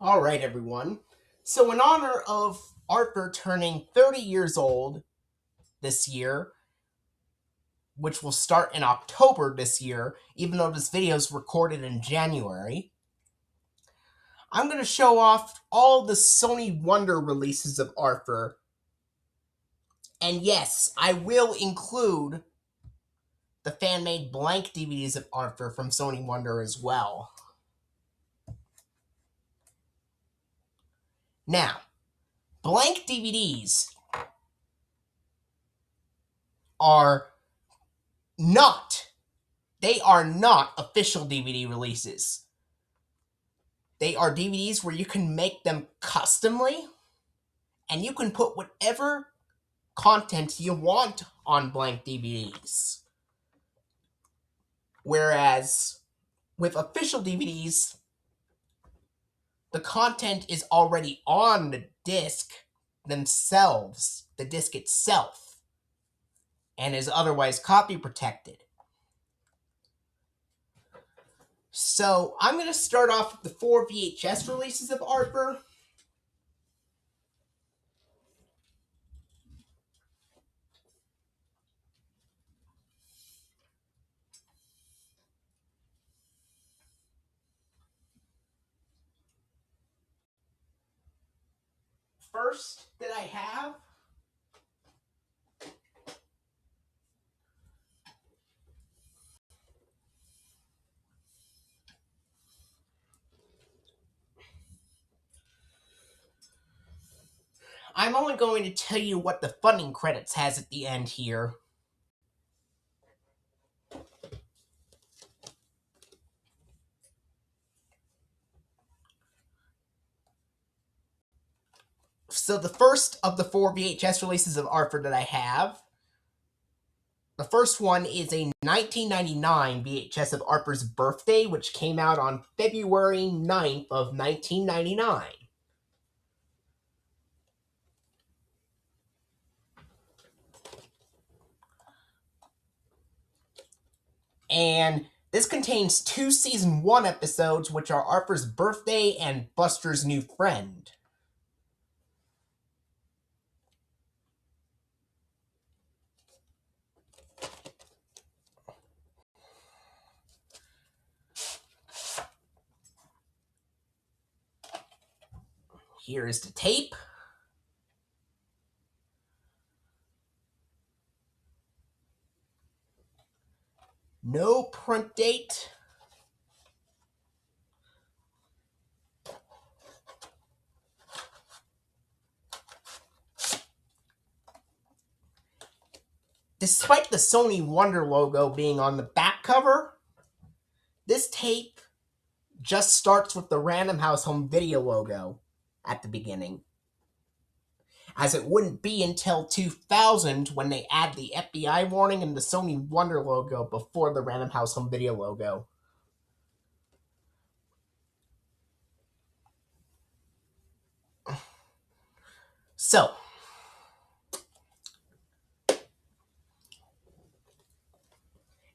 All right, everyone. So, in honor of Arthur turning 30 years old this year, which will start in October this year, even though this video is recorded in January, I'm going to show off all the Sony Wonder releases of Arthur. And yes, I will include the fan-made blank DVDs of Arthur from Sony Wonder as well. Now, blank DVDs are not official DVD releases. They are DVDs where you can make them customly, and you can put whatever content you want on blank DVDs. Whereas with official DVDs, the content is already on the disc themselves, the disc itself, and is otherwise copy protected. So I'm going to start off with the 4 VHS releases of Arthur. First that I have I'm only going to tell you what the funding credits has at the end here. So the first of the 4 VHS releases of Arthur that I have, the first one is a 1999 VHS of Arthur's Birthday, which came out on February 9th of 1999. And this contains 2 Season 1 episodes, which are Arthur's Birthday and Buster's New Friend. Here is the tape. No print date. Despite the Sony Wonder logo being on the back cover, this tape just starts with the Random House Home Video logo at the beginning, as it wouldn't be until 2000 when they add the FBI warning and the Sony Wonder logo before the Random House Home Video logo. So,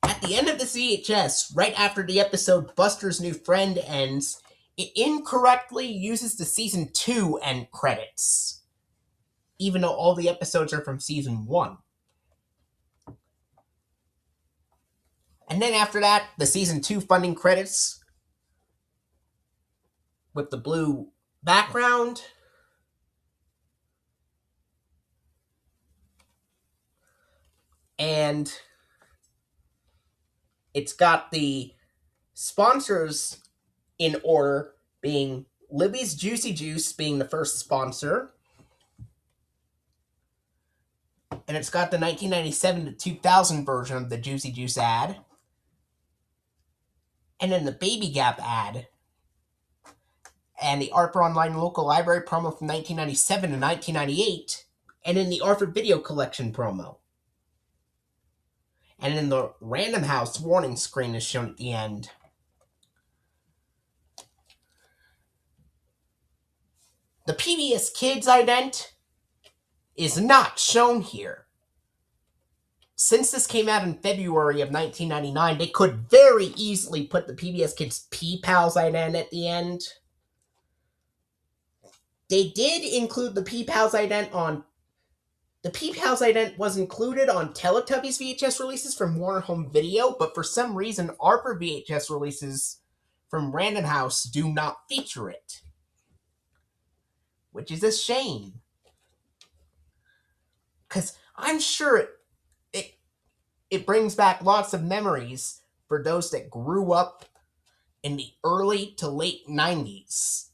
at the end of this VHS, right after the episode Buster's New Friend ends, it incorrectly uses the Season 2 end credits, even though all the episodes are from Season 1. And then after that, the Season 2 funding credits with the blue background. And it's got the sponsors in order, being Libby's Juicy Juice being the first sponsor. And it's got the 1997 to 2000 version of the Juicy Juice ad. And then the Baby Gap ad. And the Arthur Online Local Library promo from 1997 to 1998. And then the Arthur Video Collection promo. And then the Random House warning screen is shown at the end. The PBS Kids ident is not shown here. Since this came out in February of 1999, they could very easily put the PBS Kids P-Pals ident at the end. They did include the P-Pals ident on... The P-Pals ident was included on Teletubbies VHS releases from Warner Home Video, but for some reason, ARPA VHS releases from Random House do not feature it. Which is a shame. Because I'm sure it brings back lots of memories for those that grew up in the early to late 90s.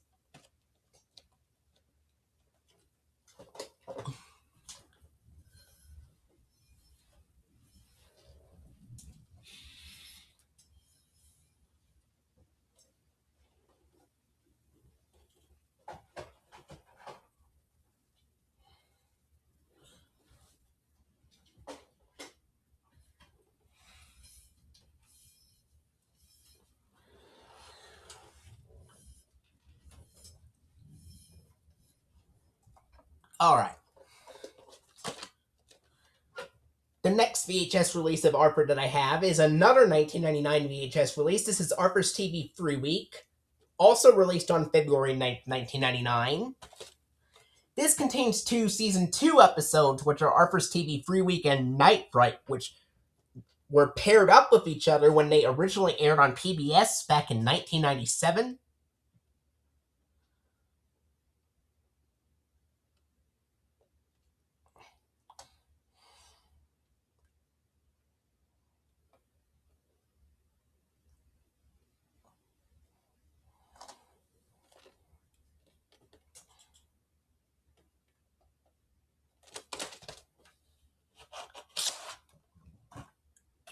Alright. The next VHS release of ARPA that I have is another 1999 VHS release. This is ARPA's TV 3-Week, also released on February 9th, 1999. This contains two Season 2 episodes, which are ARPA's TV 3-Week and Night Fright, which were paired up with each other when they originally aired on PBS back in 1997.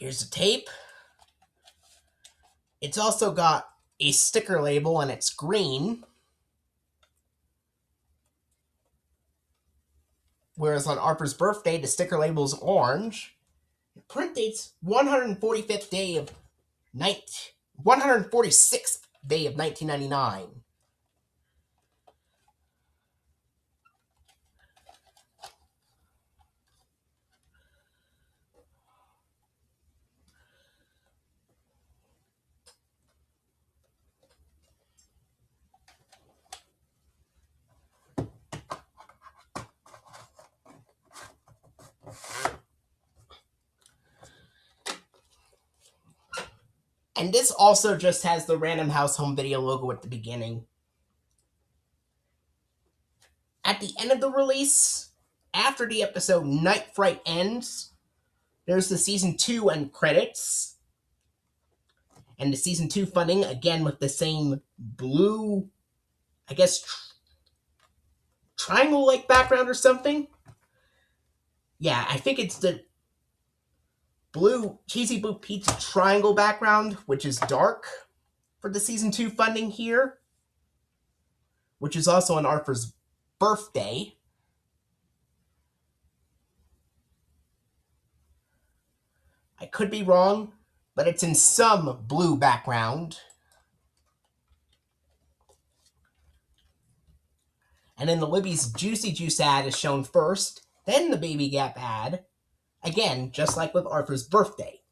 Here's the tape. It's also got a sticker label and it's green. Whereas on ARPA's Birthday, the sticker label is orange. The print date's 146th day of 1999. And this also just has the Random House Home Video logo at the beginning. At the end of the release, after the episode Night Fright ends, there's the Season 2 end credits. And the Season 2 funding, again with the same blue, I guess, triangle-like background or something. Yeah, I think it's the blue cheesy blue pizza triangle background, which is dark for the Season 2 funding here, which is also on ARPA's Birthday. I could be wrong, but it's in some blue background. And then the Libby's Juicy Juice ad is shown first, then the Baby Gap ad, again, just like with ARPA's Birthday.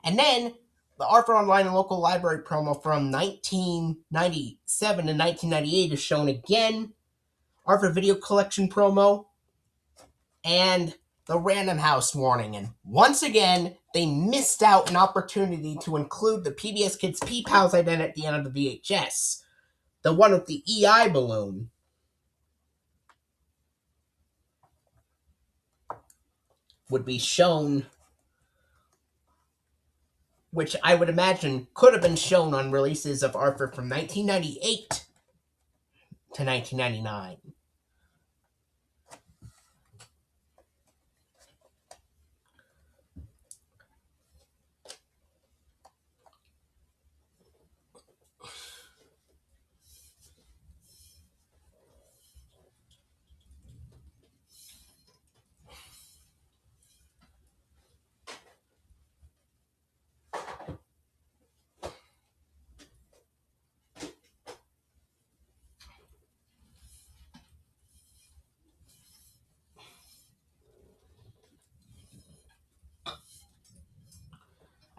And then the ARPA Online and Local Library promo from 1997 to 1998 is shown again, ARPA Video Collection promo, and the Random House warning. And once again, they missed out an opportunity to include the PBS Kids P-Pals ident at the end of the VHS. The one with the EI balloon. Would be shown, which I would imagine could have been shown on releases of ARPA from 1998 to 1999.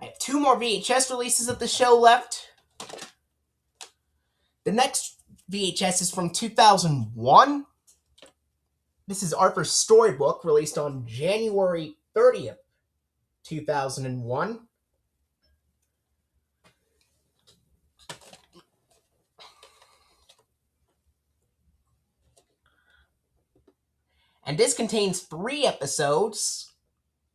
I have two more VHS releases of the show left. The next VHS is from 2001. This is Arthur's Storybook, released on January 30th, 2001. And this contains 3 episodes.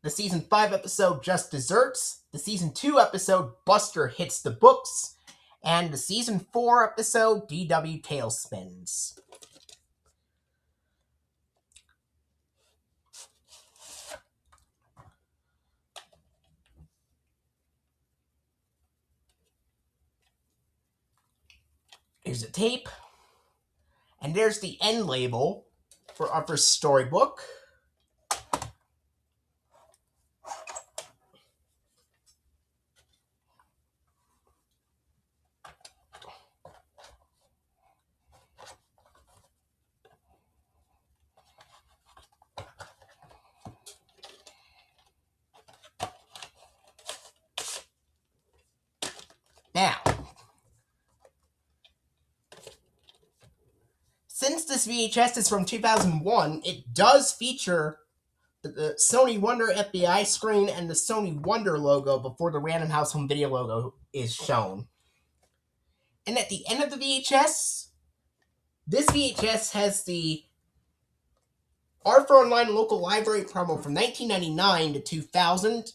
The Season 5 episode, Just Desserts. The Season 2 episode, Buster Hits the Books. And the Season 4 episode, DW Tailspins. Here's a tape. And there's the end label for Arthur's Storybook. Now, since this VHS is from 2001, it does feature the Sony Wonder FBI screen and the Sony Wonder logo before the Random House Home Video logo is shown. And at the end of the VHS, this VHS has the Arthur Online Local Library promo from 1999 to 2000.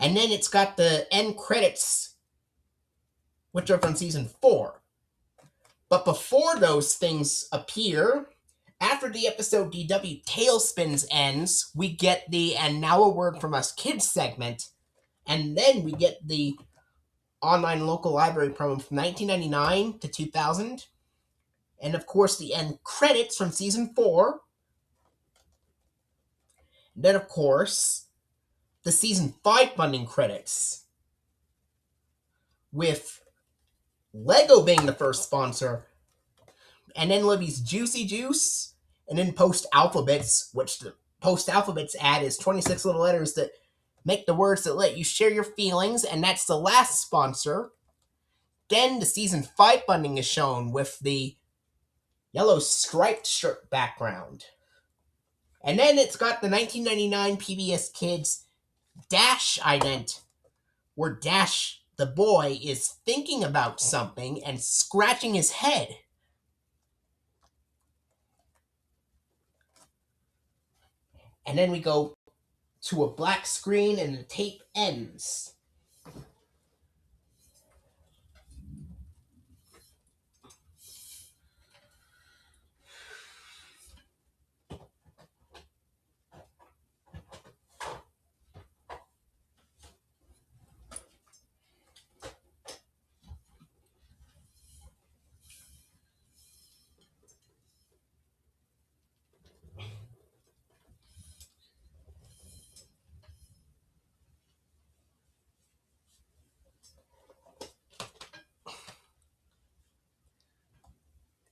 And then it's got the end credits, which are from Season 4. But before those things appear, after the episode DW Tailspins ends, we get the And Now a Word from Us Kids segment. And then we get the Online Local Library promo from 1999 to 2000. And of course, the end credits from Season 4. And then, of course, the Season 5 funding credits, with Lego being the first sponsor, and then Libby's Juicy Juice, and then Post Alphabets, which the Post Alphabets ad is 26 little letters that make the words that let you share your feelings, and that's the last sponsor. Then the Season 5 funding is shown with the yellow striped shirt background. And then it's got the 1999 PBS Kids Dash ident, where Dash, the boy, is thinking about something and scratching his head. And then we go to a black screen and the tape ends.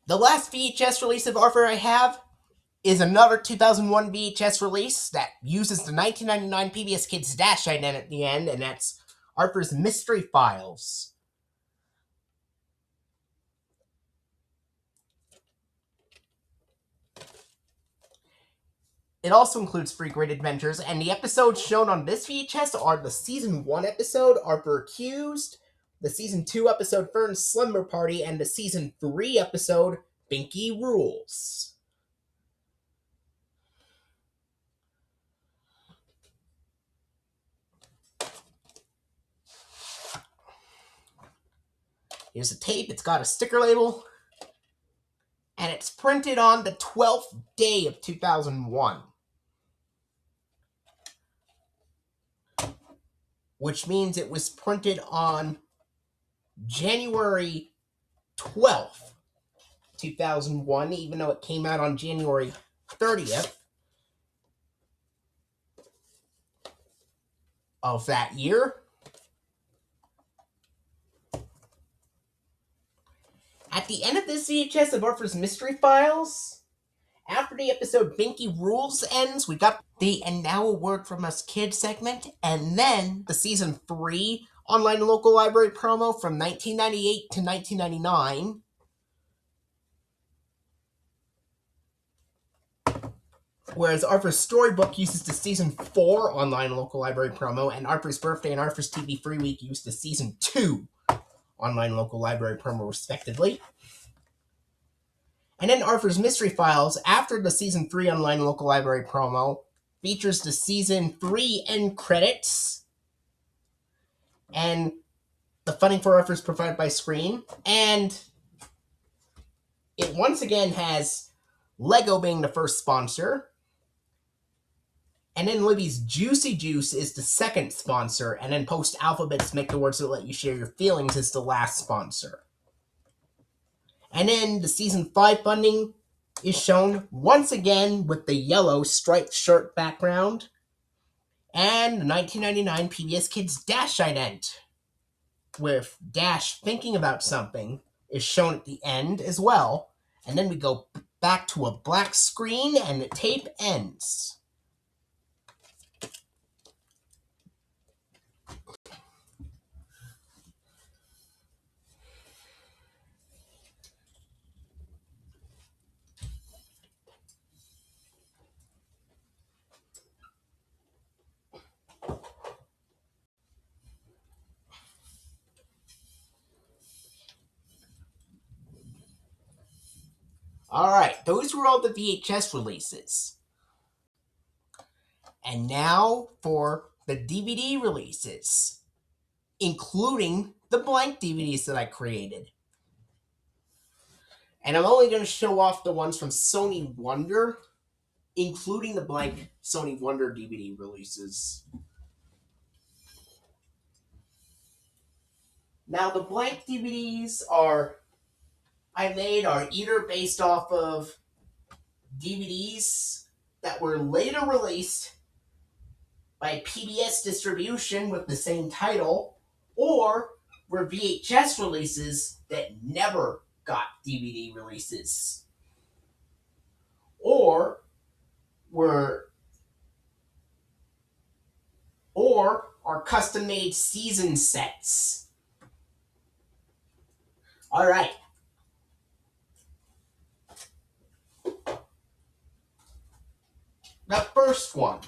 The last VHS release of Arthur I have is another 2001 VHS release that uses the 1999 PBS Kids Dash ident at the end, and that's Arthur's Mystery Files. It also includes free Great Adventures, and the episodes shown on this VHS are the Season 1 episode, Arthur Accused, the Season 2 episode, Fern's Slumber Party, and the Season 3 episode, Binky Rules. Here's a tape. It's got a sticker label, and it's printed on the 12th day of 2001. Which means it was printed on January 12th, 2001, even though it came out on January 30th of that year. At the end of this VHS of Arthur's Mystery Files, after the episode Binky Rules ends, we got the And Now a Word from Us Kids segment, and then the Season 3 online and local library promo from 1998 to 1999. Whereas Arthur's Storybook uses the Season 4 online and local library promo, and Arthur's Birthday and Arthur's TV Free Week used the Season 2 online and local library promo, respectively. And then Arthur's Mystery Files, after the Season 3 online and local library promo, features the Season 3 end credits, and the funding for Arthur's provided by Screen, and it once again has Lego being the first sponsor, and then Libby's Juicy Juice is the second sponsor, and then Post Alphabet's Make the Words That Let You Share Your Feelings is the last sponsor. And then the Season 5 funding is shown once again with the yellow striped shirt background, and the 1999 PBS Kids Dash ident, with Dash thinking about something, is shown at the end as well. And then we go back to a black screen and the tape ends. Alright, those were all the VHS releases. And now for the DVD releases, including the blank DVDs that I created. And I'm only going to show off the ones from Sony Wonder, including the blank Sony Wonder DVD releases. Now, the blank DVDs I made are either based off of DVDs that were later released by PBS distribution with the same title, or were VHS releases that never got DVD releases, or are custom-made season sets. All right. The first one.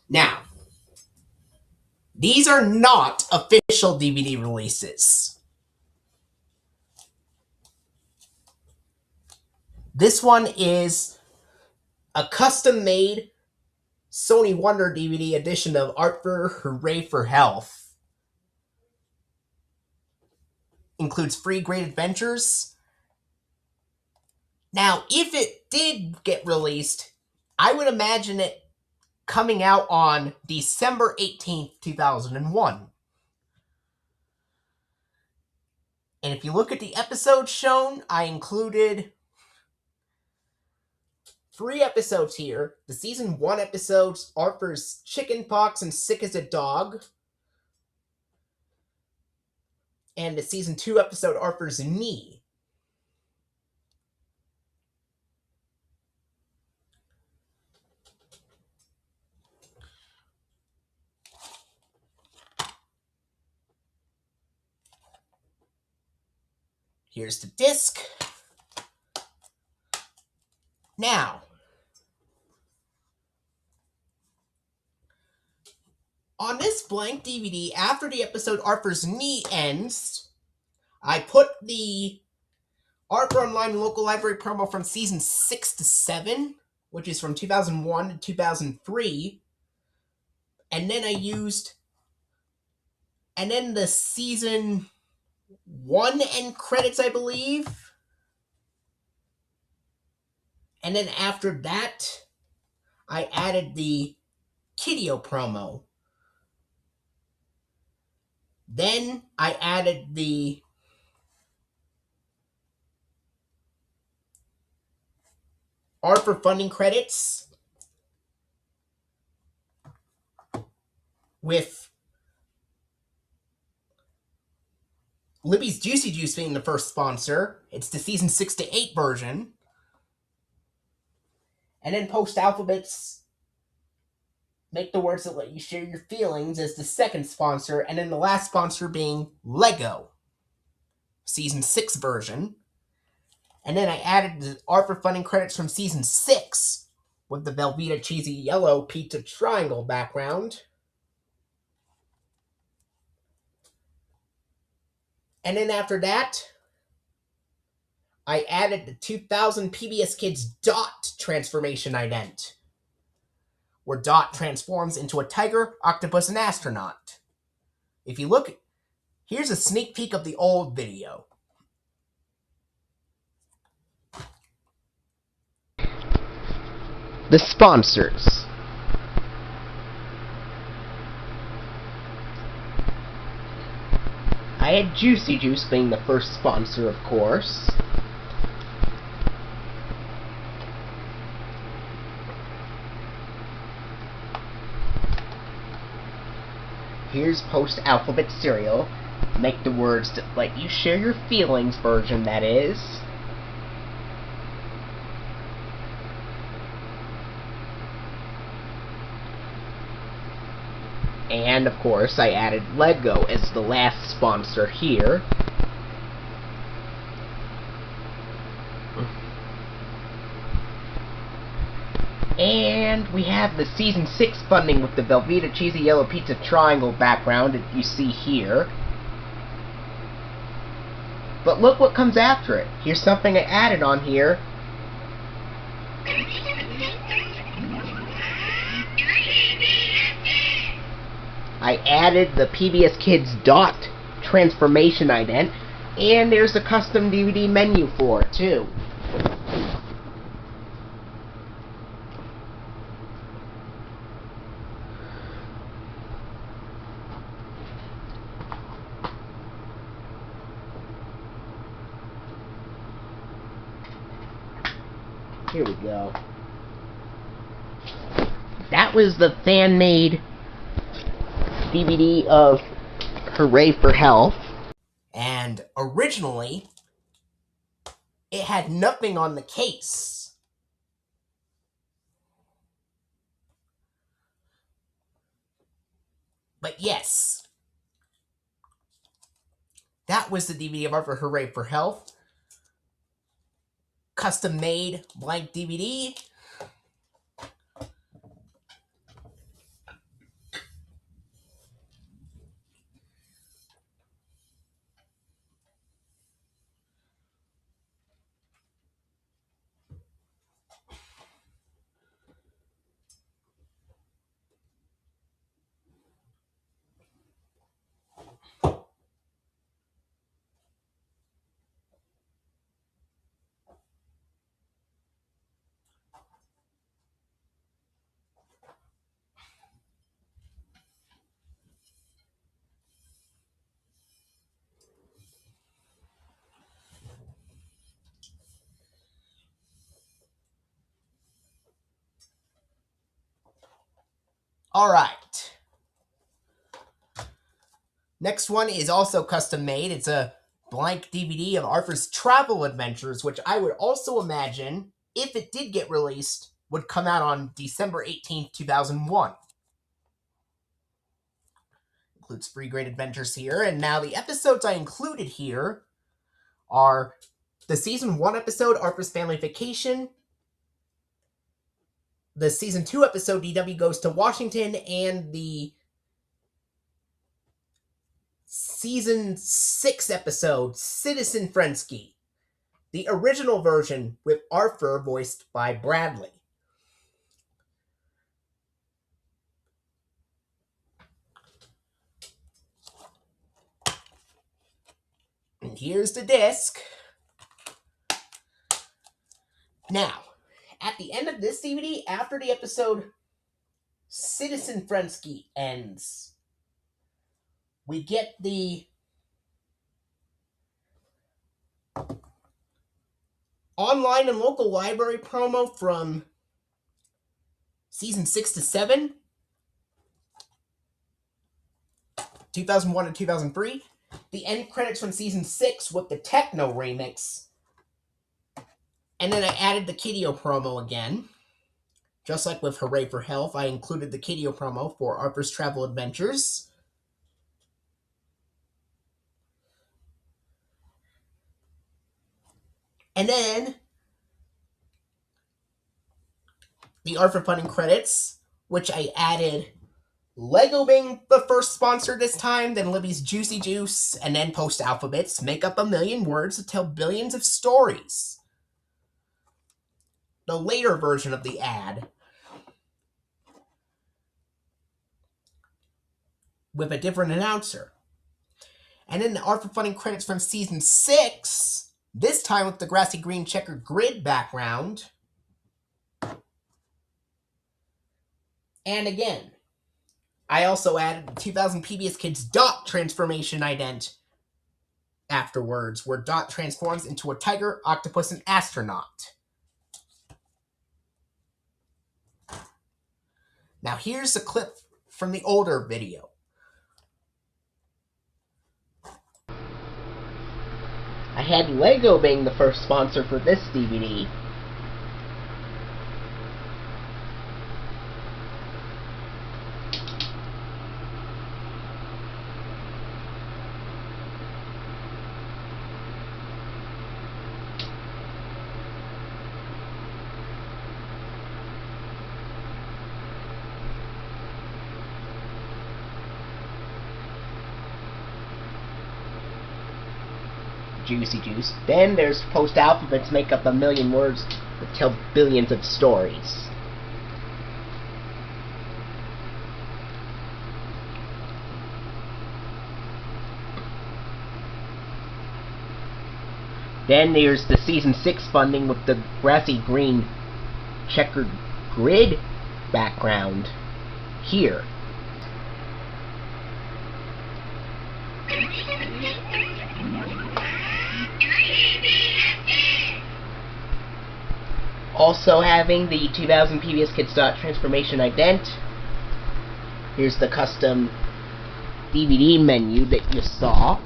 Now, these are not official DVD releases. This one is a custom-made Sony Wonder DVD edition of Arthur Hooray for Health. Includes free Great Adventures. Now, if it did get released, I would imagine it coming out on December 18th, 2001. And if you look at the episodes shown, I included 3 episodes here. The Season 1 episodes, Arthur's Chicken Pox and Sick as a Dog. And the Season 2 episode, Arthur's Knee. Here's the disc. Now, on this blank DVD, after the episode Arthur's Knee ends, I put the Arthur Online Local Library promo from Season 6 to 7, which is from 2001 to 2003, and then the Season 1 end credits, I believe. And then after that, I added the Kiddio promo. Then I added the Arthur funding credits with Libby's Juicy Juice being the first sponsor. It's the Season 6 to 8 version. And then Post Alphabet's Make the Words That Let You Share Your Feelings as the second sponsor, and then the last sponsor being Lego, Season 6 version. And then I added the art for funding credits from Season 6 with the Velveeta Cheesy Yellow Pizza Triangle background. And then after that, I added the 2000 PBS Kids Dot transformation ident, where Dot transforms into a tiger, octopus, and astronaut. If you look, here's a sneak peek of the old video. The sponsors. I had Juicy Juice being the first sponsor, of course. Here's Post Alphabet Cereal. Make the Words That Let You Share Your Feelings version, that is. And, of course, I added Lego as the last sponsor here. And we have the Season 6 funding with the Velveeta Cheesy Yellow Pizza Triangle background that you see here. But look what comes after it. Here's something I added on here. I added the PBS Kids Dot transformation ident, and there's a custom DVD menu for it, too. Here we go. That was the fan-made DVD of Hooray for Health. And originally, it had nothing on the case. But yes, that was the DVD of art for Hooray for Health. Custom made blank DVD. Alright. Next one is also custom made. It's a blank DVD of Arthur's travel adventures, which I would also imagine, if it did get released, would come out on December 18th, 2001. Includes 3 great adventures here, and now the episodes I included here are the Season 1 episode, Arthur's Family Vacation, the Season 2 episode, DW Goes to Washington, and the Season 6 episode, Citizen Frensky. The original version with Arthur voiced by Bradley. And here's the disc. Now, at the end of this DVD, after the episode Citizen Frensky ends, we get the online and local library promo from Season 6 to 7, 2001 to 2003, the end credits from Season 6 with the Techno remix, and then I added the Kiddio promo again. Just like with Hooray for Health, I included the Kidio promo for Arthur's Travel Adventures. And then the Arthur Funding credits, which I added Lego being the first sponsor this time, then Libby's Juicy Juice, and then Post Alphabets make up 1,000,000 words to tell billions of stories. The later version of the ad, with a different announcer. And then the Arthur Funding credits from Season 6, this time with the grassy green checkered grid background. And again, I also added the 2000 PBS Kids Dot transformation ident afterwards, where Dot transforms into a tiger, octopus, and astronaut. Now here's a clip from the older video. I had Lego being the first sponsor for this DVD. Juicy Juice. Then there's Post Alphabets make up 1,000,000 words that tell billions of stories. Then there's the Season 6 funding with the grassy green checkered grid background here. Also having the 2000 PBS Kids Dot transformation ident. Here's the custom DVD menu that you saw.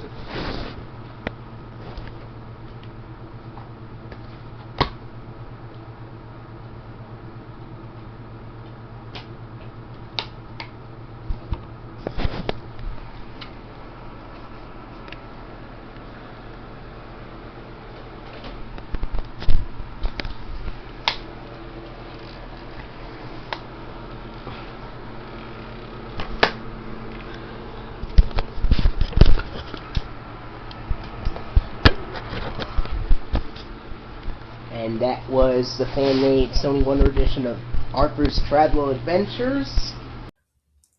And that was the fan-made Sony Wonder edition of Arthur's Travel Adventures.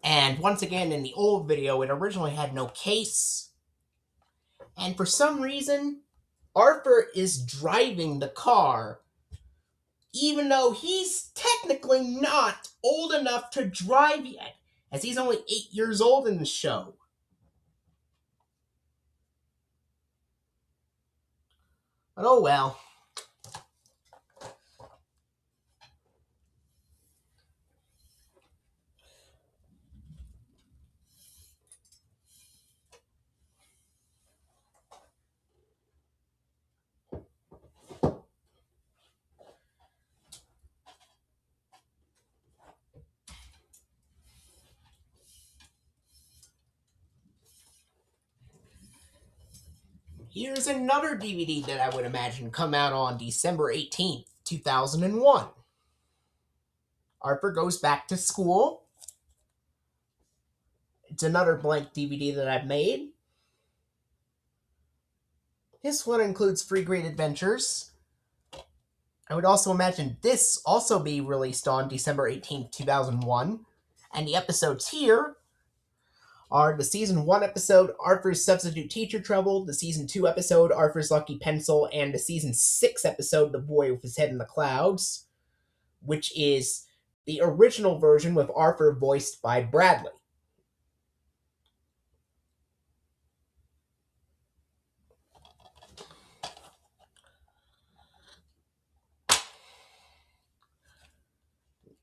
And once again, in the old video, it originally had no case. And for some reason, Arthur is driving the car, even though he's technically not old enough to drive yet, as he's only 8 years old in the show. But oh well. Here's another DVD that I would imagine come out on December 18th, 2001. Arthur Goes Back to School. It's another blank DVD that I've made. This one includes free great adventures. I would also imagine this also be released on December 18th, 2001. And the episodes here are the Season 1 episode, Arthur's Substitute Teacher Trouble, the Season 2 episode, Arthur's Lucky Pencil, and the Season 6 episode, The Boy with His Head in the Clouds, which is the original version with Arthur voiced by Bradley.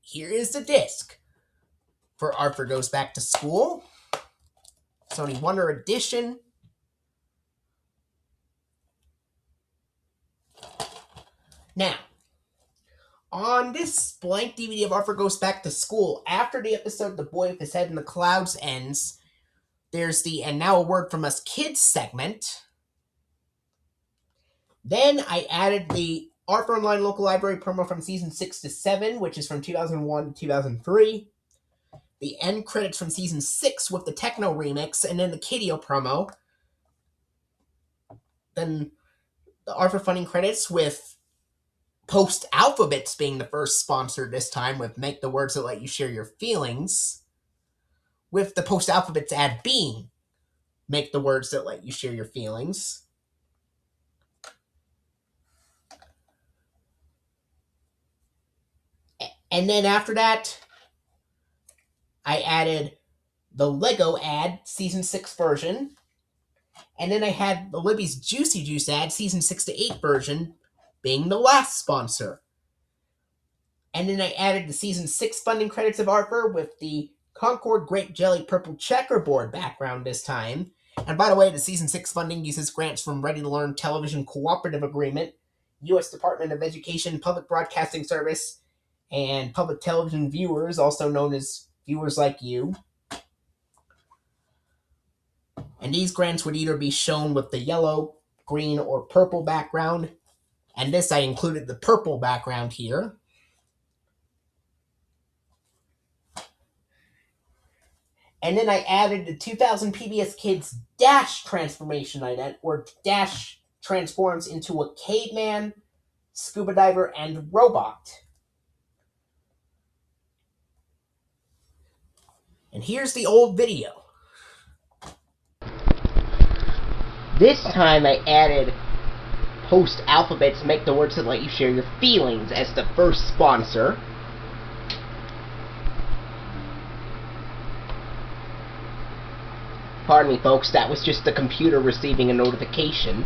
Here is the disc for Arthur Goes Back to School, Sony Wonder Edition. Now, On this blank DVD of Arthur Goes Back to School, after the episode The Boy with His Head in the Clouds ends, there's the And Now a Word from Us Kids segment. Then I added the Arthur Online Local Library promo from Season 6 to 7, which is from 2001 to 2003. The end credits from Season 6 with the Techno remix, and then the Kiddio promo. Then the Arthur Funding credits with Post Alphabets being the first sponsor this time, with Make the Words That Let You Share Your Feelings, with the Post Alphabets ad being Make the Words That Let You Share Your Feelings. And then after that, I added the Lego ad, Season 6 version. And then I had the Libby's Juicy Juice ad, Season 6 to 8 version, being the last sponsor. And then I added the Season 6 funding credits of Arthur with the Concord Grape Jelly Purple Checkerboard background this time. And by the way, the Season 6 funding uses grants from Ready to Learn Television Cooperative Agreement, U.S. Department of Education Public Broadcasting Service, and public television viewers, also known as viewers like you. And these grants would either be shown with the yellow, green, or purple background. And this, I included the purple background here. And then I added the 2000 PBS Kids Dash transformation ident, where Dash transforms into a caveman, scuba diver, and robot. And here's the old video. This time I added Post Alphabets Make the Words That Let You Share Your Feelings as the first sponsor. Pardon me, folks, that was just the computer receiving a notification.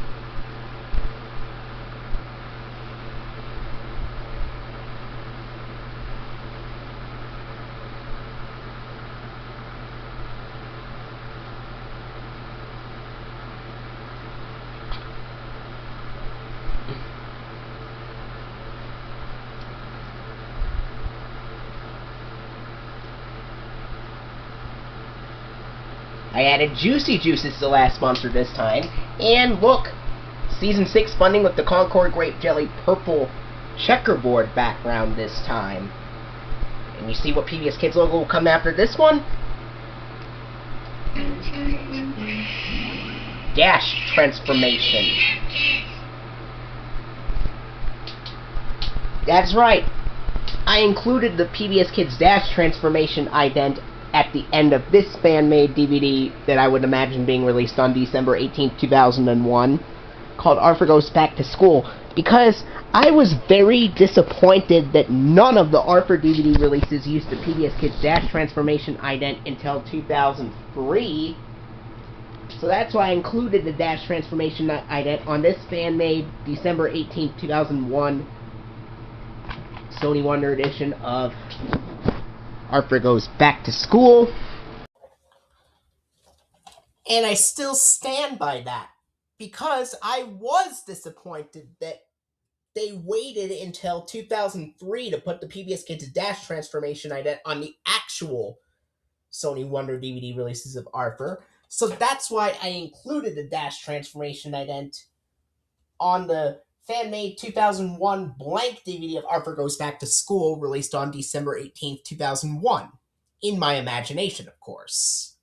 I added Juicy Juice as the last sponsor this time. And look, Season 6 funding with the Concord Grape Jelly Purple Checkerboard background this time. And you see what PBS Kids logo will come after this one? Dash transformation. That's right. I included the PBS Kids Dash transformation ident at the end of this fan-made DVD that I would imagine being released on December 18th, 2001, called Arthur Goes Back to School, because I was very disappointed that none of the Arthur DVD releases used the PBS Kids Dash transformation ident until 2003. So that's why I included the Dash transformation ident on this fan-made December 18th, 2001 Sony Wonder edition of Arthur Goes Back to School. And I still stand by that, because I was disappointed that they waited until 2003 to put the PBS Kids Dash transformation ident on the actual Sony Wonder DVD releases of Arthur. So that's why I included the Dash transformation ident on the fan-made 2001 blank DVD of Arthur Goes Back to School, released on December 18th, 2001. In my imagination, of course.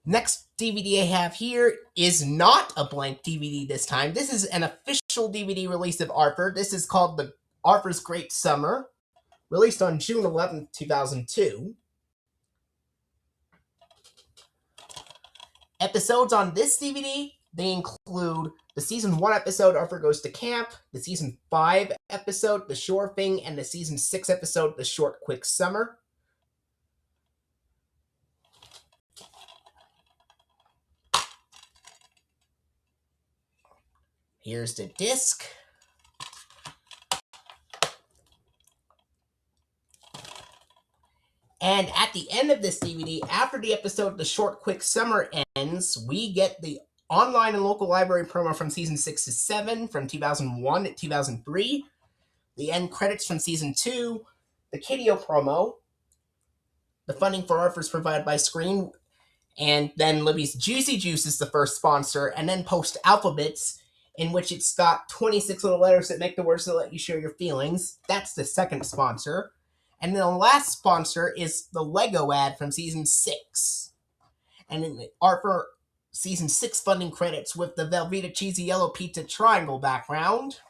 Next DVD I have here is not a blank DVD this time. This is an official DVD release of Arthur. This is called The Arthur's Great Summer, released on June 11th, 2002. Episodes on this DVD They include the Season 1 episode, Arthur Goes to Camp, the Season 5 episode, The Sure Thing, and the Season 6 episode, The Short Quick Summer. Here's the disc. And at the end of this DVD, after the episode The Short Quick Summer ends, we get the online and local library promo from Season 6 to 7, from 2001 to 2003, the end credits from Season 2, the Kiddio promo, the funding for Arthur's provided by Screen, and then Libby's Juicy Juice is the first sponsor, and then Post Alphabets, in which it's got 26 little letters that make the words that let you share your feelings. That's the second sponsor. And then the last sponsor is the Lego ad from Season 6. And in the Arthur Season 6 funding credits with the Velveeta Cheesy Yellow Pizza Triangle background.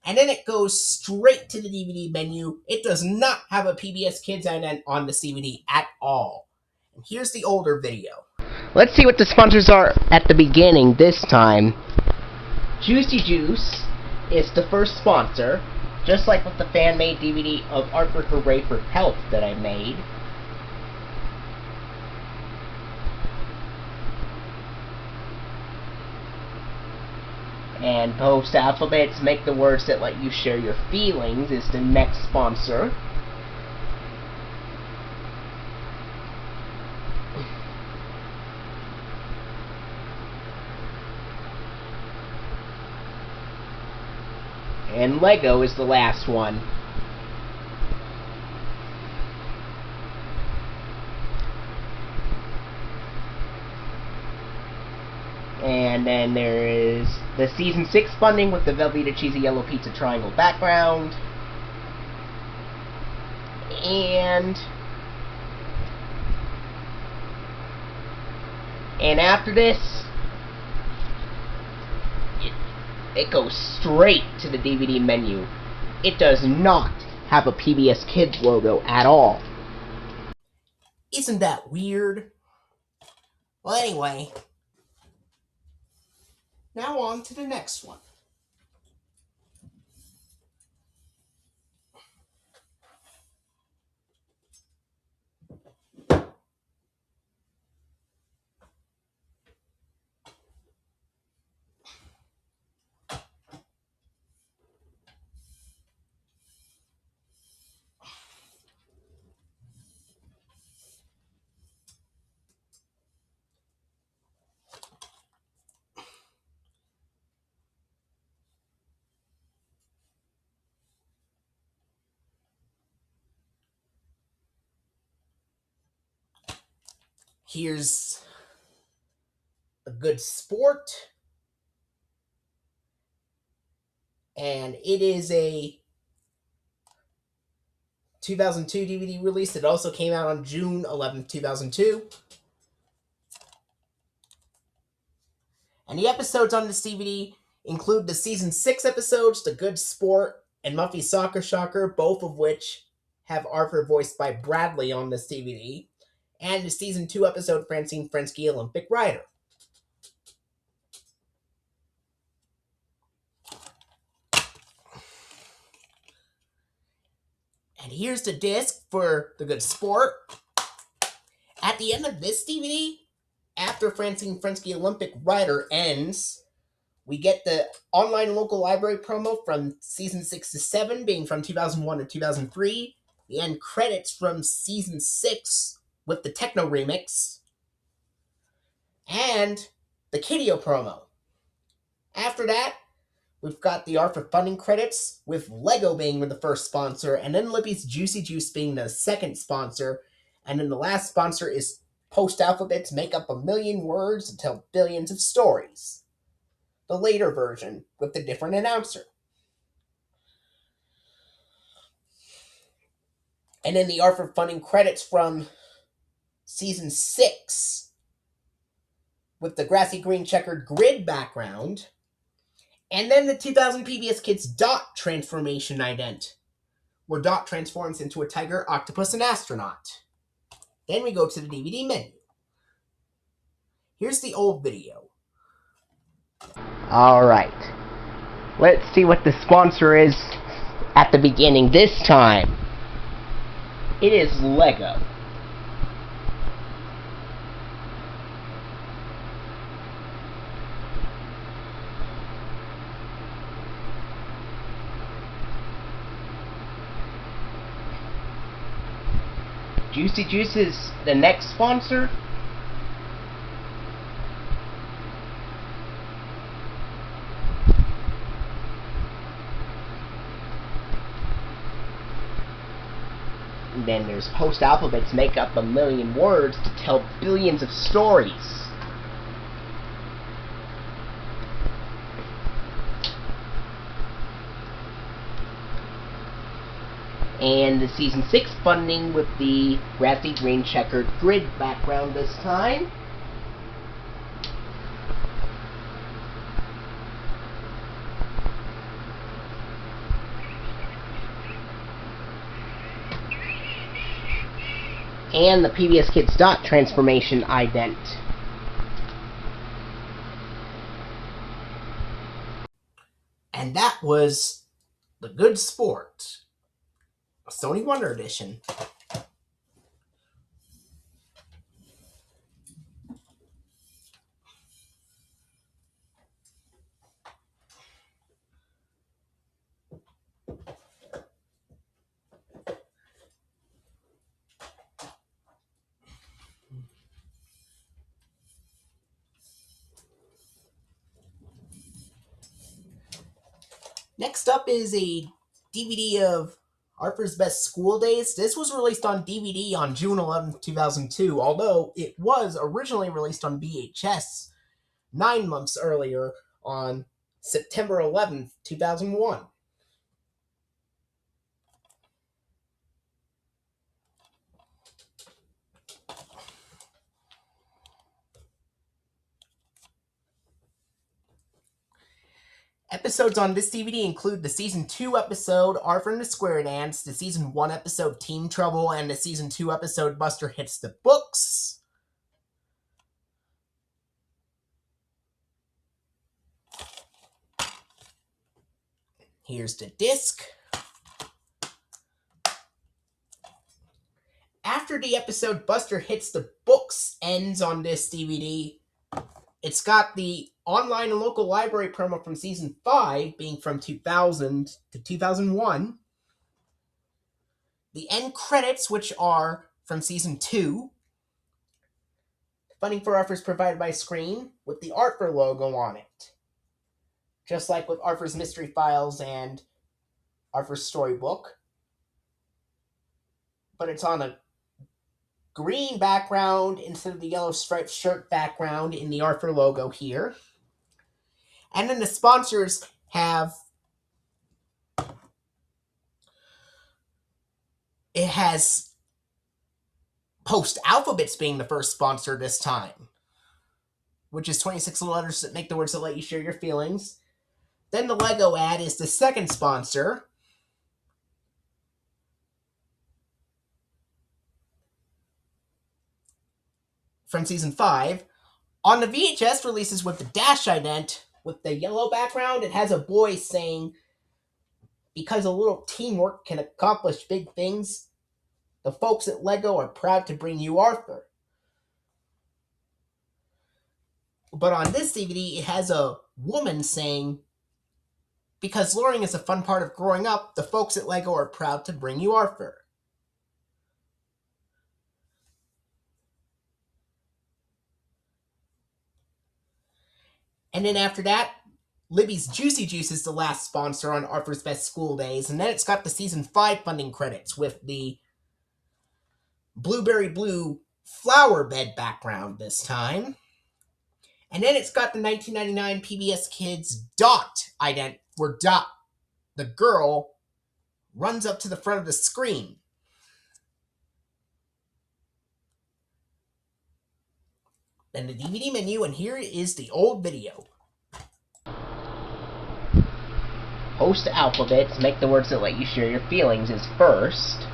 And then it goes straight to the DVD menu. It does not have a PBS Kids ident on the DVD at all. And here's the older video. Let's see what the sponsors are at the beginning this time. Juicy Juice is the first sponsor, just like with the fan-made DVD of Arthur Hooray for Health that I made. And Post Alphabets, Make the Words That Let You Share Your Feelings is the next sponsor. And Lego is the last one. And then there is the Season 6 funding with the Velveeta Cheesy Yellow Pizza Triangle background. And after this, it goes straight to the DVD menu. It does not have a PBS Kids logo at all. Isn't that weird? Well, anyway, now on to the next one. Here's A Good Sport. And it is a 2002 DVD release. It also came out on June 11th, 2002. And the episodes on this DVD include the Season 6 episodes, The Good Sport, and Muffy's Soccer Shocker, both of which have Arthur voiced by Bradley on this DVD, and the Season 2 episode, Francine Frensky, Olympic Rider. And here's the disc for The Good Sport. At the end of this DVD, after Francine Frensky Olympic Rider ends, we get the online local library promo from Season 6 to 7, being from 2001 to 2003. The end credits from Season 6 with the Techno Remix. And the Kiddio promo. After that, we've got the Arthur funding credits, with Lego being the first sponsor, and then Libby's Juicy Juice being the second sponsor. And then the last sponsor is Post Alphabets, Make Up a Million Words and Tell Billions of Stories. The later version, with a different announcer. And then the Arthur funding credits from Season 6, with the grassy green checkered grid background. And then the 2000 PBS Kids Dot transformation ident, where Dot transforms into a tiger, octopus, and astronaut. Then we go to the DVD menu. Here's the old video. Alright. Let's see what the sponsor is at the beginning this time. It is Lego. Juicy Juice is the next sponsor. Then there's Post Alphabets make up 1,000,000 words to tell billions of stories. And the Season 6 funding with the raspy green checkered grid background this time. And the PBS Kids dot transformation ident. And that was The Good Sport, Sony Wonder Edition. Next up is a DVD of Arthur's Best School Days. This was released on DVD on June 11th, 2002, although it was originally released on VHS 9 months earlier on September 11th, 2001. Episodes on this DVD include the Season 2 episode, Arthur and the Square Dance, the Season 1 episode, Team Trouble, and the Season 2 episode, Buster Hits the Books. Here's the disc. After the episode Buster Hits the Books ends on this DVD, it's got the online and local library promo from Season 5, being from 2000 to 2001. The end credits, which are from Season 2. Funding for Arthur's provided by Screen, with the Arthur logo on it. Just like with Arthur's Mystery Files and Arthur's Storybook. But it's on a green background instead of the yellow striped shirt background in the Arthur logo here. And then the sponsors have... It has Post Alphabets being the first sponsor this time, which is 26 letters that make the words that let you share your feelings. Then the Lego ad is the second sponsor. From Season 5. On the VHS releases with the dash ident, with the yellow background, it has a boy saying, "Because a little teamwork can accomplish big things, the folks at Lego are proud to bring you Arthur." But on this DVD, it has a woman saying, "Because luring is a fun part of growing up, the folks at Lego are proud to bring you Arthur." And then after that, Libby's Juicy Juice is the last sponsor on Arthur's Best School Days. And then it's got the Season 5 funding credits with the Blueberry Blue flower bed background this time. And then it's got the 1999 PBS Kids dot ident, where Dot, the girl, runs up to the front of the screen. Then the DVD menu, and here is the old video. Post Alphabets, make the words that let you share your feelings is first.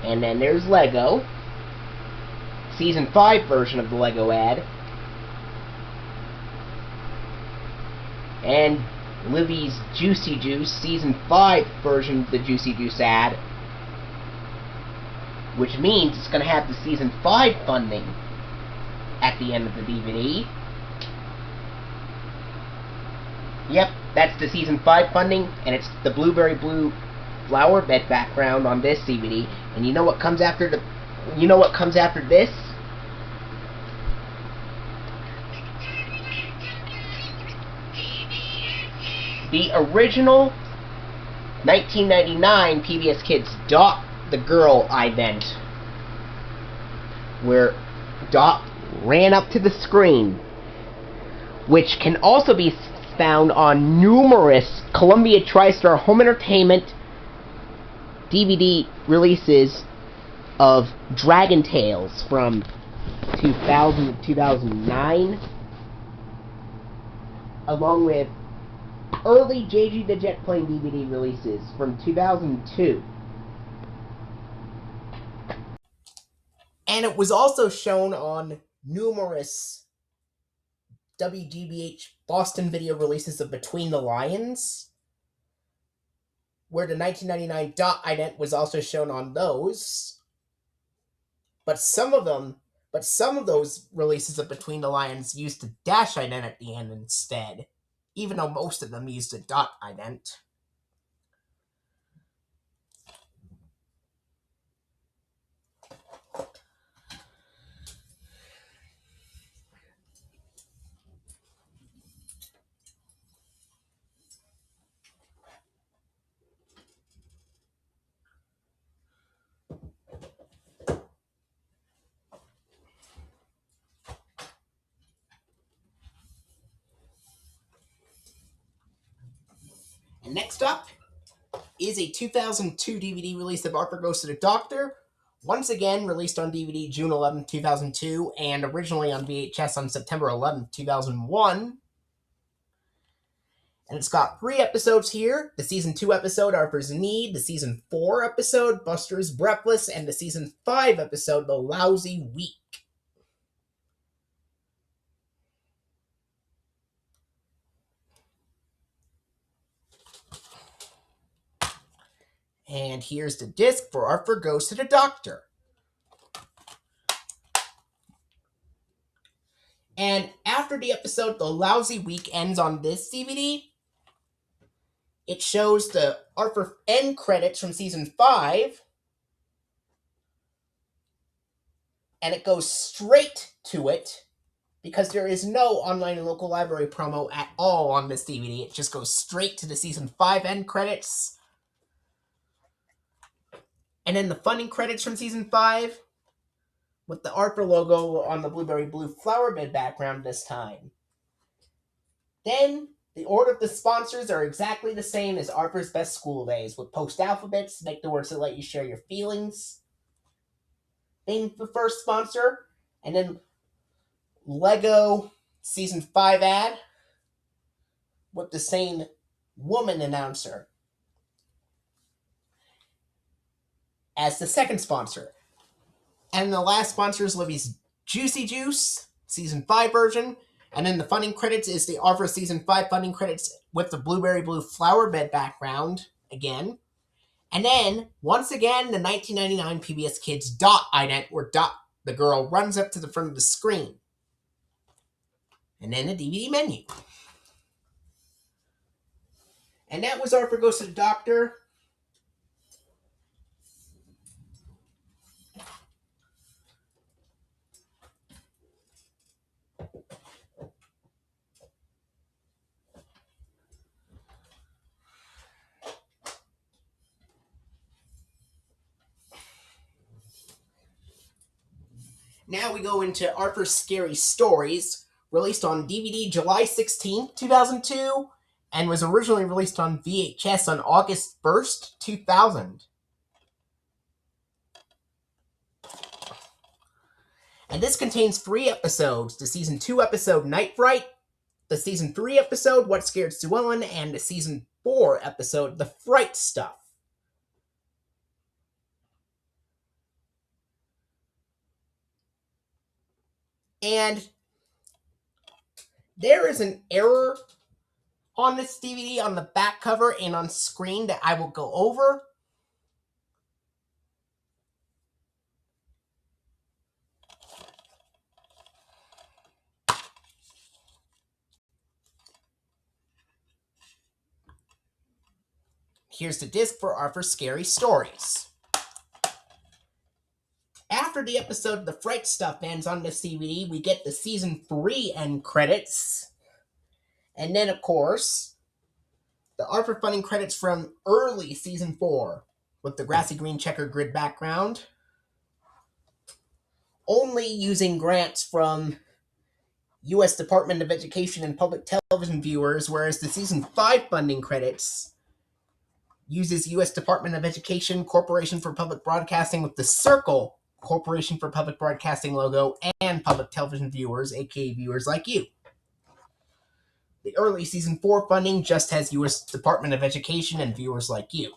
And then there's Lego. Season 5 version of the Lego ad. And Livy's Juicy Juice, Season 5 version of the Juicy Juice ad. Which means it's going to have the Season 5 funding at the end of the DVD. Yep, that's the Season 5 funding, and it's the blueberry blue flower bed background on this DVD. And you know what comes after this? The original 1999 PBS Kids Dot the Girl ident, where Dot ran up to the screen, which can also be found on numerous Columbia TriStar Home Entertainment DVD releases of Dragon Tales from 2000 to 2009, along with early JG the Jet Plane DVD releases from 2002. And it was also shown on numerous WGBH Boston video releases of Between the Lions, where the 1999 Dot ident was also shown on those. But some of those releases of Between the Lions used the dash ident at the end instead, even though most of them used a Dot ident. And next up is a 2002 DVD release of Arthur Goes to the Doctor, once again released on DVD June 11, 2002, and originally on VHS on September 11, 2001. And it's got 3 episodes here: the Season 2 episode, Arthur's Need, the Season 4 episode, Buster's Breathless, and the Season 5 episode, The Lousy Week. And here's the disc for Arthur Goes to the Doctor. And after the episode The Lousy Week ends on this DVD, it shows the Arthur end credits from Season 5, and it goes straight to it, because there is no online and local library promo at all on this DVD. It just goes straight to the Season 5 end credits. And then the funding credits from Season 5, with the Arthur logo on the blueberry blue flower bed background this time. Then, the order of the sponsors are exactly the same as Arthur's Best School Days, with post-alphabets to make the words that let you share your feelings being the first sponsor, and then Lego Season 5 ad with the same woman announcer as the second sponsor. And the last sponsor is Livy's Juicy Juice, Season 5 version. And then the funding credits is the Arthur Season 5 funding credits with the blueberry blue flower bed background again. And then, once again, the 1999 PBS Kids Dot ident, where Dot the girl runs up to the front of the screen. And then the DVD menu. And that was Arthur Goes to the Doctor. Now we go into Arthur's Scary Stories, released on DVD July 16, 2002, and was originally released on VHS on August 1st, 2000. And this contains 3 episodes: the Season 2 episode, Night Fright, the Season 3 episode, What Scared Sue Ellen, and the Season 4 episode, The Fright Stuff. And there is an error on this DVD on the back cover and on screen that I will go over. Here's the disc for Arthur's Scary Stories. After the episode The Fright Stuff ends on this DVD, we get the Season 3 end credits. And then, of course, the Arthur funding credits from early Season 4 with the grassy green checkered grid background. Only using grants from U.S. Department of Education and public television viewers, whereas the Season 5 funding credits uses U.S. Department of Education, Corporation for Public Broadcasting with the circle Corporation for Public Broadcasting logo, and public television viewers, aka viewers like you. The early Season 4 funding just has U.S. Department of Education and viewers like you.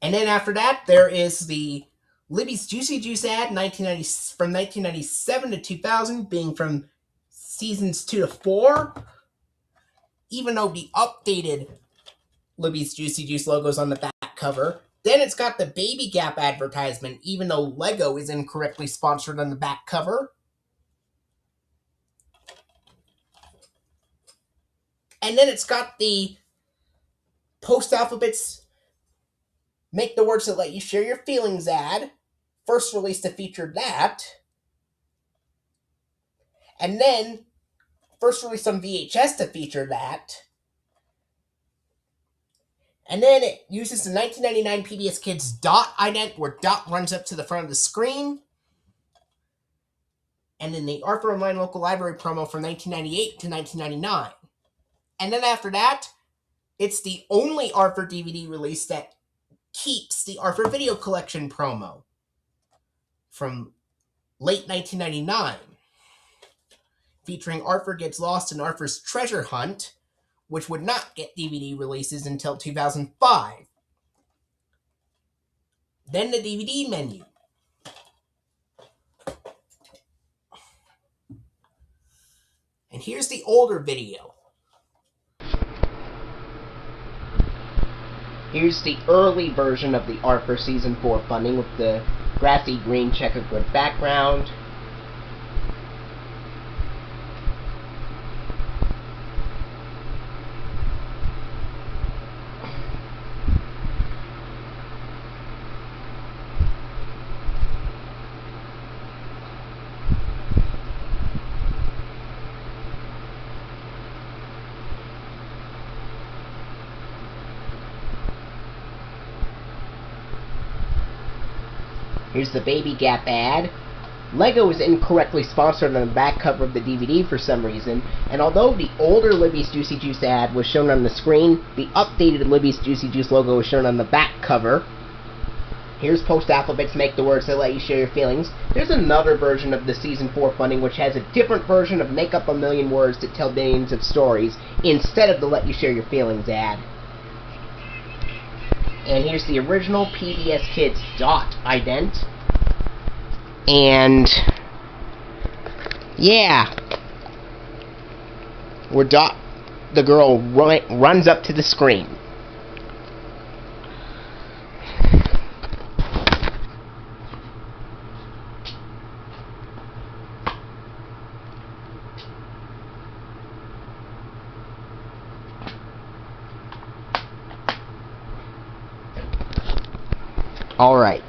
And then after that, there is the Libby's Juicy Juice ad from 1997 to 2000, being from Seasons 2 to 4. Even though the updated Libby's Juicy Juice logo's on the back cover. Then it's got the Baby Gap advertisement, even though Lego is incorrectly sponsored on the back cover. And then it's got the Post Alphabet's Make the Words That Let You Share Your Feelings ad. First released to feature that. And then first released on VHS to feature that. And then it uses the 1999 PBS Kids ident, where dot runs up to the front of the screen. And then the Arthur Online Local Library promo from 1998 to 1999. And then after that, it's the only Arthur DVD release that keeps the Arthur Video Collection promo from late 1999, featuring Arthur Gets Lost and Arthur's Treasure Hunt, which would not get DVD releases until 2005. Then the DVD menu. And here's the older video. Here's the early version of the Arthur Season 4 funding with the grassy green checkered grid background. Here's the Baby Gap ad. Lego is incorrectly sponsored on the back cover of the DVD for some reason, and although the older Libby's Juicy Juice ad was shown on the screen, the updated Libby's Juicy Juice logo was shown on the back cover. Here's Post Alphabet's Make the Words That Let You Share Your Feelings. There's another version of the Season 4 funding which has a different version of Make Up a Million Words to Tell Billions of Stories instead of the Let You Share Your Feelings ad. And here's the original PBS Kids ident. And yeah, where the girl runs up to the screen. Alright.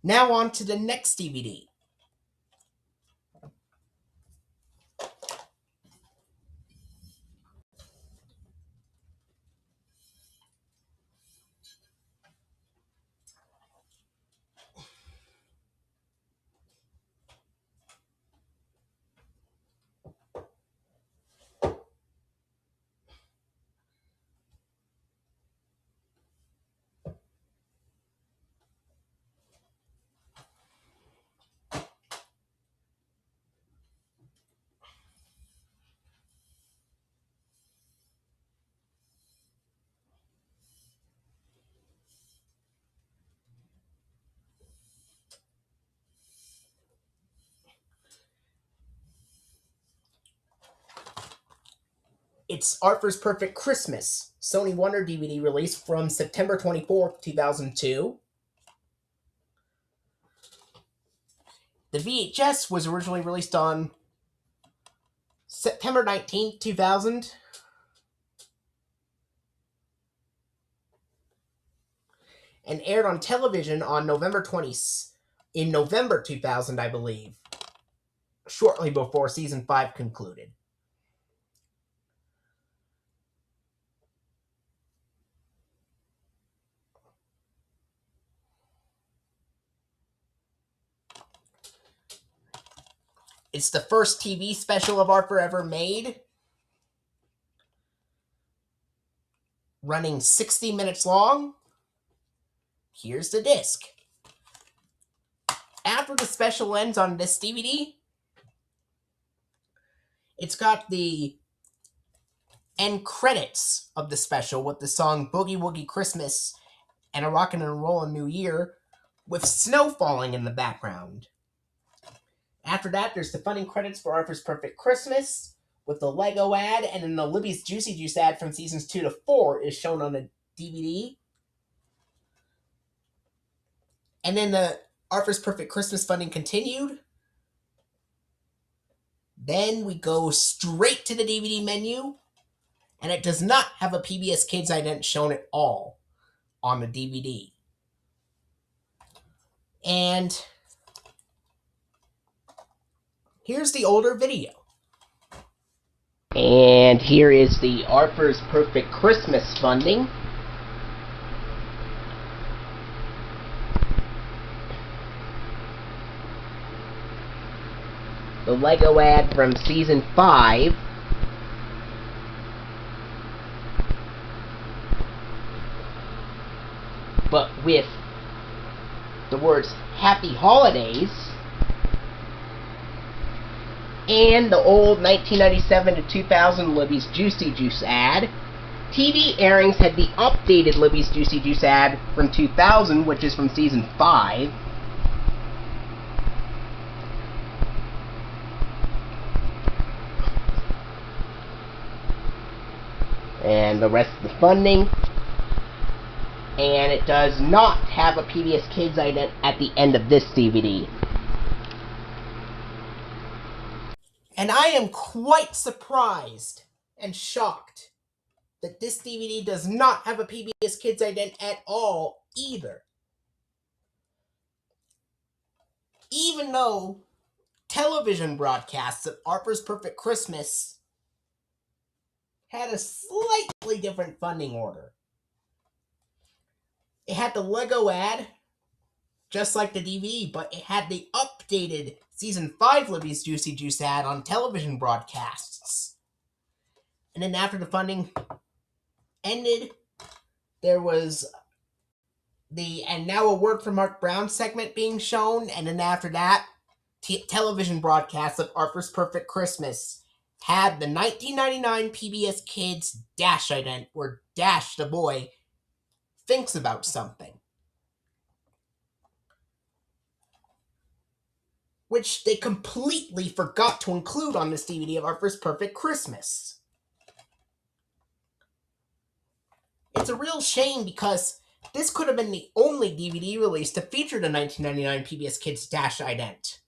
Now on to the next DVD. It's Arthur's Perfect Christmas, Sony Wonder DVD release from September 24th, 2002. The VHS was originally released on September 19th, 2000. And aired on television on November 2000, I believe, shortly before Season 5 concluded. It's the first TV special of Arthur ever made, running 60 minutes long. Here's the disc. After the special ends on this DVD, it's got the end credits of the special with the song Boogie Woogie Christmas and A Rockin' and Rollin' New Year with snow falling in the background. After that, there's the funding credits for Arthur's Perfect Christmas with the Lego ad, and then the Libby's Juicy Juice ad from seasons 2 to 4 is shown on the DVD. And then the Arthur's Perfect Christmas funding continued. Then we go straight to the DVD menu, and it does not have a PBS Kids ident shown at all on the DVD. And here's the older video. And here is the Arthur's Perfect Christmas funding. The Lego ad from Season 5. But with the words Happy Holidays. And the old 1997 to 2000 Libby's Juicy Juice ad. TV airings had the updated Libby's Juicy Juice ad from 2000, which is from Season 5. And the rest of the funding. And it does not have a PBS Kids ident at the end of this DVD. And I am quite surprised and shocked that this DVD does not have a PBS Kids ident at all either. Even though television broadcasts of Arthur's Perfect Christmas had a slightly different funding order. It had the Lego ad, just like the DVD, but it had the updated Season 5 Libby's Juicy Juice ad on television broadcasts. And then after the funding ended, there was the And Now a Word from Mark Brown segment being shown, and then after that, television broadcasts of Arthur's Perfect Christmas had the 1999 PBS Kids Dash ident, where Dash, the boy, thinks about something, which they completely forgot to include on this DVD of Arthur's Perfect Christmas. It's a real shame because this could have been the only DVD release to feature the 1999 PBS Kids Dash ident.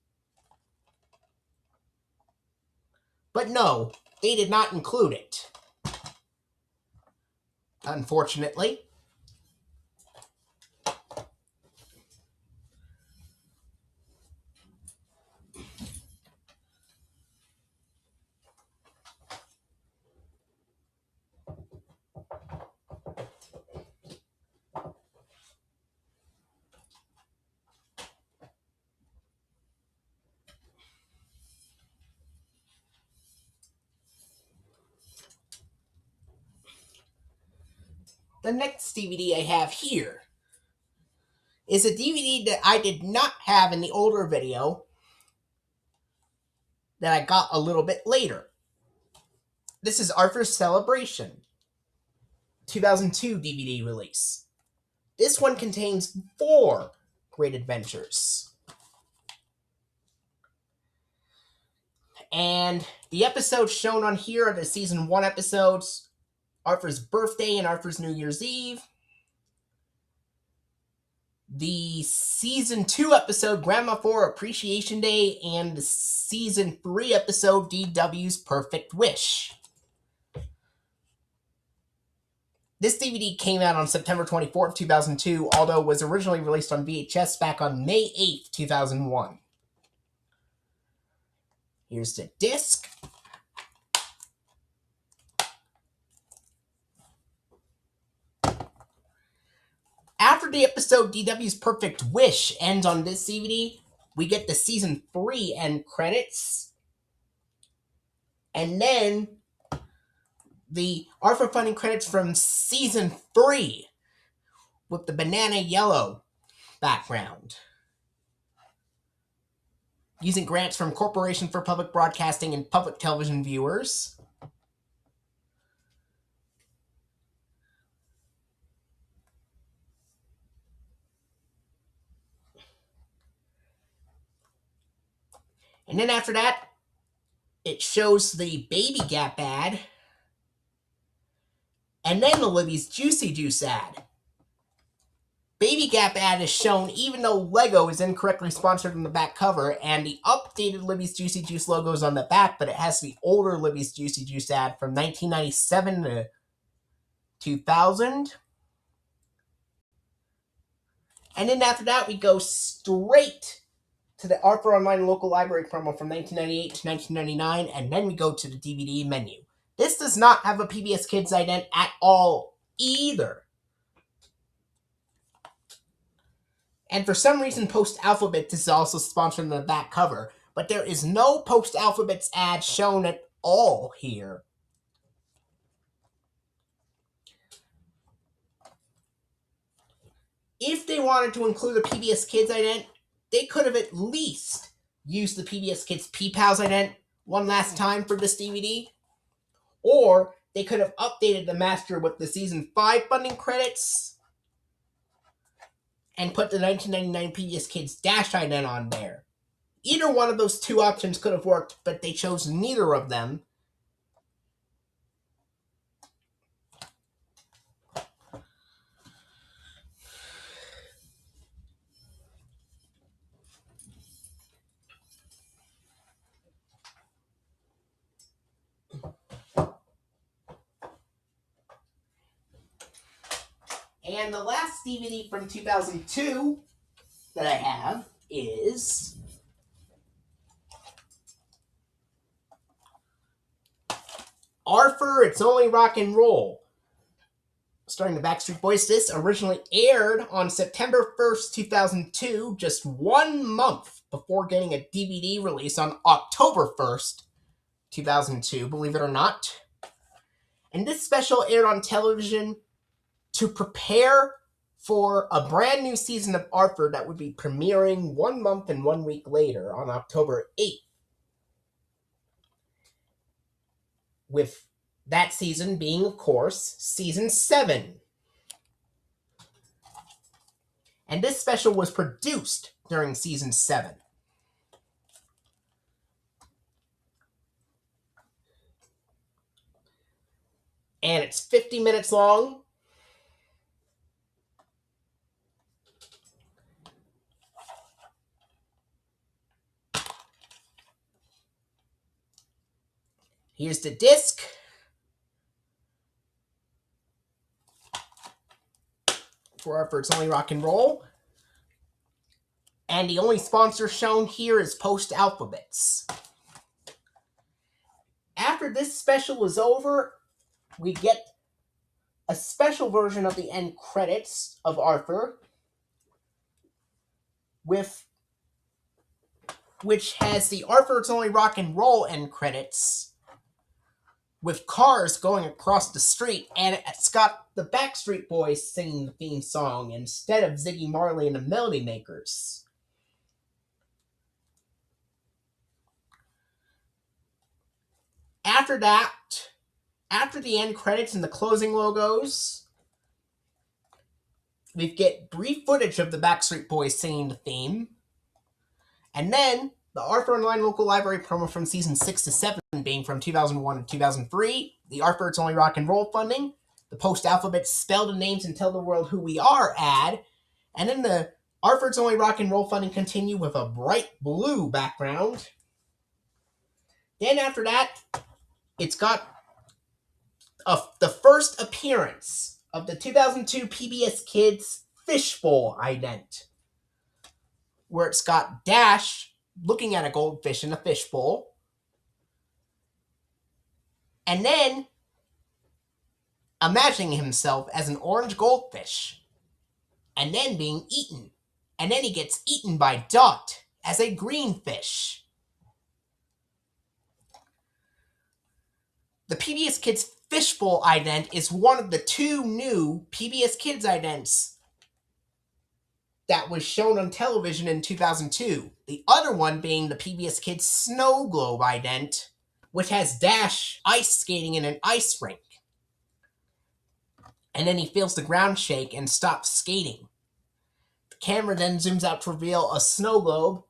But no, they did not include it, unfortunately. The next DVD I have here is a DVD that I did not have in the older video that I got a little bit later. This is Arthur's Celebration, 2002 DVD release. This one contains 4 great adventures. And the episodes shown on here are the Season 1 episodes, Arthur's birthday and Arthur's New Year's Eve. The Season 2 episode, Grandma 4 Appreciation Day, and the Season 3 episode, DW's Perfect Wish. This DVD came out on September 24th, 2002, although it was originally released on VHS back on May 8th, 2001. Here's the disc. After the episode DW's Perfect Wish ends on this DVD, we get the Season 3 end credits. And then the Arthur funding credits from Season 3 with the banana yellow background. Using grants from Corporation for Public Broadcasting and Public Television Viewers. And then after that, it shows the Baby Gap ad. And then the Libby's Juicy Juice ad. Baby Gap ad is shown even though Lego is incorrectly sponsored on the back cover, and the updated Libby's Juicy Juice logo is on the back, but it has the older Libby's Juicy Juice ad from 1997 to 2000. And then after that, we go straight to the Arthur Online Local Library promo from 1998 to 1999, and then we go to the DVD menu. This does not have a PBS Kids ident at all either. And for some reason, Post Alphabets is also sponsored on the back cover, but there is no Post Alphabets ad shown at all here. If they wanted to include a PBS Kids ident, they could have at least used the PBS Kids P-Pals ident one last time for this DVD, or they could have updated the master with the Season 5 funding credits and put the 1999 PBS Kids Dash ident on there. Either one of those two options could have worked, but they chose neither of them. And the last DVD from 2002 that I have is Arthur, It's Only Rock and Roll, starring the Backstreet Boys. This originally aired on September 1st, 2002, just 1 month before getting a DVD release on October 1st, 2002, believe it or not. And this special aired on television to prepare for a brand new season of Arthur that would be premiering 1 month and 1 week later on October 8th. With that season being, of course, Season 7. And this special was produced during Season 7. And it's 50 minutes long. Here's the disc. For Arthur, It's Only Rock and Roll. And the only sponsor shown here is Post Alphabets. After this special is over, we get a special version of the end credits of Arthur, which has the Arthur, It's Only Rock and Roll end credits, with cars going across the street, and it's got the Backstreet Boys singing the theme song instead of Ziggy Marley and the Melody Makers. After that, after the end credits and the closing logos, we get brief footage of the Backstreet Boys singing the theme, and then The Arthur Online Local Library promo from Season 6 to 7 being from 2001 and 2003. The Arthur It's Only Rock and Roll funding. The Post-Alphabet Spell the Names and Tell the World Who We Are ad. And then the Arthur It's Only Rock and Roll funding continue with a bright blue background. Then after that, it's got the first appearance of the 2002 PBS Kids Fishbowl ident, where it's got Dash looking at a goldfish in a fishbowl, and then imagining himself as an orange goldfish, and then being eaten, and then he gets eaten by Dot as a green fish. The PBS Kids Fishbowl ident is one of the two new PBS Kids idents that was shown on television in 2002. The other one being the PBS Kids Snow Globe ident, which has Dash ice skating in an ice rink. And then he feels the ground shake and stops skating. The camera then zooms out to reveal a snow globe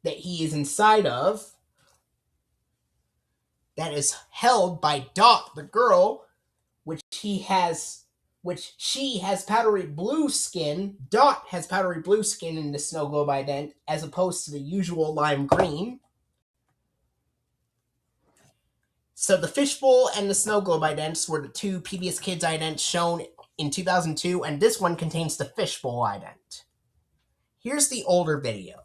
that he is inside of, that is held by Dot, the girl, which she has powdery blue skin. Dot has powdery blue skin in the snow globe ident, as opposed to the usual lime green. So the fishbowl and the snow globe idents were the two PBS Kids idents shown in 2002, and this one contains the fishbowl ident. Here's the older video.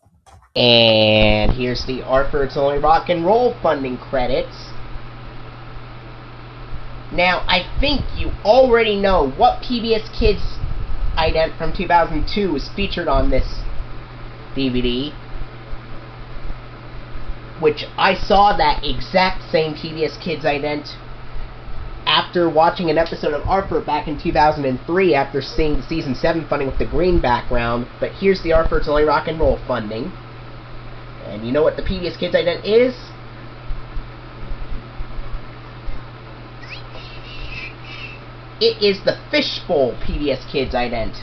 And here's the Arthur It's Only Rock and Roll funding credits. Now, I think you already know what PBS Kids ident from 2002 is featured on this DVD, which I saw that exact same PBS Kids ident after watching an episode of Arthur back in 2003 after seeing the Season 7 funding with the green background. But here's the Arthur It's Only Rock and Roll funding. And you know what the PBS Kids ident is? It is the Fishbowl PBS Kids ident,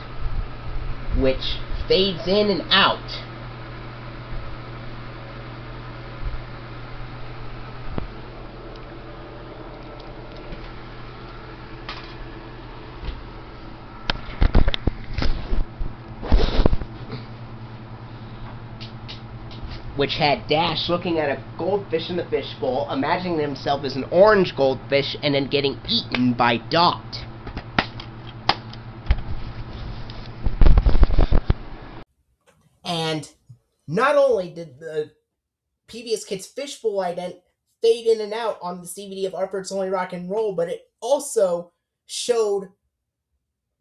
which fades in and out. Which had Dash looking at a goldfish in the fishbowl, imagining himself as an orange goldfish, and then getting eaten by Dot. And not only did the PBS Kids Fishbowl ident fade in and out on this DVD of Arthur It's Only Rock and Roll, but it also showed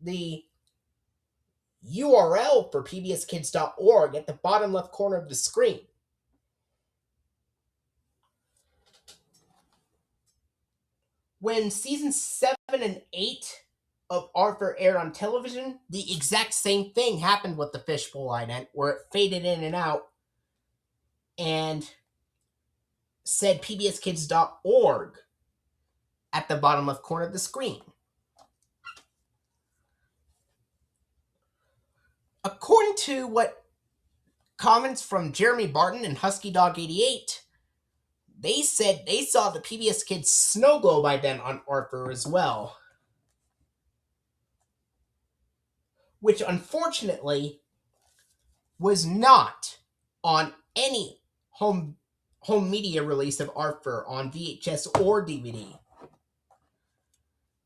the URL for pbskids.org at the bottom left corner of the screen. When Season 7 and 8 of Arthur aired on television, the exact same thing happened with the Fishbowl ident, where it faded in and out and said pbskids.org at the bottom left corner of the screen. According to what comments from Jeremy Barton and HuskyDog88, they said they saw the PBS Kids Snow Globe ident on Arthur as well, which unfortunately was not on any home media release of Arthur on VHS or DVD.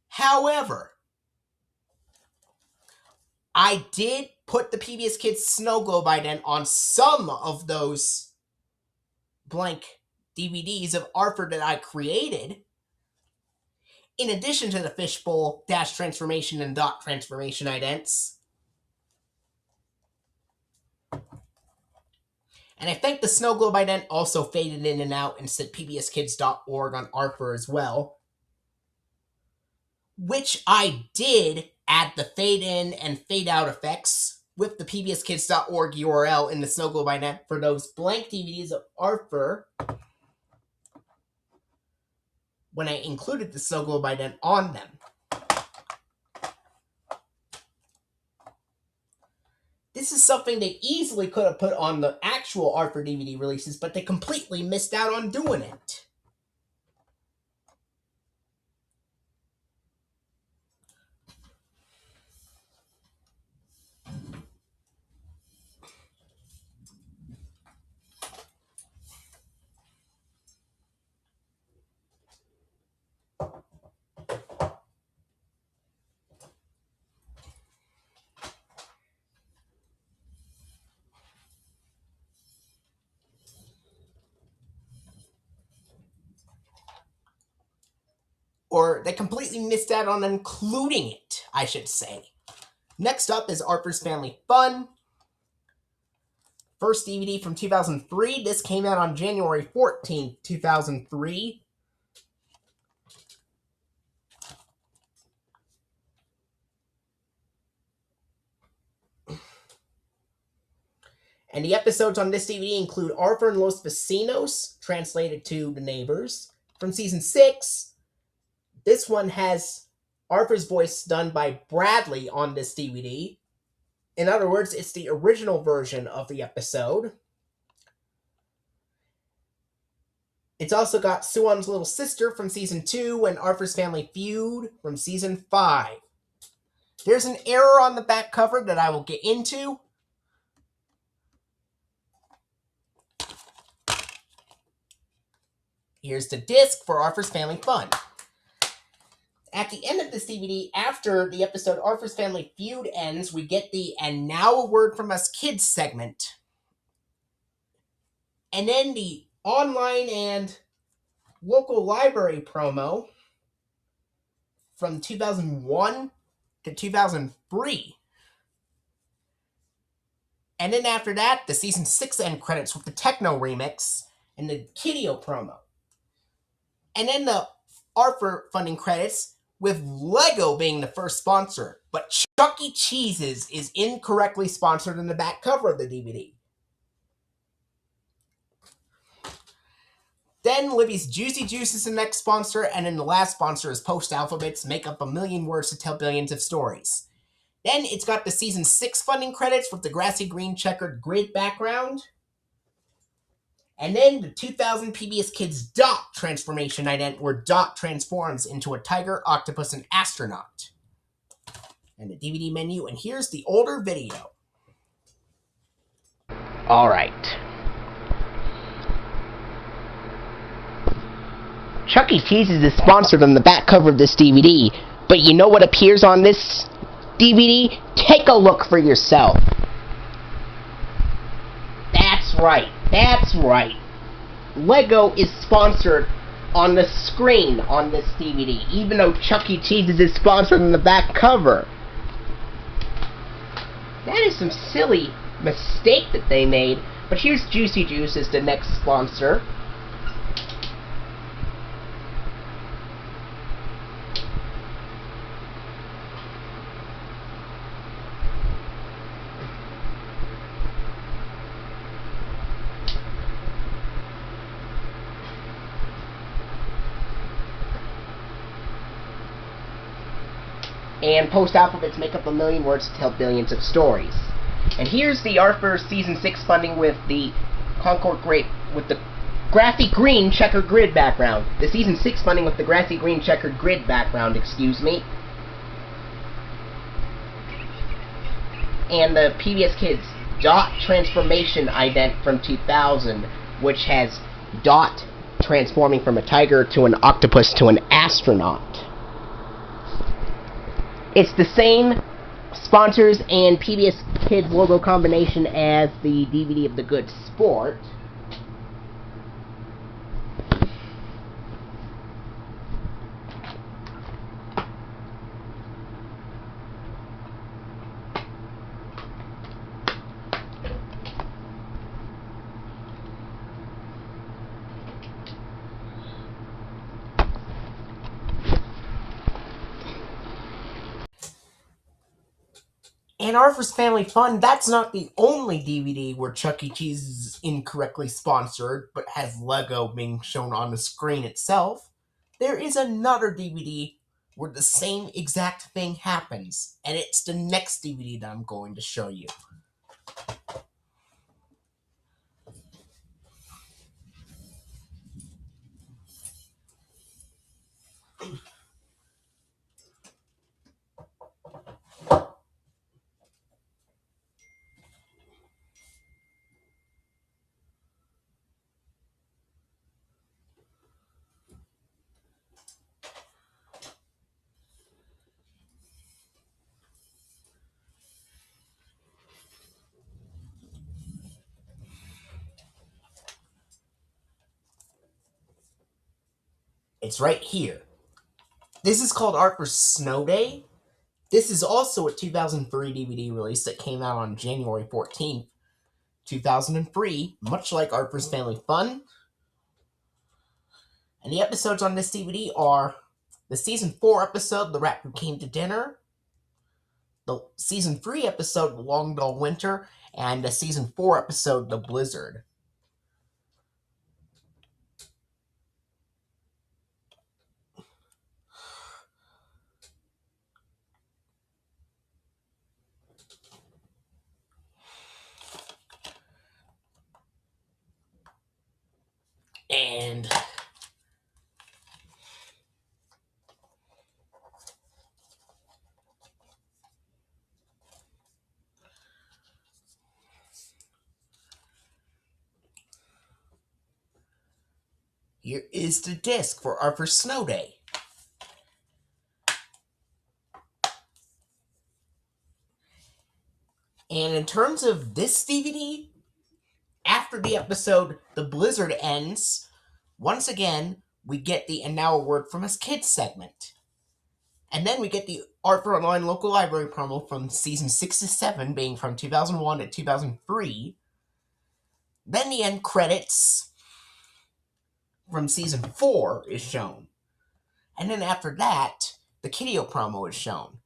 However, I did put the PBS Kids Snow Globe ident on some of those blank DVDs of Arthur that I created, in addition to the Fishbowl, Dash Transformation, and Dot Transformation idents. And I think the Snow Globe ident also faded in and out and said pbskids.org on Arthur as well, which I did add the fade in and fade out effects with the pbskids.org URL in the Snow Globe ident for those blank DVDs of Arthur when I included the Snow Globe ident on them. This is something they easily could have put on the actual Arthur DVD releases, but they completely missed out on doing it. Or they completely missed out on including it, I should say. Next up is Arthur's Family Fun. First DVD from 2003. This came out on January 14th, 2003. And the episodes on this DVD include Arthur and Los Vecinos, translated to The Neighbors, from Season 6. This one has Arthur's voice done by Bradley on this DVD. In other words, it's the original version of the episode. It's also got Suwon's little sister from Season 2 and Arthur's Family Feud from Season 5. There's an error on the back cover that I will get into. Here's the disc for Arthur's Family Fun. At the end of this DVD, after the episode Arthur's Family Feud ends, we get the "And Now a Word from Us Kids" segment. And then the online and local library promo from 2001 to 2003. And then after that, the Season 6 end credits with the Techno remix and the Kiddio promo. And then the Arthur funding credits, with Lego being the first sponsor, but Chuck E. Cheese's is incorrectly sponsored in the back cover of the DVD. Then Libby's Juicy Juice is the next sponsor, and then the last sponsor is Post Alphabet's Make Up a Million Words to Tell Billions of Stories. Then it's got the Season 6 funding credits with the grassy green checkered grid background. And then the 2000 PBS Kids Dot transformation ident, where Dot transforms into a tiger, octopus, and astronaut. And the DVD menu, and here's the older video. Alright. Chuck E. Cheese's is sponsored on the back cover of this DVD, but you know what appears on this DVD? Take a look for yourself. That's right. That's right. Lego is sponsored on the screen on this DVD, even though Chuck E. Cheese's is sponsored on the back cover. That is some silly mistake that they made. But here's Juicy Juice as the next sponsor. And Post Alphabet's Make Up a Million Words to Tell Billions of Stories. And here's the Arthur Season 6 funding with the Concord Grape, with the grassy green checkered grid background. The Season 6 funding with the grassy green checkered grid background, excuse me. And the PBS Kids Dot transformation ident from 2000, which has Dot transforming from a tiger to an octopus to an astronaut. It's the same sponsors and PBS Kids logo combination as the DVD of The Good Sport. And Arthur's Family Fun, that's not the only DVD where Chuck E. Cheese is incorrectly sponsored, but has Lego being shown on the screen itself. There is another DVD where the same exact thing happens, and it's the next DVD that I'm going to show you. It's right here. This is called Art for Snow Day. This is also a 2003 DVD release that came out on January 14th, 2003, much like Art for Family Fun. And the episodes on this DVD are the Season 4 episode, The Rat Who Came to Dinner, the Season 3 episode, The Long Dull Winter, and the Season 4 episode, The Blizzard. And here is the disc for Art for Snow Day. And in terms of this DVD, after the episode The Blizzard ends, once again, we get the And Now a Word from Us Kids segment. And then we get the Art for Online Local Library promo from Season 6 to 7, being from 2001 to 2003. Then the end credits from Season 4 is shown. And then after that, the Kiddio promo is shown.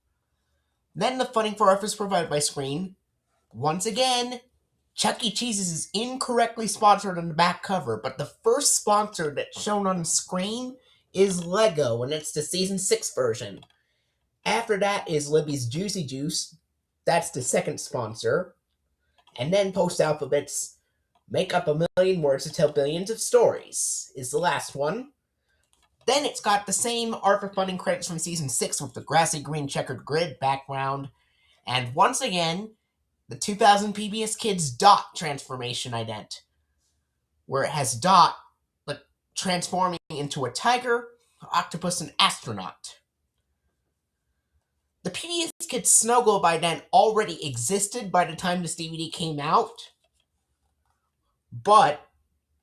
Then the funding for Art is provided by Screen. Once again, Chuck E. Cheese's is incorrectly sponsored on the back cover, but the first sponsor that's shown on the screen is Lego, and it's the Season 6 version. After that is Libby's Juicy Juice. That's the second sponsor. And then Post Alphabet's Make Up a Million Words to Tell Billions of Stories is the last one. Then it's got the same art for funding credits from Season 6 with the grassy green checkered grid background. And once again, the 2000 PBS Kids Dot transformation ident, where it has Dot transforming into a tiger, octopus, and astronaut. The PBS Kids Snow Globe ident already existed by the time this DVD came out, but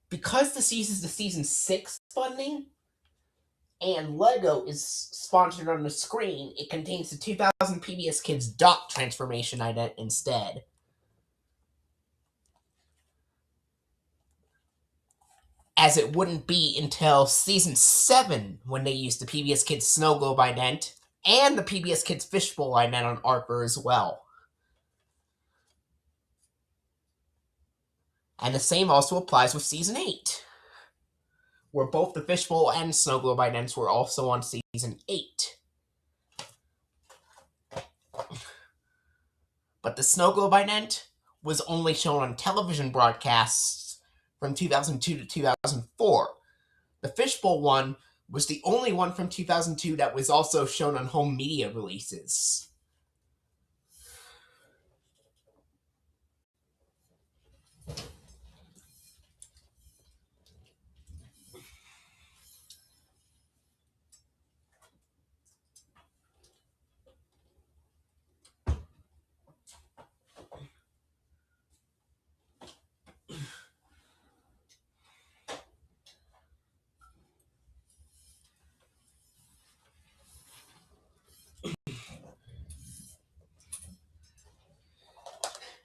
because this uses the Season 6 funding, and Lego is sponsored on the screen, it contains the 2000 PBS Kids Dot transformation ident instead. As it wouldn't be until Season 7 when they used the PBS Kids Snow Globe ident and the PBS Kids Fishbowl ident on Arthur as well. And the same also applies with Season 8, where both the Fishbowl and Snow Globe idents were also on Season 8. But the Snow Globe ident was only shown on television broadcasts from 2002 to 2004. The Fishbowl one was the only one from 2002 that was also shown on home media releases.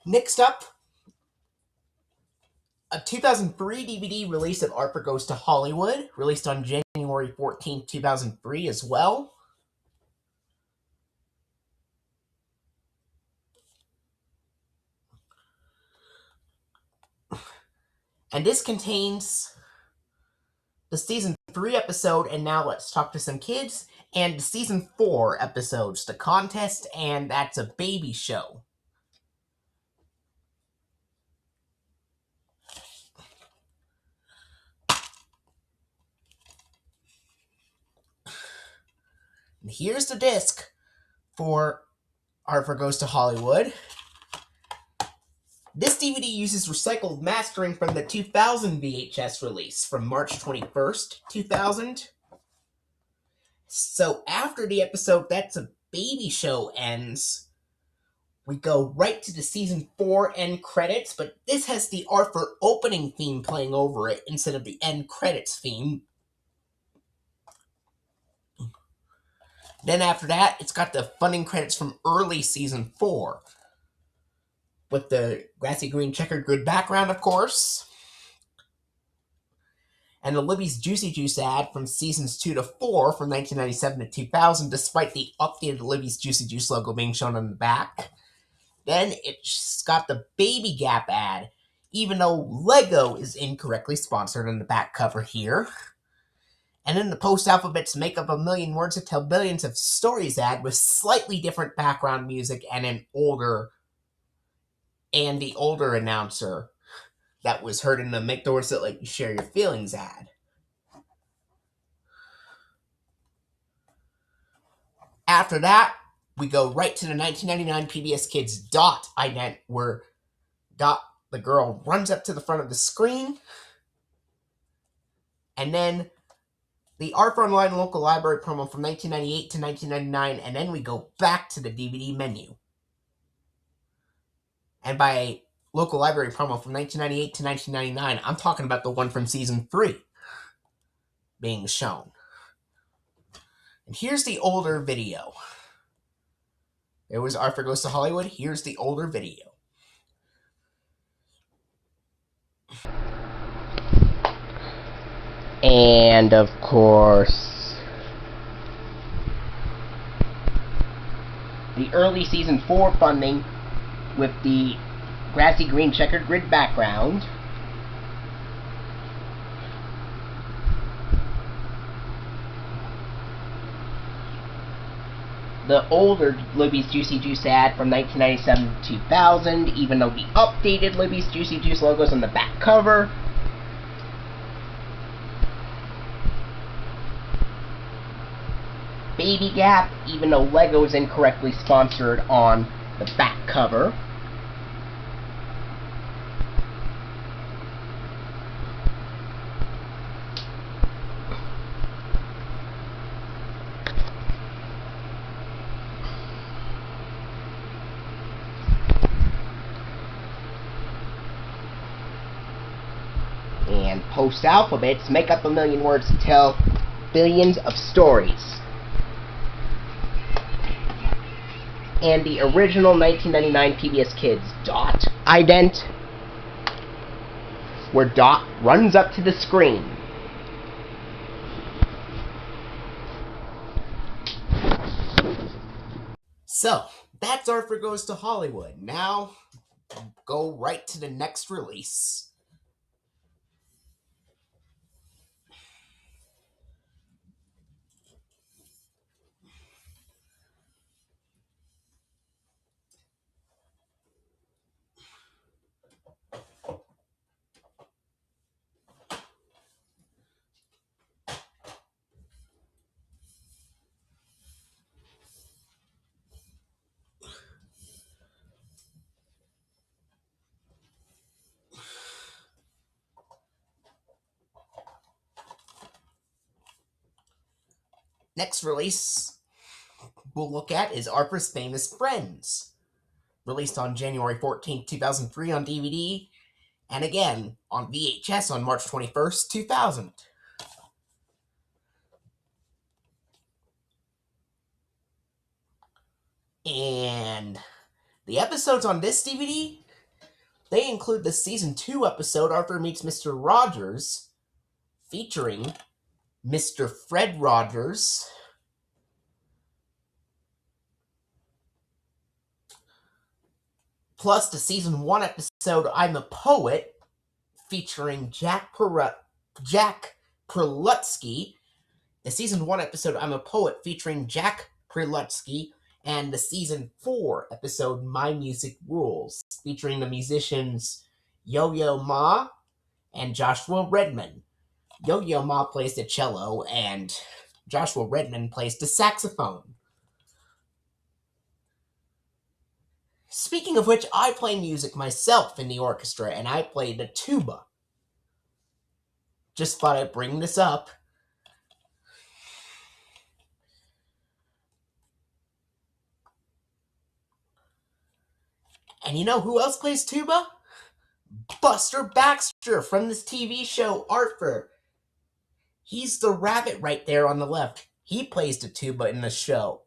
Next up, a 2003 DVD release of Arthur Goes to Hollywood, released on January 14, 2003 as well. And this contains the Season 3 episode, And Now Let's Talk to Some Kids, and the Season 4 episodes, The Contest, and That's a Baby Show. And here's the disc for Arthur Goes to Hollywood. This DVD uses recycled mastering from the 2000 VHS release from March 21st, 2000. So after the episode That's a Baby Show ends, we go right to the Season 4 end credits, but this has the Arthur opening theme playing over it instead of the end credits theme. Then after that, it's got the funding credits from early season 4. With the grassy green checkered grid background, of course. And the Libby's Juicy Juice ad from seasons 2 to 4 from 1997 to 2000, despite the updated Libby's Juicy Juice logo being shown on the back. Then it's got the Baby Gap ad, even though Lego is incorrectly sponsored on the back cover here. And then the post-alphabets Make Up a Million Words to Tell Billions of Stories ad with slightly different background music and the older announcer that was heard in the Make Doors That Let You Share Your Feelings ad. After that, we go right to the 1999 PBS Kids ident, where the girl runs up to the front of the screen, and then the ARP Online Local Library promo from 1998 to 1999, and then we go back to the DVD menu. And by local library promo from 1998 to 1999, I'm talking about the one from season 3 being shown. And here's the older video. There was Arthur Goes to Hollywood. Here's the older video. And of course, the early season 4 funding with the grassy green checkered grid background. The older Libby's Juicy Juice ad from 1997 to 2000, even though the updated Libby's Juicy Juice logo is on the back cover. Baby Gap, even though Lego is incorrectly sponsored on the back cover. And post-alphabets Make Up a Million Words to Tell Billions of Stories. And the original 1999 PBS Kids ident, where Dot runs up to the screen. So, that's Arthur Goes to Hollywood. Now, go right to the next release. Next release we'll look at is Arthur's Famous Friends, released on January 14, 2003 on DVD, and again on VHS on March 21st, 2000. And the episodes on this DVD, they include the Season 2 episode, Arthur Meets Mr. Rogers, featuring Mr. Fred Rogers, plus the Season 1 episode, I'm a Poet, featuring Jack Prelutsky, the Season 1 episode, I'm a Poet, featuring Jack Prelutsky, and the Season 4 episode, My Music Rules, featuring the musicians Yo-Yo Ma and Joshua Redman. Yo-Yo Ma plays the cello, and Joshua Redman plays the saxophone. Speaking of which, I play music myself in the orchestra, and I play the tuba. Just thought I'd bring this up. And you know who else plays tuba? Buster Baxter from this TV show, Arthur. He's the rabbit right there on the left. He plays the tuba in the show.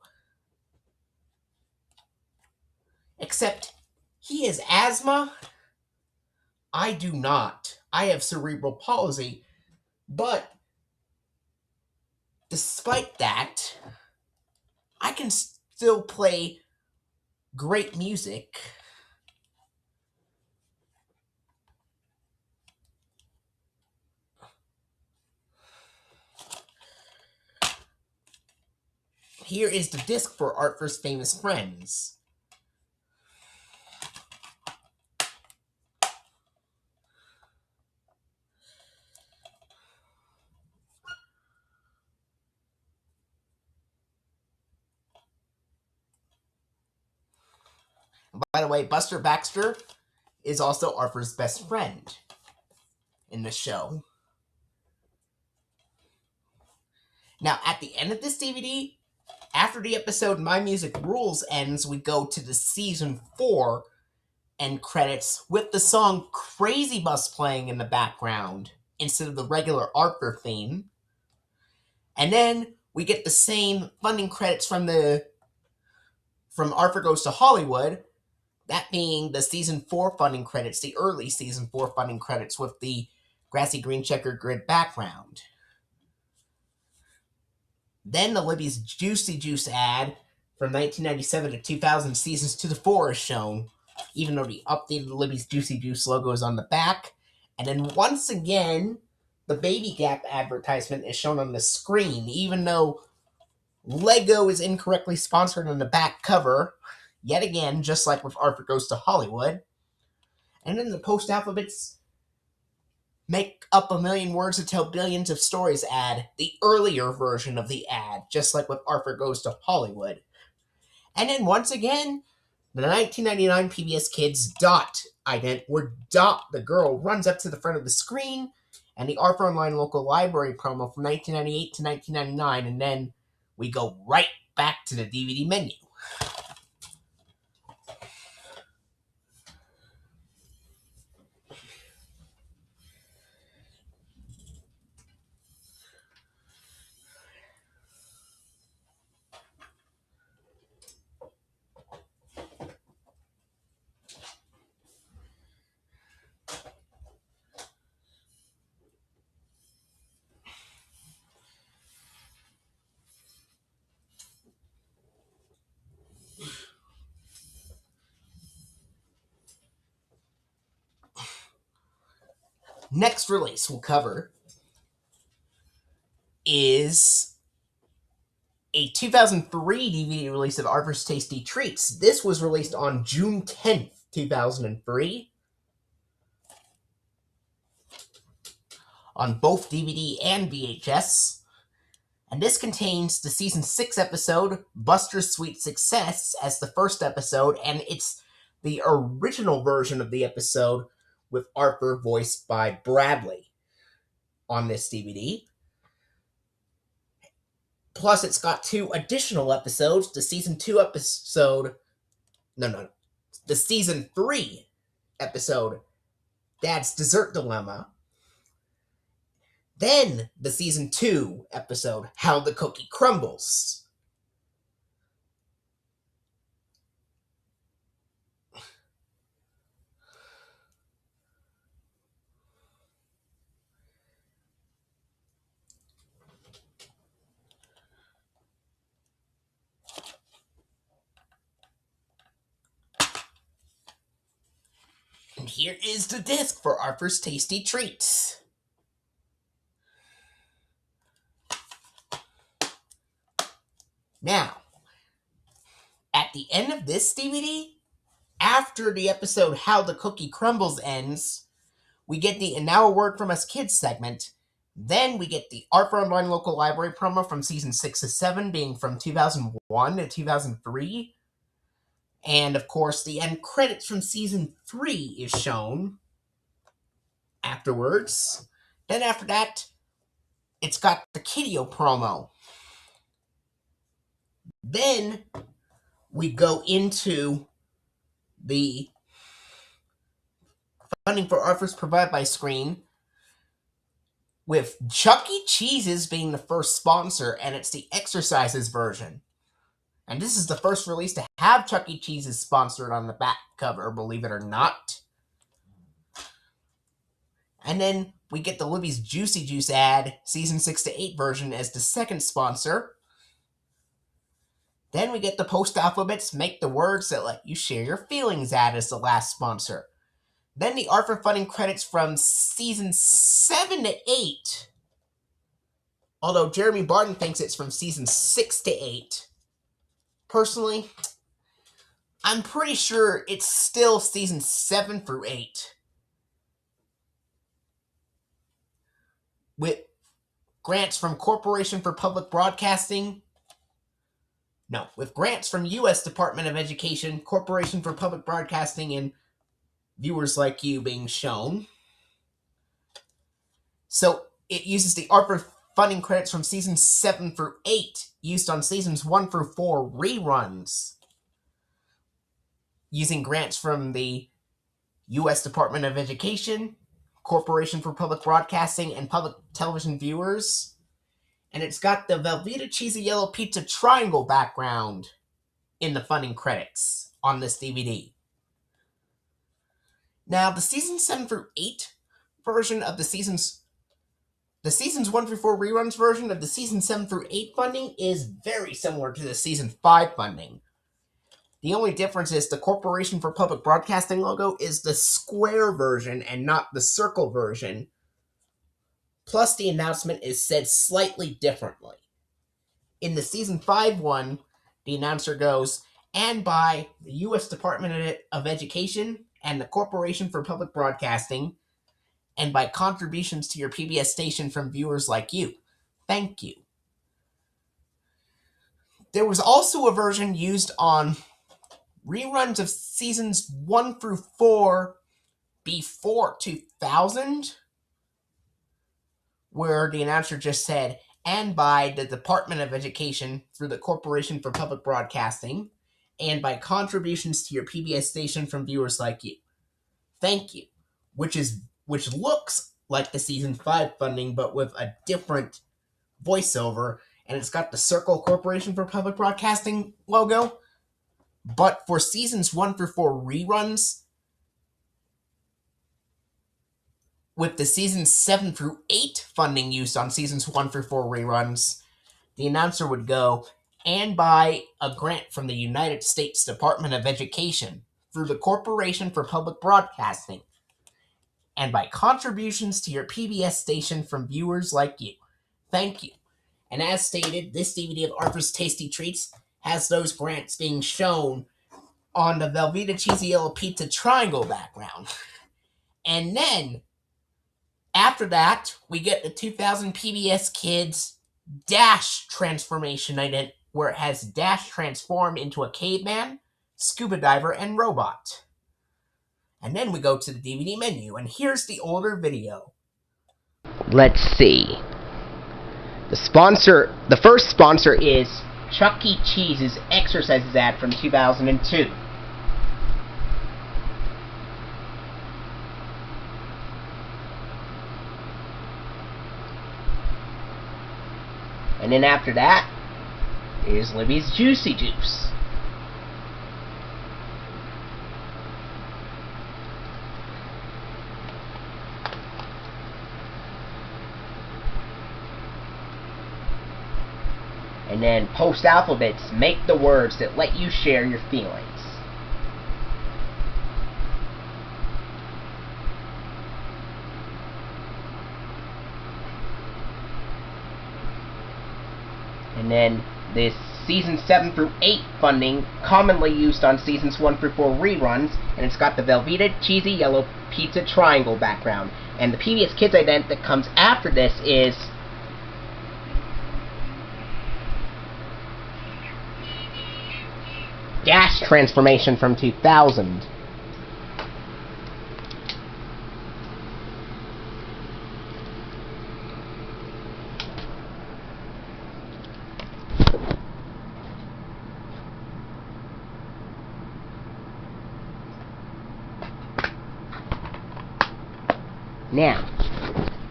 Except he has asthma. I do not. I have cerebral palsy. But despite that, I can still play great music. Here is the disc for Arthur's Famous Friends. By the way, Buster Baxter is also Arthur's best friend in the show. Now, at the end of this DVD, after the episode My Music Rules ends, we go to the Season 4 end credits with the song Crazy Bus playing in the background instead of the regular Arthur theme. And then we get the same funding credits from Arthur Goes to Hollywood, that being the Season 4 funding credits, the early Season 4 funding credits with the grassy green checkered grid background. Then the Libby's Juicy Juice ad from 1997 to 2000 Seasons 2 to 4 is shown, even though the updated Libby's Juicy Juice logo is on the back. And then once again, the Baby Gap advertisement is shown on the screen, even though Lego is incorrectly sponsored on the back cover, yet again, just like with Arthur Goes to Hollywood. And then the post-alphabets make up a million words to tell billions of stories ad, the earlier version of the ad, just like with Arthur Goes to Hollywood. And then once again, the 1999 PBS Kids ident, where Dot the girl runs up to the front of the screen, and the Arthur Online Local Library promo from 1998 to 1999, and then we go right back to the DVD menu. Next release we'll cover is a 2003 DVD release of Arthur's Tasty Treats. This was released on June 10th, 2003, on both DVD and VHS. And this contains the Season 6 episode, Buster's Sweet Success, as the first episode, and it's the original version of the episode with Arthur voiced by Bradley on this DVD. Plus, it's got 2 additional episodes. The Season 2 episode... The Season 3 episode, Dad's Dessert Dilemma. Then, the Season 2 episode, How the Cookie Crumbles. And here is the disc for Arthur's Tasty Treats. Now, at the end of this DVD, after the episode How the Cookie Crumbles ends, we get the And Now a Word from Us Kids segment. Then we get the Arthur Online Local Library promo from Season 6 to 7, being from 2001 to 2003. And, of course, the end credits from Season 3 is shown afterwards. Then after that, it's got the Kiddio promo. Then we go into the funding for Arthur's provided by screen with Chuck E. Cheese's being the first sponsor, and it's the exercises version. And this is the first release to have Chuck E. Cheese's sponsored on the back cover, believe it or not. And then we get the Libby's Juicy Juice ad, Season 6 to 8 version, as the second sponsor. Then we get the Post Alphabets Make the Words That Let You Share Your Feelings ad as the last sponsor. Then the art for funding credits from Season 7 to 8. Although Jeremy Barton thinks it's from Season 6 to 8. Personally, I'm pretty sure it's still Season 7 through 8. With grants from Corporation for Public Broadcasting. No, with grants from U.S. Department of Education, Corporation for Public Broadcasting, and Viewers Like You being shown. So it uses the art for funding credits from Seasons 7 through 8, used on Seasons 1 through 4 reruns. Using grants from the U.S. Department of Education, Corporation for Public Broadcasting, and Public Television Viewers. And it's got the Velveeta Cheesy Yellow Pizza Triangle background in the funding credits on this DVD. Now, the Season 7 through 8 version of the Seasons 1 through 4 reruns version of the Season 7 through 8 funding is very similar to the Season 5 funding. The only difference is the Corporation for Public Broadcasting logo is the square version and not the circle version. Plus, the announcement is said slightly differently. In the Season 5 one, the announcer goes, and by the U.S. Department of Education and the Corporation for Public Broadcasting, and by contributions to your PBS station from viewers like you. Thank you. There was also a version used on reruns of Seasons 1 through 4 before 2000, where the announcer just said, and by the Department of Education through the Corporation for Public Broadcasting, and by contributions to your PBS station from viewers like you. Thank you. Which looks like the Season 5 funding, but with a different voiceover, and it's got the Circle Corporation for Public Broadcasting logo. But for Seasons 1 through 4 reruns, with the Seasons 7 through 8 funding used on Seasons 1 through 4 reruns, the announcer would go, and by a grant from the United States Department of Education through the Corporation for Public Broadcasting, and by contributions to your PBS station from viewers like you. Thank you. And as stated, this DVD of Arthur's Tasty Treats has those grants being shown on the Velveeta Cheesy Yellow Pizza Triangle background. And then, after that, we get the 2000 PBS Kids Dash transformation ident, where it has Dash transform into a caveman, scuba diver, and robot. And then we go to the DVD menu, and here's the older video. Let's see. The first sponsor is Chuck E. Cheese's Exercises ad from 2002. And then after that is Libby's Juicy Juice. And then Post Alphabets Make the Words That Let You Share Your Feelings. And then this Season 7 through 8 funding, commonly used on Seasons 1 through 4 reruns, and it's got the Velveeta Cheesy Yellow Pizza Triangle background. And the PBS Kids ident that comes after this is Dash transformation from 2000. Now,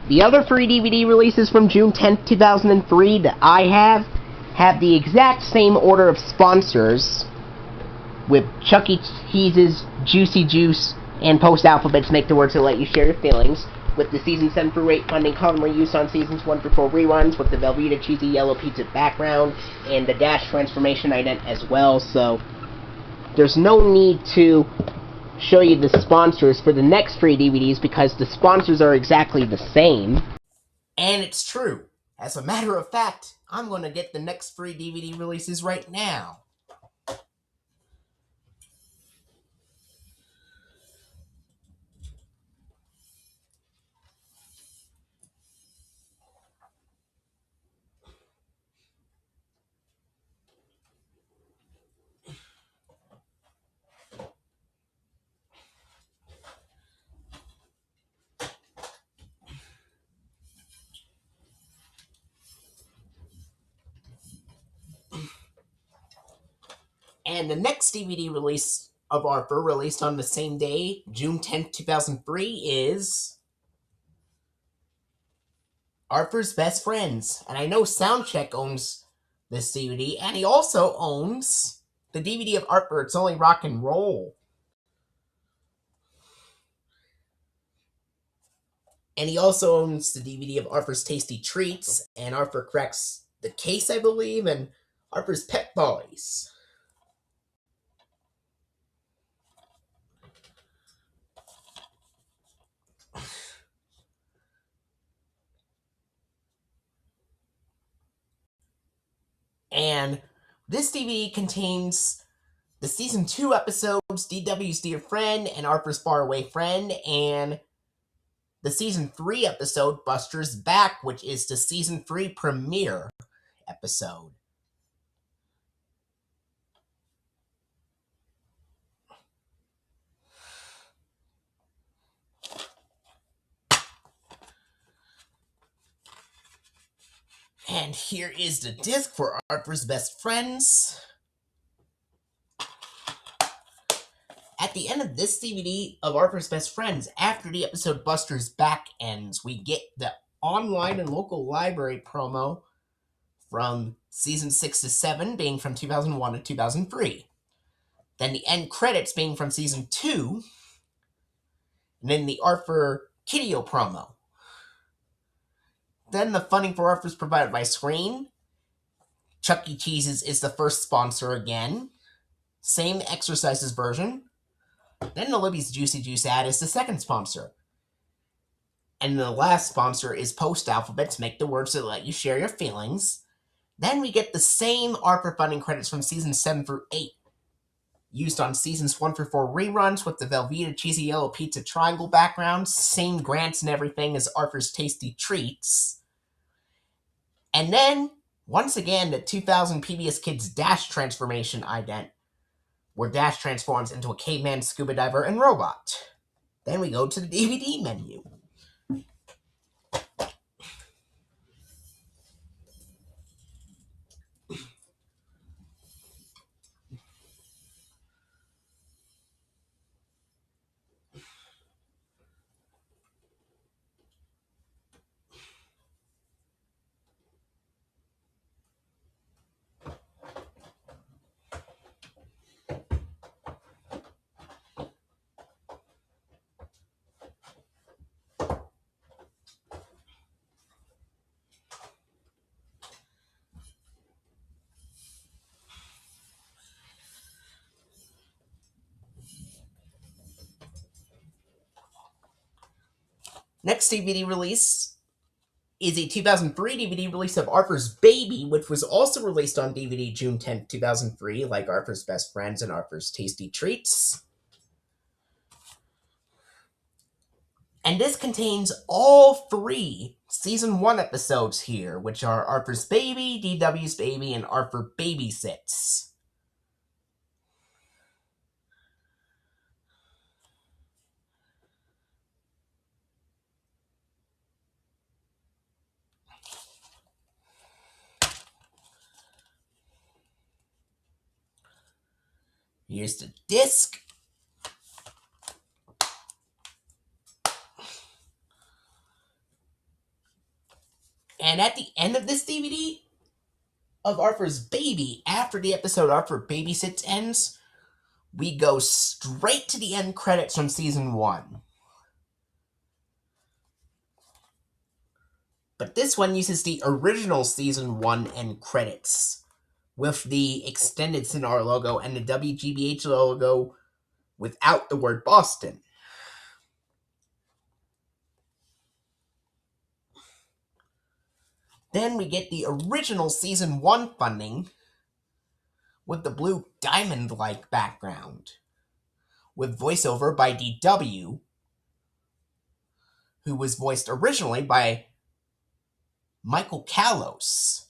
The other free DVD releases from June 10th, 2003 that I have the exact same order of sponsors, with Chuck E. Cheese's Juicy Juice and Post Alphabets Make the Words to Let You Share Your Feelings, with the Season 7 through 8 funding commonly used on Seasons 1 through 4 reruns, with the Velveeta Cheesy Yellow Pizza background, and the Dash Transformation ident as well, so there's no need to show you the sponsors for the next free DVDs because the sponsors are exactly the same. And it's true. As a matter of fact, I'm going to get the next free DVD releases right now. And the next DVD release of Arthur, released on the same day, June 10th, 2003, is Arthur's Best Friends. And I know Soundcheck owns this DVD, and he also owns the DVD of Arthur, It's Only Rock and Roll. And he also owns the DVD of Arthur's Tasty Treats, and Arthur Cracks the Case, I believe, and Arthur's Pet Follies. And this DVD contains the Season 2 episodes, DW's Dear Friend and Arthur's Faraway Friend, and the Season 3 episode, Buster's Back, which is the Season 3 premiere episode. And here is the disc for Arthur's Best Friends. At the end of this DVD of Arthur's Best Friends, after the episode Buster's Back ends, we get the online and local library promo from Season 6 to 7, being from 2001 to 2003. Then the end credits being from Season 2, and then the Arthur Kiddio promo. Then the funding for Arthur's provided by Screen. Chuck E. Cheese's is the first sponsor again. Same exercises version. Then the Libby's Juicy Juice ad is the second sponsor. And the last sponsor is Post Alphabets Make the Words That Let You Share Your Feelings. Then we get the same Arthur funding credits from Seasons 7 through 8, used on Seasons 1 through 4 reruns with the Velveeta Cheesy Yellow Pizza Triangle background, same grants and everything as Arthur's Tasty Treats. And then, once again, the 2000 PBS Kids Dash Transformation ident, where Dash transforms into a caveman, scuba diver, and robot. Then we go to the DVD menu. Next DVD release is a 2003 DVD release of Arthur's Baby, which was also released on DVD June 10th, 2003, like Arthur's Best Friends and Arthur's Tasty Treats. And this contains all 3 Season 1 episodes here, which are Arthur's Baby, DW's Baby, and Arthur Babysits. Here's the disc. And at the end of this DVD of Arthur's Baby, after the episode Arthur Babysits ends, we go straight to the end credits from Season 1. But this one uses the original Season 1 end credits, with the extended Cinar logo and the WGBH logo without the word Boston. Then we get the original Season 1 funding with the blue diamond-like background, with voiceover by DW, who was voiced originally by Michael Kalos.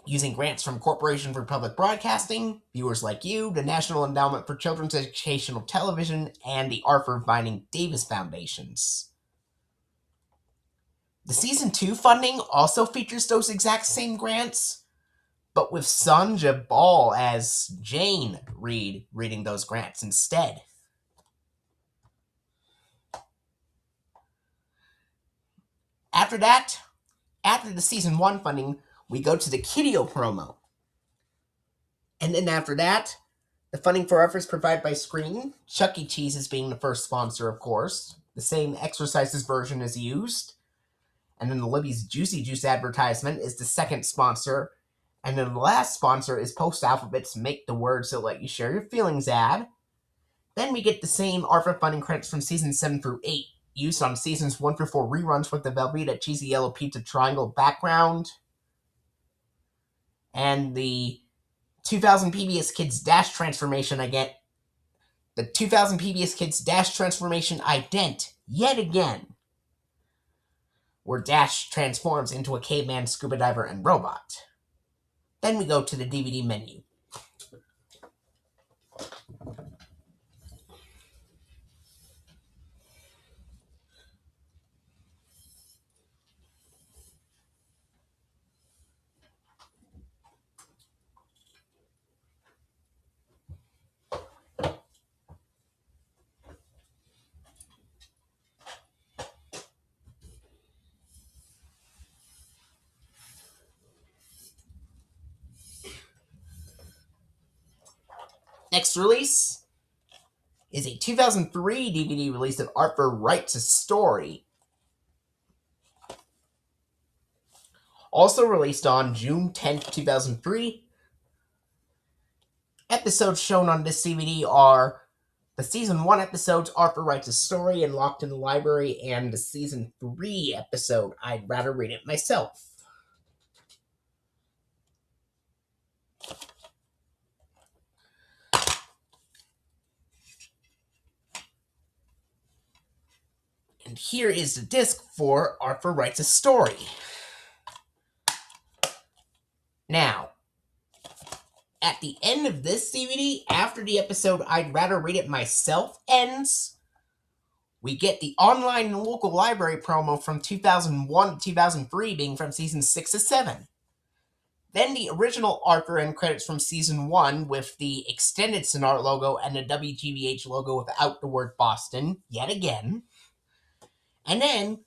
Using grants from Corporation for Public Broadcasting, viewers like you, the National Endowment for Children's Educational Television, and the Arthur Vining Davis Foundations. The Season 2 funding also features those exact same grants, but with Sanja Ball as Jane Reed reading those grants instead. After that, after the Season 1 funding, we go to the Kiddio promo. And then after that, the funding for Arthur is provided by Screen, Chuck E. Cheese is being the first sponsor, of course. The same exercises version is used. And then the Libby's Juicy Juice advertisement is the second sponsor. And then the last sponsor is Post Alphabet's Make the Words So Let You Share Your Feelings ad. Then we get the same Arthur funding credits from Seasons 7 through 8, used on Seasons 1 through 4 reruns with the Velveeta Cheesy Yellow Pizza Triangle background. And the 2000 PBS Kids Dash transformation again. The 2000 PBS Kids Dash transformation ident yet again, where Dash transforms into a caveman, scuba diver, and robot. Then we go to the DVD menu. Next release is a 2003 DVD release of Arthur Writes a Story. Also released on June 10th, 2003. Episodes shown on this DVD are the Season 1 episodes, Arthur Writes a Story and Locked in the Library, and the Season 3 episode, I'd Rather Read It Myself. And here is the disc for Arthur Writes a Story. Now, at the end of this DVD, after the episode I'd Rather Read It Myself ends, we get the online and local library promo from 2001 to 2003 being from Seasons 6 to 7. Then the original Arthur end credits from Season 1 with the extended Cinar logo and the WGBH logo without the word Boston, yet again. And then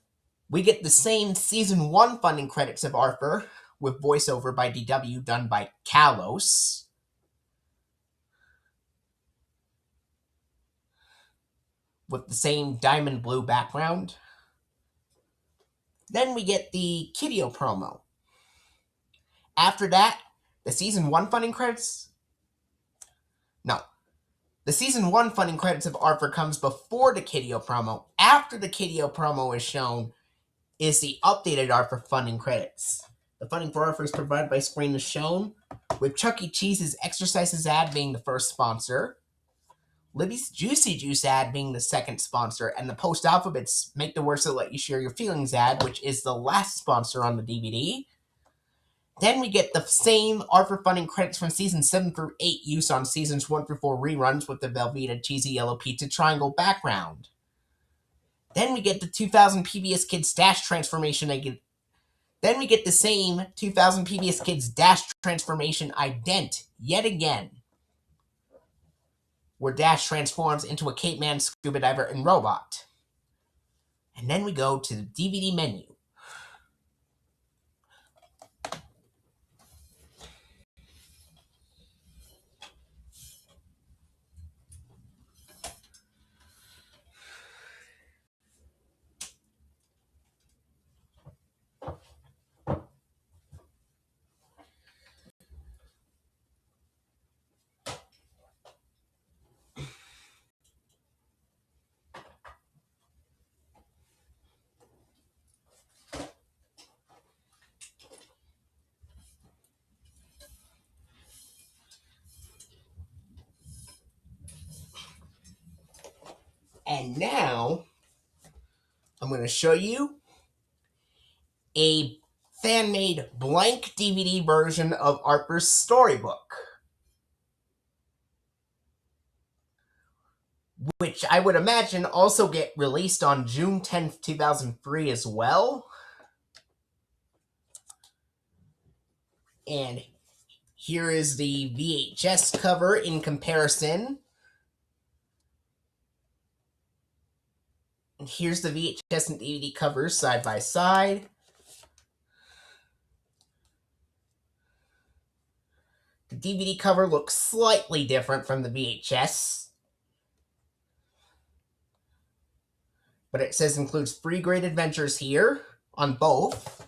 we get the same Season 1 funding credits of Arthur with voiceover by DW done by Kalos. With the same diamond blue background. Then we get the Kiddio promo. After that, the Season 1 funding credits... No. The Season 1 funding credits of Arthur comes before the Kiddio promo. After the Kiddio promo is shown is the updated Arthur funding credits. The funding for Arthur is provided by Screen as shown, with Chuck E. Cheese's Exercises ad being the first sponsor, Libby's Juicy Juice ad being the second sponsor, and the Post Alphabet's Make the Words That Let You Share Your Feelings ad, which is the last sponsor on the DVD. Then we get the same Arthur funding credits from Seasons 7 through 8 used on Seasons 1 through 4 reruns with the Velveeta Cheesy Yellow Pizza Triangle background. Then we get the 2000 PBS Kids Dash transformation again. Then we get the same 2000 PBS Kids Dash transformation ident yet again. where Dash transforms into a caveman, scuba diver, and robot. And then we go to the DVD menu. And now, I'm going to show you a fan-made blank DVD version of Harper's Storybook, which I would imagine also get released on June 10th, 2003 as well. And here is the VHS cover in comparison. And here's the VHS and DVD covers side by side. The DVD cover looks slightly different from the VHS, but it says includes 3 great adventures here on both.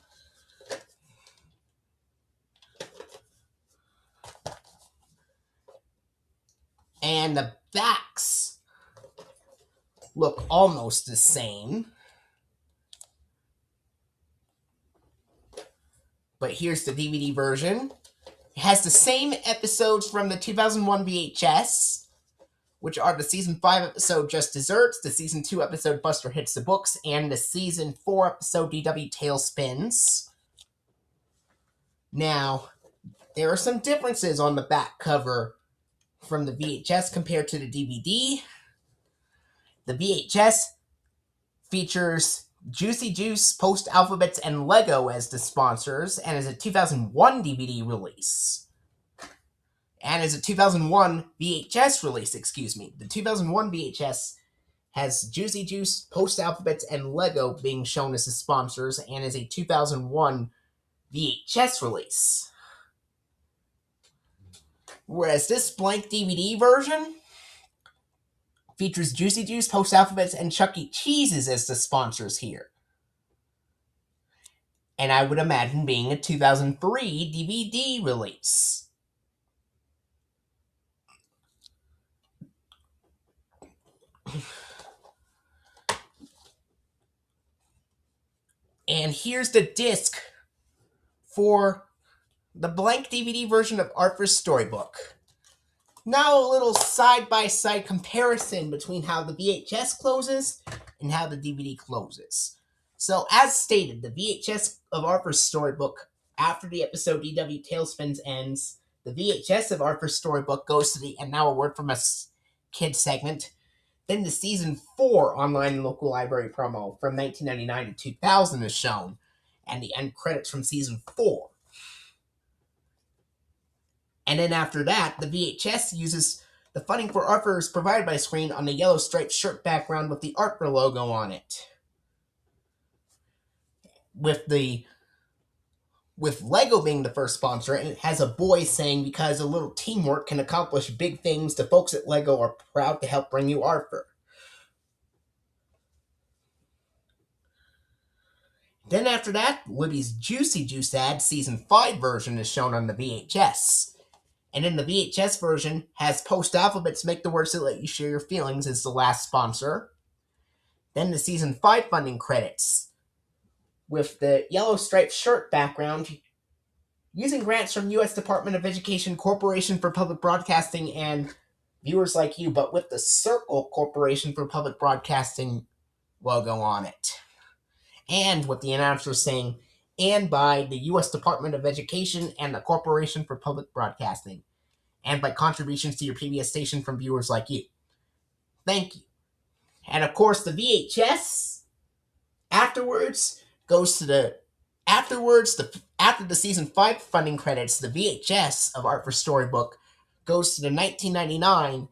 And the backs look almost the same. But here's the DVD version. It has the same episodes from the 2001 VHS, which are the Season 5 episode Just Desserts, the Season 2 episode Buster Hits the Books, and the Season 4 episode DW Tailspins. Now, there are some differences on the back cover from the VHS compared to the DVD. The VHS features Juicy Juice, Post Alphabets, and Lego as the sponsors, and is a 2001 DVD release. And is a 2001 VHS release, excuse me. The 2001 VHS has Juicy Juice, Post Alphabets, and Lego being shown as the sponsors, and is a 2001 VHS release. Whereas this blank DVD version features Juicy Juice, Post Alphabets, and Chuck E. Cheese's as the sponsors here. And I would imagine being a 2003 DVD release. And here's the disc for the blank DVD version of Harper's Storybook. Now a little side-by-side comparison between how the VHS closes and how the DVD closes. So, as stated, the VHS of Harper's Storybook, after the episode DW Tailspins ends, the VHS of Harper's Storybook goes to the And Now a Word from a Kid segment. Then the Season 4 online and local library promo from 1999 to 2000 is shown, and the end credits from Season 4. And then after that, the VHS uses the funding for Harper's provided by Screen on the yellow striped shirt background with the Harper logo on it. With Lego being the first sponsor, and it has a boy saying, because a little teamwork can accomplish big things, the folks at Lego are proud to help bring you Harper. Then after that, Libby's Juicy Juice ad Season 5 version is shown on the VHS. And in the VHS version, has Post Alphabets Make the Words That Let You Share Your Feelings as the last sponsor. Then the Season 5 funding credits, with the yellow striped shirt background, using grants from U.S. Department of Education, Corporation for Public Broadcasting, and Viewers Like You, but with the Circle Corporation for Public Broadcasting logo on it. And with the announcer saying, and by the U.S. Department of Education and the Corporation for Public Broadcasting, and by contributions to your PBS station from Viewers Like You. Thank you. And of course, the VHS afterwards goes to the after the Season 5 funding credits, the VHS of Harper's Storybook goes to the 1999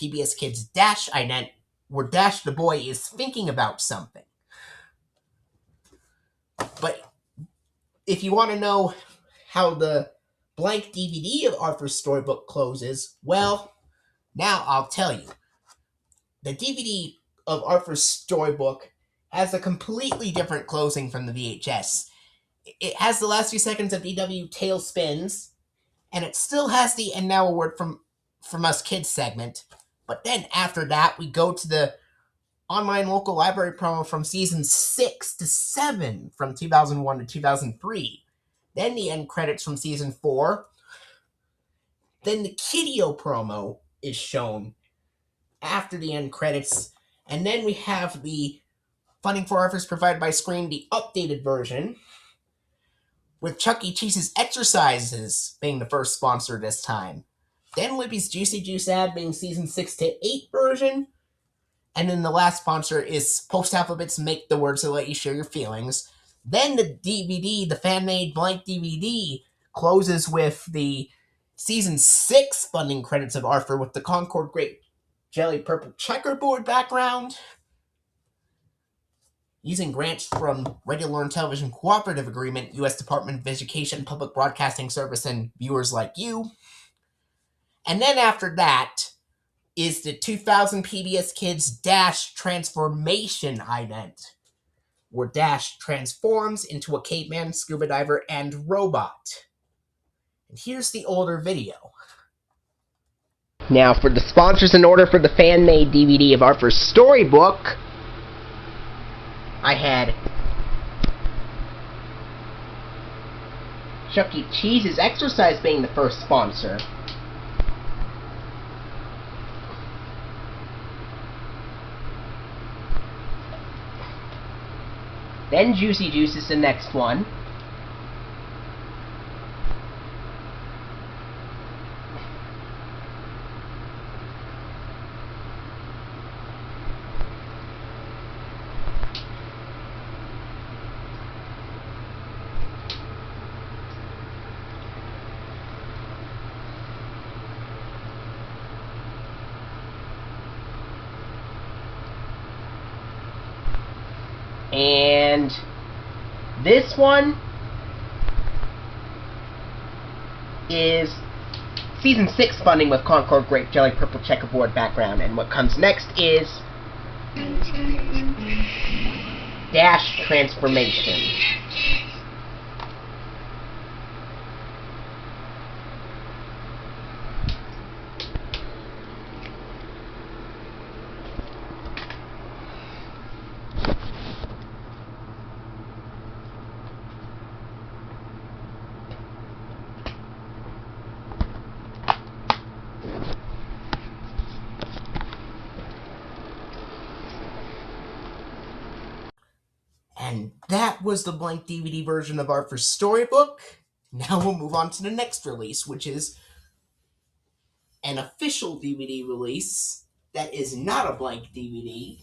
PBS Kids ident, where Dash the boy is thinking about something. But if you want to know how the blank DVD of Arthur's Storybook closes, well, now I'll tell you. The DVD of Arthur's Storybook has a completely different closing from the VHS. It has the last few seconds of DW tail spins, and it still has the "and now a word from us kids" segment. But then after that, we go to the online local library promo from season 6 to 7 from 2001 to 2003. Then the end credits from season 4. Then the Kiddio promo is shown after the end credits. And then we have the funding for Arthur's provided by Scream, the updated version, with Chuck E. Cheese's Exercises being the first sponsor this time. Then Libby's Juicy Juice ad being season 6 to 8 version. And then the last sponsor is Post Alphabet's Make the Words That Let You Share Your Feelings. Then the DVD, the fan-made blank DVD, closes with the season 6 funding credits of Arthur with the Concord Grape Jelly Purple checkerboard background, using grants from Radio and Television Cooperative Agreement, U.S. Department of Education, Public Broadcasting Service, and viewers like you. And then after that is the 2000 PBS Kids Transformation ident, where Dash transforms into a caveman, scuba diver, and robot. And here's the older video. Now, for the sponsors in order for the fan-made DVD of Arthur's Storybook, I had Chuck E. Cheese's Exercise being the first sponsor. Then Juicy Juice is the next one. And this one is season 6 funding with Concord Grape Jelly Purple checkerboard background. And what comes next is Dash Transformation. And that was the blank DVD version of Arthur's Storybook. Now we'll move on to the next release, which is an official DVD release that is not a blank DVD.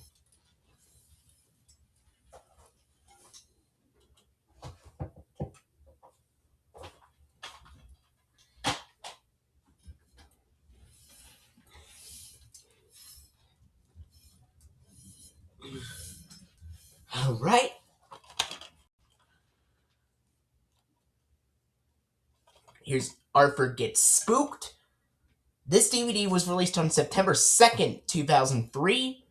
All right. Here's Arthur Gets Spooked. This DVD was released on September 2nd, 2003.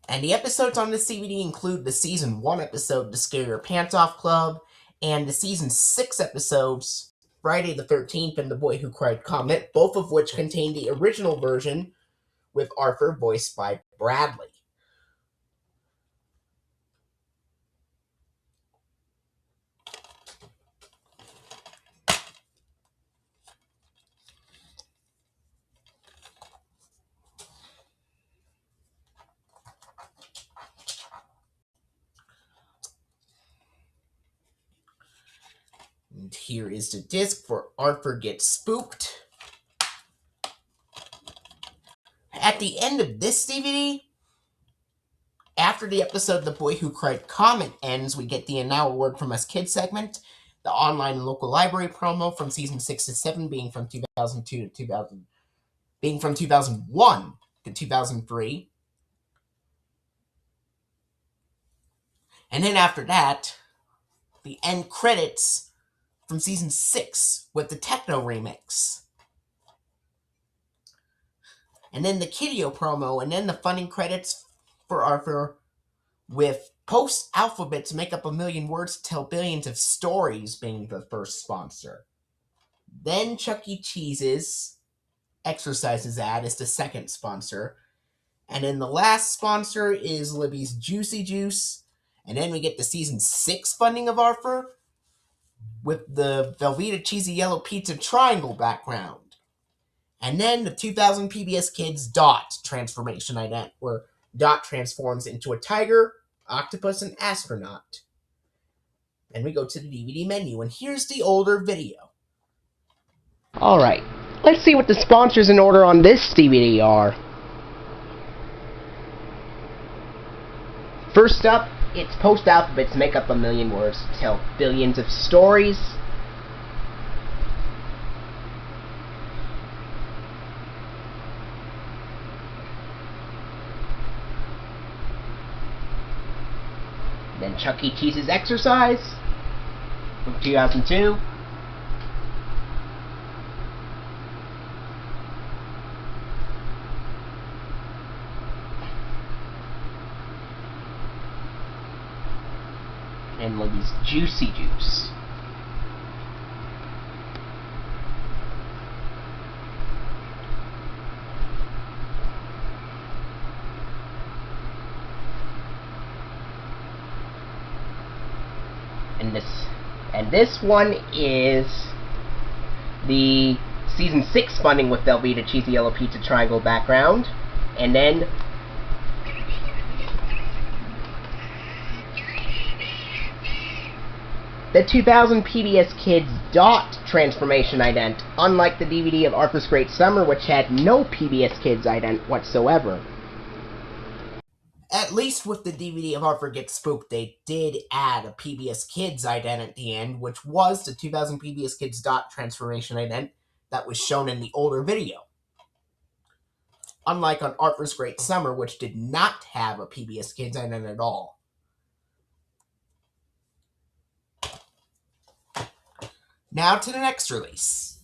And the episodes on this DVD include the Season 1 episode, The Scare Your Pants Off Club, and the Season 6 episodes, Friday the 13th and The Boy Who Cried Comet, both of which contain the original version with Arthur voiced by Bradley. And here is the disc for Arthur Gets Spooked. At the end of this DVD, after the episode The Boy Who Cried Comet ends, we get the "And Now a Word from Us Kids" segment. The online and local library promo from season 6 to 7 being from 2002 to 2000, being from 2001 to 2003. And then after that, the end credits from season 6 with the techno remix. And then the Kiddio promo, and then the funding credits for Arthur with Post Alphabets Make Up a Million Words to Tell Billions of Stories being the first sponsor. Then Chuck E. Cheese's Exercises ad is the second sponsor. And then the last sponsor is Libby's Juicy Juice. And then we get the season 6 funding of Arthur with the Velveeta Cheesy Yellow Pizza Triangle background. And then the 2000 PBS Kids Dot transformation ident, where Dot transforms into a tiger, octopus, and astronaut. And we go to the DVD menu, and here's the older video. Alright, let's see what the sponsors in order on this DVD are. First up, it's Post Alphabets Make Up a Million Words to Tell Billions of Stories. Then Chuck E. Cheese's Exercise from 2002. And Libby's Juicy Juice. And this one is the season 6 funding with Velveeta Cheesy Yellow Pizza Triangle background, and then the 2000 PBS Kids Dot transformation ident, unlike the DVD of Arthur's Great Summer, which had no PBS Kids ident whatsoever. At least with the DVD of Arthur Gets Spooked, they did add a PBS Kids ident at the end, which was the 2000 PBS Kids Dot transformation ident that was shown in the older video. Unlike on Arthur's Great Summer, which did not have a PBS Kids ident at all. Now to the next release.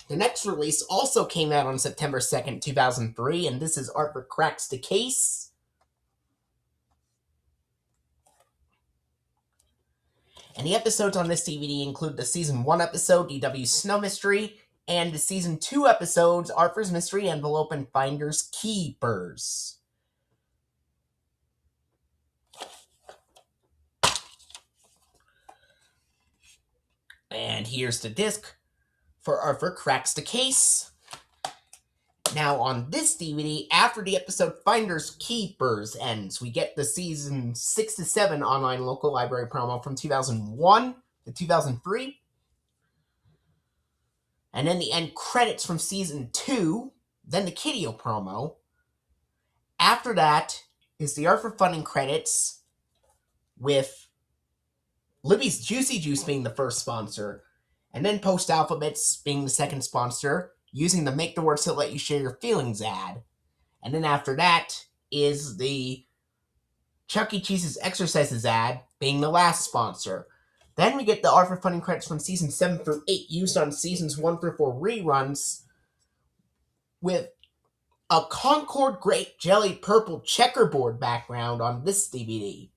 The next release also came out on September 2nd, 2003, and this is Arthur Cracks the Case. And the episodes on this DVD include the Season 1 episode, DW's Snow Mystery, and the Season 2 episodes, Arthur's Mystery Envelope and Finders Keepers. And here's the disc for Arthur Cracks the Case. Now on this DVD, after the episode Finders Keepers ends, we get the season 6 to 7 online local library promo from 2001 to 2003. And then the end credits from season 2, then the Kiddio promo. After that is the Arthur funding credits with Libby's Juicy Juice being the first sponsor, and then Post Alphabets being the second sponsor, using the Make the Words to Let You Share Your Feelings ad. And then after that is the Chuck E. Cheese's Exercises ad being the last sponsor. Then we get the Arthur funding credits from season 7 through 8 used on seasons 1 through 4 reruns with a Concord Grape Jelly Purple checkerboard background on this DVD.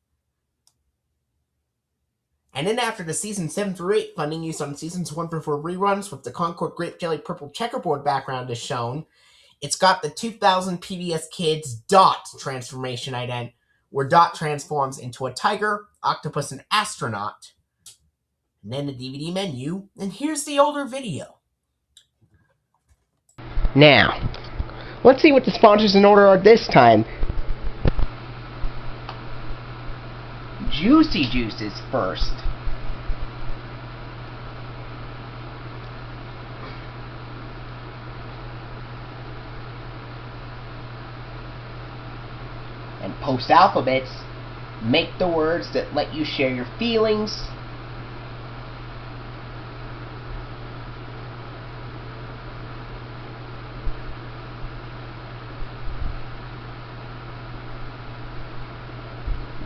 And then after the season 7 through 8 funding used on seasons 1 through 4 reruns with the Concord Grape Jelly Purple checkerboard background is shown, it's got the 2000 PBS Kids Dot transformation ident, where Dot transforms into a tiger, octopus, and astronaut. And then the DVD menu, and here's the older video. Now, let's see what the sponsors in order are this time. Juicy Juice is first. And Post Alphabets make the words that let you share your feelings.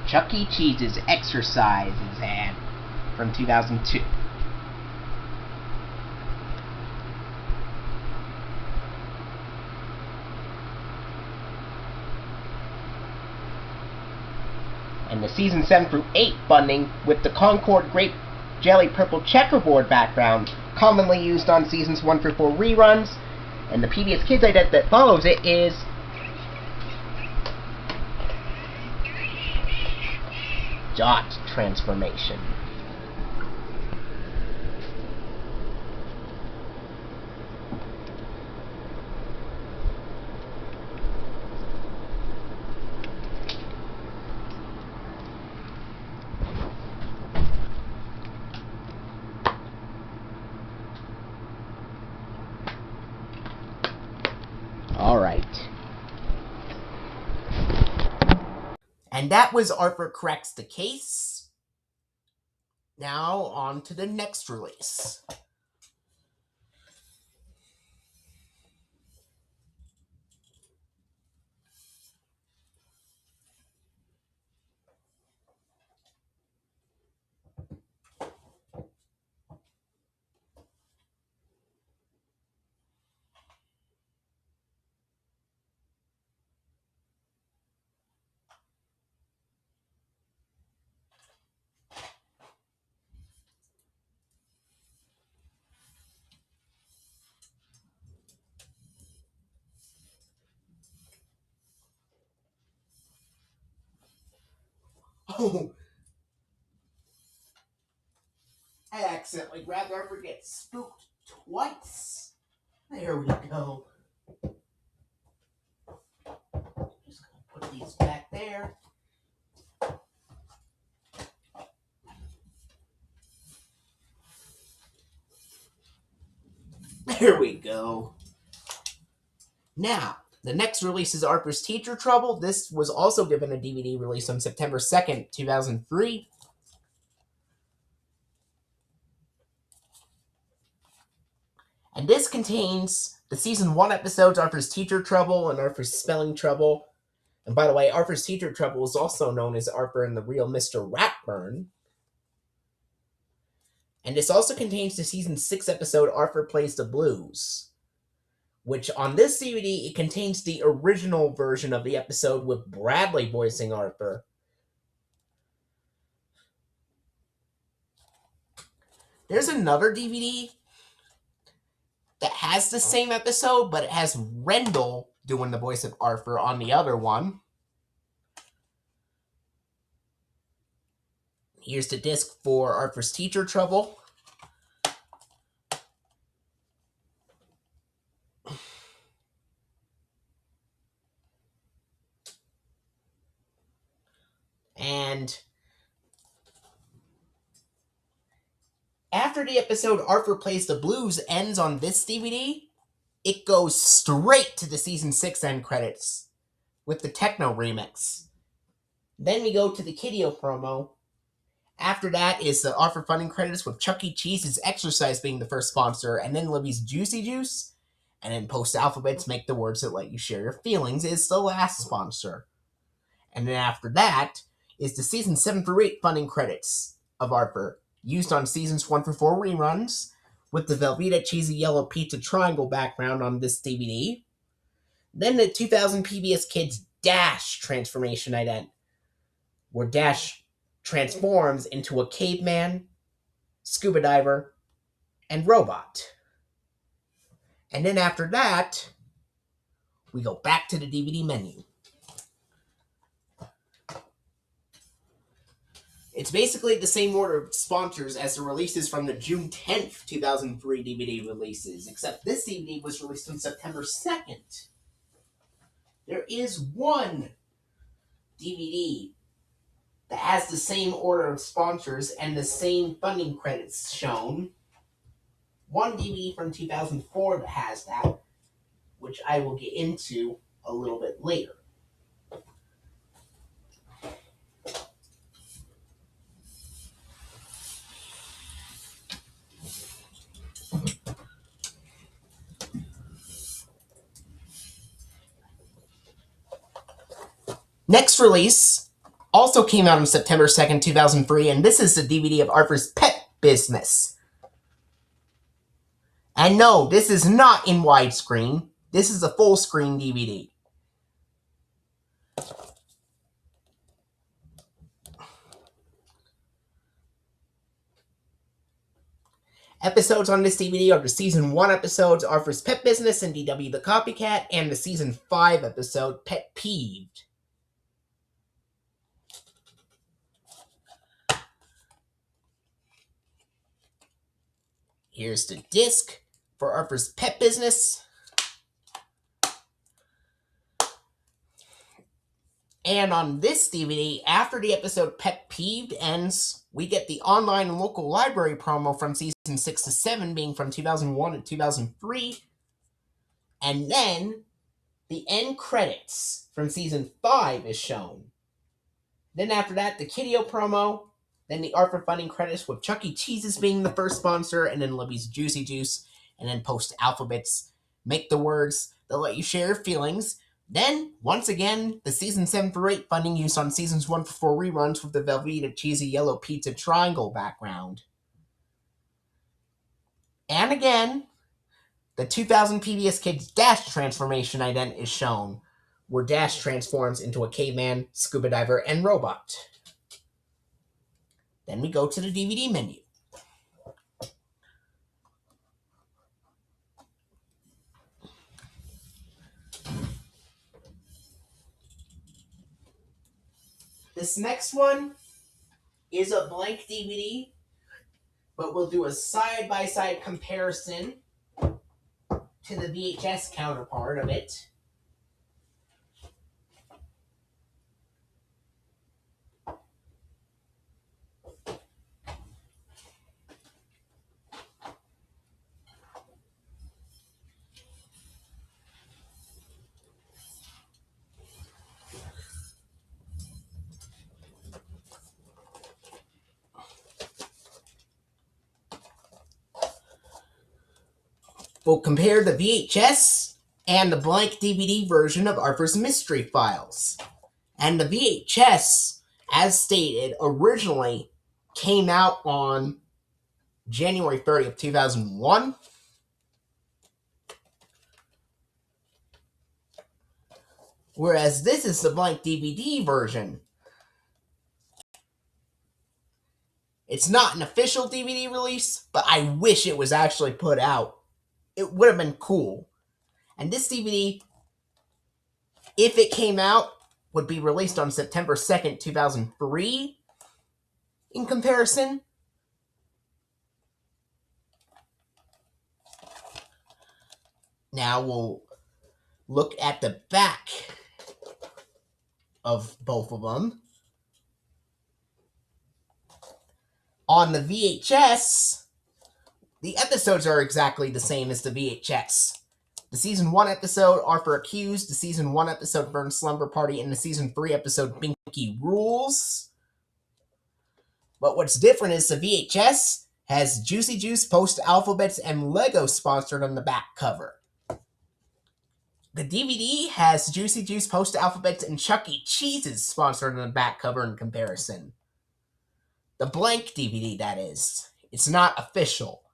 Chuck E. Cheese's Exercises ad from 2002. And the season 7 through 8 funding with the Concord Grape Jelly Purple Checkerboard background, commonly used on seasons 1 through 4 reruns. And the PBS Kids ident that follows it is dot transformation. All right. And that was Arthur Cracks the Case. Now on to the next release. Oh, I accidentally grabbed Arthur Gets Spooked twice. There we go. Just gonna put these back there. There we go. Now, the next release is Arthur's Teacher Trouble. This was also given a DVD release on September 2nd, 2003. And this contains the Season 1 episodes, Arthur's Teacher Trouble and Arthur's Spelling Trouble. And by the way, Arthur's Teacher Trouble is also known as Arthur and the Real Mr. Ratburn. And this also contains the Season 6 episode, Arthur Plays the Blues, which on this DVD, it contains the original version of the episode with Bradley voicing Arthur. There's another DVD that has the same episode, but it has Rendell doing the voice of Arthur on the other one. Here's the disc for Arthur's Teacher Trouble. And after the episode Arthur Plays the Blues ends on this DVD, it goes straight to the Season 6 end credits with the Techno remix. Then we go to the Kiddio promo. After that is the Arthur funding credits with Chuck E. Cheese's Exercise being the first sponsor, and then Libby's Juicy Juice, and then Post Alphabets Make the Words That Let You Share Your Feelings is the last sponsor. And then after that is the Season 7 through 8 funding credits of Arthur, used on Seasons 1 through 4 reruns, with the Velveeta Cheesy Yellow Pizza Triangle background on this DVD. Then the 2000 PBS Kids Dash transformation ident, where Dash transforms into a caveman, scuba diver, and robot. And then after that, we go back to the DVD menu. It's basically the same order of sponsors as the releases from the June 10th, 2003 DVD releases, except this DVD was released on September 2nd. There is one DVD that has the same order of sponsors and the same funding credits shown. One DVD from 2004 that has that, which I will get into a little bit later. Next release also came out on September 2nd, 2003, and this is the DVD of Arthur's Pet Business. And no, this is not in widescreen. This is a full screen DVD. Episodes on this DVD are the Season 1 episodes, Arthur's Pet Business and DW the Copycat, and the Season 5 episode, Pet Peeved. Here's the disc for Arthur's Pet Business. And on this DVD, after the episode Pet Peeved ends, we get the online and local library promo from Season 6 to 7 being from 2001 and 2003. And then the end credits from Season 5 is shown. Then after that, the Kiddio promo, then the Arthur funding credits with Chuck E. Cheese's being the first sponsor, and then Libby's Juicy Juice, and then post alphabets, make the words that let you share your feelings. Then, once again, the Season 7 through 8 funding used on Seasons 1 for 4 reruns with the Velveeta cheesy yellow pizza triangle background. And again, the 2000 PBS Kids Dash transformation ident is shown, where Dash transforms into a caveman, scuba diver, and robot. Then we go to the DVD menu. This next one is a blank DVD, but we'll do a side-by-side comparison to the VHS counterpart of it. We'll compare the VHS and the blank DVD version of Arthur's Mystery Files. And the VHS, as stated, originally came out on January 30th, 2001. Whereas this is the blank DVD version. It's not an official DVD release, but I wish it was actually put out. It would have been cool. And this DVD, if it came out, would be released on September 2nd, 2003. In comparison, now we'll look at the back of both of them. On the VHS, the episodes are exactly the same as the VHS. The Season 1 episode, Arthur Accused, the Season 1 episode, Burn Slumber Party, and the Season 3 episode, Binky Rules. But what's different is the VHS has Juicy Juice, Post Alphabets, and Lego sponsored on the back cover. The DVD has Juicy Juice, Post Alphabets, and Chuck E. Cheese's sponsored on the back cover in comparison. The blank DVD, that is. It's not official.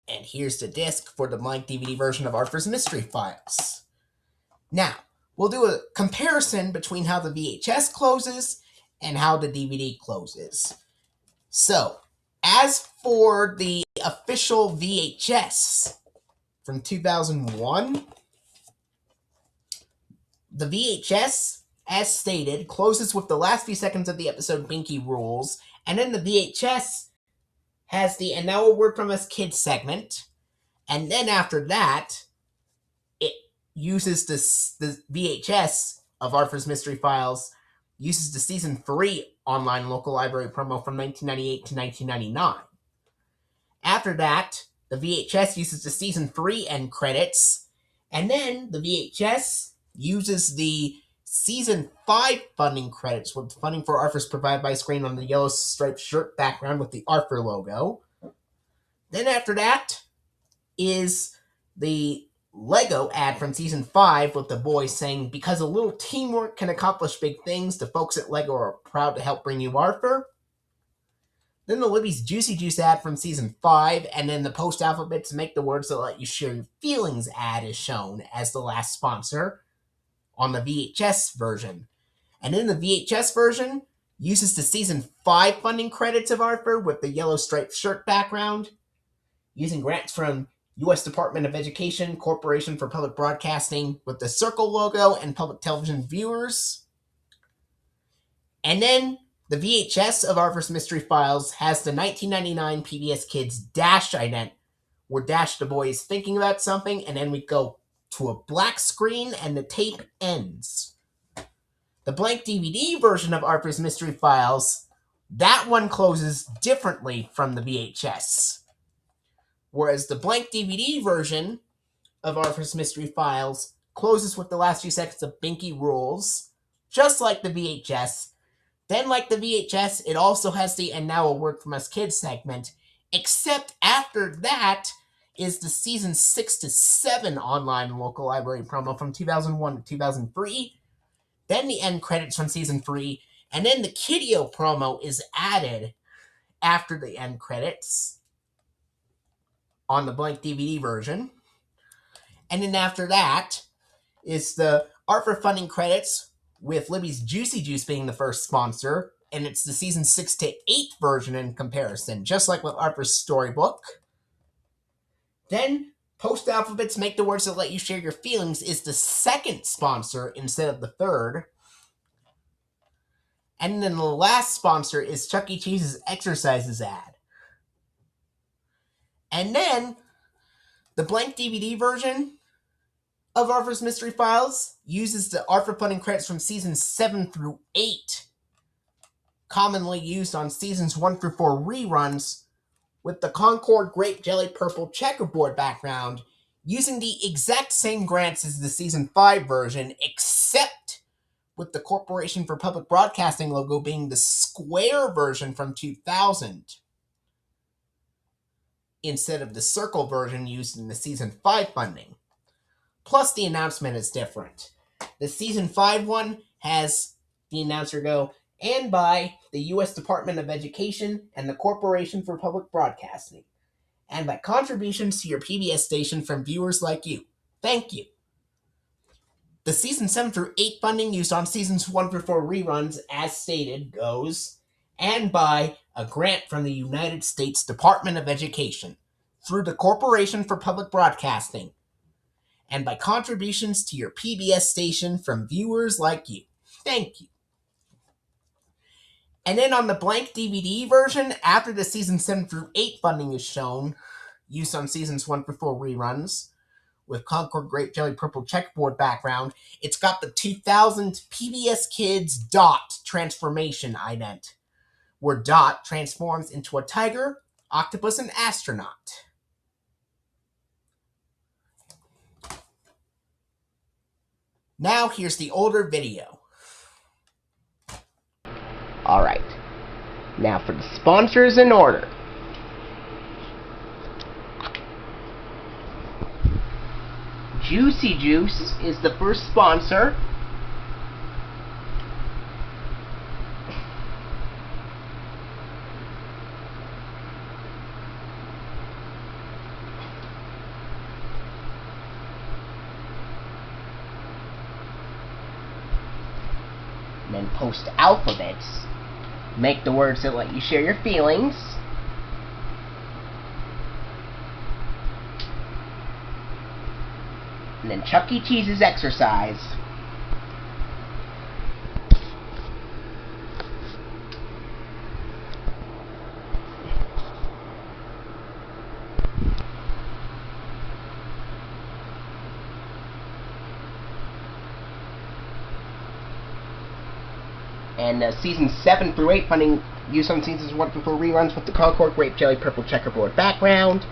And here's the disc for the blank DVD version of Arthur's Mystery Files. Now, we'll do a comparison between how the VHS closes and how the DVD closes. So, as for the official VHS, from 2001. The VHS, as stated, closes with the last few seconds of the episode Blankie Rules, and then the VHS has the "And Now a Word from Us Kids" segment, and then after that, it uses the VHS of Arthur's Mystery Files, uses the Season 3 online local library promo from 1998 to 1999. After that, the VHS uses the Season 3 end credits, and then the VHS uses the Season 5 funding credits, with funding for Arthur's provided by screen on the yellow striped shirt background with the Arthur logo. Then after that is the Lego ad from Season 5 with the boys saying, "Because a little teamwork can accomplish big things, the folks at Lego are proud to help bring you Arthur." Then the Libby's Juicy Juice ad from Season 5, and then the post-alphabets Make the Words That Let You Share Your Feelings ad is shown as the last sponsor on the VHS version. And in the VHS version, uses the Season 5 funding credits of Arthur with the yellow striped shirt background, using grants from U.S. Department of Education, Corporation for Public Broadcasting with the circle logo and public television viewers. And then the VHS of Arthur's Mystery Files has the 1999 PBS Kids Dash ident, where Dash the boy is thinking about something, and then we go to a black screen and the tape ends. The blank DVD version of Arthur's Mystery Files, that one closes differently from the VHS. Whereas the blank DVD version of Arthur's Mystery Files closes with the last few seconds of Blankie Rules, just like the VHS. Then, like the VHS, it also has the "And Now a Word from Us Kids" segment, except after that is the Season 6 to 7 online local library promo from 2001 to 2003, then the end credits from Season 3, and then the Kiddio promo is added after the end credits on the blank DVD version. And then after that is the Arthur funding credits, with Libby's Juicy Juice being the first sponsor, and it's the Season 6 to 8 version in comparison, just like with Arthur's Storybook. Then, post-alphabets Make the Words That Let You Share Your Feelings is the second sponsor instead of the third. And then the last sponsor is Chuck E. Cheese's Exercises ad. And then, the blank DVD version of Arthur's Mystery Files uses the Arthur funding credits from Seasons 7 through 8, commonly used on Seasons 1 through 4 reruns, with the Concord Grape Jelly Purple checkerboard background, using the exact same grants as the Season 5 version, except with the Corporation for Public Broadcasting logo being the square version from 2000, instead of the circle version used in the Season 5 funding. Plus, the announcement is different. The Season 5 one has the announcer go, "And by the U.S. Department of Education and the Corporation for Public Broadcasting, and by contributions to your PBS station from viewers like you. Thank you." The Season 7 through 8 funding used on Seasons 1 through 4 reruns, as stated, goes, "And by a grant from the United States Department of Education, through the Corporation for Public Broadcasting, and by contributions to your PBS station from viewers like you. Thank you." And then on the blank DVD version, after the Season 7 through 8 funding is shown, used on Seasons 1 through 4 reruns, with Concord Grape Jelly Purple checkerboard background, it's got the 2000 PBS Kids Dot transformation ident, where Dot transforms into a tiger, octopus, and astronaut. Now here's the older video. Alright, now for the sponsors in order. Juicy Juice is the first sponsor. And then post alphabets. Make the words that let you share your feelings. And then Chuck E. Cheese's Exercise. And seasons 7 through 8 funding used on seasons 1 through 4 reruns with the Concord Grape Jelly Purple Checkerboard background.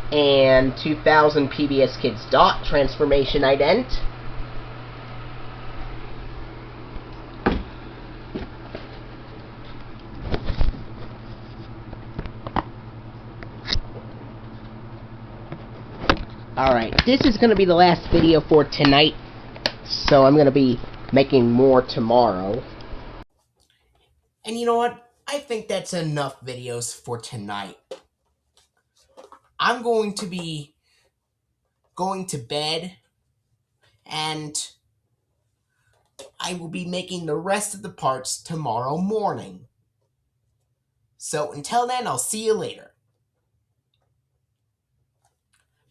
And 2000 PBS Kids Dot Transformation Ident. Alright, this is going to be the last video for tonight, so I'm going to be making more tomorrow. And you know what? I think that's enough videos for tonight. I'm going to be going to bed, and I will be making the rest of the parts tomorrow morning. So until then, I'll see you later.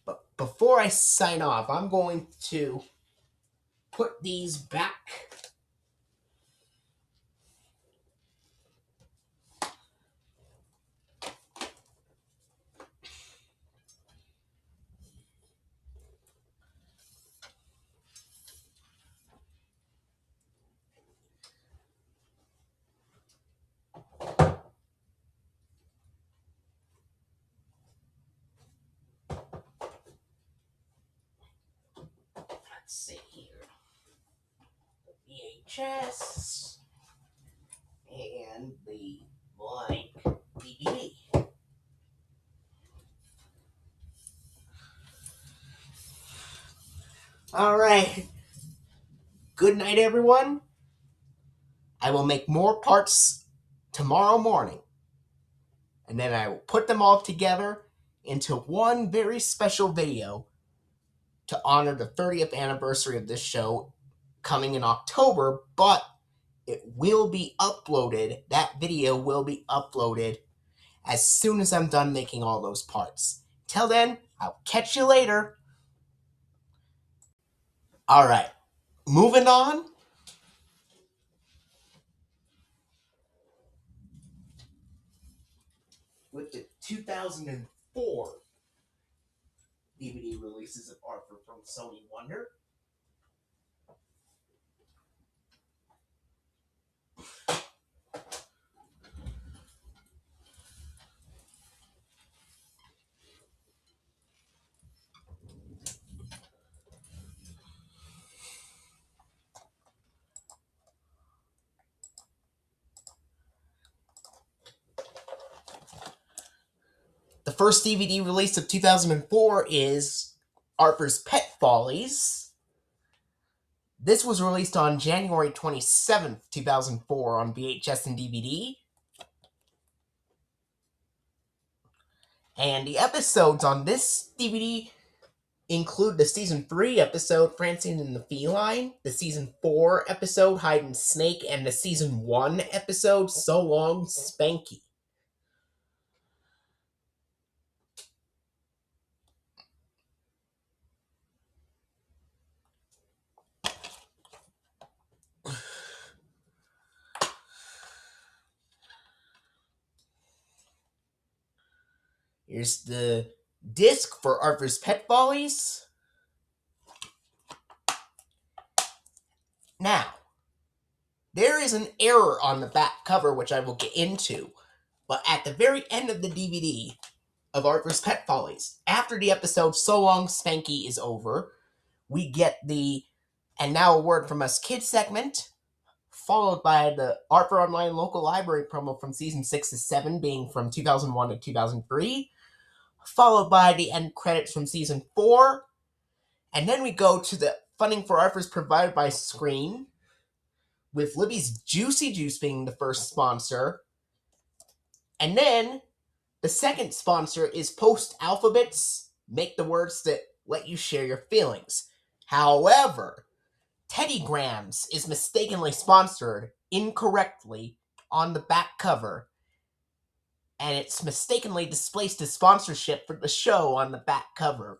But before I sign off, I'm going to put these back. Let's see here. The VHS and the Blank DVD. Alright. Good night, everyone. I will make more parts tomorrow morning. And then I will put them all together into one very special video to honor the 30th anniversary of this show coming in October, but it will be uploaded. That video will be uploaded as soon as I'm done making all those parts. Till then, I'll catch you later. Alright, moving on. With the 2004 DVD releases of Arthur from Sony Wonder. The first DVD release of 2004 is Arthur's Pet Follies. This was released on January 27th, 2004 on VHS and DVD. And the episodes on this DVD include the Season 3 episode, Francine and the Feline, the Season 4 episode, Hide and Snake, and the Season 1 episode, So Long, Spanky. Here's the disc for Arthur's Pet Follies. Now, there is an error on the back cover, which I will get into, but at the very end of the DVD of Arthur's Pet Follies, after the episode So Long Spanky is over, we get the And Now a Word From Us Kids segment, followed by the Arthur Online Local Library promo from Season 6 to 7, being from 2001 to 2003, followed by the end credits from Season 4, and then we go to the funding for Arthur's provided by Screen, with Libby's Juicy Juice being the first sponsor, and then the second sponsor is Post Alphabets, Make the Words That Let You Share Your Feelings. However, Teddy Grams is mistakenly sponsored incorrectly on the back cover, and it's mistakenly displaced his sponsorship for the show on the back cover,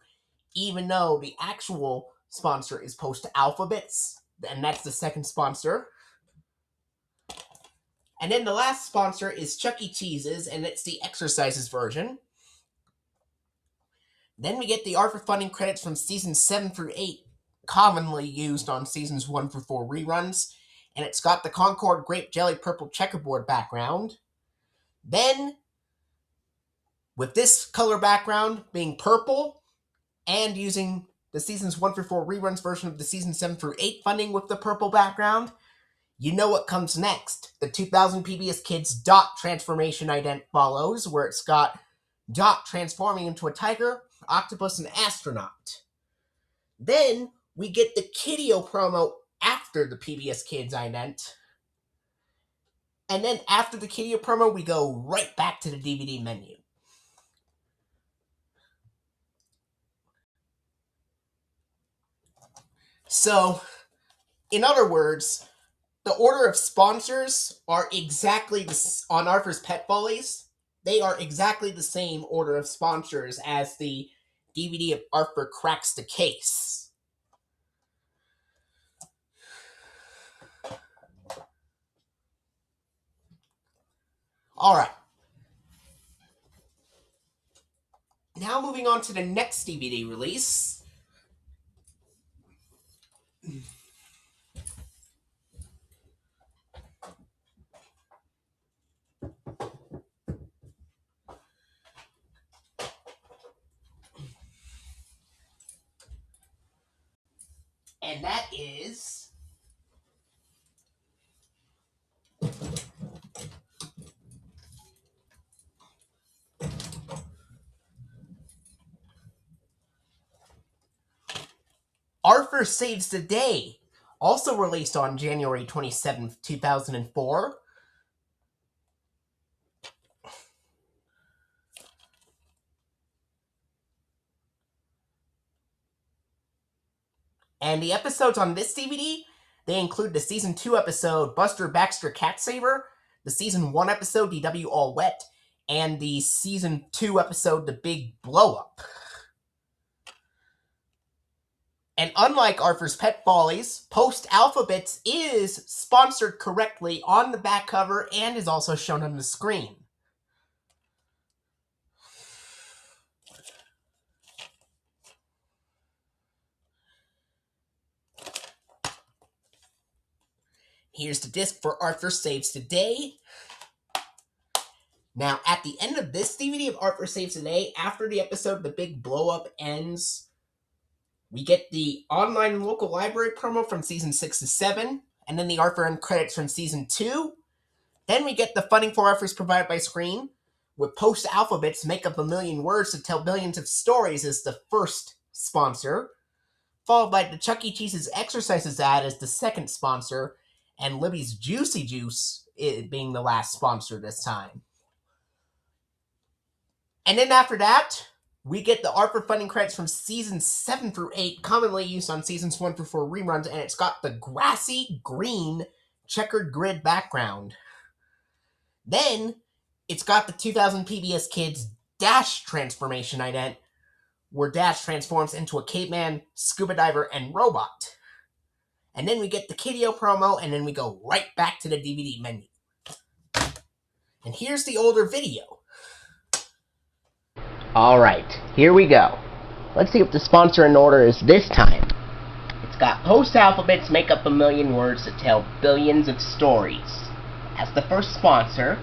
even though the actual sponsor is Post Alphabets, and that's the second sponsor. And then the last sponsor is Chuck E. Cheese's, and it's the exercises version. Then we get the Art for Funding credits from seasons 7 through 8, commonly used on seasons 1 through 4 reruns, and it's got the Concord Grape Jelly Purple checkerboard background. Then, with this color background being purple, and using the seasons 1 through 4 reruns version of the season 7 through 8 funding with the purple background, you know what comes next. The 2000 PBS Kids Dot transformation ident follows, where it's got Dot transforming into a tiger, octopus, and astronaut. Then we get the Kiddio promo after the PBS Kids ident. And then after the Kiddio promo, we go right back to the DVD menu. So, in other words, the order of sponsors are exactly on Arthur's Pet Follies. They are exactly the same order of sponsors as the DVD of Arthur Cracks the Case. Alright. Now moving on to the next DVD release. And that is Arthur Saves the Day, also released on January 27th, 2004. And the episodes on this DVD, they include the Season 2 episode, Buster Baxter Cat Saver, the Season 1 episode, DW All Wet, and the Season 2 episode, The Big Blow Up. And unlike Arthur's Pet Follies, Post Alphabets is sponsored correctly on the back cover and is also shown on the screen. Here's the disc for Arthur Saves the Day. Now, at the end of this DVD of Arthur Saves the Day, after the episode The Big Blow Up ends, we get the online and local library promo from Season 6 to 7, and then the Arthur end credits from Season 2. Then we get the funding for Arthur's provided by Screen, with Post Alphabets Make Up a Million Words to Tell Billions of Stories as the first sponsor, followed by the Chuck E. Cheese's Exercises ad as the second sponsor, and Libby's Juicy Juice being the last sponsor this time. And then after that, we get the Arthur funding credits from seasons 7 through 8, commonly used on seasons 1 through 4 reruns, and it's got the grassy green checkered grid background. Then, it's got the 2000 PBS Kids Dash transformation ident, where Dash transforms into a caveman, scuba diver, and robot. And then we get the Kiddio promo, and then we go right back to the DVD menu. And here's the older video. Alright, here we go. Let's see what the sponsor in order is this time. It's got Post Alphabets Make Up a Million Words to Tell Billions of Stories as the first sponsor.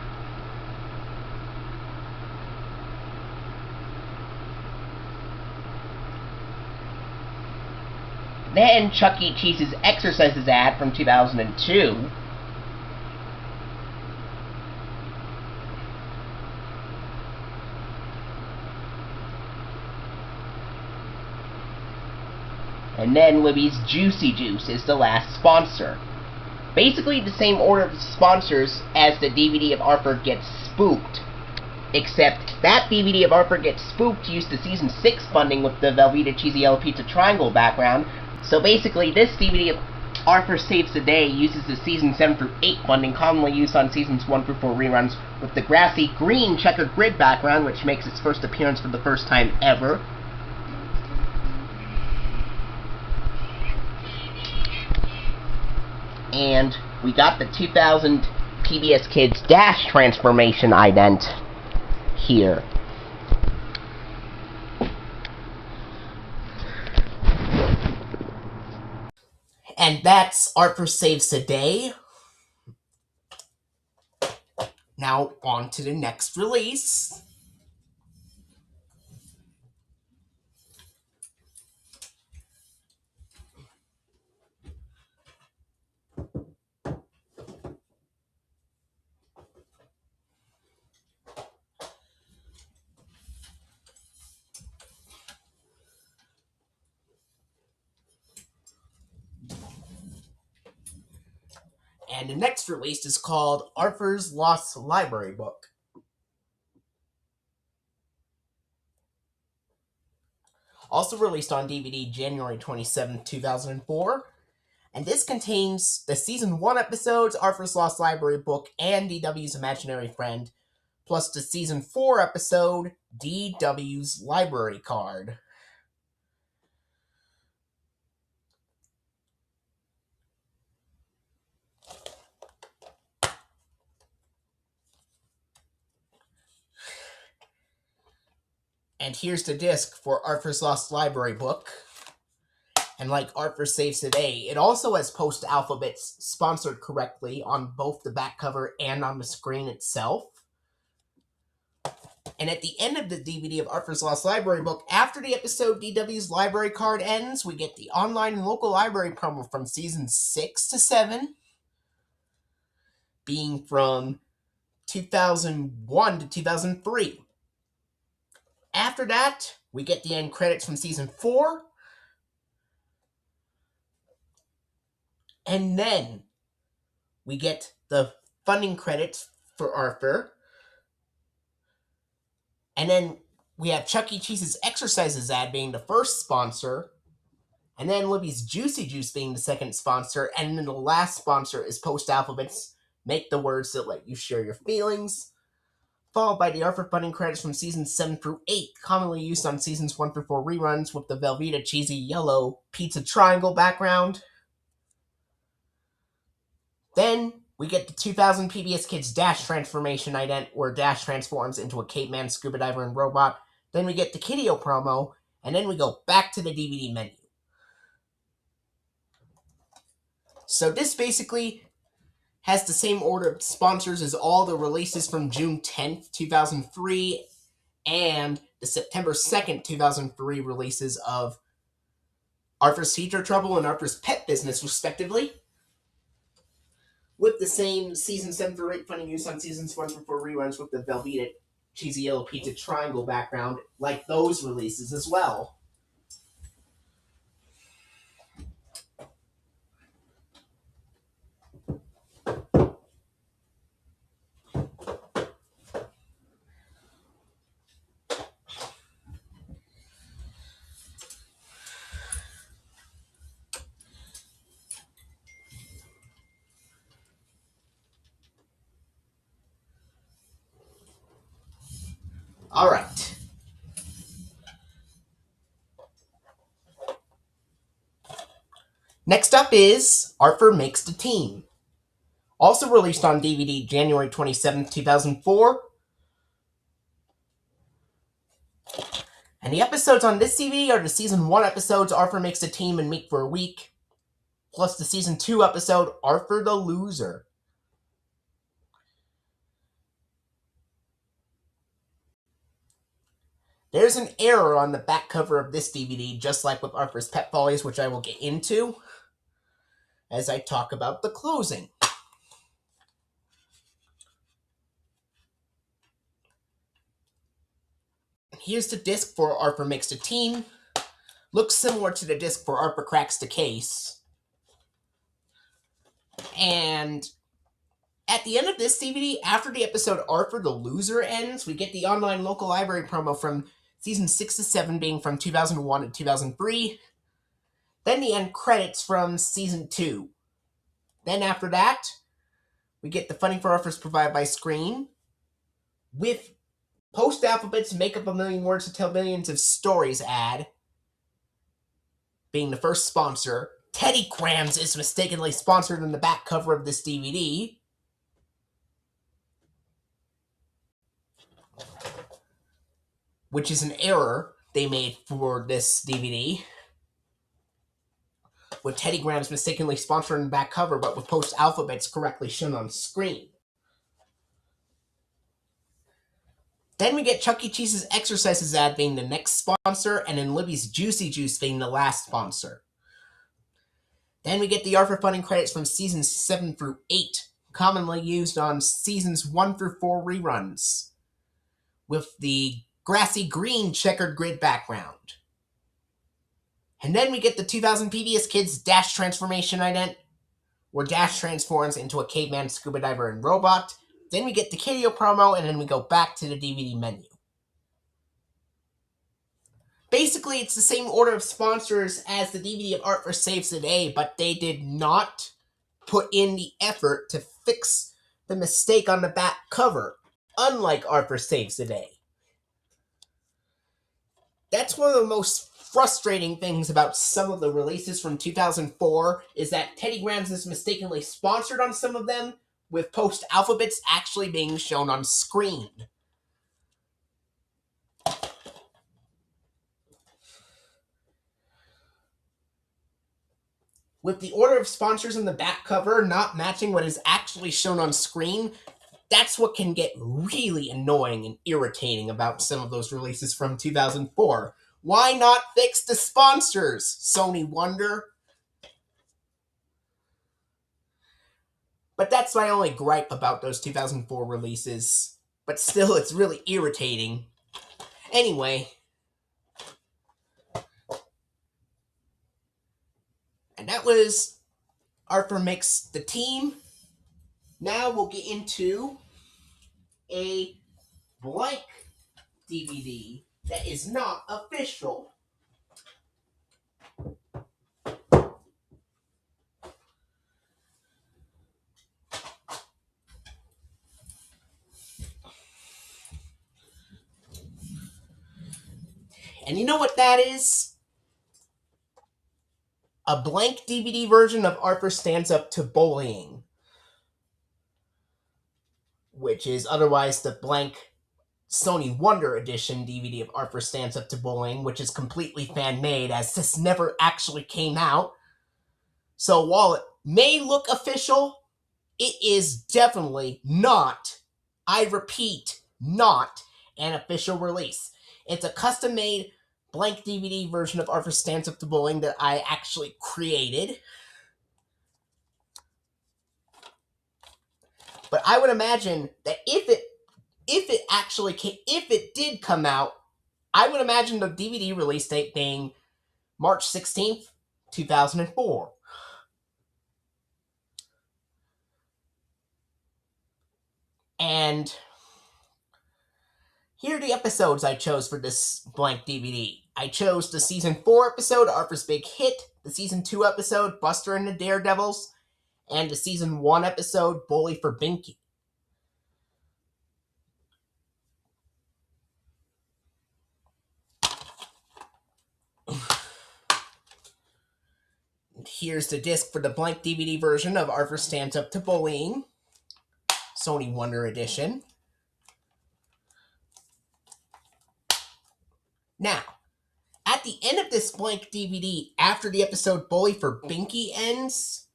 Then Chuck E. Cheese's Exercises ad from 2002. And then Libby's Juicy Juice is the last sponsor. Basically the same order of sponsors as the DVD of Arthur Gets Spooked. Except that DVD of Arthur Gets Spooked used the Season 6 funding with the Velveeta Cheesy Yellow Pizza Triangle background. So basically this DVD of Arthur Saves the Day uses the Season 7 through 8 funding commonly used on Seasons 1 through 4 reruns with the grassy green checkered grid background, which makes its first appearance for the first time ever. And we got the 2000 PBS Kids Dash transformation ident here. And that's Arthur Saves the Day. Now, on to the next release. And the next release is called Arthur's Lost Library Book. Also released on DVD January 27, 2004. And this contains the Season 1 episodes, Arthur's Lost Library Book, and DW's Imaginary Friend, plus the Season 4 episode, DW's Library Card. And here's the disc for Arthur's Lost Library Book. And like Arthur Saves the Day, it also has post alphabets sponsored correctly on both the back cover and on the screen itself. And at the end of the DVD of Arthur's Lost Library Book, after the episode DW's Library Card ends, we get the online and local library promo from Season 6 to 7, being from 2001 to 2003. After that, we get the end credits from Season 4. And then we get the funding credits for Arthur. And then we have Chuck E. Cheese's Exercises ad being the first sponsor. And then Libby's Juicy Juice being the second sponsor. And then the last sponsor is Post Alphabets, Make the Words That Let You Share Your Feelings. Followed by the Arthur funding credits from Seasons 7 through 8, commonly used on Seasons 1 through 4 reruns with the Velveeta cheesy yellow pizza triangle background. Then we get the 2000 PBS Kids Dash transformation ident, where Dash transforms into a caveman, scuba diver, and robot. Then we get the Kiddio promo, and then we go back to the DVD menu. So this basically has the same order of sponsors as all the releases from June 10th, 2003, and the September 2nd, 2003 releases of Arthur's Teacher Trouble and Arthur's Pet Business, respectively, with the same Season 7 through 8 funding use on Seasons 1 through 4 reruns with the Velveeta cheesy yellow pizza triangle background, like those releases as well. All right. Next up is Arthur Makes the Team. Also released on DVD January 27th, 2004. And the episodes on this DVD are the Season 1 episodes, Arthur Makes the Team and Meet for a Week, plus the Season 2 episode, Arthur the Loser. There's an error on the back cover of this DVD, just like with Arthur's Pet Follies, which I will get into as I talk about the closing. Here's the disc for Arthur Makes the Team. Looks similar to the disc for Arthur Cracks the Case. And at the end of this DVD, after the episode Arthur the Loser ends, we get the online local library promo from Season 6 to 7 being from 2001 to 2003. Then the end credits from Season 2, Then after that, we get the funding for offers provided by Screen, with Post Alphabet's Make Up a Million Words to Tell Millions of Stories ad being the first sponsor. Teddy Grams is mistakenly sponsored in the back cover of this DVD. Which is an error they made for this DVD. With Teddy Grams mistakenly sponsored in the back cover, but with Post Alphabets correctly shown on screen. Then we get Chuck E. Cheese's Exercises ad being the next sponsor, and then Libby's Juicy Juice being the last sponsor. Then we get the ARFA funding credits from seasons 7 through 8, commonly used on seasons 1 through 4 reruns, with the grassy green checkered grid background. And then we get the 2000 PBS Kids Dash Transformation ident, where Dash transforms into a caveman, scuba diver, and robot. Then we get the Kitty promo, and then we go back to the DVD menu. Basically, it's the same order of sponsors as the DVD of Art for Saves the Day, but they did not put in the effort to fix the mistake on the back cover, unlike Art for Saves the Day. That's one of the most frustrating things about some of the releases from 2004, is that Teddy Grams is mistakenly sponsored on some of them, with Post Alphabets actually being shown on screen. With the order of sponsors in the back cover not matching what is actually shown on screen, that's what can get really annoying and irritating about some of those releases from 2004. Why not fix the sponsors, Sony Wonder? But that's my only gripe about those 2004 releases. But still, it's really irritating. Anyway. And that was Arthur Makes the Team. Now we'll get into a blank DVD that is not official. And you know what that is? A blank DVD version of Arthur Stands Up to Bullying, which is otherwise the blank Sony Wonder Edition DVD of Arthur Stands Up to Bullying, which is completely fan-made, as this never actually came out. So while it may look official, it is definitely not, I repeat, not an official release. It's a custom-made blank DVD version of Arthur Stands Up to Bullying that I actually created. But I would imagine that if it did come out, I would imagine the DVD release date being March 16th, 2004. And here are the episodes I chose for this blank DVD. I chose the Season 4 episode, Arthur's Big Hit, the Season 2 episode, Buster and the Daredevils, and the Season 1 episode, Bully for Binky. Here's the disc for the blank DVD version of Arthur Stands Up to Bullying, Sony Wonder Edition. Now, at the end of this blank DVD, after the episode Bully for Binky ends,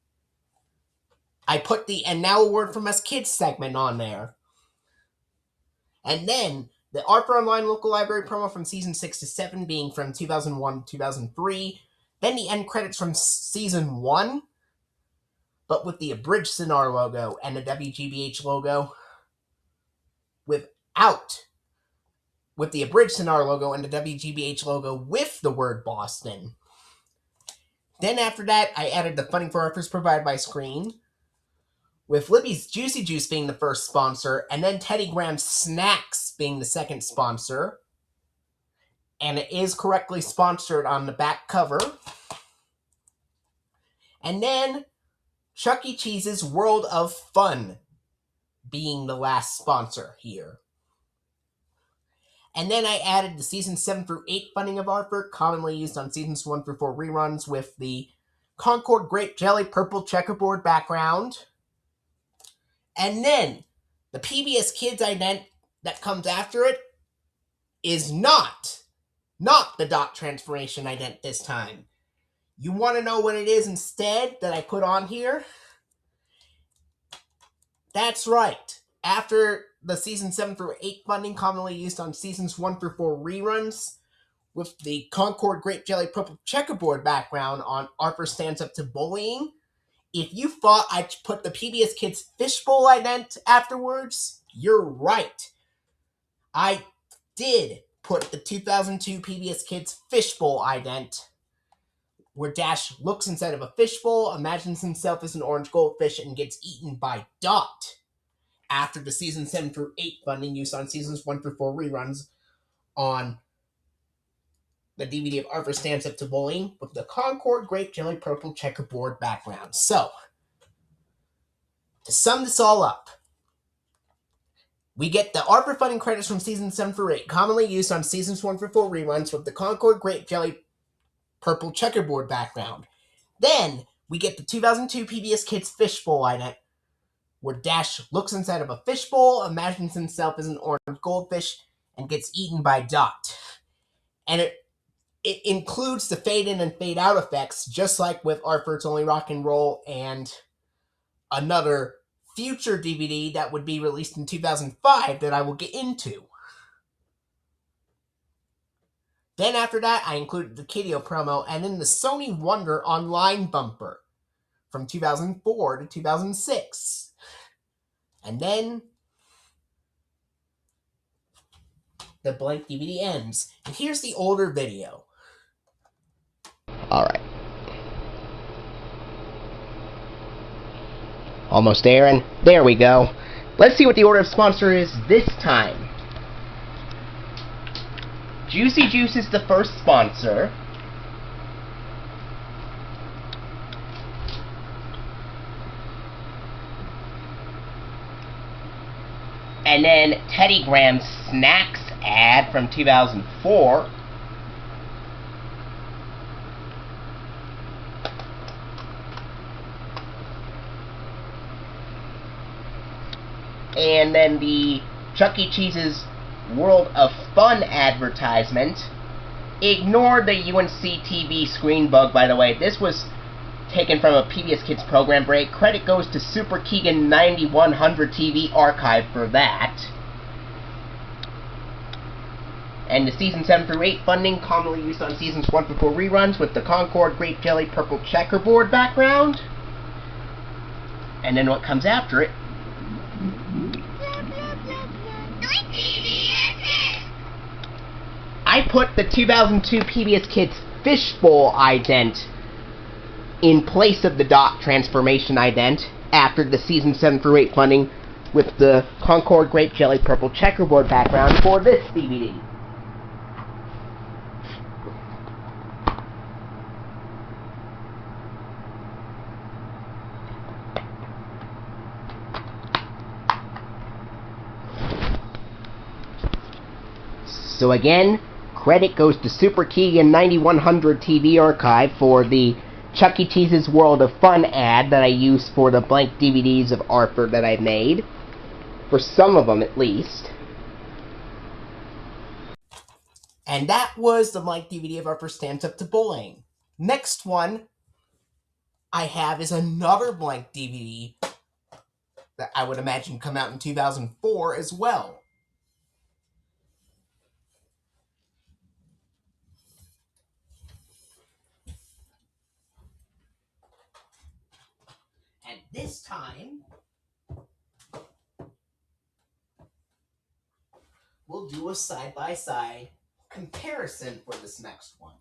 I put the And Now a Word From Us Kids segment on there. And then, the Arthur Online Local Library promo from Season 6 to 7 being from 2001 to 2003. Then the end credits from Season 1, but with the abridged Sonar logo and the WGBH logo. With the abridged Sonar logo and the WGBH logo with the word Boston. Then after that, I added the funding for Arthur's provided by Screen, with Libby's Juicy Juice being the first sponsor, and then Teddy Grahams Snacks being the second sponsor. And it is correctly sponsored on the back cover. And then Chuck E. Cheese's World of Fun being the last sponsor here. And then I added the seasons 7 through 8 funding of Arthur, commonly used on seasons 1 through 4 reruns, with the Concord Grape Jelly purple checkerboard background. And then the PBS Kids ident that comes after it is not the dot transformation ident this time. You want to know what it is instead that I put on here? That's right. After the season 7 through 8 funding, commonly used on seasons 1 through 4 reruns, with the Concord Grape Jelly purple checkerboard background on Arthur Stands Up to Bullying. If you thought I'd put the PBS Kids Fishbowl ident afterwards, you're right. I did put the 2002 PBS Kids Fishbowl ident, where Dash looks inside of a fishbowl, imagines himself as an orange goldfish, and gets eaten by Dot, after the season 7 through 8 funding used on seasons 1 through 4 reruns on the DVD of Arthur Stands Up to Bullying, with the Concord Grape Jelly purple checkerboard background. So, to sum this all up, we get the Arthur funding credits from season 7 through 8, commonly used on seasons 1 through 4 reruns, with the Concord Grape Jelly purple checkerboard background. Then, we get the 2002 PBS Kids Fishbowl ident, where Dash looks inside of a fishbowl, imagines himself as an orange goldfish, and gets eaten by Dot. And it includes the fade in and fade out effects, just like with Arthur's Only Rock and Roll and another future DVD that would be released in 2005 that I will get into. Then after that, I included the Kiddio promo and then the Sony Wonder online bumper from 2004 to 2006. And then the blank DVD ends. And here's the older video. Alright. Almost there, and there we go. Let's see what the order of sponsor is this time. Juicy Juice is the first sponsor. And then Teddy Graham's Snacks ad from 2004. And then the Chuck E. Cheese's World of Fun advertisement. Ignore the UNC TV screen bug, by the way. This was taken from a PBS Kids program break. Credit goes to Superkeegan9100 TV archive for that. And the season 7 through 8 funding, commonly used on seasons 1 through 4 reruns, with the Concord Grape Jelly purple checkerboard background. And then what comes after it. I put the 2002 PBS Kids Fishbowl ident in place of the dot transformation ident after the season 7 through 8 funding, with the Concord Grape Jelly purple checkerboard background for this DVD. So again, credit goes to Superkeegan9100 TV archive for the Chuck E. Cheese's World of Fun ad that I used for the blank DVDs of Arthur that I made. For some of them, at least. And that was the blank DVD of Arthur Stands Up to Bullying. Next one I have is another blank DVD that I would imagine come out in 2004 as well. And this time, we'll do a side-by-side comparison for this next one.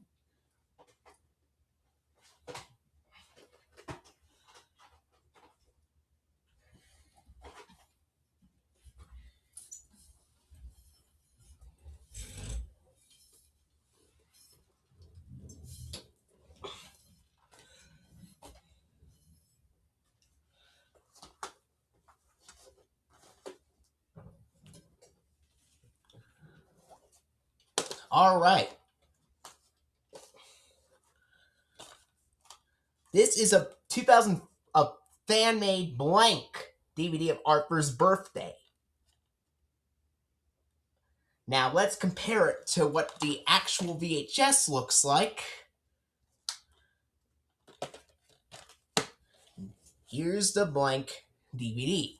All right. This is a 2000 fan-made blank DVD of Arthur's Birthday. Now let's compare it to what the actual VHS looks like. Here's the blank DVD.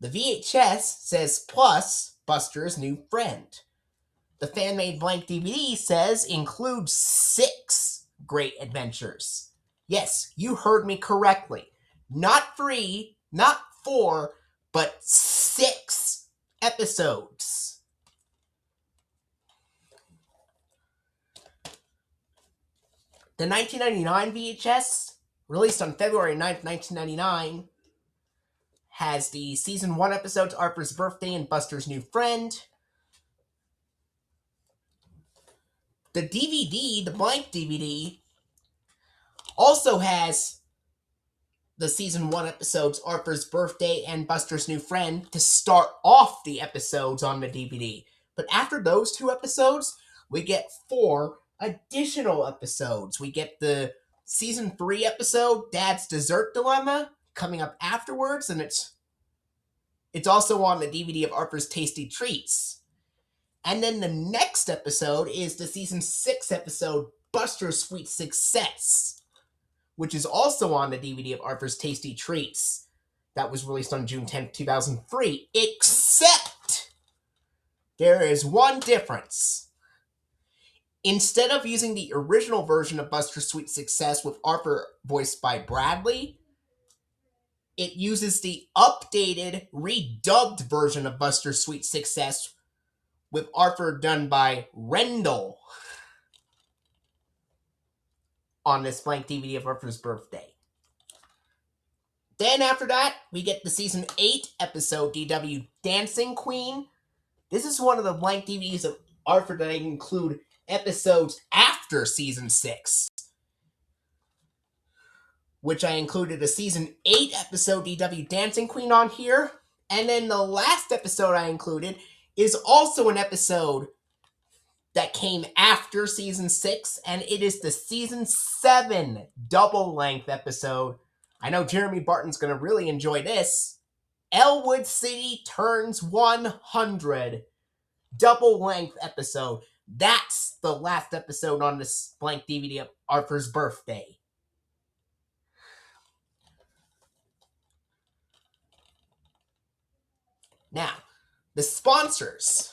The VHS says plus Buster's New Friend. The fan-made blank DVD says includes 6 great adventures. Yes, you heard me correctly. Not 3, not 4, but 6 episodes. The 1999 VHS, released on February 9th, 1999, has the Season 1 episodes, Arthur's Birthday and Buster's New Friend. The DVD, the blank DVD, also has the Season 1 episodes, Arthur's Birthday and Buster's New Friend, to start off the episodes on the DVD. But after those 2 episodes, we get 4 additional episodes. We get the Season 3 episode, Dad's Dessert Dilemma, coming up afterwards, and it's also on the DVD of Arthur's Tasty Treats. And then the next episode is the Season 6 episode, Buster's Sweet Success, which is also on the DVD of Arthur's Tasty Treats. That was released on June 10th, 2003. Except there is one difference. Instead of using the original version of Buster's Sweet Success with Arthur voiced by Bradley, it uses the updated, redubbed version of Buster's Sweet Success with Arthur done by Rendell on this blank DVD of Arthur's Birthday. Then after that, we get the Season 8 episode, DW Dancing Queen. This is one of the blank DVDs of Arthur that include episodes after Season 6, which I included a Season 8 episode, DW Dancing Queen, on here. And then the last episode I included is also an episode that came after Season 6, and it is the Season 7 double-length episode. I know Jeremy Barton's going to really enjoy this. Elwood City Turns 100 double-length episode. That's the last episode on this blank DVD of Arthur's Birthday. Now, the sponsors.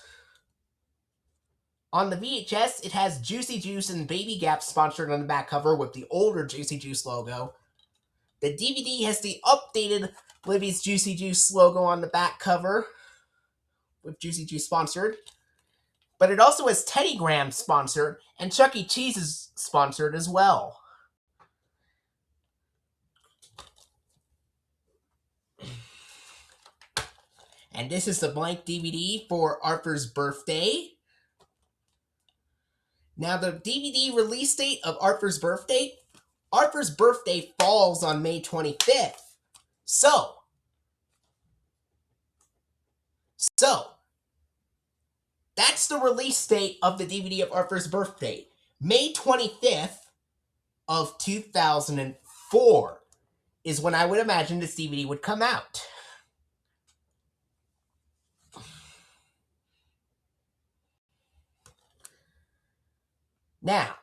On the VHS, it has Juicy Juice and Baby Gap sponsored on the back cover with the older Juicy Juice logo. The DVD has the updated Libby's Juicy Juice logo on the back cover with Juicy Juice sponsored. But it also has Teddy Graham sponsored and Chuck E. Cheese is sponsored as well. And this is the blank DVD for Arthur's Birthday. Now, the DVD release date of Arthur's Birthday falls on May 25th. So, that's the release date of the DVD of Arthur's Birthday. May 25th of 2004 is when I would imagine this DVD would come out. Now,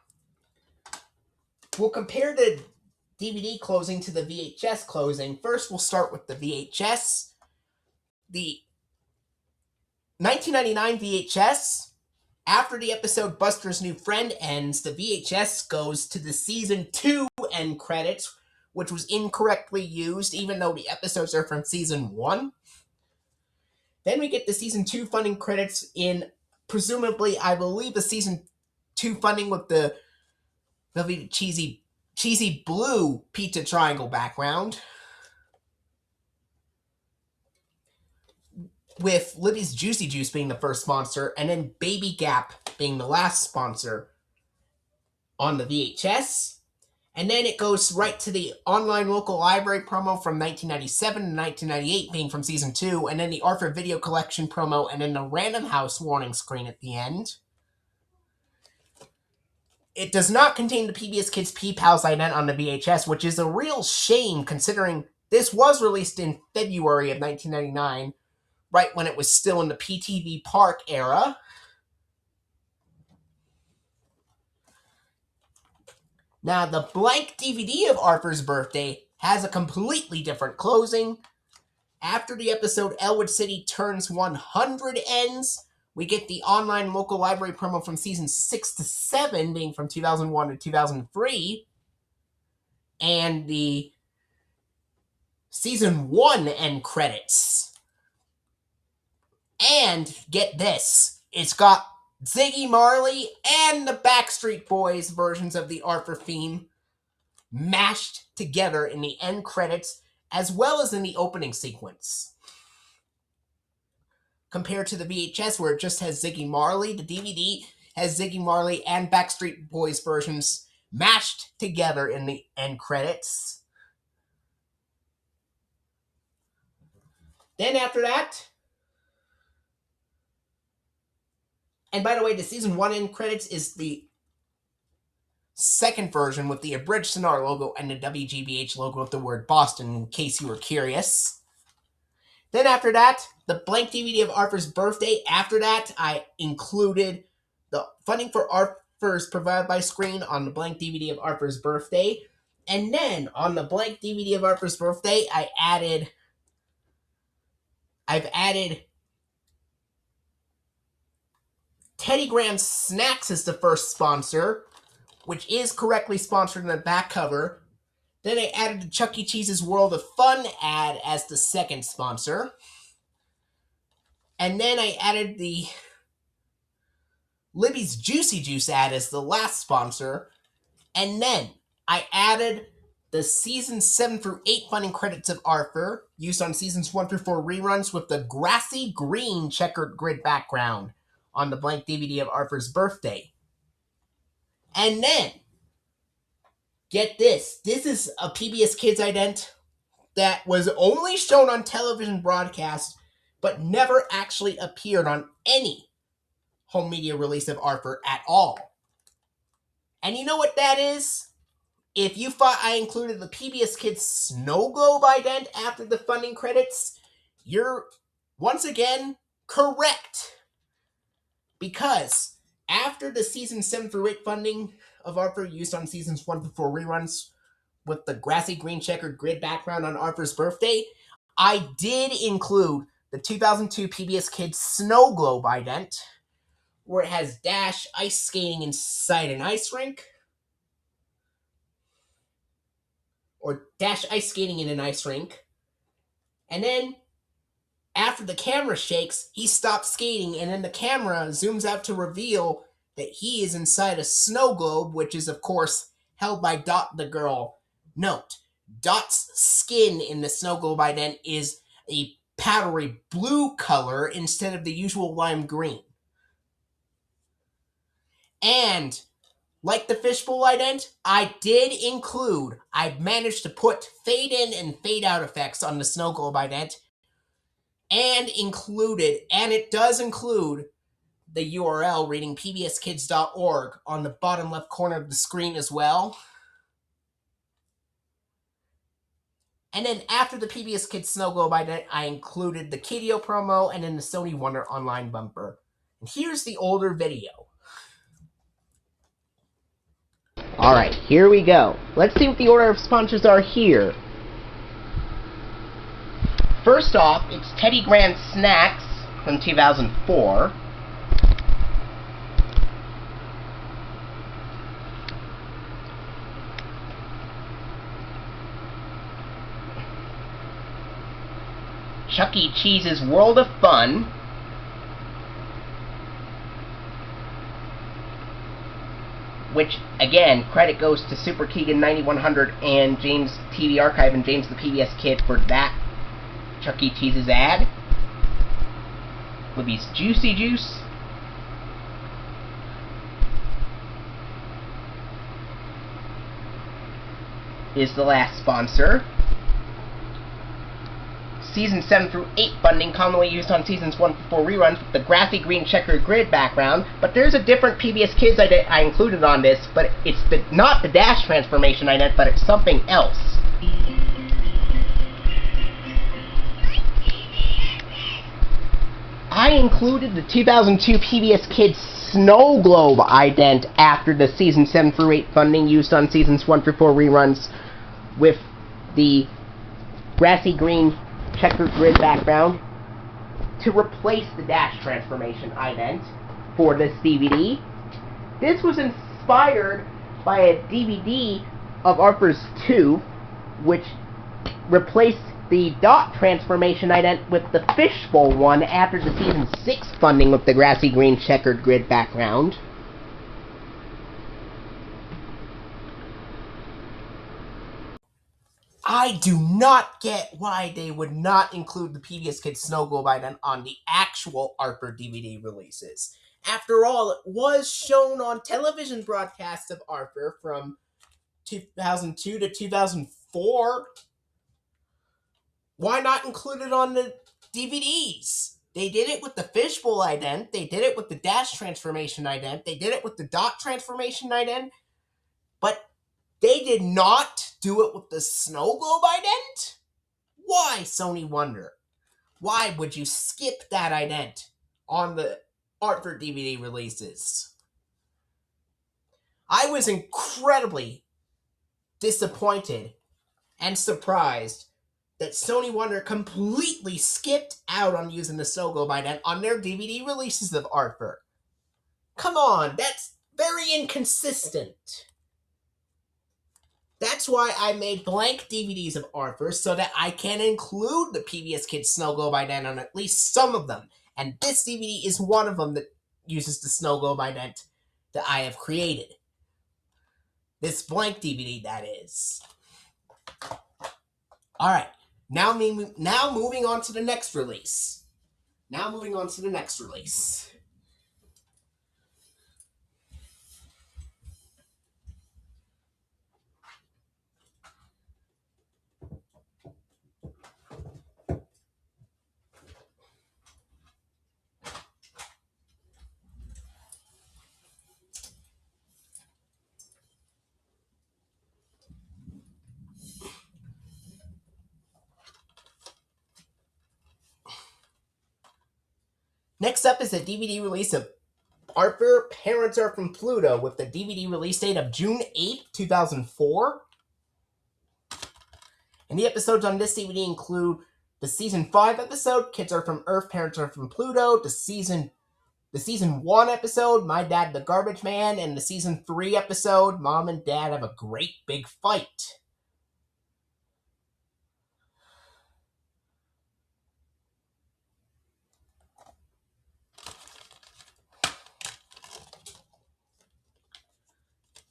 we'll compare the DVD closing to the VHS closing. First, we'll start with the VHS. The 1999 VHS, after the episode Buster's New Friend ends, the VHS goes to the Season 2 end credits, which was incorrectly used, even though the episodes are from Season 1. Then we get the Season 2 funding credits in, presumably, I believe, the Season 2 funding with the cheesy blue pizza triangle background, with Libby's Juicy Juice being the first sponsor, and then Baby Gap being the last sponsor on the VHS. And then it goes right to the online local library promo from 1997 and 1998 being from Season 2, and then the Arthur Video Collection promo, and then the Random House warning screen at the end. it does not contain the PBS Kids P Pals ident on the VHS, which is a real shame considering this was released in February of 1999, right when it was still in the PTV Park era. Now, the blank DVD of Arthur's Birthday has a completely different closing. After the episode Elwood City Turns 100 ends, we get the online local library promo from seasons 6 to 7, being from 2001 to 2003, and the season 1 end credits. And get this, it's got Ziggy Marley and the Backstreet Boys versions of the Arthur theme mashed together in the end credits as well as in the opening sequence. Compared to the VHS where it just has Ziggy Marley, the DVD has Ziggy Marley and Backstreet Boys versions mashed together in the end credits. Then after that, and by the way, the season 1 end credits is the second version with the abridged Sonar logo and the WGBH logo with the word Boston, in case you were curious. Then after that, the blank DVD of Arthur's Birthday. After that, I included the funding for Arthur's provided by Screen on the blank DVD of Arthur's Birthday. And then on the blank DVD of Arthur's Birthday, I've added Teddy Graham Snacks as the first sponsor, which is correctly sponsored in the back cover. Then I added the Chuck E. Cheese's World of Fun ad as the second sponsor. And then I added the Libby's Juicy Juice ad as the last sponsor. And then I added the season 7 through 8 funding credits of Arthur, used on seasons 1 through 4 reruns with the grassy green checkered grid background on the blank DVD of Arthur's Birthday. And then, get this, this is a PBS Kids ident that was only shown on television broadcast, but never actually appeared on any home media release of Arthur at all. And you know what that is? If you thought I included the PBS Kids Snow Globe ident after the funding credits, you're once again correct. Because after the season 7 through 8 funding of Arthur used on seasons 1 through 4 reruns with the grassy green checkered grid background on Arthur's Birthday, I did include the 2002 PBS Kids Snow Globe ident, where it has Dash ice skating inside an ice rink, or Dash ice skating in an ice rink, and then after the camera shakes, he stops skating, and then the camera zooms out to reveal that he is inside a snow globe, which is, of course, held by Dot the girl. Note, Dot's skin in the snow globe ident is a powdery blue color instead of the usual lime green. And, like the fishbowl ident, I managed to put fade in and fade out effects on the snow globe ident, and it does include the URL reading pbskids.org on the bottom left corner of the screen as well. And then after the PBS Kids Snow Globe ident, I included the Kiddio promo and then the Sony Wonder online bumper. And here's the older video. Alright, here we go. Let's see what the order of sponsors are here. First off, it's Teddy Graham Snacks from 2004. Chuck E. Cheese's World of Fun. Which, again, credit goes to Superkeegan9100 and James TV Archive and James the PBS Kid for that Chuck E. Cheese's ad. Libby's Juicy Juice. Is the last sponsor. Season 7 through 8 funding, commonly used on Seasons 1 through 4 reruns, with the grassy green checkered grid background. But there's a different PBS Kids I included on this, but it's not the dash transformation ident, but it's something else. I included the 2002 PBS Kids Snow Globe ident after the Season 7 through 8 funding used on Seasons 1 through 4 reruns, with the grassy green checkered grid background to replace the dash transformation ident for this DVD. This was inspired by a DVD of Arthur's 2, which replaced the dot transformation ident with the fishbowl one after the Season 6 funding with the grassy green checkered grid background. I do not get why they would not include the PBS Kids Snow Globe ident on the actual Arthur DVD releases. After all, it was shown on television broadcasts of Arthur from 2002 to 2004. Why not include it on the DVDs? They did it with the fishbowl ident, they did it with the dash transformation ident, they did it with the dot transformation ident, but they did not do it with the snow globe ident? Why, Sony Wonder? Why would you skip that ident on the Arthur DVD releases? I was incredibly disappointed and surprised that Sony Wonder completely skipped out on using the snow globe ident on their DVD releases of Arthur. Come on, that's very inconsistent. That's why I made blank DVDs of Arthur, so that I can include the PBS Kids Snow Globe ident on at least some of them. And this DVD is one of them that uses the Snow Globe ident that I have created. This blank DVD, that is. Alright, now moving on to the next release. Next up is a DVD release of Arthur, Parents Are from Pluto, with the DVD release date of June 8th, 2004. And the episodes on this DVD include the Season 5 episode, Kids Are from Earth, Parents Are from Pluto, the Season 1 episode, My Dad the Garbage Man, and the Season 3 episode, Mom and Dad Have a Great Big Fight.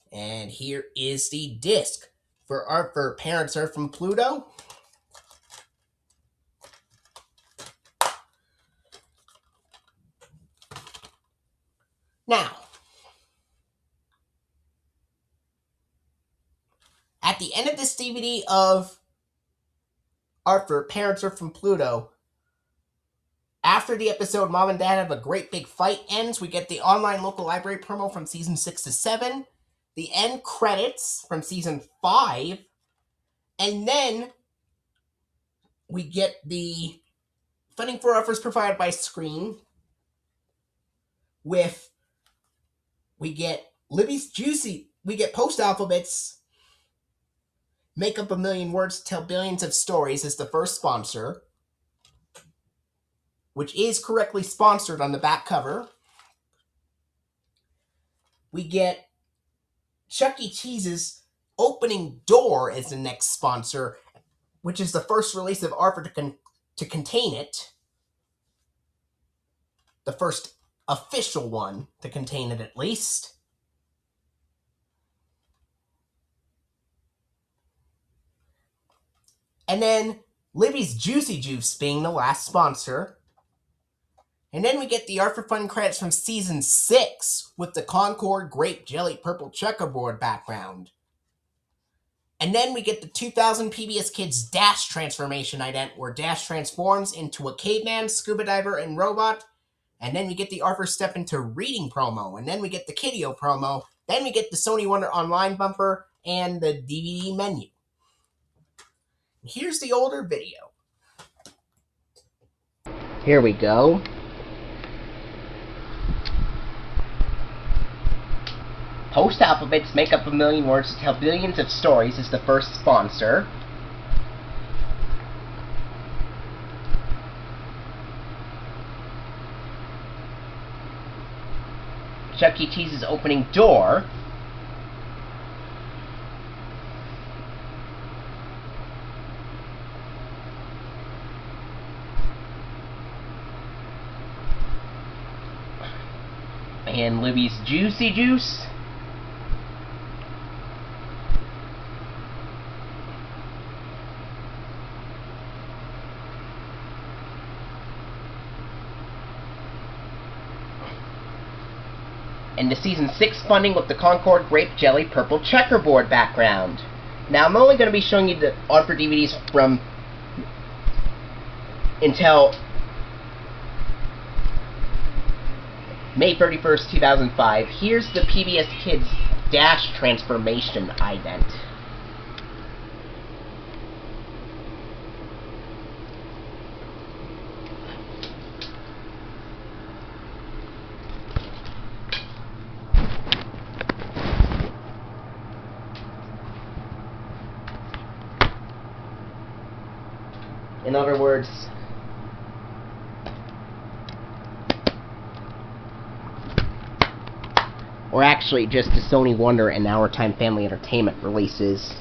And here is the disc for Arthur, Parents Are from Pluto. Now, at the end of this DVD of Arthur, Parents Are from Pluto, after the episode Mom and Dad Have a Great Big Fight ends, we get the online local library promo from Season 6 to 7, the end credits from Season 5, and then we get the funding for offers provided by Screen, we get Libby's Juicy, we get Post Alphabets, Make Up a Million Words to Tell Billions of Stories as the first sponsor, which is correctly sponsored on the back cover. We get Chuck E. Cheese's Opening Door as the next sponsor, which is the first release of Arthur to contain it. The first official one to contain it, at least. And then Libby's Juicy Juice being the last sponsor. And then we get the Arthur Fun credits from Season 6 with the Concord Grape Jelly Purple Checkerboard background. And then we get the 2000 PBS Kids Dash transformation ident, where Dash transforms into a caveman, scuba diver, and robot. And then we get the Arthur Step into reading promo. And then we get the Kiddio promo. Then we get the Sony Wonder Online bumper and the DVD menu. Here's the older video. Here we go. Post Alphabets Make Up a Million Words to Tell Billions of Stories is the first sponsor. Chuck E. Cheese's Opening Door. And Libby's Juicy Juice. And the Season 6 funding with the Concord Grape Jelly Purple Checkerboard background. Now, I'm only going to be showing you the Arthur DVDs from until May 31st, 2005. Here's the PBS Kids Dash transformation ident. In other words, or actually just the Sony Wonder and Our Time Family Entertainment releases,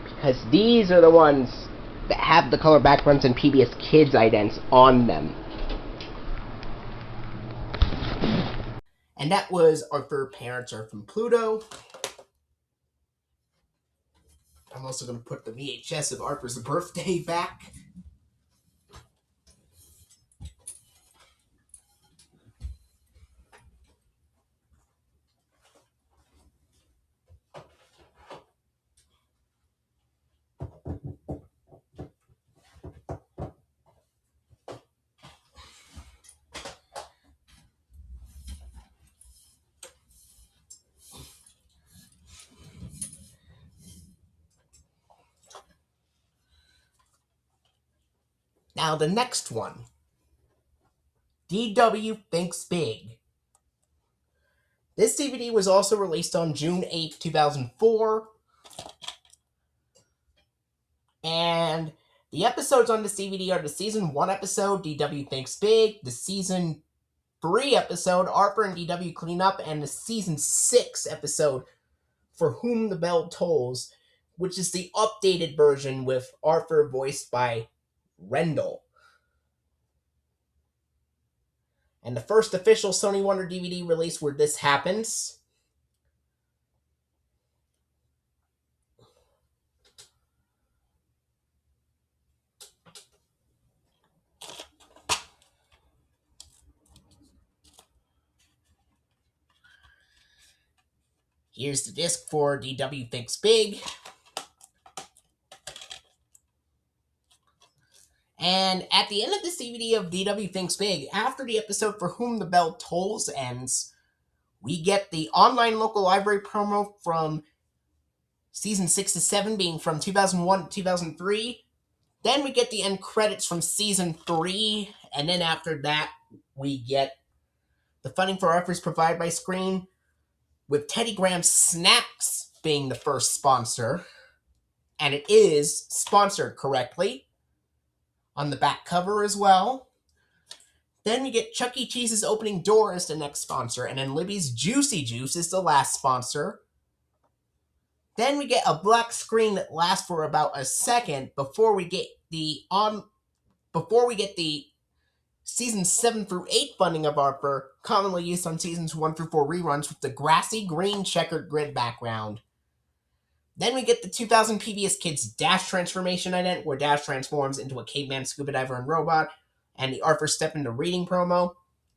because these are the ones that have the color backgrounds and PBS Kids idents on them. And that was Arthur Parents Are from Pluto. I'm also going to put the VHS of Arthur's Birthday back. Now the next one, DW Thinks Big. This DVD was also released on June 8, 2004. And the episodes on this DVD are the Season 1 episode, DW Thinks Big, the Season 3 episode, Arthur and DW Clean Up, and the Season 6 episode, For Whom the Bell Tolls, which is the updated version with Arthur voiced by Rendell. And the first official Sony Wonder DVD release where this happens. Here's the disc for DW Thinks Big. And at the end of this DVD of DW Thinks Big, after the episode For Whom the Bell Tolls ends, we get the online local library promo from Season 6 to 7 being from 2001 to 2003. Then we get the end credits from Season 3. And then after that, we get the funding for Arthur's provided by Screen, with Teddy Graham's Snacks being the first sponsor. And it is sponsored correctly on the back cover as well. Then we get Chuck E. Cheese's Opening Door as the next sponsor, and then Libby's Juicy Juice is the last sponsor. Then we get a black screen that lasts for about a second before we get the Season 7 through 8 funding of Arthur, commonly used on Seasons 1 through 4 reruns, with the grassy green checkered grid background. Then we get the 2000 PBS Kids Dash transformation ident, where Dash transforms into a caveman, scuba diver, and robot, and the Arthur Step into reading promo,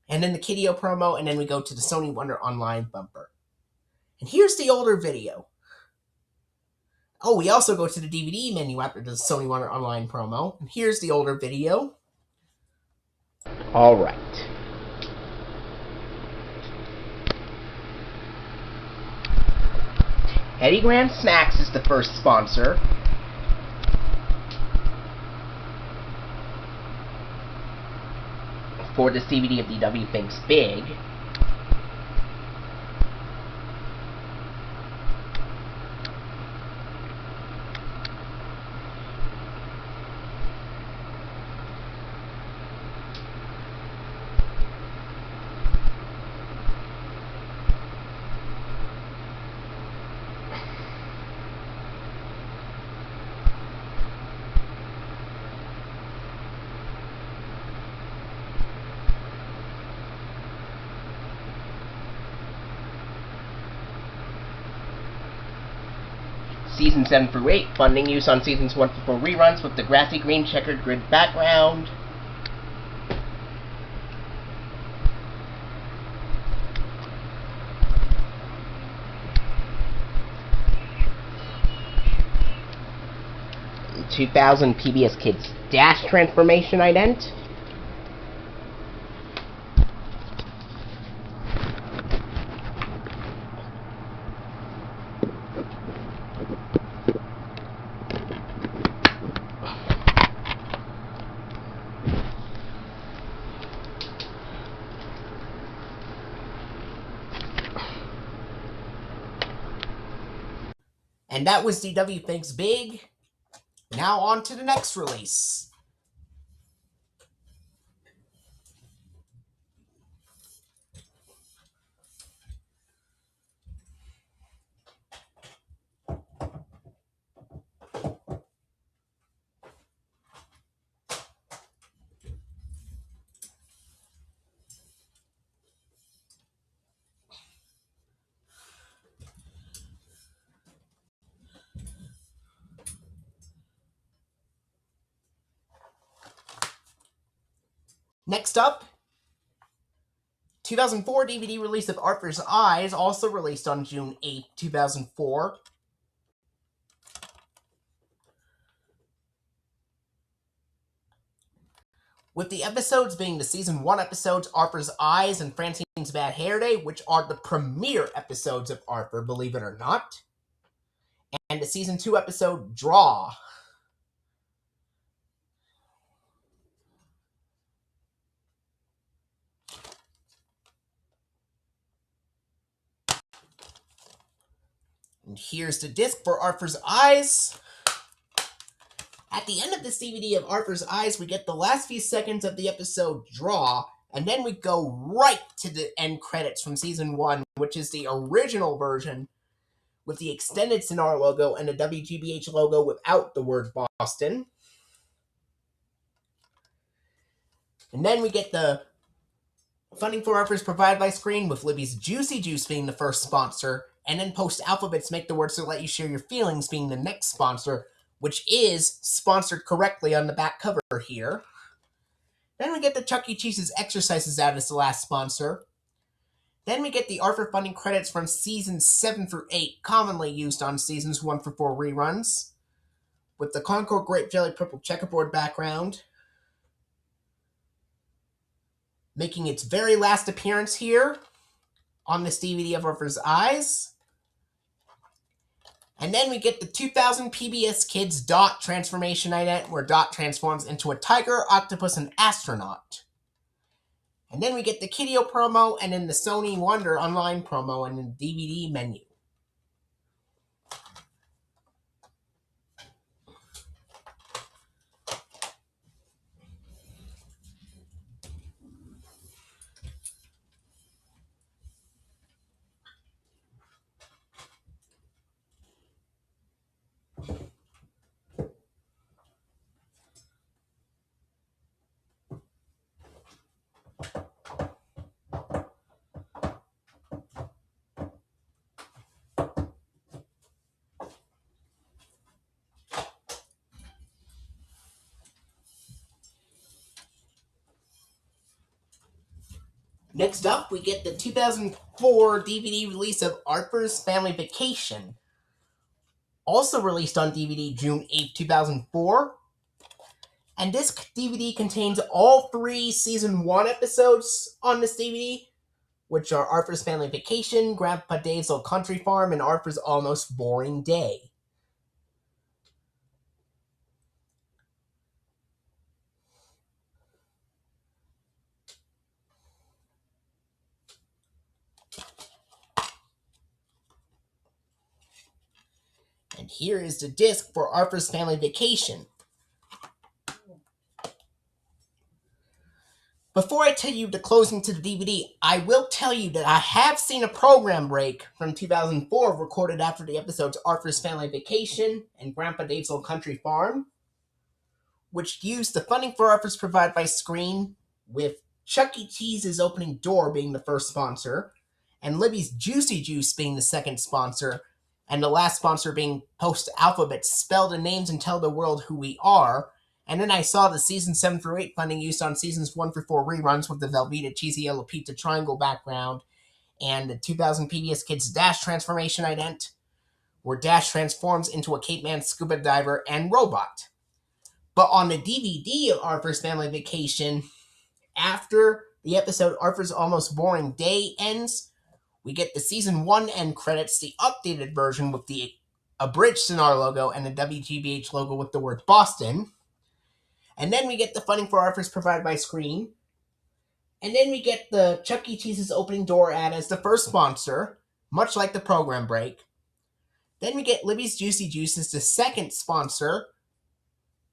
and then the Kiddio promo, and then we go to the Sony Wonder Online bumper. And here's the older video. Oh, we also go to the DVD menu after the Sony Wonder Online promo. And here's the older video. All right. Eddie Graham Snacks is the first sponsor. For this DVD of DW Thinks Big. Season 7 through 8, funding use on Seasons 1 through 4 reruns with the grassy green checkered grid background. ...2000 PBS Kids Dash Transformation Ident. And that was DW Thinks Big. Now on to the next release. Next up, 2004 DVD release of Arthur's Eyes, also released on June 8, 2004. With the episodes being the Season 1 episodes, Arthur's Eyes and Francine's Bad Hair Day, which are the premiere episodes of Arthur, believe it or not. And the Season 2 episode, Draw. And here's the disc for Arthur's Eyes. At the end of this DVD of Arthur's Eyes, we get the last few seconds of the episode Draw, and then we go right to the end credits from Season 1, which is the original version with the extended Sonar logo and the WGBH logo without the word Boston. And then we get the funding for Arthur's provided by Screen, with Libby's Juicy Juice being the first sponsor, and then Post Alphabets Make the Words to Let You Share Your Feelings being the next sponsor, which is sponsored correctly on the back cover here. Then we get the Chuck E. Cheese's Exercises ad as the last sponsor. Then we get the Arthur funding credits from Seasons 7 through 8, commonly used on Seasons 1 through 4 reruns, with the Concord Grape Jelly Purple checkerboard background, making its very last appearance here on this DVD of Arthur's Eyes. And then we get the 2000 PBS Kids Dot Transformation Ident, where Dot transforms into a tiger, octopus, and astronaut. And then we get the Kiddio promo, and then the Sony Wonder Online promo, and the DVD menu. Next up, we get the 2004 DVD release of Arthur's Family Vacation, Also released on DVD June 8, 2004. And this DVD contains all 3 Season 1 episodes on this DVD, which are Arthur's Family Vacation, Grandpa Dave's Old Country Farm, and Arthur's Almost Boring Day. And here is the disc for Arthur's Family Vacation. Before I tell you the closing to the DVD, I will tell you that I have seen a program break from 2004 recorded after the episodes Arthur's Family Vacation and Grandpa Dave's Old Country Farm, which used the funding for Arthur's provided by Screen, with Chuck E. Cheese's Opening Door being the first sponsor, and Libby's Juicy Juice being the second sponsor, and the last sponsor being Post Alphabet Spell the Names and Tell the World Who We Are. And then I saw the Season 7 through 8 funding used on Seasons 1 through 4 reruns with the Velveeta Cheesy Yellow Pizza Triangle background, and the 2000 PBS Kids Dash Transformation ident, where Dash transforms into a caveman scuba diver and robot. But on the DVD of Arthur's Family Vacation, after the episode Arthur's Almost Boring Day ends, we get the Season 1 end credits, the updated version with the abridged Sonar logo and the WGBH logo with the word Boston. And then we get the funding for Arthur's provided by Screen. And then we get the Chuck E. Cheese's Opening Door ad as the first sponsor, much like the program break. Then we get Libby's Juicy Juice as the second sponsor,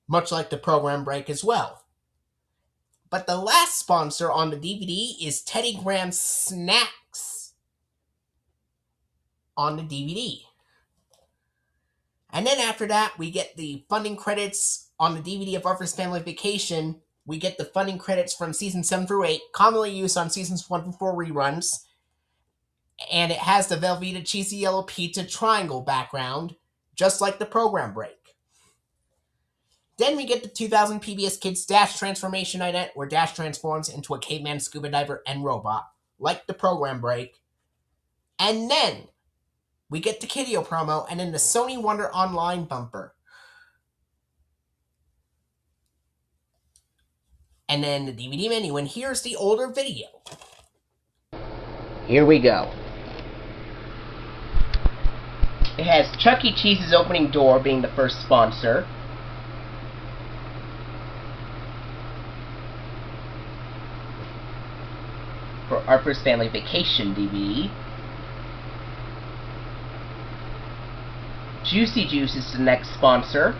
much like the program break as well. But the last sponsor on the DVD is Teddy Graham's Snacks on the DVD. And then after that, we get the funding credits on the DVD of Arthur's Family Vacation. We get the funding credits from Season 7 through 8, commonly used on Seasons 1 through 4 reruns. And it has the Velveeta Cheesy Yellow Pizza Triangle background, just like the program break. Then we get the 2000 PBS Kids Dash Transformation ident, where Dash transforms into a caveman scuba diver and robot, like the program break. And then we get the Kiddio promo, and then the Sony Wonder Online bumper. And then the DVD menu, and here's the older video. Here we go. It has Chuck E. Cheese's Opening Door being the first sponsor. For Arthur's Family Vacation DVD. Juicy Juice is the next sponsor.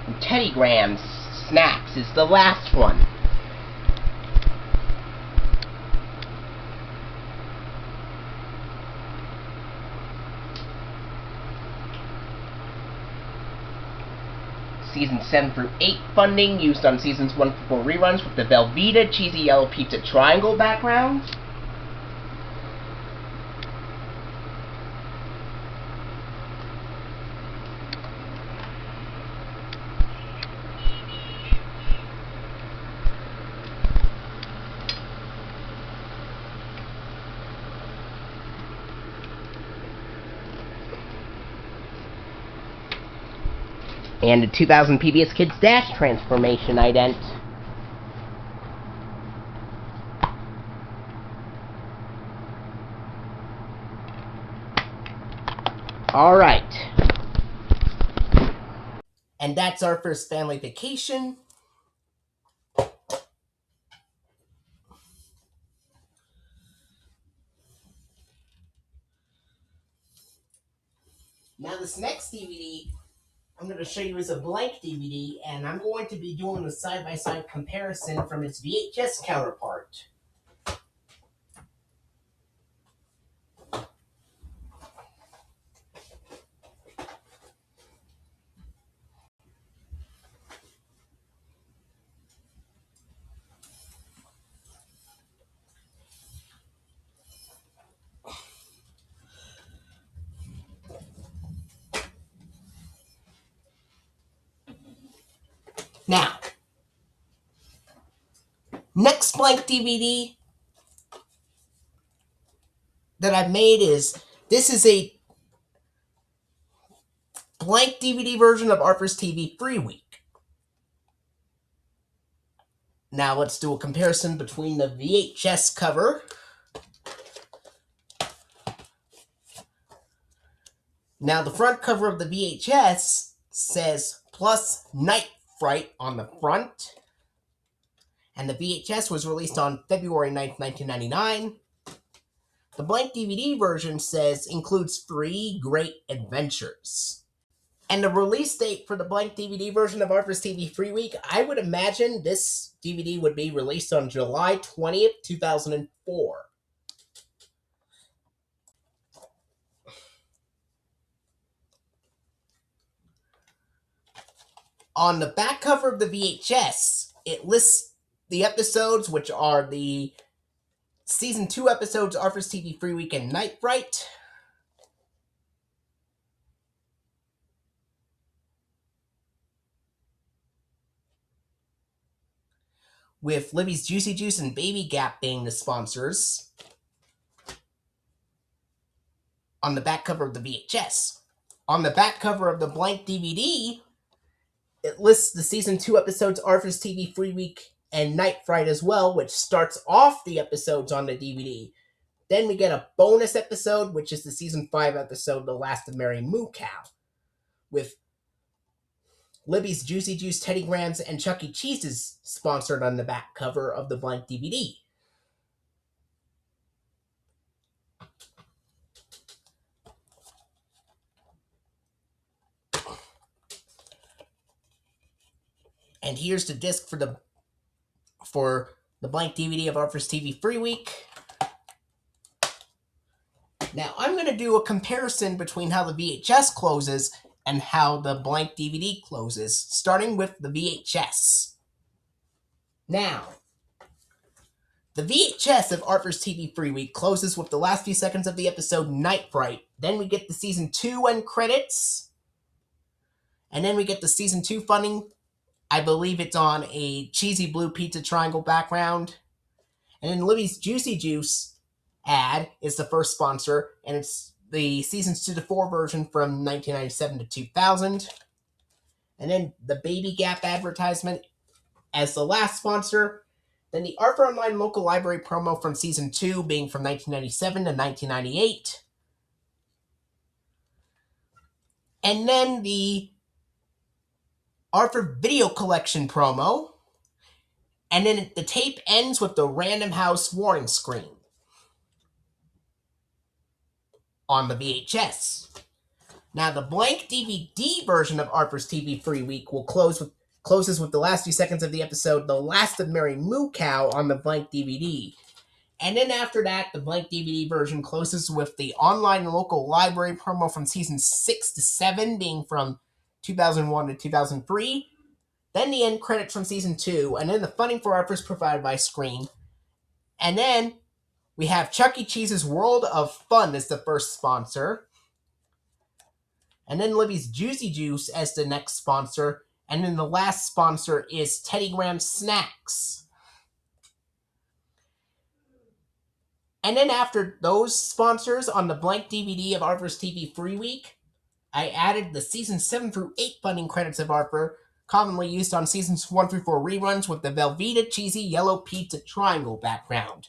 And Teddy Graham's Snacks is the last one. Season 7 through 8 funding used on Seasons 1 through 4 reruns with the Velveeta Cheesy Yellow Pizza Triangle background. And the 2000 PBS Kids Dash Transformation ident. Alright. And that's our first Family Vacation. Now this next DVD I'm going to show you is a blank DVD, and I'm going to be doing a side-by-side comparison from its VHS counterpart. Now, Next blank DVD that I've made is, this is a blank DVD version of Arthur's TV Free Week. Now let's do a comparison between the VHS cover Now, the front cover of the VHS says plus Night Fright on the front. And the VHS was released on February 9th, 1999. The blank DVD version says includes 3 great adventures. And the release date for the blank DVD version of Arthur's TV Free Week, I would imagine this DVD would be released on July 20th, 2004. On the back cover of the VHS, it lists the episodes, which are the Season 2 episodes, Arthur's TV Free Week and Night Fright. With Libby's Juicy Juice and Baby Gap being the sponsors. On the back cover of the VHS. On the back cover of the blank DVD, it lists the Season 2 episodes, Arthur's TV Free Week and Night Fright as well, which starts off the episodes on the DVD. Then we get a bonus episode, which is the Season 5 episode, The Last of Mary Moo Cow, with Libby's Juicy Juice, Teddy Grahams, and Chuck E. Cheese's sponsored on the back cover of the blank DVD. And here's the disc for the blank DVD of Arthur's TV Free Week. Now, I'm going to do a comparison between how the VHS closes and how the blank DVD closes, starting with the VHS. Now, the VHS of Arthur's TV Free Week closes with the last few seconds of the episode Night Fright. Then we get the Season 2 end credits. And then we get the Season 2 funding. I believe it's on a cheesy blue pizza triangle background. And then Libby's Juicy Juice ad is the first sponsor, and it's the Seasons 2 to 4 version from 1997 to 2000. And then the Baby Gap advertisement as the last sponsor. Then the Arthur Online Local Library promo from Season 2 being from 1997 to 1998. And then the Arthur Video Collection promo. And then the tape ends with the Random House warning screen on the VHS. Now, the blank DVD version of Arthur's TV Free Week will closes with the last few seconds of the episode The Last of Mary Moo Cow on the blank DVD. And then after that, the blank DVD version closes with the online and local library promo from Seasons 6 to 7 being from 2001 to 2003. Then the end credits from Season 2, and then the funding for Arthur's provided by Screen. And then we have Chuck E. Cheese's World of Fun as the first sponsor. And then Libby's Juicy Juice as the next sponsor. And then the last sponsor is Teddy Grahams Snacks. And then after those sponsors on the blank DVD of Arthur's TV Free Week, I added the Season 7 through 8 funding credits of Arthur, commonly used on Seasons 1 through 4 reruns with the Velveeta cheesy yellow pizza triangle background.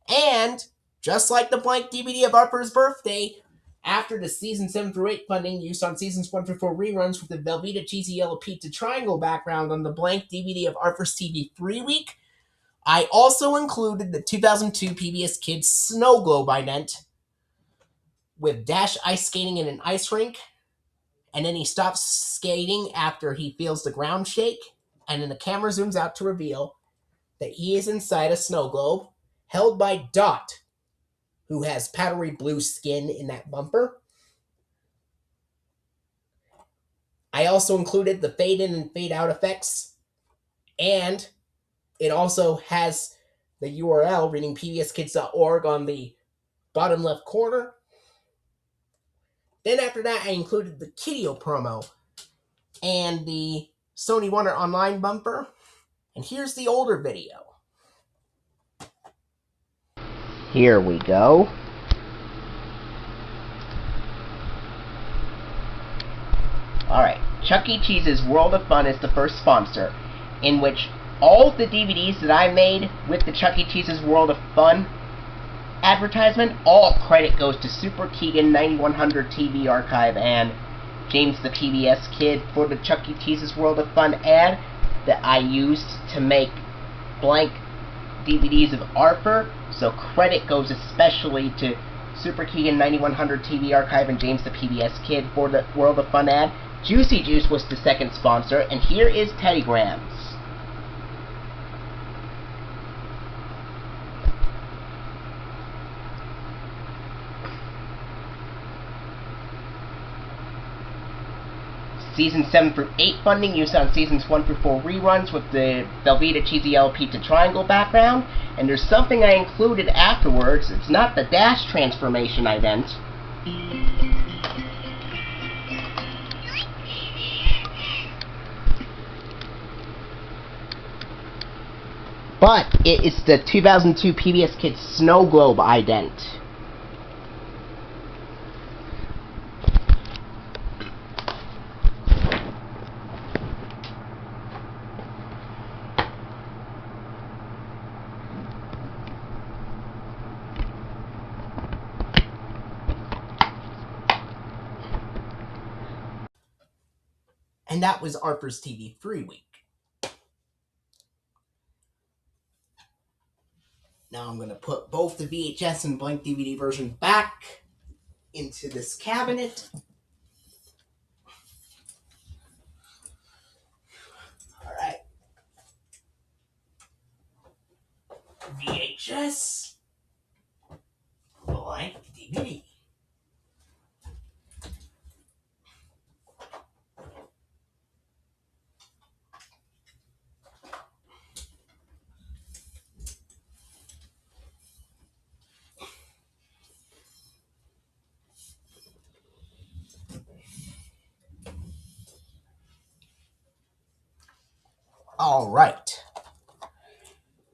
And, just like the blank DVD of Arthur's Birthday, after the Season 7 through 8 funding used on Seasons 1 through 4 reruns with the Velveeta cheesy yellow pizza triangle background on the blank DVD of Arthur's TV Free Week, I also included the 2002 PBS Kids Snow Globe ident with Dash ice skating in an ice rink, and then he stops skating after he feels the ground shake, and then the camera zooms out to reveal that he is inside a snow globe held by Dot, who has powdery blue skin in that bumper. I also included the fade in and fade out effects, and it also has the URL reading pbskids.org on the bottom left corner. Then after that, I included the Kiddio promo and the Sony Wonder Online bumper. And here's the older video. Here we go. Alright, Chuck E. Cheese's World of Fun is the first sponsor, in which all the DVDs that I made with the Chuck E. Cheese's World of Fun advertisement, all credit goes to Superkeegan9100 TV archive and James the PBS Kid for the Chuck E. Cheese's World of Fun ad that I used to make blank DVDs of Arthur, so credit goes especially to Superkeegan9100 TV archive and James the PBS Kid for the World of Fun ad. Juicy Juice was the second sponsor, and here is Teddygrams. Season 7 through 8 funding used on Seasons 1 through 4 reruns with the Velveeta Cheesy Yellow Pizza Triangle background. And there's something I included afterwards. It's not the dash transformation ident. But it is the 2002 PBS Kids Snow Globe ident. And that was Arthur's TV 3 week. Now I'm going to put both the VHS and blank DVD version back into this cabinet. Alright. VHS. Blank DVD. Alright.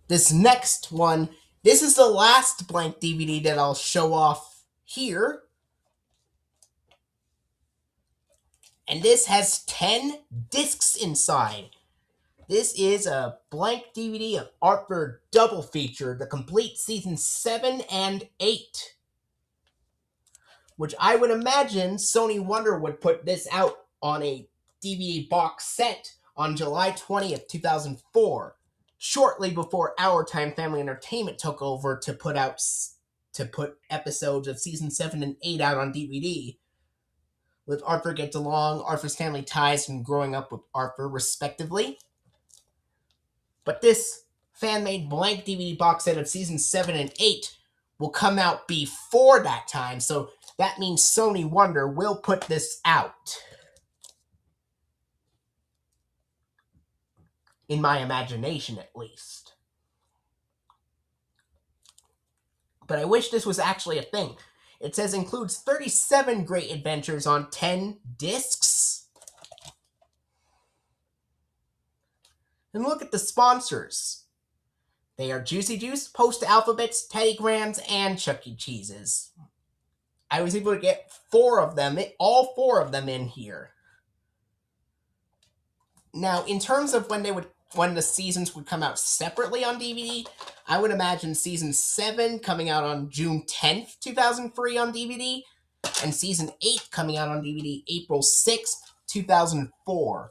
This next one, this is the last blank DVD that I'll show off here. And this has 10 discs inside. This is a blank DVD of Arthur Double Feature, the complete Season 7 and 8. Which I would imagine Sony Wonder would put this out on a DVD box set on July 20th, 2004, shortly before Our Time Family Entertainment took over to put episodes of Season 7 and 8 out on DVD, with Arthur Gets Along, Arthur's Family Ties, and Growing Up with Arthur, respectively. But this fan-made blank DVD box set of Season 7 and 8 will come out before that time, so that means Sony Wonder will put this out. In my imagination, at least. But I wish this was actually a thing. It says includes 37 great adventures on 10 discs. And look at the sponsors. They are Juicy Juice, Post Alphabets, Teddygrams, and Chuck E. Cheese's. I was able to get all four of them in here. Now, in terms of when the seasons would come out separately on DVD, I would imagine Season 7 coming out on June 10th, 2003 on DVD, and Season 8 coming out on DVD April 6th, 2004.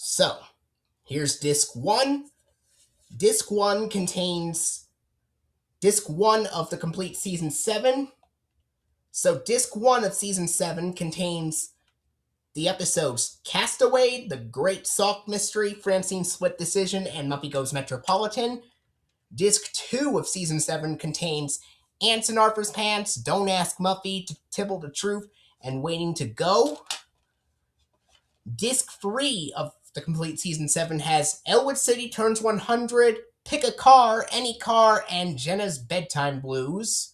So, here's Disc 1. Disc 1 contains Disc 1 of the complete Season 7. So, Disc 1 of Season 7 contains the episodes Castaway, The Great Sock Mystery, Francine's Split Decision, and Muppy Goes Metropolitan. Disc 2 of Season 7 contains Ants in Arthur's Pants, Don't Ask Muffy, To Tibble the Truth, and waiting to go. Disc 3 of the complete Season 7 has Elwood City Turns 100, Pick a Car, Any Car, and Jenna's Bedtime Blues.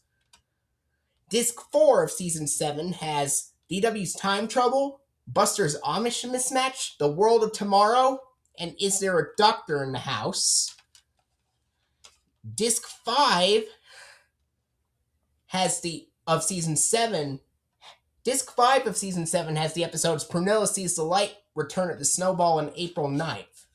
Disc 4 of Season 7 has DW's Time Trouble, Buster's Amish Mismatch, The World of Tomorrow, and Is There a Doctor in the House? Disc 5 has of Season 7. Disc 5 of Season 7 has the episodes Prunella Sees the Light, Return of the Snowball, and April 9th.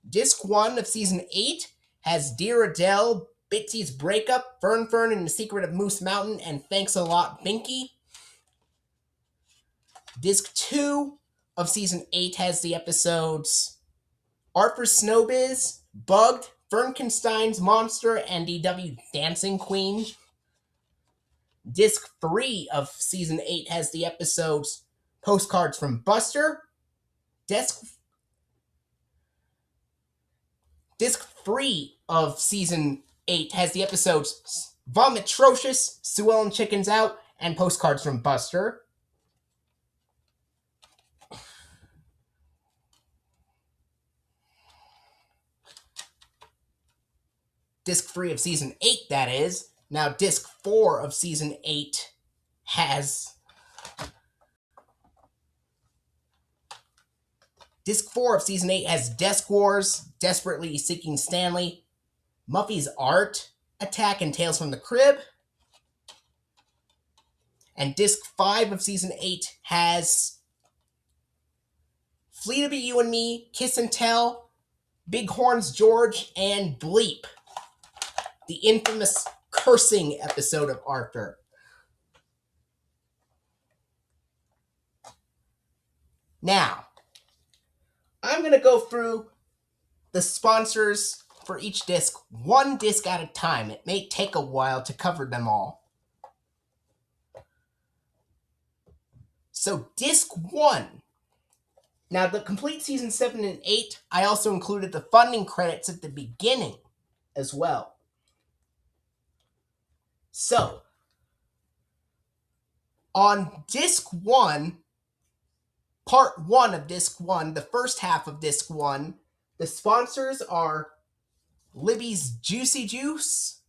Disc 1 of Season 8 has Dear Adele, Bitsy's Breakup, Fern Fern and the Secret of Moose Mountain, and Thanks a Lot, Binky. Disc 2 of Season 8 has the episodes Art for Snowbiz, Bugged, Frankenstein's Monster, and DW Dancing Queen. Disc 3 of Season 8 has the episodes Postcards from Buster. Disc 3 of Season 8 has the episodes Vomitrocious, Sue Ellen Chickens Out, and Postcards from Buster. Disc 3 of Season 8, that is. Now, Disc 4 of Season 8 has... Disc 4 of Season 8 has Desk Wars, Desperately Seeking Stanley, Muffy's Art, Attack, and Tales from the Crib. And Disc 5 of Season 8 has Flea to Be You and Me, Kiss and Tell, Bighorns George, and Bleep, the infamous cursing episode of Arthur. Now, I'm going to go through the sponsors for each disc, one disc at a time. It may take a while to cover them all. So, Disc 1. Now, the complete Season 7 and 8, I also included the funding credits at the beginning as well. So, on Disc 1, Part 1 of Disc 1, the first half of Disc 1, the sponsors are Libby's Juicy Juice,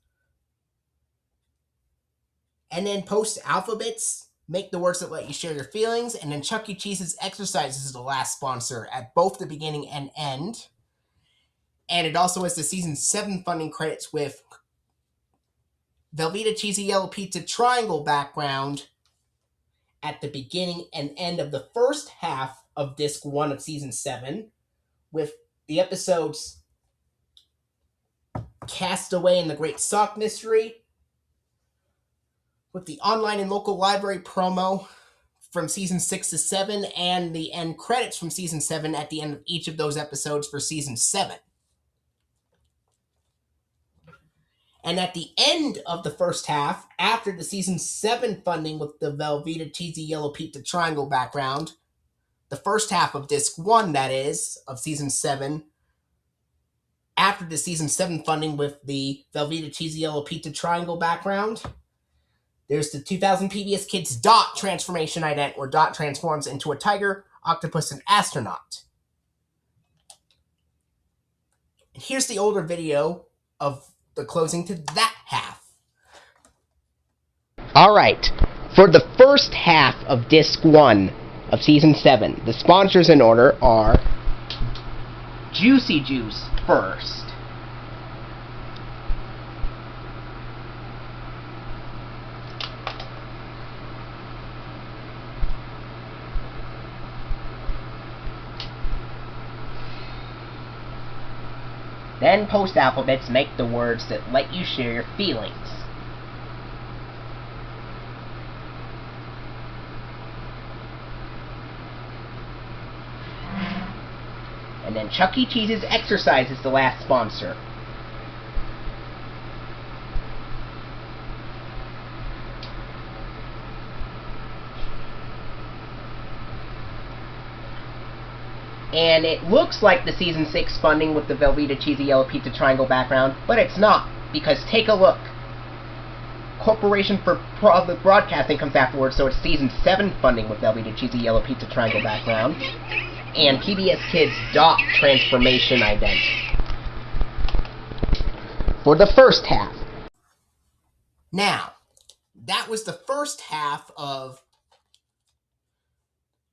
and then Post Alphabets, Make the Words That Let You Share Your Feelings, and then Chuck E. Cheese's Exercise is the last sponsor at both the beginning and end. And it also has the Season 7 funding credits with Velveeta Cheesy Yellow Pizza Triangle background at the beginning and end of the first half of Disc 1 of Season 7, with the episodes Castaway and the Great Sock Mystery, with the online and local library promo from Season 6 to 7, and the end credits from Season 7 at the end of each of those episodes for Season 7. And at the end of the first half, after the Season 7 funding with the Velveeta Cheesy Yellow Pizza Triangle background, the first half of Disc 1, that is, of Season 7, after the Season 7 funding with the Velveeta Cheesy Yellow Pizza Triangle background, there's the 2000 PBS Kids Dot transformation ident, where Dot transforms into a tiger, octopus, and astronaut. And here's the older video of the closing to that half. Alright, for the first half of Disc 1 of Season 7, the sponsors in order are Juicy Juice first. Then Post Alphabets, Make the Words That Let You Share Your Feelings. And then Chuck E. Cheese's Exercise is the last sponsor. And it looks like the Season 6 funding with the Velveeta Cheesy Yellow Pizza Triangle background, but it's not, because take a look. Corporation for Public Broadcasting comes afterwards, so it's Season 7 funding with Medley, the cheesy yellow pizza triangle background, and PBS Kids dot transformation ident. For the first half. Now, that was the first half of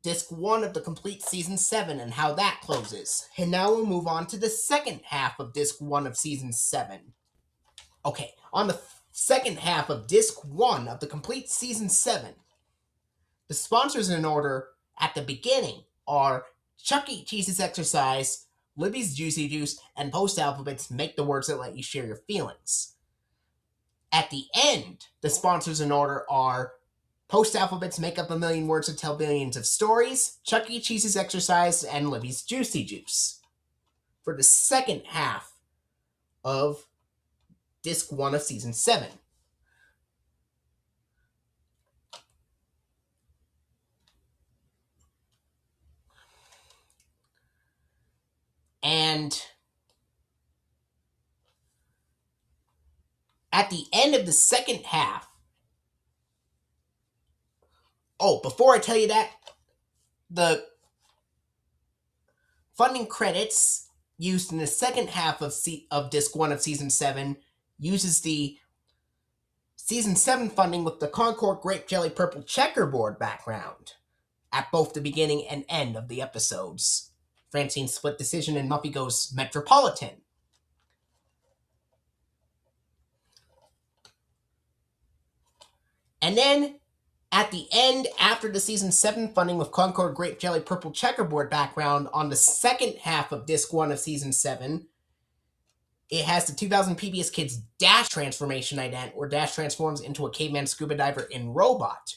Disc 1 of the complete Season 7 and how that closes. And now we'll move on to the second half of Disc 1 of Season 7. Okay, on the second half of Disc 1 of the complete Season 7, the sponsors in order at the beginning are Chuck E. Cheese's Exercise, Libby's Juicy Juice, and Post Alphabet's Make the Words That Let You Share Your Feelings. At the end, the sponsors in order are Post Alphabet's Make Up a Million Words to Tell Billions of Stories, Chuck E. Cheese's Exercise, and Libby's Juicy Juice. For the second half of Disc 1 of Season 7. And at the end of the second half, before I tell you that, the funding credits used in the second half of Disc 1 of Season 7 uses the Season 7 funding with the Concord Grape Jelly Purple Checkerboard background at both the beginning and end of the episodes. Francine's Split Decision and Muffy Goes Metropolitan. And then, at the end, after the Season 7 funding with Concord Grape Jelly Purple Checkerboard background on the second half of Disc 1 of Season 7, it has the 2000 PBS Kids Dash transformation ident, where Dash transforms into a caveman scuba diver in Robot,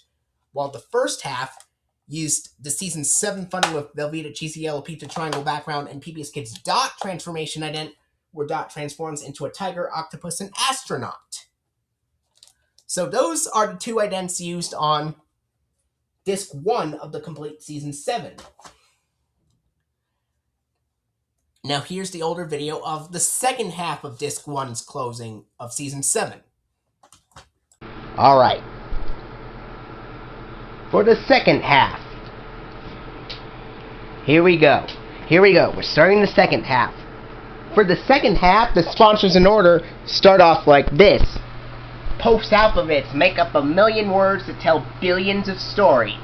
while the first half used the Season 7 funding with Velveeta Cheesy Yellow Pizza Triangle background and PBS Kids Dot transformation ident, where Dot transforms into a tiger, octopus, and astronaut. So those are the two idents used on Disc 1 of the complete Season 7. Now here's the older video of the second half of Disc 1's closing of Season 7. Alright. For the second half. Here we go. We're starting the second half. For the second half, the sponsors in order start off like this. Post Alphabets Make Up a Million Words to Tell Billions of Stories.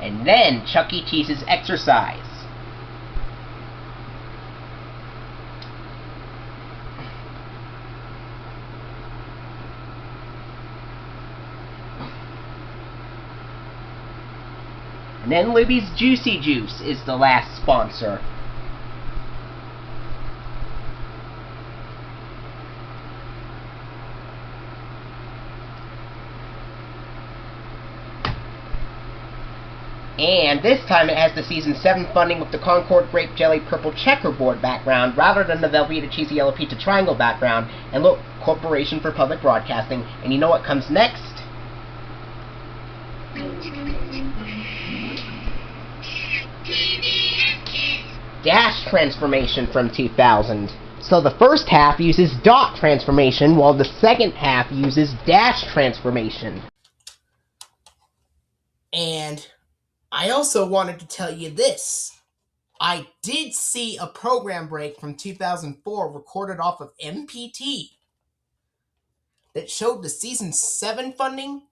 And then Chuck E. Cheese's Exercise. And then Libby's Juicy Juice is the last sponsor. And this time it has the Season 7 funding with the Concord Grape Jelly Purple Checkerboard background rather than the Velveeta Cheesy Yellow Pizza Triangle background. And look, Corporation for Public Broadcasting. And you know what comes next? Dash transformation from 2000. So the first half uses dot transformation, while the second half uses dash transformation. And I also wanted to tell you this. I did see a program break from 2004 recorded off of MPT that showed the Season 7 funding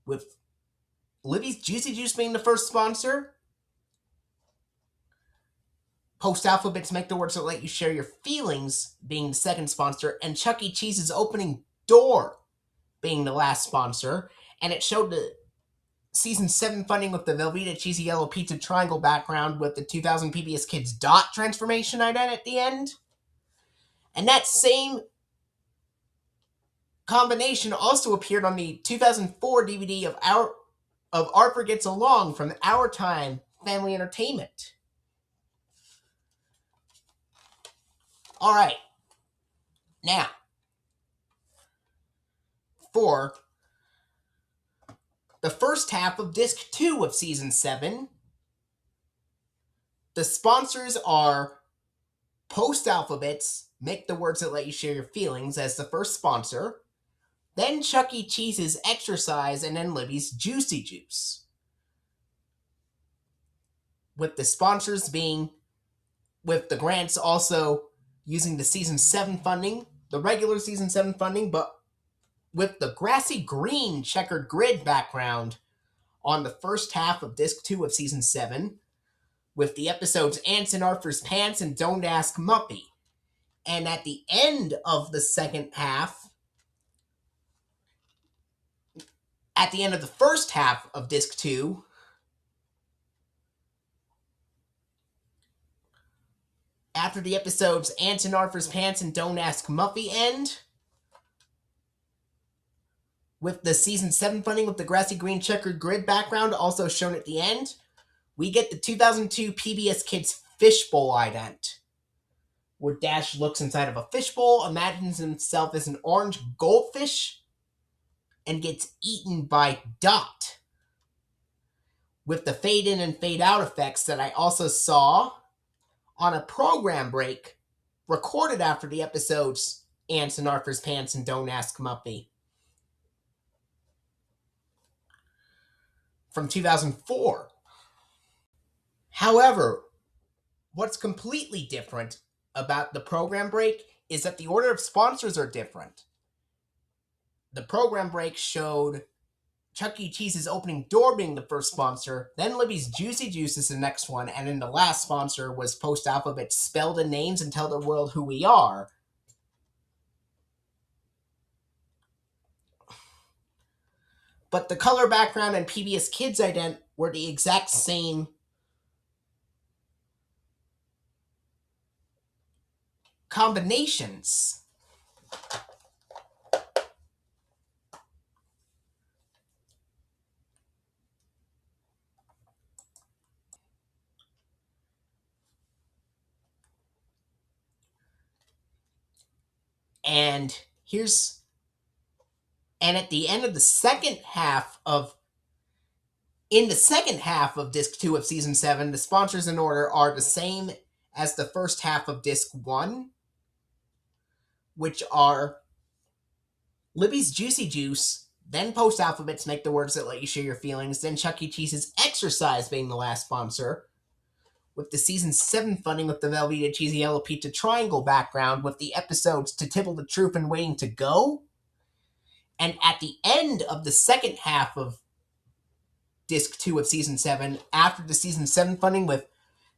with Libby's Juicy Juice being the first sponsor, Post Alphabet's Make the Words That Let You Share Your Feelings being the second sponsor, and Chuck E. Cheese's Opening Door being the last sponsor. And it showed the Season 7 funding with the Velveeta Cheesy Yellow Pizza Triangle background with the 2000 PBS Kids Dot transformation ident at the end. And that same combination also appeared on the 2004 DVD of Arthur Gets Along from Our Time Family Entertainment. Alright, now, for the first half of Disc 2 of Season 7, The sponsors are Post Alphabets, Make the Words That Let You Share Your Feelings as the first sponsor, then Chuck E. Cheese's Exercise, and then Libby's Juicy Juice. With the sponsors being, with the grants also using the Season 7 funding, the regular Season 7 funding, but with the grassy green checkered grid background on the first half of Disc 2 of Season 7, with the episodes Ants in Arthur's Pants and Don't Ask Muppy. And at the end of the second half, at the end of the first half of Disc 2, after the episodes Ants in Arthur's Pants and Don't Ask Muppy end, with the Season 7 funding with the grassy green checkered grid background also shown at the end, we get the 2002 PBS Kids Fishbowl ident, where Dash looks inside of a fishbowl, imagines himself as an orange goldfish, and gets eaten by Dot, with the fade in and fade out effects that I also saw on a program break recorded after the episodes Ants in Arthur's Pants and Don't Ask Muppy from 2004. However, what's completely different about the program break is that the order of sponsors are different. The program break showed Chuck E. Cheese's opening door being the first sponsor, then Libby's Juicy Juice is the next one, and then the last sponsor was Post Alphabet Spell the Names and Tell the World Who We Are. But the color background and PBS Kids ident were the exact same combinations. And at the end of the second half of Disc 2 of Season 7, the sponsors in order are the same as the first half of Disc 1, which are Libby's Juicy Juice, then Post Alphabets Make the Words That Let You Share Your Feelings, then Chuck E. Cheese's Exercise being the last sponsor, with the Season 7 funding with the Velveeta Cheesy Yellow Pizza Triangle background, with the episodes To Tibble the Truth and Waiting to Go. And at the end of the second half of Disc 2 of Season 7, after the Season 7 funding with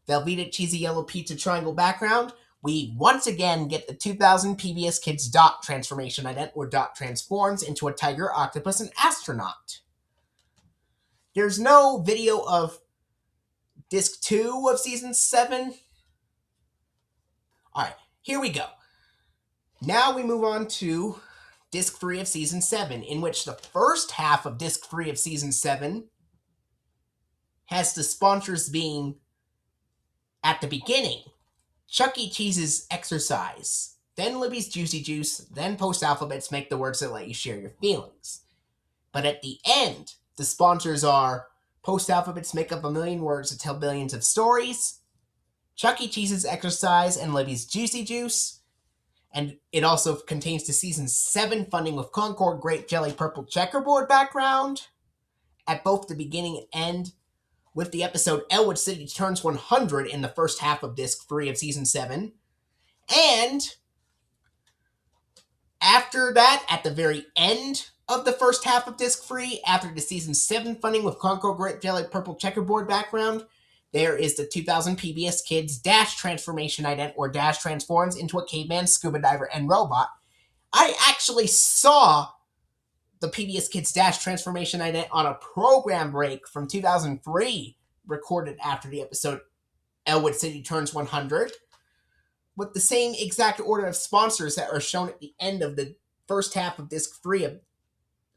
Velveeta Cheesy Yellow Pizza Triangle background, we once again get the 2000 PBS Kids Dot transformation ident, where Dot transforms into a tiger, octopus, and astronaut. There's no video of Disc 2 of Season 7. Alright, here we go. Now we move on to Disc 3 of Season 7, in which the first half of Disc 3 of Season 7 has the sponsors being, at the beginning, Chuck E. Cheese's Exercise, then Libby's Juicy Juice, then Post Alphabets Make the Words That Let You Share Your Feelings. But at the end, the sponsors are Post Alphabets Make Up a Million Words to Tell Billions of Stories, Chuck E. Cheese's Exercise, and Libby's Juicy Juice. And it also contains the Season 7 funding with Concord Grape Jelly Purple Checkerboard background at both the beginning and end, with the episode Elwood City Turns 100 in the first half of Disc 3 of Season 7. And after that, at the very end of the first half of Disc 3, after the Season 7 funding with Concord Grape Jelly Purple Checkerboard background, there is the 2000 PBS Kids Dash transformation ident, where Dash transforms into a caveman, scuba diver, and robot. I actually saw the PBS Kids Dash transformation ident on a program break from 2003, recorded after the episode Elwood City Turns 100, with the same exact order of sponsors that are shown at the end of the first half of Disc 3 of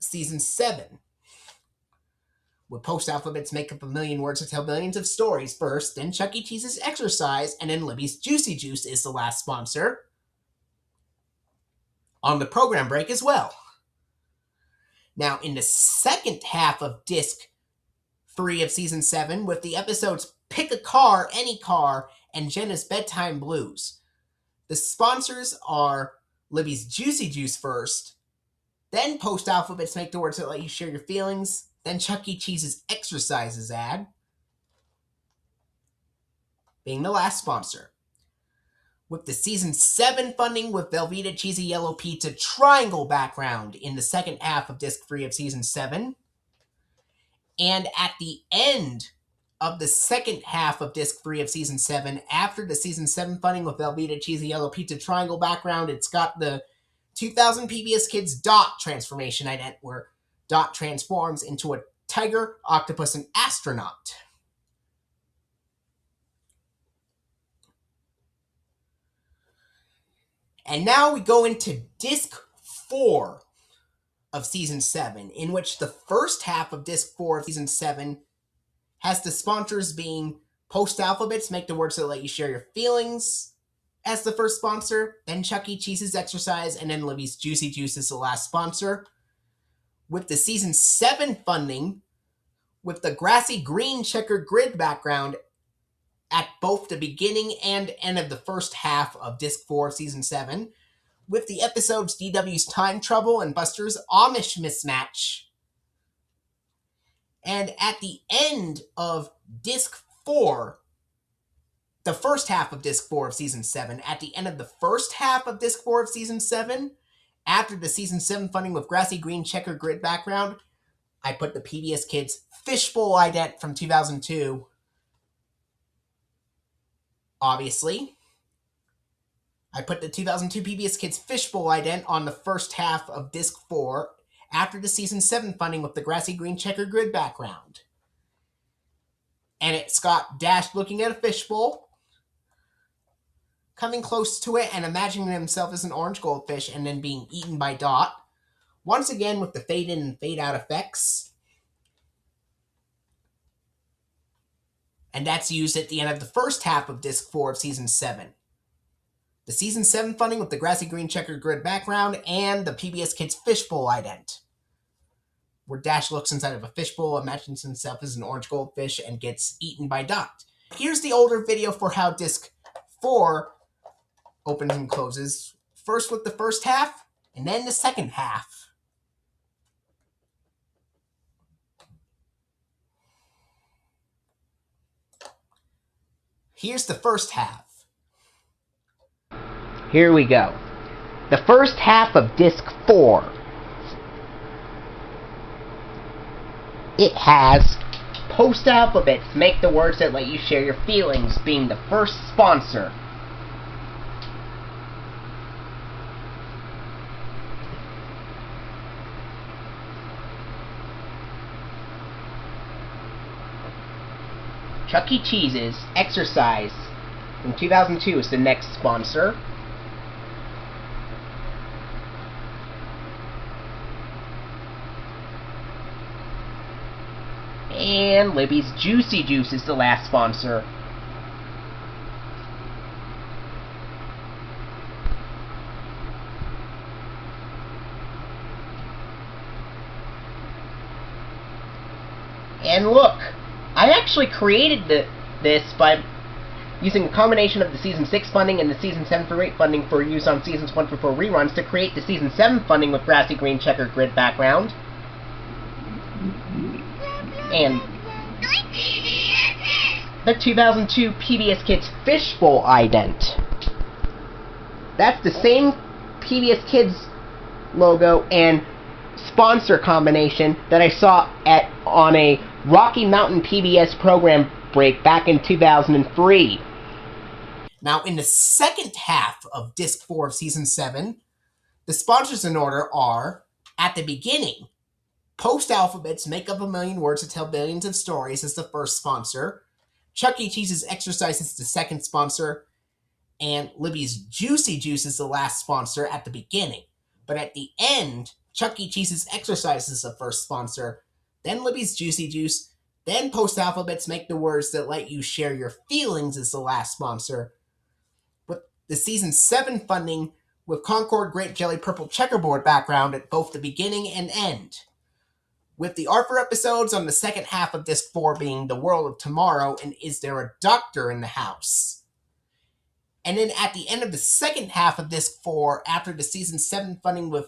Season 7. With Post Alphabets Make Up a Million Words to Tell Billions of Stories first, then Chuck E. Cheese's Exercise, and then Libby's Juicy Juice is the last sponsor on the program break as well. Now, in the second half of Disc 3 of Season 7, with the episodes Pick a Car, Any Car, and Jenna's Bedtime Blues. The sponsors are Libby's Juicy Juice first, then Post Alphabets Make the Words That Let You Share Your Feelings, then Chuck E. Cheese's Exercises ad, being the last sponsor. With the Season 7 funding with Velveeta Cheesy Yellow Pizza Triangle background in the second half of Disc 3 of Season 7. And at the end of the second half of Disc 3 of Season 7, after the Season 7 funding with Velveeta Cheesy Yellow Pizza Triangle background, it's got the 2000 PBS Kids Dot transformation ident, where Dot transforms into a tiger, octopus, and astronaut. And now we go into Disc 4 of Season 7, in which the first half of Disc 4 of Season 7 has the sponsors being Post Alphabets Make the Words That Let You Share Your Feelings as the first sponsor, then Chuck E. Cheese's Exercise, and then Libby's Juicy Juice is the last sponsor. With the Season 7 funding, with the grassy green checkered grid background at both the beginning and end of the first half of Disc 4 of Season 7, with the episodes DW's Time Trouble and Buster's Amish Mismatch. And at the end of Disc 4, the first half of Disc 4 of Season 7, at the end of the first half of Disc 4 of Season 7, after the Season 7 funding with grassy green checkered grid background, I put the PBS Kids Fishbowl ident from 2002. Obviously, I put the 2002 PBS Kids Fishbowl ident on the first half of Disc 4 after the Season 7 funding with the grassy green checkered grid background. And it's got Dash looking at a fishbowl, coming close to it and imagining himself as an orange goldfish and then being eaten by Dot. Once again with the fade in and fade out effects. And that's used at the end of the first half of Disc 4 of Season 7. The Season 7 funding with the grassy green checkered grid background and the PBS Kids Fishbowl ident, where Dash looks inside of a fishbowl, imagines himself as an orange goldfish, and gets eaten by Dot. Here's the older video for how Disc 4 opens and closes, first with the first half, and then the second half. Here's the first half. Here we go. The first half of Disc 4. It has Post Alphabets Make the Words That Let You Share Your Feelings being the first sponsor. Chuck E. Cheese's Exercise in 2002 is the next sponsor. And Libby's Juicy Juice is the last sponsor. And look, I actually created this by using a combination of the Season 6 funding and the Season 7 through 8 funding for use on Seasons 1 through 4 reruns to create the Season 7 funding with grassy green checkered grid background. And the 2002 PBS Kids Fishbowl ident. That's the same PBS Kids logo and sponsor combination that I saw on a Rocky Mountain PBS program break back in 2003. Now, in the second half of Disc 4 of Season 7, the sponsors in order are, at the beginning, Post Alphabets Make Up a Million Words to Tell Billions of Stories is the first sponsor, Chuck E. Cheese's Exercise is the second sponsor, and Libby's Juicy Juice is the last sponsor at the beginning. But at the end, Chuck E. Cheese's Exercise is the first sponsor, then Libby's Juicy Juice, then Post Alphabets Make the Words That Let You Share Your Feelings is the last sponsor. With the Season 7 funding with Concord Grape Jelly Purple Checkerboard background at both the beginning and end. with the Arthur episodes on the second half of Disc 4 being The World of Tomorrow and Is There a Doctor in the House? And then at the end of the second half of Disc 4, after the Season 7 funding with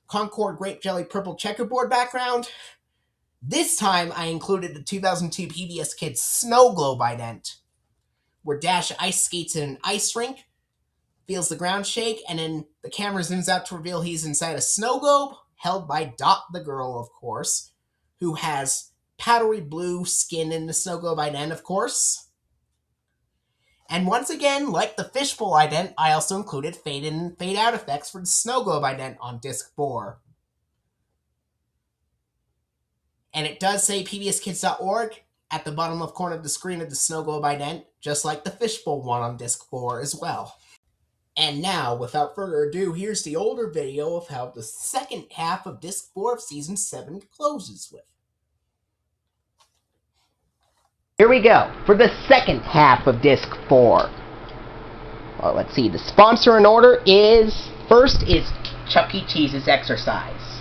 Concord Grape Jelly Purple Checkerboard background, this time I included the 2002 PBS Kids Snow Globe ident, where Dash ice skates in an ice rink, feels the ground shake, and then the camera zooms out to reveal he's inside a snow globe, held by Dot the girl, of course, who has powdery blue skin in the snow globe ident, of course. And once again, like the fishbowl ident, I also included fade in and fade out effects for the snow globe ident on Disc 4. And it does say pbskids.org at the bottom left corner of the screen of the snow globe ident, just like the fishbowl one on Disc 4 as well. And now, without further ado, here's the older video of how the second half of Disc 4 of Season 7 closes with. Here we go, for the second half of Disc 4. Well, let's see, the sponsor in order is, first is Chuck E. Cheese's Exercise.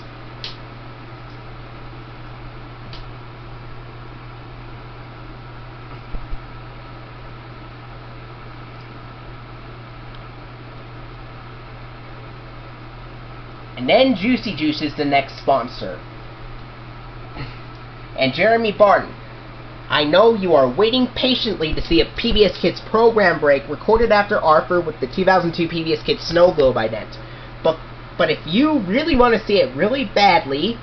And then Juicy Juice is the next sponsor. And Jeremy Barton, I know you are waiting patiently to see a PBS Kids program break recorded after Arthur with the 2002 PBS Kids Snow Globe ident. But if you really want to see it really badly,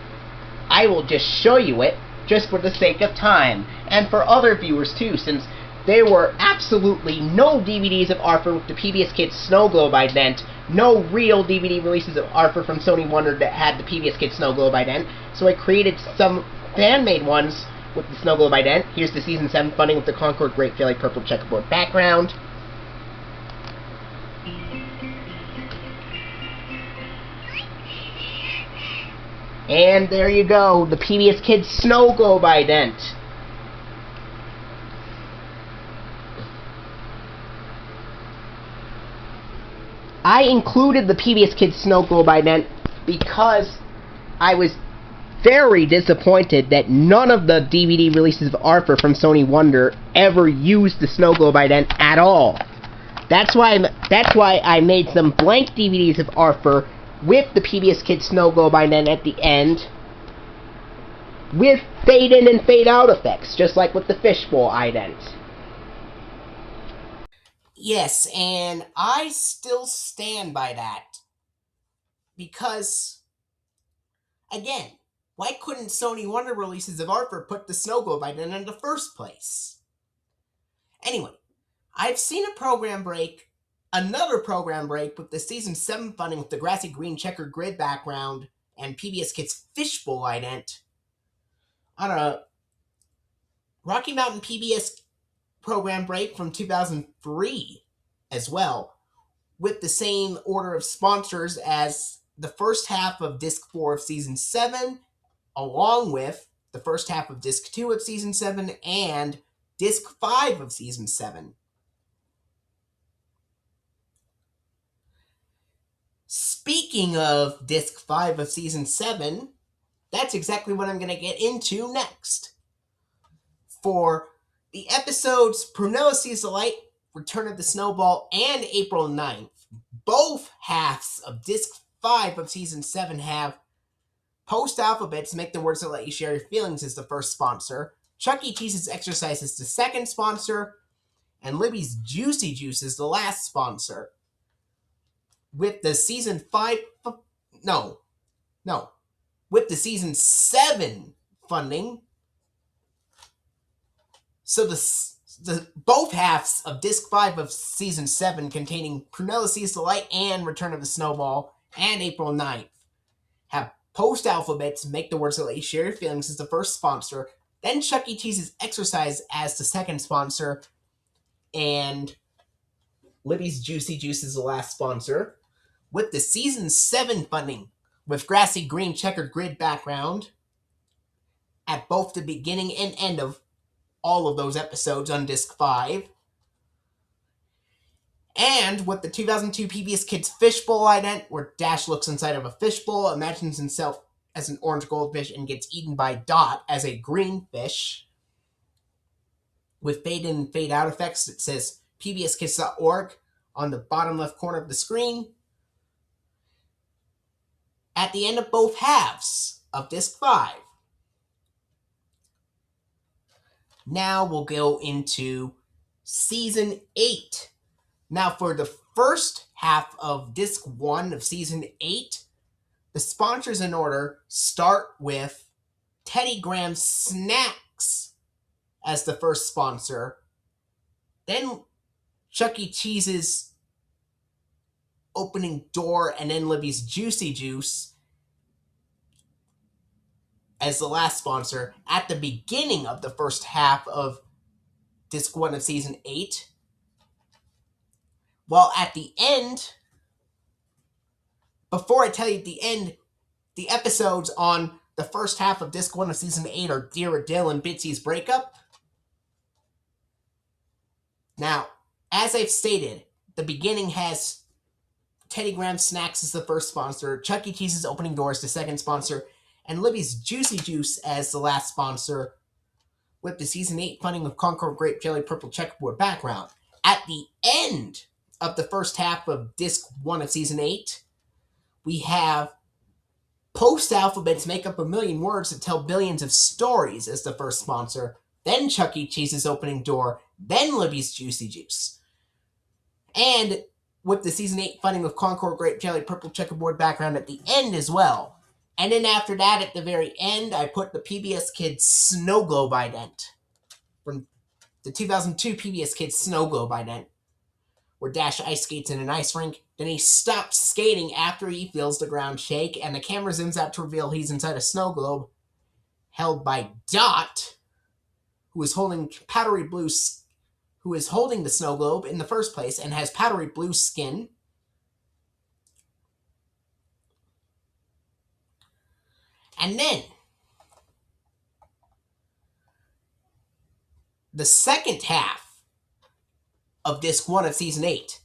I will just show you it, just for the sake of time. And for other viewers too, since there were absolutely no DVDs of Arthur with the PBS Kids Snow Globe ident, no real DVD releases of Arthur from Sony Wonder that had the PBS Kids Snow Globe ident, so I created some fan-made ones with the Snow Globe ident. Here's the Season 7 funding with the Concord Grape Jelly Purple Checkerboard background. And there you go, the PBS Kids Snow Globe ident. I included the PBS Kids Snow Globe ident because I was very disappointed that none of the DVD releases of Arthur from Sony Wonder ever used the Snow Globe ident at all. That's why I made some blank DVDs of Arthur with the PBS Kids Snow Globe ident at the end, with fade in and fade out effects, just like with the fishbowl ident. Yes, and I still stand by that. Because, again, why couldn't Sony Wonder releases of Arthur put the Snow Globe ident in the first place? Anyway, I've seen a program break, another program break with the Season 7 funding with the grassy green checkered grid background and PBS Kids Fishbowl ident on a Rocky Mountain PBS program break from 2003 as well, with the same order of sponsors as the first half of Disc 4 of Season 7, along with the first half of Disc 2 of Season 7 and Disc 5 of Season 7. Speaking of Disc 5 of Season 7, that's exactly what I'm going to get into next. For the episodes Prunella Sees the Light, Return of the Snowball, and April 9th, both halves of Disc 5 of Season 7 have post-alphabets Make the Words That Let You Share Your Feelings is the first sponsor, Chuck E. Cheese's Exercise is the second sponsor, and Libby's Juicy Juice is the last sponsor. With the Season 5... with the Season 7 funding... So the both halves of Disc 5 of Season 7 containing Prunella Sees the Light and Return of the Snowball and April 9th have post-alphabets Make the Words That Let You Share Your Feelings as the first sponsor, then Chuck E. Cheese's Exercise as the second sponsor, and Libby's Juicy Juice is the last sponsor, with the Season 7 funding with grassy green checkered grid background at both the beginning and end of all of those episodes on Disc 5. And with the 2002 PBS Kids Fishbowl ident, where Dash looks inside of a fishbowl, imagines himself as an orange goldfish and gets eaten by Dot as a green fish. With fade in and fade out effects, it says pbskids.org on the bottom left corner of the screen. At the end of both halves of Disc 5. Now we'll go into Season 8. Now for the first half of Disc 1 of Season 8, the sponsors in order start with Teddy Graham Snacks as the first sponsor. Then Chuck E. Cheese's Opening Door, and then Libby's Juicy Juice as the last sponsor at the beginning of the first half of Disc 1 of Season 8. While at the end, before I tell you at the end, the episodes on the first half of Disc 1 of Season 8 are Dear Adele and Bitsy's Breakup. Now, as I've stated, the beginning has Teddy Graham Snacks as the first sponsor, Chuck E. Cheese's Opening Door as the second sponsor, and Libby's Juicy Juice as the last sponsor, with the Season 8 funding of Concord Grape Jelly Purple Checkerboard background. At the end of the first half of Disc 1 of Season 8, we have Post Alphabets Make Up a Million Words That Tell Billions of Stories as the first sponsor, then Chuck E. Cheese's Opening Door, then Libby's Juicy Juice. And with the Season 8 funding of Concord Grape Jelly Purple Checkerboard background at the end as well. And then after that, at the very end, I put the PBS Kids Snow Globe ident from the 2002 PBS Kids Snow Globe ident, where Dash ice skates in an ice rink. Then he stops skating after he feels the ground shake, and the camera zooms out to reveal he's inside a snow globe held by Dot, who is holding the snow globe in the first place and has powdery blue skin. And then the second half of Disc 1 of Season 8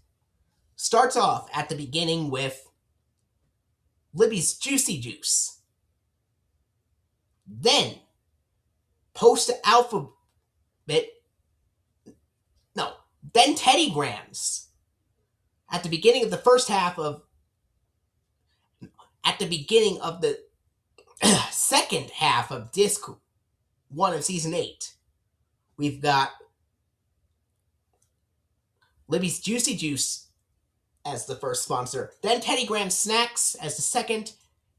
starts off at the beginning with Libby's Juicy Juice. Then then Teddy Grahams. At the beginning of the second half of Disc 1 of Season 8, we've got Libby's Juicy Juice as the first sponsor, then Teddy Graham Snacks as the second,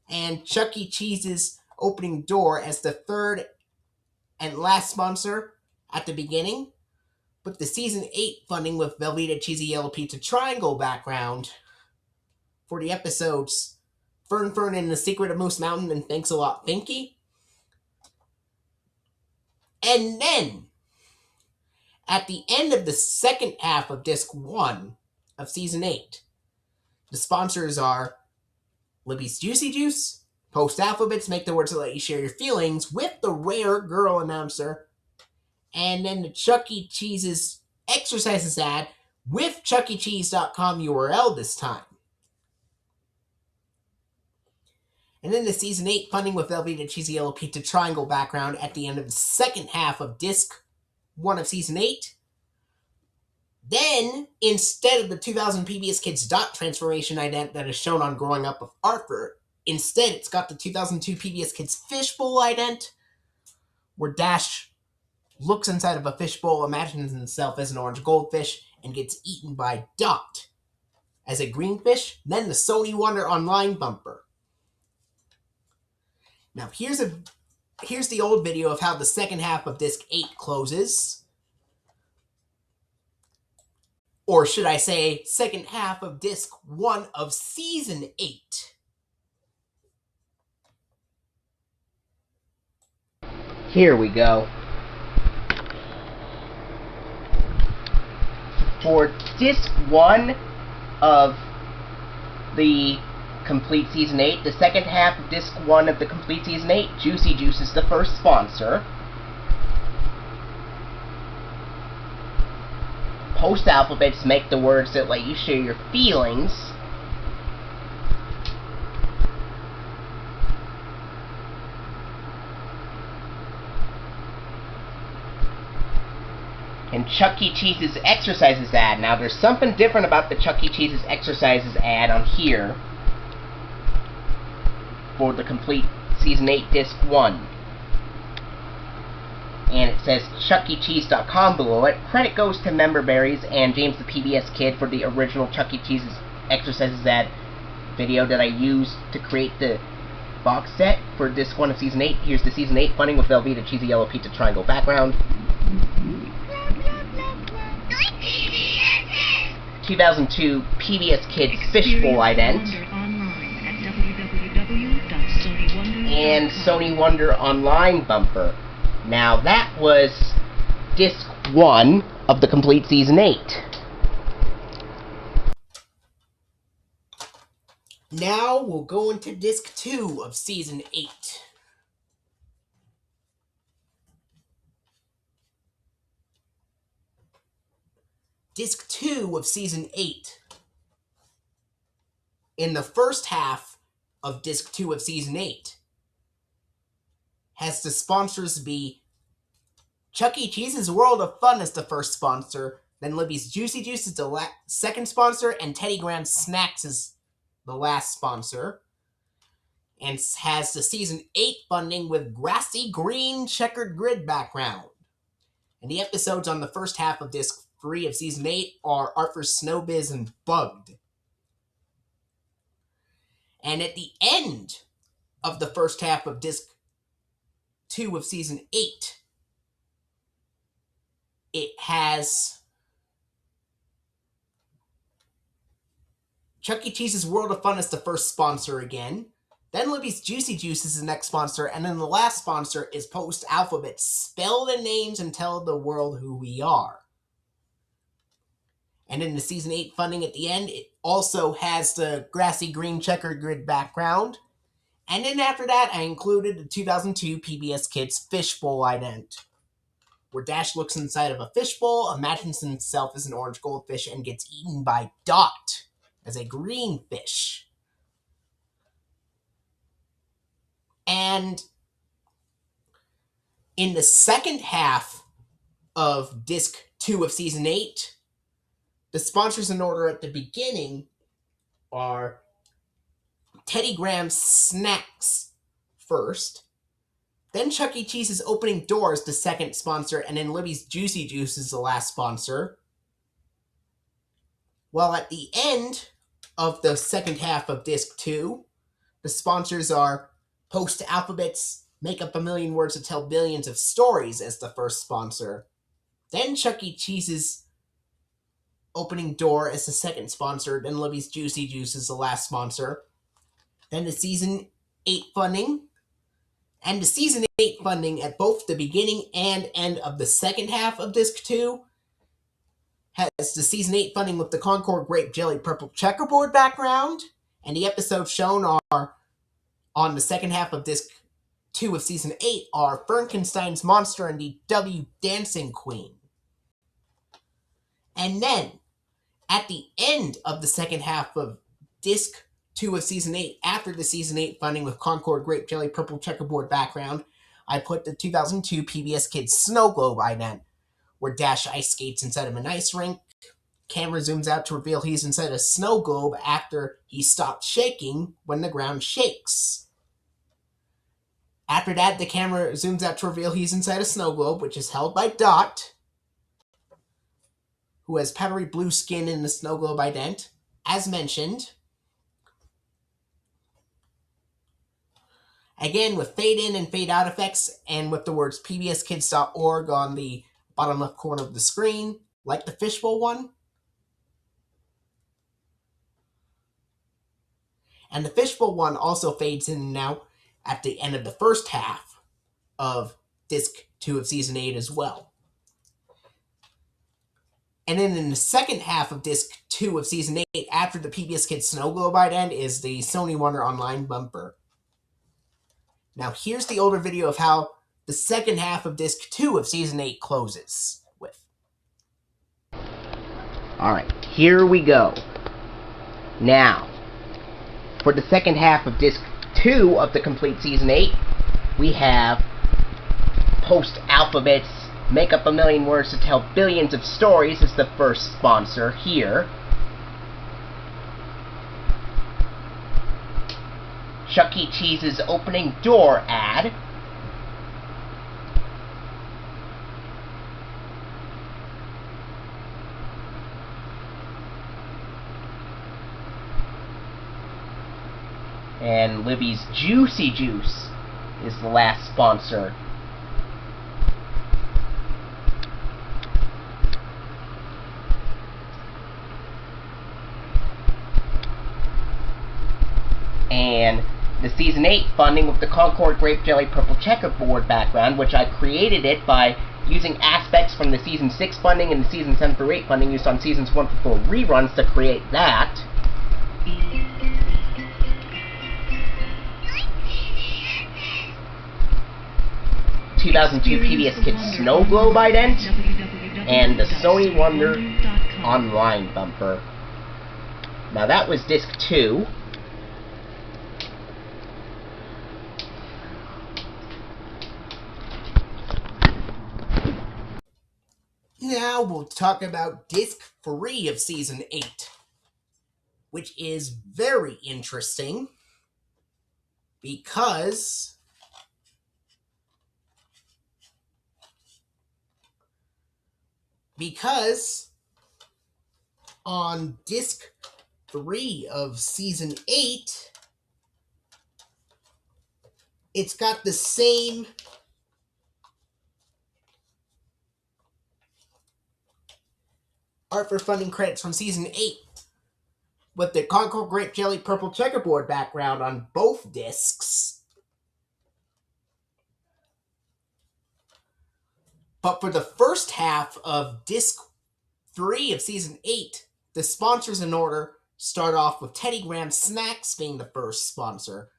and Chuck E. Cheese's Opening Door as the third and last sponsor at the beginning, with the Season 8 funding with Velveeta Cheesy Yellow Pizza Triangle background for the episodes Fern Fern and the Secret of Moose Mountain and Thanks a Lot Finky. And then, at the end of the second half of Disc 1 of Season 8, the sponsors are Libby's Juicy Juice, Post Alphabets Make the Words That Let You Share Your Feelings with the rare girl announcer, and then the Chuck E. Cheese's Exercises ad with chuckecheese.com URL this time. And then the Season 8 funding with Velveeta Cheesy Yellow Pizza Triangle background at the end of the second half of Disc 1 of Season 8. Then, instead of the 2000 PBS Kids Dot transformation ident that is shown on Growing Up with Arthur, instead it's got the 2002 PBS Kids Fishbowl ident, where Dash looks inside of a fishbowl, imagines himself as an orange goldfish, and gets eaten by Dot as a green fish, then the Sony Wonder Online bumper. Now, here's the old video of how the second half of Disc 8 closes. Or should I say, second half of Disc 1 of Season 8. Here we go. For Disc 1 of the complete Season 8, the second half of Disc 1 of the complete Season 8, Juicy Juice is the first sponsor. Post Alphabets Make the Words That Let You Share Your Feelings. and Chuck E. Cheese's Exercises ad. Now, there's something different about the Chuck E. Cheese's Exercises ad on here for the complete Season 8 Disc 1. And it says ChuckECheese.com below it. Credit goes to Member Berries and James the PBS Kid for the original Chuck E. Cheese's Exercises ad video that I used to create the box set for Disc 1 of Season 8. Here's the Season 8 funding with Velveeta Cheesy Yellow Pizza Triangle background. 2002 PBS Kids Fishbowl ident. And Sony Wonder Online bumper. Now that was Disc 1 of the complete Season 8. Now we'll go into Disc 2 of Season 8. Disc 2 of Season 8. In the first half of Disc 2 of Season 8 has the sponsors be Chuck E. Cheese's World of Fun as the first sponsor, then Libby's Juicy Juice is the second sponsor, and Teddy Grahams Snacks is the last sponsor, and has the Season 8 funding with grassy green checkered grid background. And the episodes on the first half of Disc 3 of Season 8 are Art for Snowbiz and Bugged. And at the end of the first half of Disc 2 of Season 8, it has Chuck E. Cheese's World of Fun as the first sponsor again. Then Libby's Juicy Juice is the next sponsor. And then the last sponsor is Post Alphabet. Spell the names and tell the world who we are. And in the Season 8 funding at the end, it also has the grassy green checkered grid background. And then after that, I included the 2002 PBS Kids Fishbowl ident, where Dash looks inside of a fishbowl, imagines himself as an orange goldfish, and gets eaten by Dot as a green fish. And in the second half of Disc 2 of Season 8, the sponsors in order at the beginning are Teddy Grahams Snacks first, then Chuck E. Cheese's Opening Doors, the second sponsor, and then Libby's Juicy Juice is the last sponsor. While at the end of the second half of Disc 2, the sponsors are Post Alphabet's Make Up a Million Words to Tell Billions of Stories as the first sponsor, then Chuck E. Cheese's Opening Door as the second sponsor, then Libby's Juicy Juice is the last sponsor. Then the Season 8 funding. And the Season 8 funding at both the beginning and end of the second half of Disc 2 has the Season 8 funding with the Concord Grape Jelly Purple Checkerboard background. And the episodes shown are on the second half of Disc 2 of Season 8 are Frankenstein's Monster and the W Dancing Queen. And then, at the end of the second half of Disc 2 of Season 8, after the Season 8 funding with Concord Grape Jelly Purple Checkerboard background, I put the 2002 PBS Kids Snow Globe ident, where Dash ice skates inside of an ice rink. Camera zooms out to reveal he's inside a snow globe after he stopped shaking when the ground shakes. After that, the camera zooms out to reveal he's inside a snow globe, which is held by Dot, who has powdery blue skin in the snow globe ident, as mentioned. Again, with fade in and fade out effects, and with the words pbskids.org on the bottom left corner of the screen, like the fishbowl one. And the fishbowl one also fades in and out at the end of the first half of Disc 2 of Season 8 as well. And then in the second half of Disc 2 of Season 8, after the PBS Kids Snow Globe ident, is the Sony Wonder Online bumper. Now here's the older video of how the second half of Disc 2 of Season 8 closes with. Alright, here we go. Now, for the second half of Disc 2 of the complete Season 8, we have Post Alphabet's Make Up a Million Words to Tell Billions of Stories is the first sponsor here. Chuck E. Cheese's Opening Door ad. And Libby's Juicy Juice is the last sponsor. And the Season 8 funding with the Concord Grape Jelly Purple Checkerboard background, which I created it by using aspects from the Season 6 funding and the Season 7 through 8 funding used on Seasons 1 through 4 reruns to create that. ...2002 PBS Kids Snow Globe ident, and the Sony Wonder Online bumper. Now that was disc 2. Now we'll talk about disc 3 of Season 8, which is very interesting because on disc 3 of Season 8, it's got the same art for funding credits from Season 8 with the Concord Grape Jelly Purple Checkerboard background on both discs. But for the first half of disc 3 of Season 8, the sponsors in order start off with Teddy Graham Snacks being the first sponsor.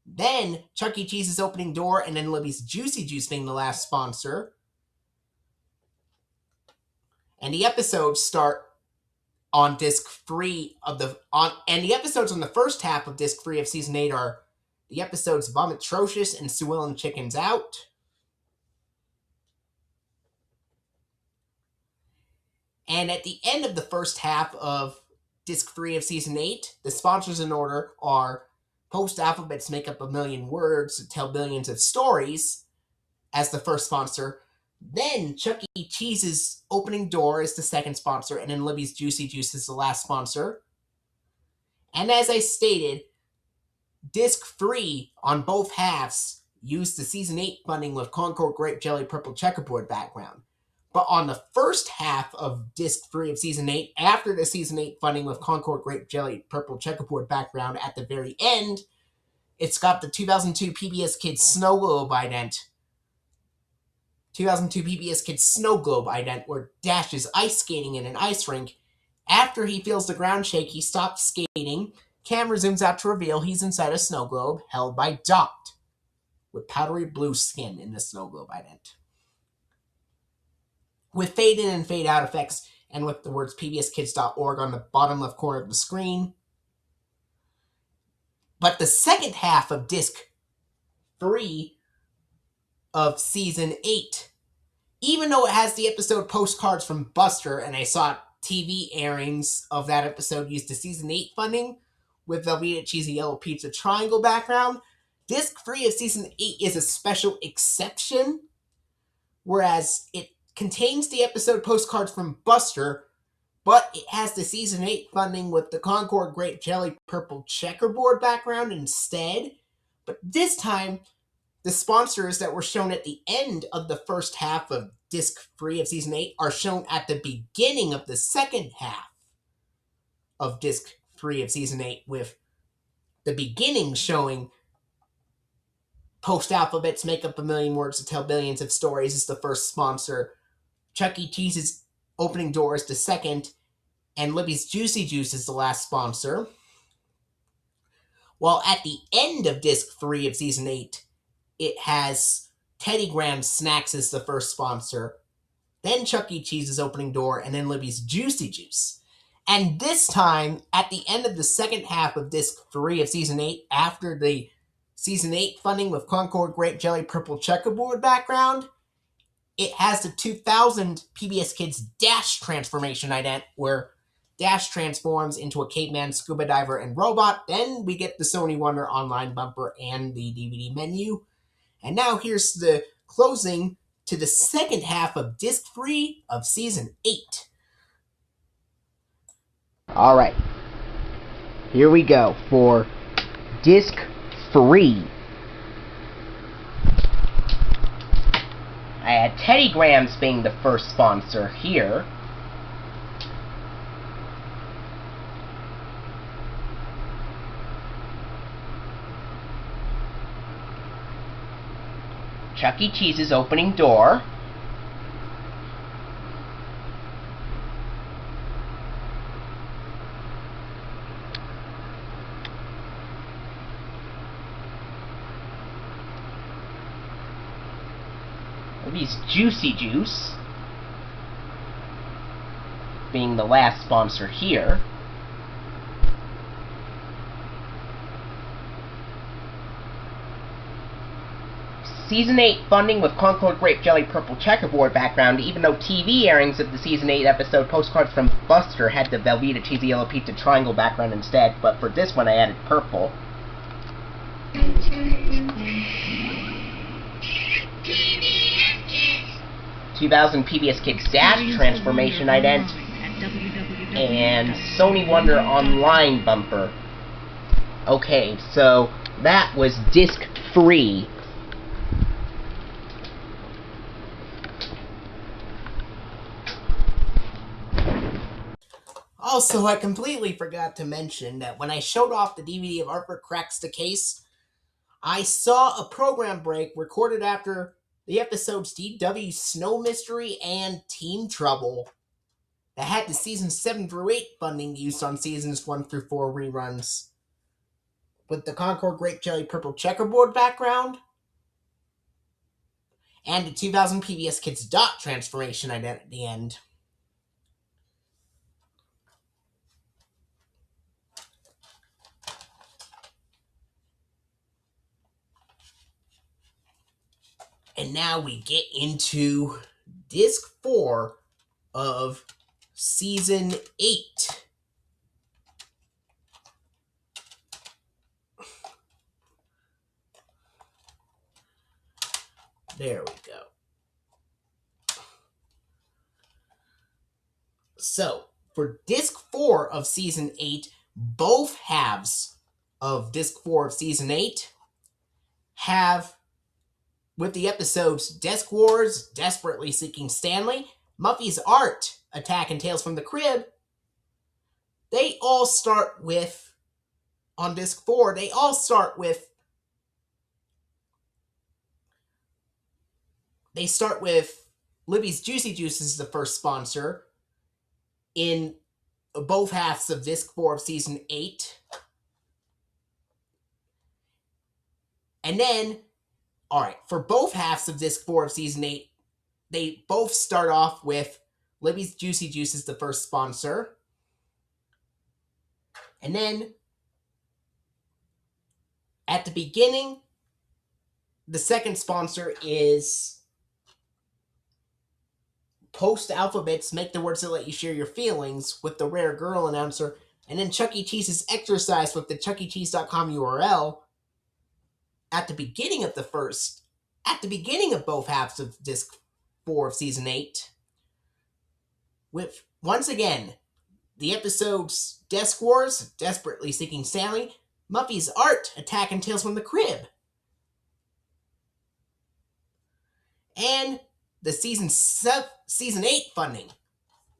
Then Chuck E. Cheese's Opening Door and then Libby's Juicy Juice being the last sponsor. And the episodes start on disc 3 of and the episodes on the first half of disc 3 of Season 8 are the episodes Vomitrocious and Sue Ellen Chickens Out. And at the end of the first half of disc 3 of Season 8, the sponsors in order are Post Alphabets Make Up a Million Words to Tell Billions of Stories as the first sponsor. Then Chuck E. Cheese's Opening Door is the second sponsor, and then Libby's Juicy Juice is the last sponsor. And as I stated, disc 3 on both halves used the Season 8 funding with Concord Grape Jelly Purple Checkerboard background. But on the first half of disc 3 of Season 8, after the Season 8 funding with Concord Grape Jelly Purple Checkerboard background at the very end, it's got the 2002 PBS Kids Snow Globe ident. 2002 PBS Kids Snow Globe ident, where Dash is ice skating in an ice rink. After he feels the ground shake, he stops skating. Camera zooms out to reveal he's inside a snow globe held by Dot, with powdery blue skin in the snow globe ident. With fade in and fade out effects, and with the words pbskids.org on the bottom left corner of the screen. But the second half of disc 3 of Season 8, even though it has the episode postcards from Buster, and I saw TV airings of that episode used the Season 8 funding with Velveeta Cheesy Yellow Pizza Triangle background, disc 3 of Season 8 is a special exception, whereas it contains the episode postcards from Buster, but it has the Season 8 funding with the Concord Grape Jelly Purple Checkerboard background instead. But this time, the sponsors that were shown at the end of the first half of disc 3 of Season 8 are shown at the beginning of the second half of disc 3 of Season 8, with the beginning showing Post Alphabets Make Up a Million Words to Tell Billions of Stories is the first sponsor. Chuck E. Cheese's Opening Door is the second, and Libby's Juicy Juice is the last sponsor. While at the end of disc 3 of Season 8, it has Teddy Graham Snacks as the first sponsor, then Chuck E. Cheese's Opening Door, and then Libby's Juicy Juice. And this time, at the end of the second half of disc 3 of Season 8, after the Season 8 funding with Concord Grape Jelly Purple Checkerboard background, it has the 2000 PBS Kids Dash transformation ident, where Dash transforms into a caveman, scuba diver, and robot. Then we get the Sony Wonder online bumper and the DVD menu. And now here's the closing to the second half of Disc 3 of Season 8. Alright. Here we go for Disc 3. I had Teddy Grahams being the first sponsor here. Chuck E. Cheese's opening door. Libby's Juicy Juice being the last sponsor here. Season 8 funding with Concord Grape Jelly Purple Checkerboard background, even though TV airings of the Season 8 episode Postcards from Buster had the Velveeta Cheesy Yellow Pizza Triangle background instead, but for this one I added purple. 2000 PBS Kids Dash transformation ident, and Sony Wonder online bumper. Okay, so that was Disc 3. Also, I completely forgot to mention that when I showed off the DVD of Arthur Cracks the Case, I saw a program break recorded after the episodes DW Snow Mystery and Team Trouble that had the Season 7 through 8 funding used on Seasons 1 through 4 reruns, with the Concord Grape Jelly Purple Checkerboard background, and the 2000 PBS Kids Dot transformation ident at the end. And now we get into Disc 4 of Season 8. There we go. So, for Disc 4 of Season 8, both halves of Disc 4 of Season 8 have, with the episodes Desk Wars, Desperately Seeking Stanley, Muffy's Art, Attack and Tales from the Crib, they all start with, on Disc 4, they all start with Libby's Juicy Juice as the first sponsor in both halves of Disc 4 of Season 8. And then, alright, for both halves of Disc 4 of Season 8, they both start off with Libby's Juicy Juice as the first sponsor. And then, at the beginning, the second sponsor is Post Alphabets Make the Words That Let You Share Your Feelings with the Rare Girl announcer, and then Chuck E. Cheese's Exercise with the chuckecheese.com URL at the beginning of both halves of Disc 4 of Season 8, with, once again, the episodes Desk Wars, Desperately Seeking Stanley, Muffy's Art, Attack and Tales from the Crib, and the Season 8 funding,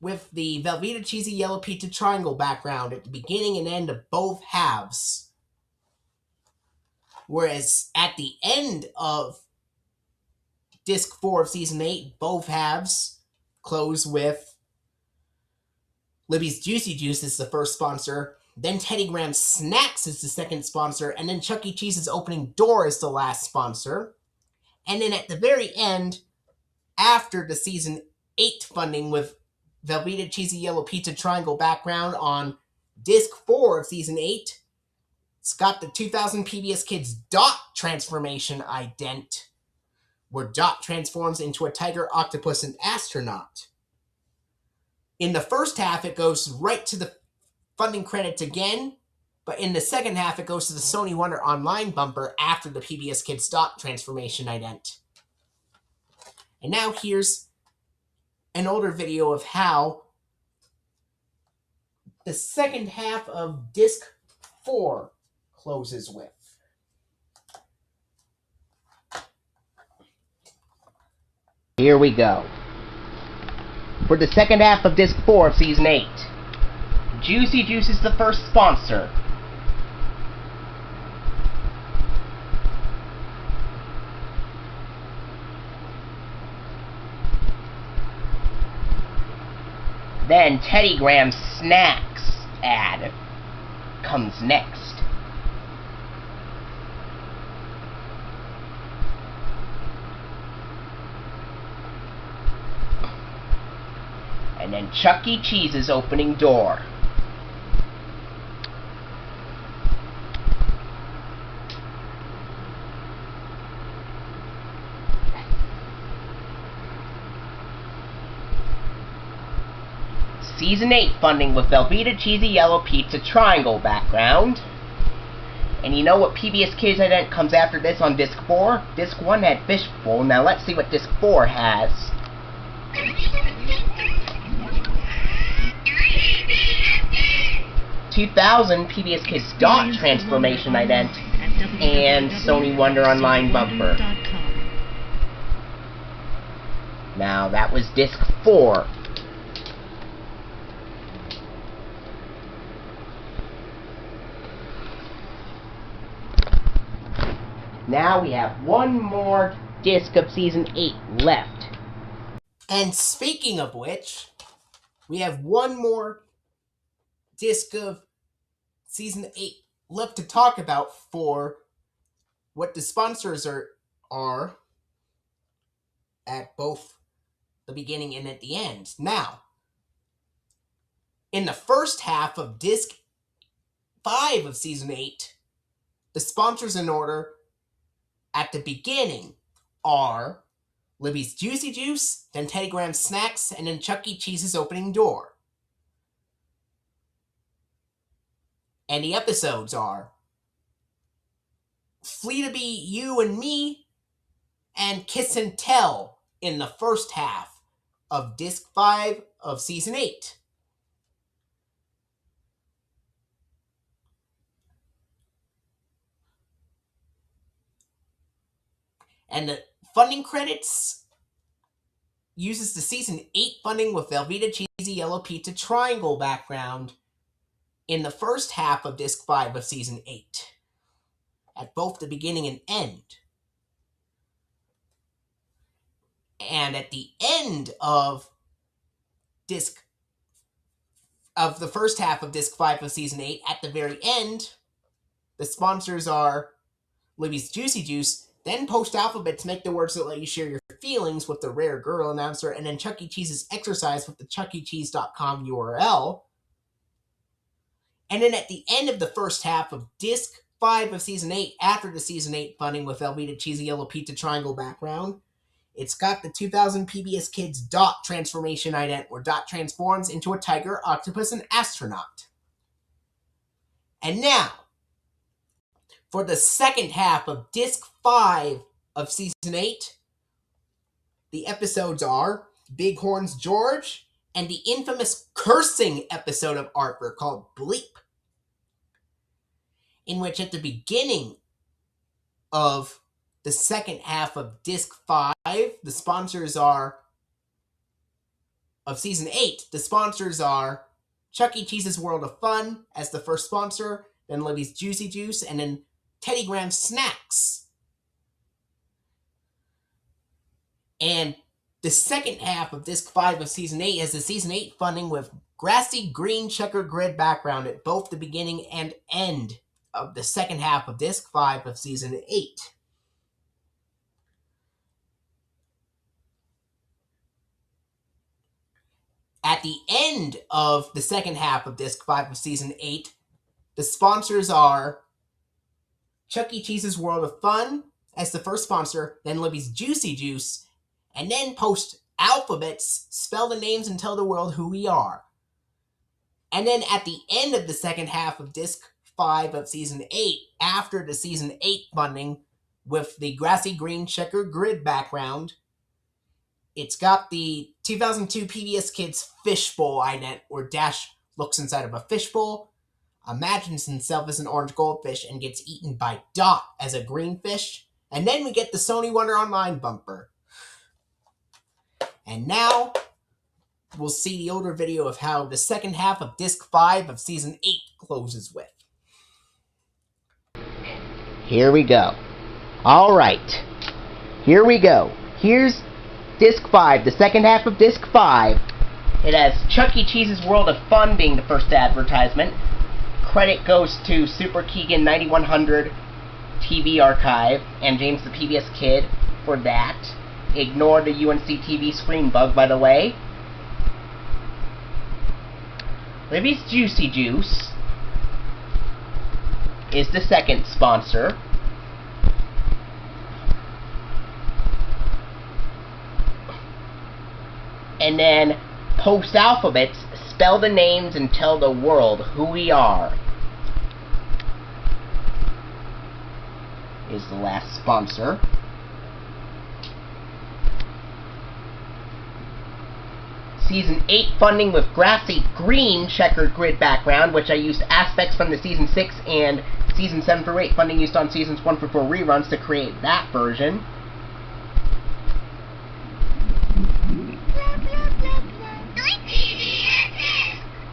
with the Velveeta Cheesy Yellow Pizza Triangle background at the beginning and end of both halves. Whereas at the end of Disc 4 of Season 8, both halves close with Libby's Juicy Juice as the first sponsor, then Teddy Grahams Snacks is the second sponsor, and then Chuck E. Cheese's Opening Door is the last sponsor. And then at the very end, after the Season 8 funding with Velveeta Cheesy Yellow Pizza Triangle background on Disc 4 of Season 8, it's got the 2000 PBS Kids Dot transformation ident where Dot transforms into a tiger, octopus, and astronaut. In the first half, it goes right to the funding credits again, but in the second half, it goes to the Sony Wonder Online bumper after the PBS Kids Dot transformation ident. And now here's an older video of how the second half of disc 4 closes with. Here we go. For the second half of disc 4 of season 8, Juicy Juice is the first sponsor. Then Teddy Graham's Snacks ad comes next. And then Chuck E. Cheese's opening door. Season 8 funding with Velveeta Cheesy Yellow Pizza Triangle background. And you know what PBS Kids ident comes after this on disc 4? Disc 1 had Fishbowl. Now let's see what disc 4 has. 2000 PBS Kids Dot transformation ident and Sony Wonder Online bumper. Now that was disc 4. Now we have one more disc of season 8 left. And speaking of which, we have one more disc of season 8 left to talk about for what the sponsors are at both the beginning and at the end. Now, in the first half of disc 5 of season 8, the sponsors in order at the beginning are Libby's Juicy Juice, then Teddy Graham's Snacks, and then Chuck E. Cheese's opening door. And the episodes are Fleetaby, You and Me, and Kiss and Tell in the first half of disc 5 of season 8. And the funding credits uses the season 8 funding with Velveeta Cheesy Yellow Pizza Triangle background in the first half of disc 5 of season 8, at both the beginning and end. And at the end of the first half of disc 5 of season 8, at the very end, the sponsors are Libby's Juicy Juice, then Post Alphabet to make the words that let you share your feelings with the Rare Girl announcer, and then Chuck E. Cheese's Exercise with the chuckecheese.com URL. And then at the end of the first half of disc 5 of season 8, after the season 8 funding with Velveeta Cheesy Yellow Pizza Triangle background, it's got the 2000 PBS Kids Dot transformation ident, where Dot transforms into a tiger, octopus, and astronaut. And now, for the second half of disc 5 of season 8, the episodes are Bighorn's George and the infamous cursing episode of artwork called Bleep, in which at the beginning of the second half of disc 5, the sponsors are of season 8, the sponsors are Chuck E. Cheese's World of Fun as the first sponsor, then Libby's Juicy Juice, and then Teddy Graham's Snacks. And the second half of disc 5 of season 8 has the season 8 funding with grassy green checker grid background at both the beginning and end of the second half of disc 5 of season 8. At the end of the second half of disc 5 of season 8, the sponsors are Chuck E. Cheese's World of Fun as the first sponsor, then Libby's Juicy Juice, and then post alphabets, spell the names, and tell the world who we are. And then at the end of the second half of Disc 5 of Season 8, after the Season 8 funding, with the grassy green checkered grid background, it's got the 2002 PBS Kids fishbowl ident, where Dash looks inside of a fishbowl, imagines himself as an orange goldfish, and gets eaten by Dot as a green fish. And then we get the Sony Wonder Online bumper. And now, we'll see the older video of how the second half of Disc 5 of Season 8 closes with. Here we go. Alright. Here we go. Here's Disc 5, the second half of Disc 5. It has Chuck E. Cheese's World of Fun being the first advertisement. Credit goes to Superkeegan9100 TV archive and James the PBS Kid for that. Ignore the UNC TV screen bug, by the way. Libby's Juicy Juice is the second sponsor. And then post alphabets, spell the names, and tell the world who we are is the last sponsor. Season 8 funding with grassy green checkered grid background, which I used aspects from the Season 6 and Season 7 through 8 funding used on Seasons 1 through 4 reruns to create that version.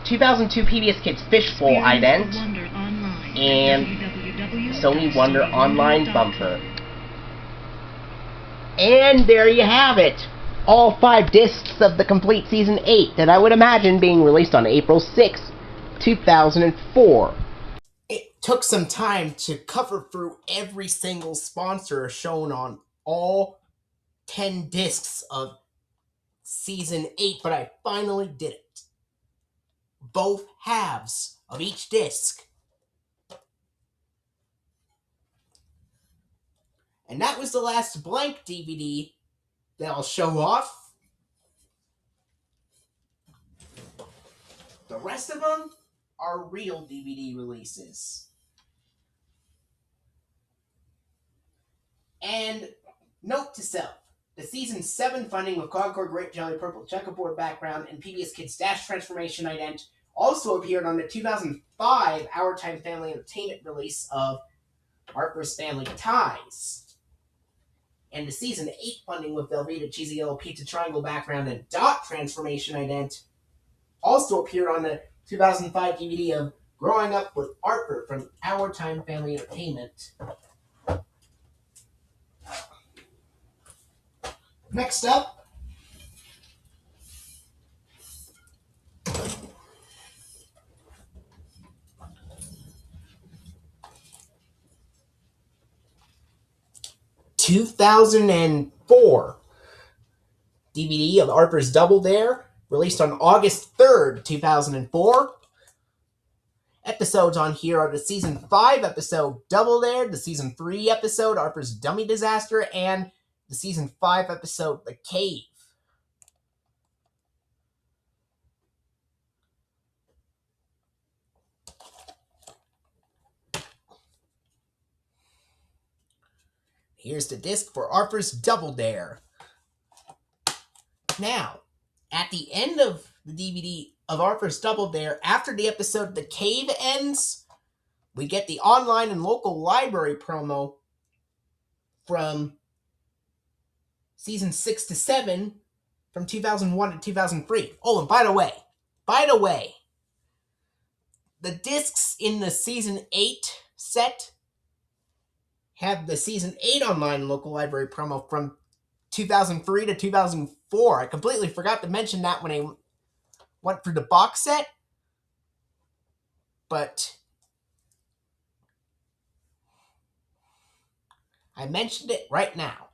...2002 PBS Kids Fishbowl ident, and Sony Wonder Online bumper. And there you have it! All 5 discs of the complete Season 8 that I would imagine being released on April 6, 2004. It took some time to cover through every single sponsor shown on all 10 discs of Season 8, but I finally did it. Both halves of each disc. And that was the last blank DVD that I'll show off. The rest of them are real DVD releases. And note to self, the Season 7 funding with Concord Grape Jelly Purple Checkerboard background and PBS Kids Dash Transformation ident also appeared on the 2005 Our Time Family Entertainment release of Harper's Family Ties. And the Season 8 funding with Velveeta Cheesy Yellow Pizza Triangle background and Dot Transformation ident also appeared on the 2005 DVD of Growing Up with Arthur from Our Time Family Entertainment. Next up, ...2004 DVD of Harper's Double Dare, released on August 3rd, 2004. Episodes on here are the Season 5 episode Double Dare, the Season 3 episode Harper's Dummy Disaster, and the Season 5 episode The Cave. Here's the disc for Harper's Double Dare. Now, at the end of the DVD of Harper's Double Dare, after the episode The Cave ends, we get the online and local library promo from Season 6 to 7 from 2001 to 2003. Oh, and by the way, the discs in the Season 8 set have the Season 8 online and local library promo from 2003 to 2004. I completely forgot to mention that when I went through the box set, but I mentioned it right now.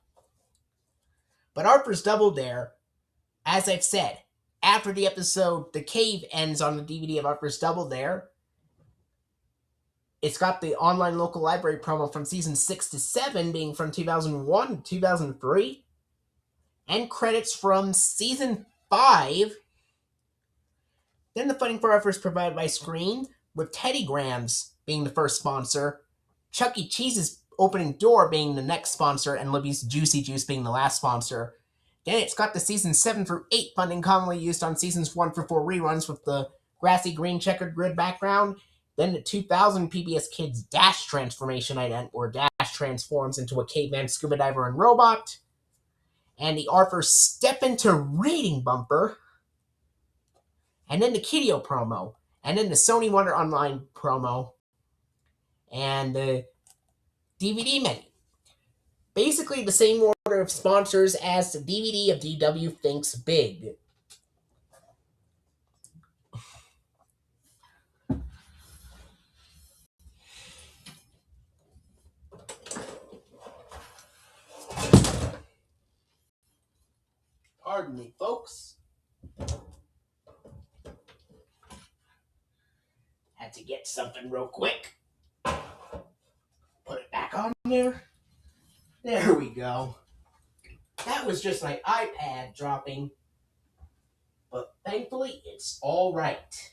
But Harper's Double Dare, as I've said, after the episode The Cave ends on the DVD of Harper's Double Dare, It's got the online local library promo from season 6 to 7 being from 2001 to 2003. And credits from season 5. Then the funding for efforts provided by Screen, with Teddy Grahams being the first sponsor, Chuck E. Cheese's opening door being the next sponsor, and Libby's Juicy Juice being the last sponsor. Then it's got the season 7 through 8 funding commonly used on seasons 1 through 4 reruns with the grassy green checkered grid background. Then the 2000 PBS Kids Dash transformation ident, where Dash transforms into a caveman, scuba diver, and robot. And the Arthur Step Into Reading bumper. And then the Kiddo promo. And then the Sony Wonder Online promo. And the DVD menu. Basically the same order of sponsors as the DVD of DW Thinks Big. Pardon me, folks. Had to get something real quick. Put it back on there. There we go. That was just my iPad dropping. But thankfully, it's all right.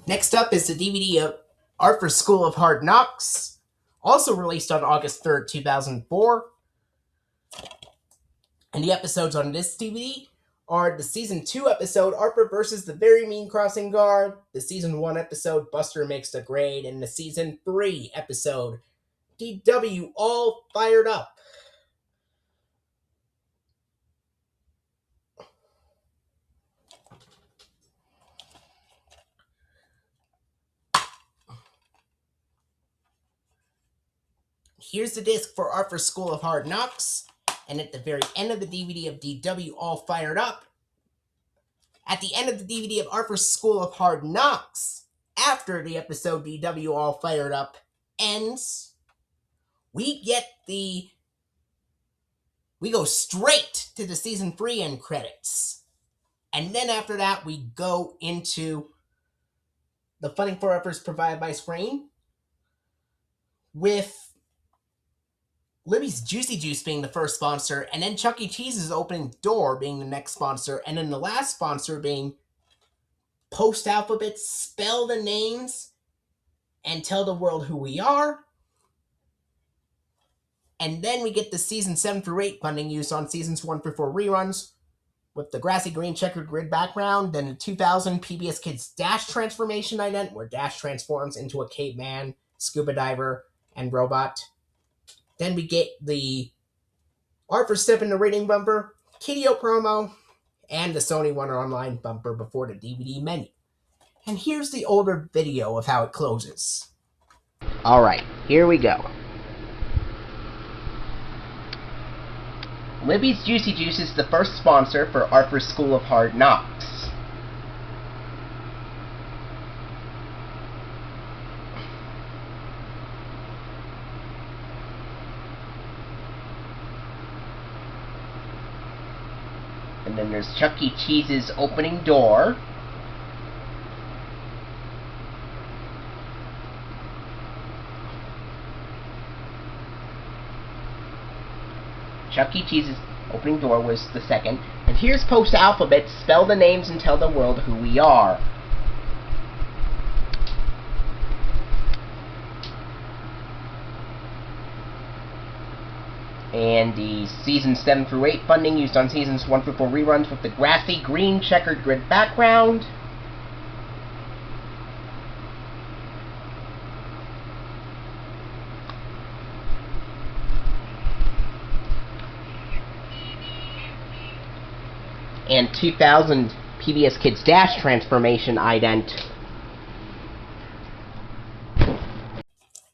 Next up is the DVD of Arthur's School of Hard Knocks, also released on August 3rd, 2004. And the episodes on this DVD are the Season 2 episode, Arthur versus the Very Mean Crossing Guard, the Season 1 episode, Buster Makes the Grade, and the Season 3 episode, DW All Fired Up. Here's the disc for Arthur's School of Hard Knocks, and at the very end of the DVD of DW All Fired Up, at the end of the DVD of Arthur's School of Hard Knocks, after the episode DW All Fired Up ends, we go straight to the Season 3 end credits. And then after that, we go into the funding for efforts provided by Screen, with Libby's Juicy Juice being the first sponsor, and then Chuck E. Cheese's opening door being the next sponsor, and then the last sponsor being Post-Alphabet Spell the Names and Tell the World Who We Are. And then we get the Season 7 through 8 funding used on Seasons 1 through 4 reruns, with the grassy green checkered grid background, then the 2000 PBS Kids Dash transformation ident, where Dash transforms into a caveman, scuba diver, and robot. Then we get the Arthur Step Into Reading bumper, Kiddo promo, and the Sony Wonder Online bumper before the DVD menu. And here's the older video of how it closes. Alright, here we go. Libby's Juicy Juice is the first sponsor for Arthur's School of Hard Knocks. And then there's Chuck E. Cheese's opening door. Chuck E. Cheese's opening door was the second. And here's Post-Alphabet, Spell the Names and Tell the World Who We Are. And the Seasons 7 through 8 funding used on Seasons 1 through 4 reruns with the grassy green checkered grid background. And 2000 PBS Kids Dash Transformation ident.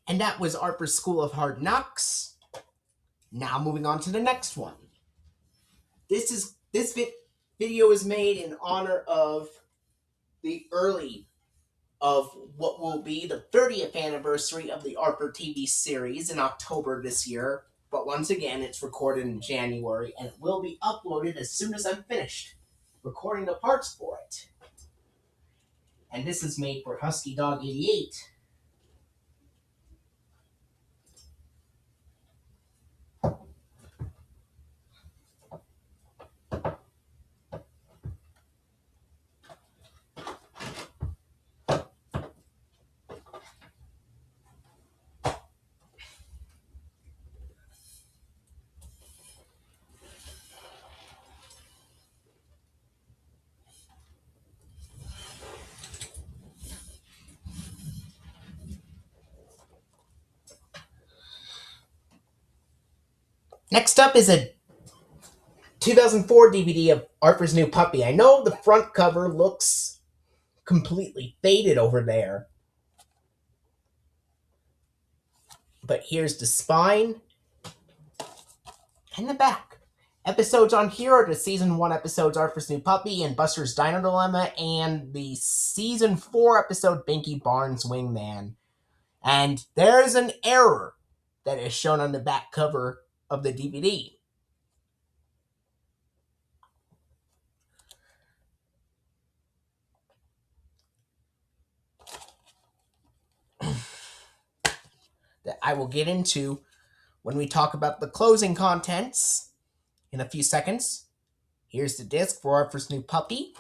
And that was Harper's School of Hard Knocks. Now moving on to the next one. This video is made in honor of the early of what will be the 30th anniversary of the Harper TV series in October this year. But once again, it's recorded in January, and it will be uploaded as soon as I'm finished recording the parts for it. And this is made for HuskyDog88. Next up is a 2004 DVD of Harper's New Puppy. I know the front cover looks completely faded over there, but here's the spine and the back. Episodes on here are the Season 1 episodes Harper's New Puppy and Buster's Dino Dilemma, and the Season 4 episode Binky Barnes Wingman. And there is an error that is shown on the back cover of the DVD. That I will get into when we talk about the closing contents in a few seconds. Here's the disc for Harper's New Puppy.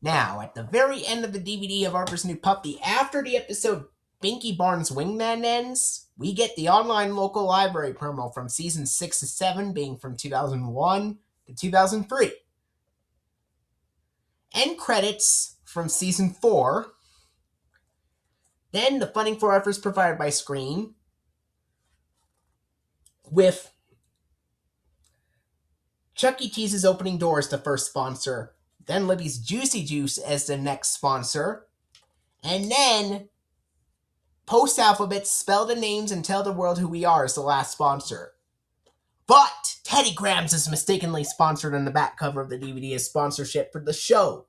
Now, at the very end of the DVD of Harper's New Puppy, after the episode Binky Barnes Wingman ends, we get the online local library promo from Season 6 to 7, being from 2001 to 2003. End credits from Season 4. Then the funding for Harper's provided by Screen, with Chuck E. Cheese's Opening Doors the first sponsor, then Libby's Juicy Juice as the next sponsor, and then Post-Alphabet Spell the Names and Tell the World Who We Are as the last sponsor. But Teddy Grahams is mistakenly sponsored on the back cover of the DVD as sponsorship for the show.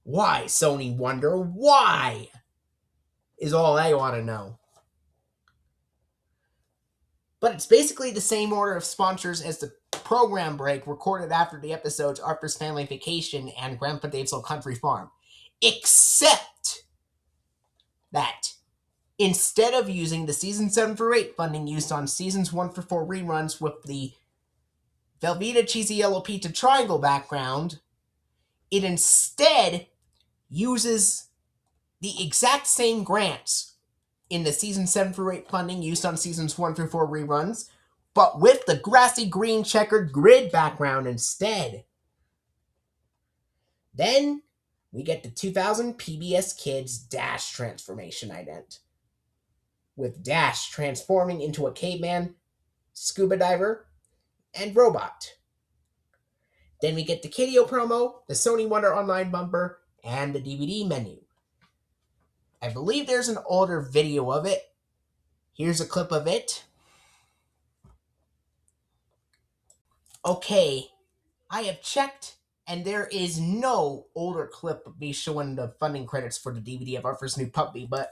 Why, Sony Wonder? Why? Is all I want to know. But it's basically the same order of sponsors as the program break recorded after the episodes Harper's Family Vacation and Grandpa Dave's Old Country Farm. Except that instead of using the Season 7 through 8 funding used on Seasons 1 through 4 reruns with the Velveeta Cheesy Yellow Pizza Triangle background, it instead uses the exact same grants in the Season 7 through 8 funding used on Seasons 1 through 4 reruns, but with the grassy green checkered grid background instead. Then we get the 2000 PBS Kids Dash Transformation ident, with Dash transforming into a caveman, scuba diver, and robot. Then we get the Kiddio promo, the Sony Wonder Online bumper, and the DVD menu. I believe there's an older video of it. Here's a clip of it. Okay, I have checked, and there is no older clip of me showing the funding credits for the DVD of Harper's New Puppy, but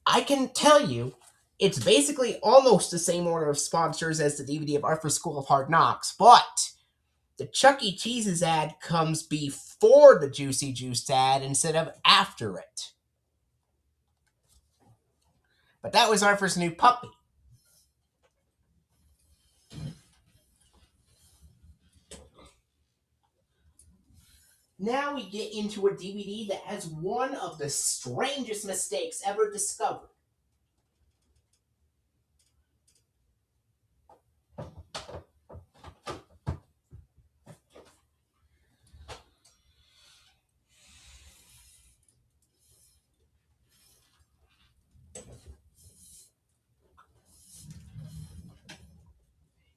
I can tell you it's basically almost the same order of sponsors as the DVD of Harper's School of Hard Knocks, but the Chuck E. Cheese's ad comes before the Juicy Juice ad instead of after it. But that was Harper's New Puppy. Now we get into a DVD that has one of the strangest mistakes ever discovered.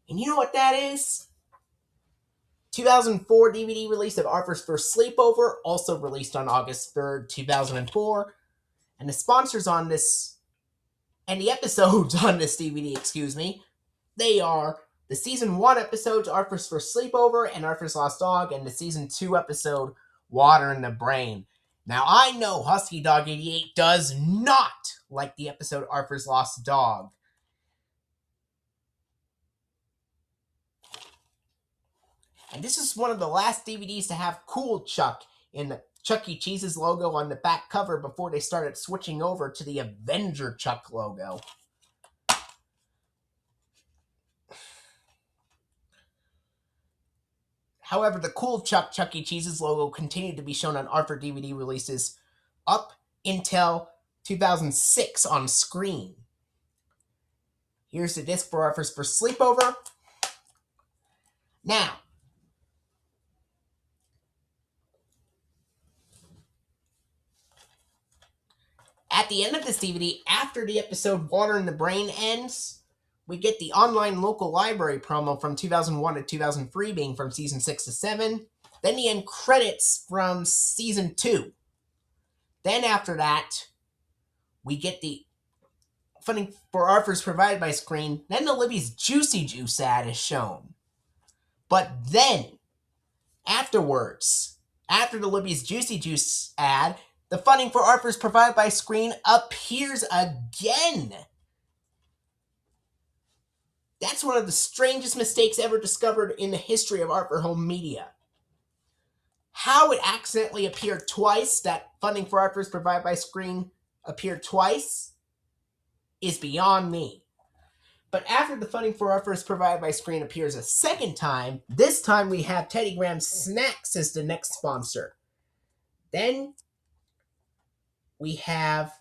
And you know what that is? 2004 DVD release of Arthur's First Sleepover, also released on August 3rd, 2004. And the sponsors on this, and the episodes on this DVD, they are the Season 1 episodes, Arthur's First Sleepover, and Arthur's Lost Dog, and the Season 2 episode, Water in the Brain. Now, I know HuskyDog88 does not like the episode Arthur's Lost Dog. And this is one of the last DVDs to have Cool Chuck in the Chuck E. Cheese's logo on the back cover before they started switching over to the Avenger Chuck logo. However, the Cool Chuck Chuck E. Cheese's logo continued to be shown on Arthur DVD releases up until 2006 on screen. Here's the disc for Arthur's First Sleepover. Now, at the end of this DVD, after the episode Water in the Brain ends, we get the online local library promo from 2001 to 2003 being from Season 6 to 7. Then the end credits from Season 2. Then after that, we get the funding for Arthur's provided by Screen. Then the Libby's Juicy Juice ad is shown. But then, afterwards, after the Libby's Juicy Juice ad, the funding for Arthur's provided by Screen appears again. That's one of the strangest mistakes ever discovered in the history of Arthur Home Media. How it accidentally appeared twice, that funding for Arthur's provided by Screen appeared twice, is beyond me. But after the funding for Arthur's provided by Screen appears a second time, this time we have Teddy Graham Snacks as the next sponsor. Then we have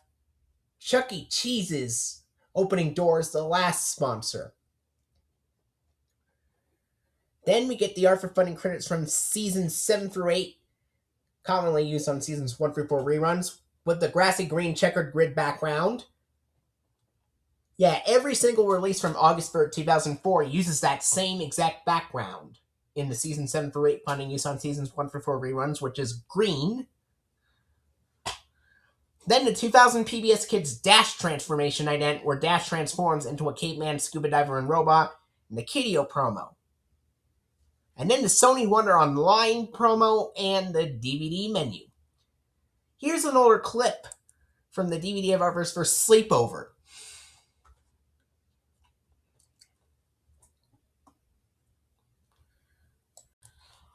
Chuck E. Cheese's Opening Doors, the last sponsor. Then we get the Arthur funding credits from Seasons 7 through 8, commonly used on Seasons 1 through 4 reruns, with the grassy green checkered grid background. Yeah, every single release from August 3rd, 2004 uses that same exact background in the Season 7 through 8 funding used on Seasons 1 through 4 reruns, which is green. Then the 2000 PBS Kids Dash transformation ident, where Dash transforms into a caveman, scuba diver, and robot, and the Kiddio promo. And then the Sony Wonder Online promo and the DVD menu. Here's an older clip from the DVD of Arthur's First Sleepover.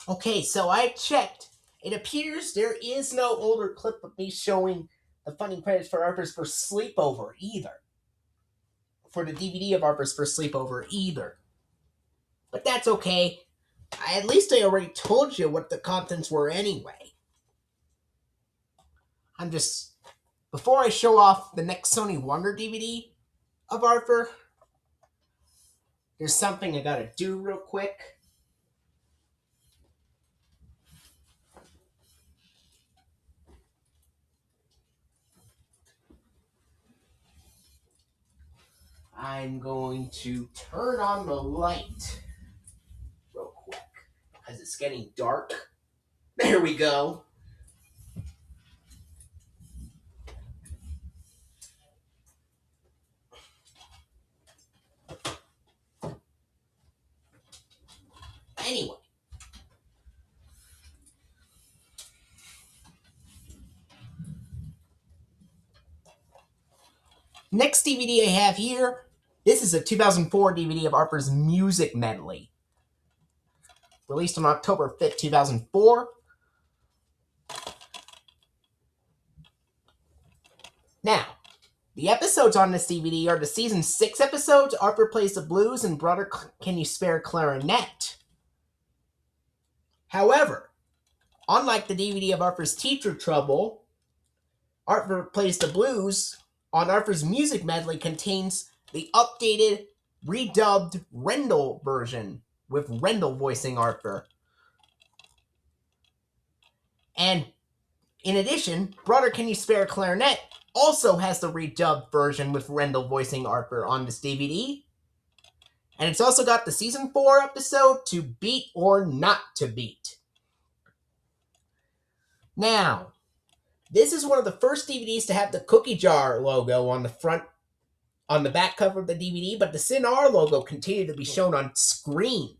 Okay, so I checked. It appears there is no older clip of me showing the funding credits for Arthur's First Sleepover either. For the DVD of Arthur's First Sleepover either. But that's okay. At least I already told you what the contents were anyway. Before I show off the next Sony Wonder DVD of Arthur, there's something I gotta do real quick. I'm going to turn on the light real quick because it's getting dark. There we go. Anyway. Next DVD I have here, this is a 2004 DVD of Arthur's Music Medley. Released on October 5th, 2004. Now, the episodes on this DVD are the Season 6 episodes, Arthur Plays the Blues, and Brother Can You Spare Clarinet. However, Unlike the DVD of Arthur's Teacher Trouble, Arthur Plays the Blues on Arthur's Music Medley contains the updated, redubbed Rendell version, with Rendell voicing Arthur. And in addition, Brother Can You Spare a Clarinet also has the redubbed version with Rendell voicing Arthur on this DVD. And it's also got the Season 4 episode, To Beat or Not to Beat. Now, this is one of the first DVDs to have the cookie jar logo on the back cover of the DVD, but the Cinar logo continued to be shown on screen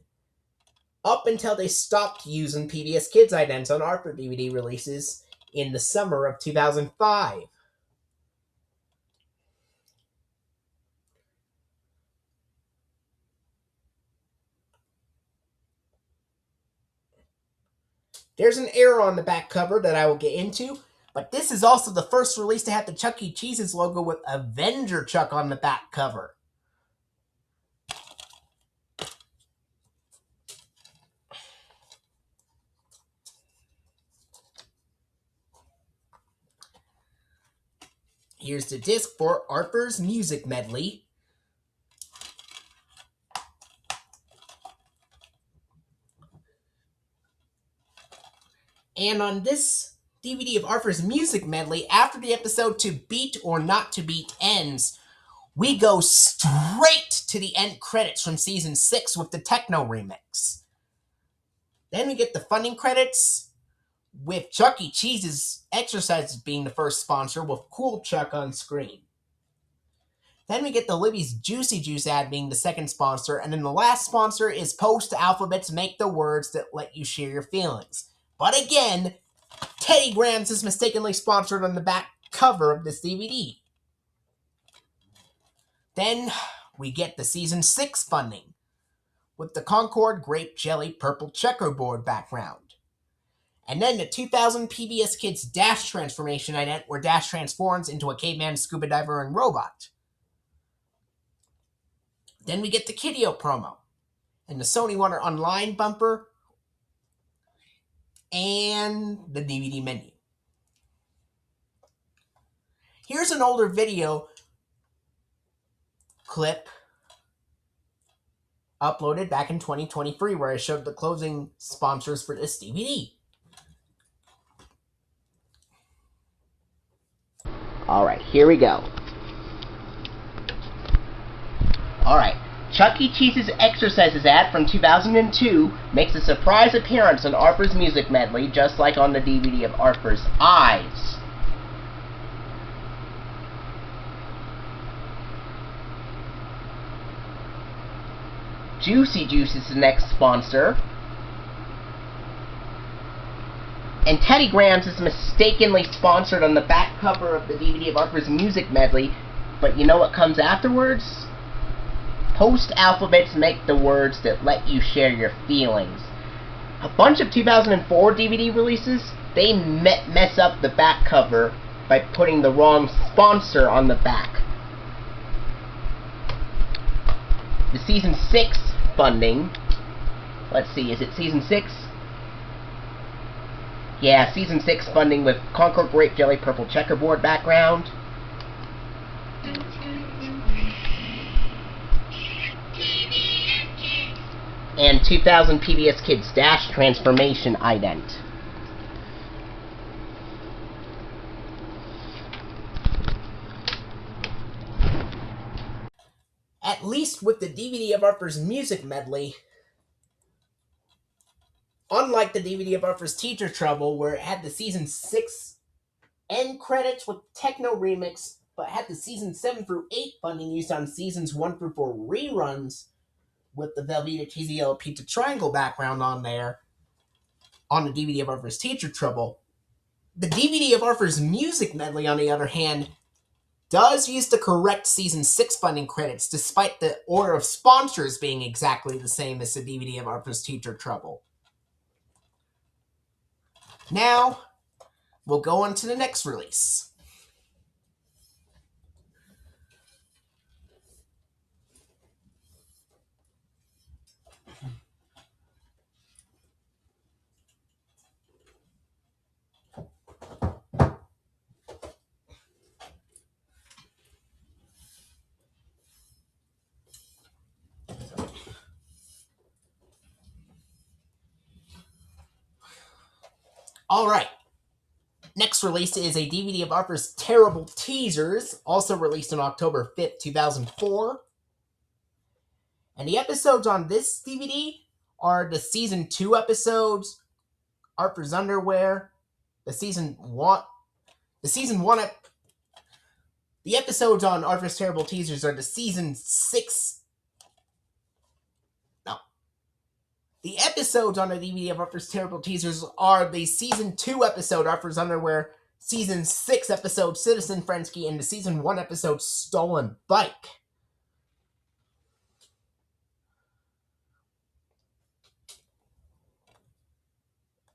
up until they stopped using PBS Kids idents on Arthur DVD releases in the summer of 2005. There's an error on the back cover that I will get into, but this is also the first release to have the Chuck E. Cheese's logo with Avenger Chuck on the back cover. Here's the disc for Arthur's Music Medley. And on this DVD of Arthur's Music Medley, after the episode To Beat or Not to Beat ends, we go straight to the end credits from Season 6 with the Techno remix. Then we get the funding credits, with Chuck E. Cheese's Exercises being the first sponsor, with Cool Chuck on screen. Then we get the Libby's Juicy Juice ad being the second sponsor, and then the last sponsor is Post Alphabet's Make the Words That Let You Share Your Feelings. But again, Teddy Grahams is mistakenly sponsored on the back cover of this DVD. Then we get the Season 6 funding, with the Concord Grape Jelly Purple Checkerboard background. And then the 2000 PBS Kids Dash Transformation ident, where Dash transforms into a caveman, scuba diver, and robot. Then we get the Kiddio promo, and the Sony Wonder Online bumper, and the DVD menu. Here's an older video clip uploaded back in 2023 where I showed the closing sponsors for this DVD. Alright, here we go. Alright, Chuck E. Cheese's Exercises ad from 2002 makes a surprise appearance on Arthur's Music Medley, just like on the DVD of Arthur's Eyes. Juicy Juice is the next sponsor. And Teddy Grahams is mistakenly sponsored on the back cover of the DVD of Arthur's Music Medley, but you know what comes afterwards? Post Alphabets Make the Words That Let You Share Your Feelings. A bunch of 2004 DVD releases, they mess up the back cover by putting the wrong sponsor on the back. The Season 6 funding, let's see, is it Season 6? Yeah, Season 6 funding with Concord Grape Jelly Purple Checkerboard background. And 2000 PBS Kids Dash Transformation ident. At least with the DVD of Arthur's Music Medley, unlike the DVD of Arthur's Teacher Trouble, where it had the Season 6 end credits with Techno remix, but had the Season 7 through 8 funding used on Seasons 1 through 4 reruns, with the Velveeta Cheesy Yellow Pizza Triangle background on there, on the DVD of Arthur's Teacher Trouble. The DVD of Arthur's Music Medley, on the other hand, does use the correct Season 6 funding credits, despite the order of sponsors being exactly the same as the DVD of Arthur's Teacher Trouble. Now, we'll go on to the next release. Alright. Next release is a DVD of Harper's Terrible Teasers, also released on October 5th, 2004. And the episodes on this DVD are the Season 2 episodes, Harper's Underwear, the Season 1... The episodes on Harper's Terrible Teasers are the Season 6... No. The episodes on the DVD of Harper's Terrible Teasers are the Season 2 episode, Harper's Underwear, Season 6 episode, Citizen Frensky, and the Season 1 episode, Stolen Bike.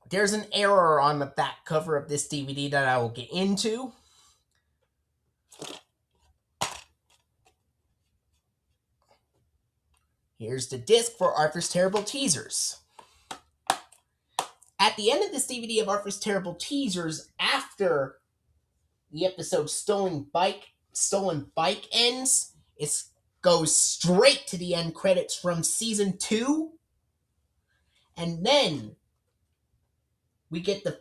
There's an error on the back cover of this DVD that I will get into. Here's the disc for Harper's Terrible Teasers. At the end of this DVD of Harper's Terrible Teasers, after the episode Stolen Bike ends, it goes straight to the end credits from Season 2. And then we get the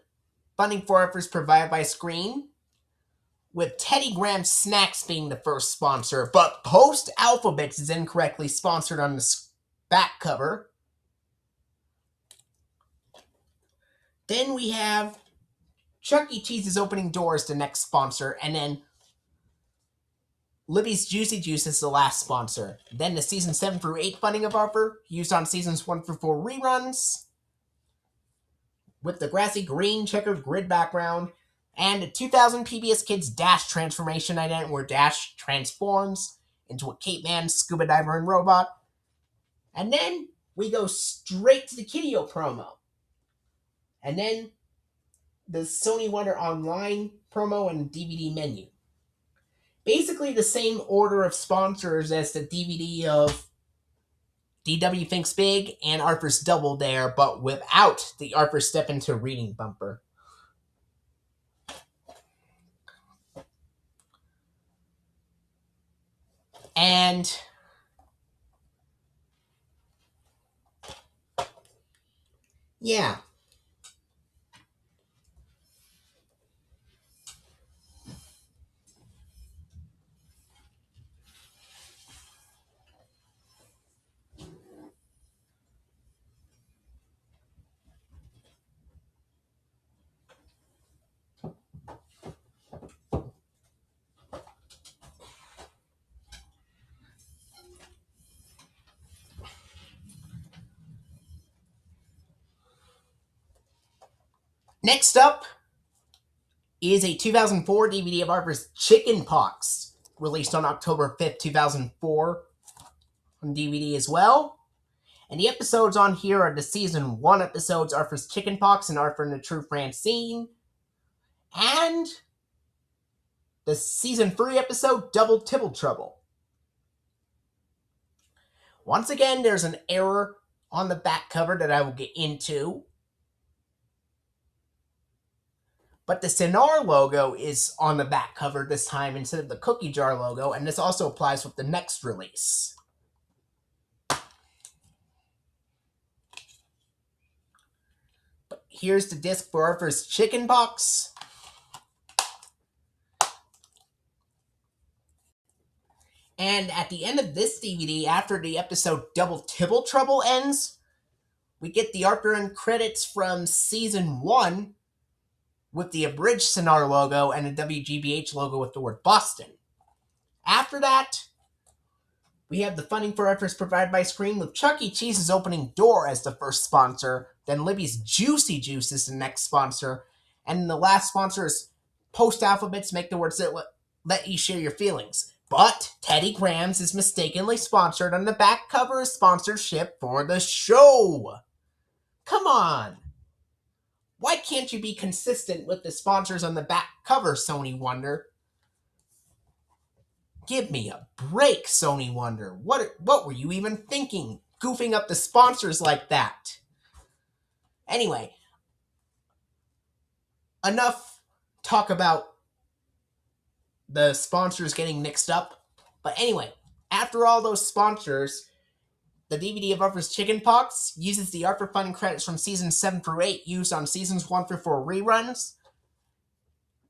funding for Harper's provided by Screen, with Teddy Graham Snacks being the first sponsor, but Post Alphabets is incorrectly sponsored on the back cover. Then we have Chuck E. Cheese's Opening Doors, the next sponsor, and then Libby's Juicy Juice is the last sponsor. Then the Season 7 through 8 funding of Harper, used on Seasons 1 through 4 reruns, with the grassy green checkered grid background, and the 2000 PBS Kids Dash transformation ident, where Dash transforms into a caveman, scuba diver, and robot. And then we go straight to the Kiddio promo. And then the Sony Wonder Online promo and DVD menu. Basically the same order of sponsors as the DVD of DW Thinks Big and Harper's Double Dare, but without the Harper Step Into Reading bumper. And yeah. Next up is a 2004 DVD of Harper's Chicken Pox, released on October 5th, 2004 on DVD as well. And the episodes on here are the Season 1 episodes, Harper's Chicken Pox and Harper and the True Francine, and the Season 3 episode, Double Tibble Trouble. Once again, there's an error on the back cover that I will get into. But the Cinar logo is on the back cover this time instead of the cookie jar logo, and this also applies with the next release. But here's the disc for Harper's Chicken Pox. And at the end of this DVD, after the episode Double Tibble Trouble ends, we get the Harper end credits from Season 1, with the abridged Cinar logo and the WGBH logo with the word Boston. After that, we have the funding for Harper's provided by Screen, with Chuck E. Cheese's Opening Door as the first sponsor, then Libby's Juicy Juice is the next sponsor, and the last sponsor is Post Alphabets, make the words that let you share your feelings. But Teddy Grahams is mistakenly sponsored on the back cover as sponsorship for the show. Come on. Why can't you be consistent with the sponsors on the back cover, Sony Wonder? Give me a break, Sony Wonder. What were you even thinking, goofing up the sponsors like that? Anyway, enough talk about the sponsors getting mixed up. But anyway, after all those sponsors, the DVD of Arthur's Chicken Pox uses the Arthur funding credits from seasons 7 through 8 used on seasons 1 through 4 reruns,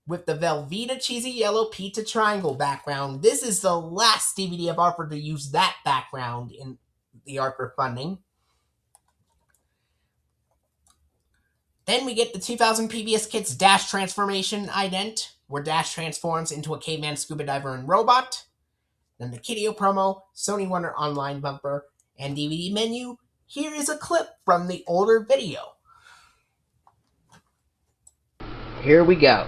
with the Velveeta cheesy yellow pizza triangle background. This is the last DVD of Arthur to use that background in the Arthur funding. Then we get the 2000 PBS Kids Dash Transformation ident, where Dash transforms into a caveman, scuba diver, and robot. Then the Kiddio promo, Sony Wonder online bumper, and DVD menu. Here is a clip from the older video. Here we go.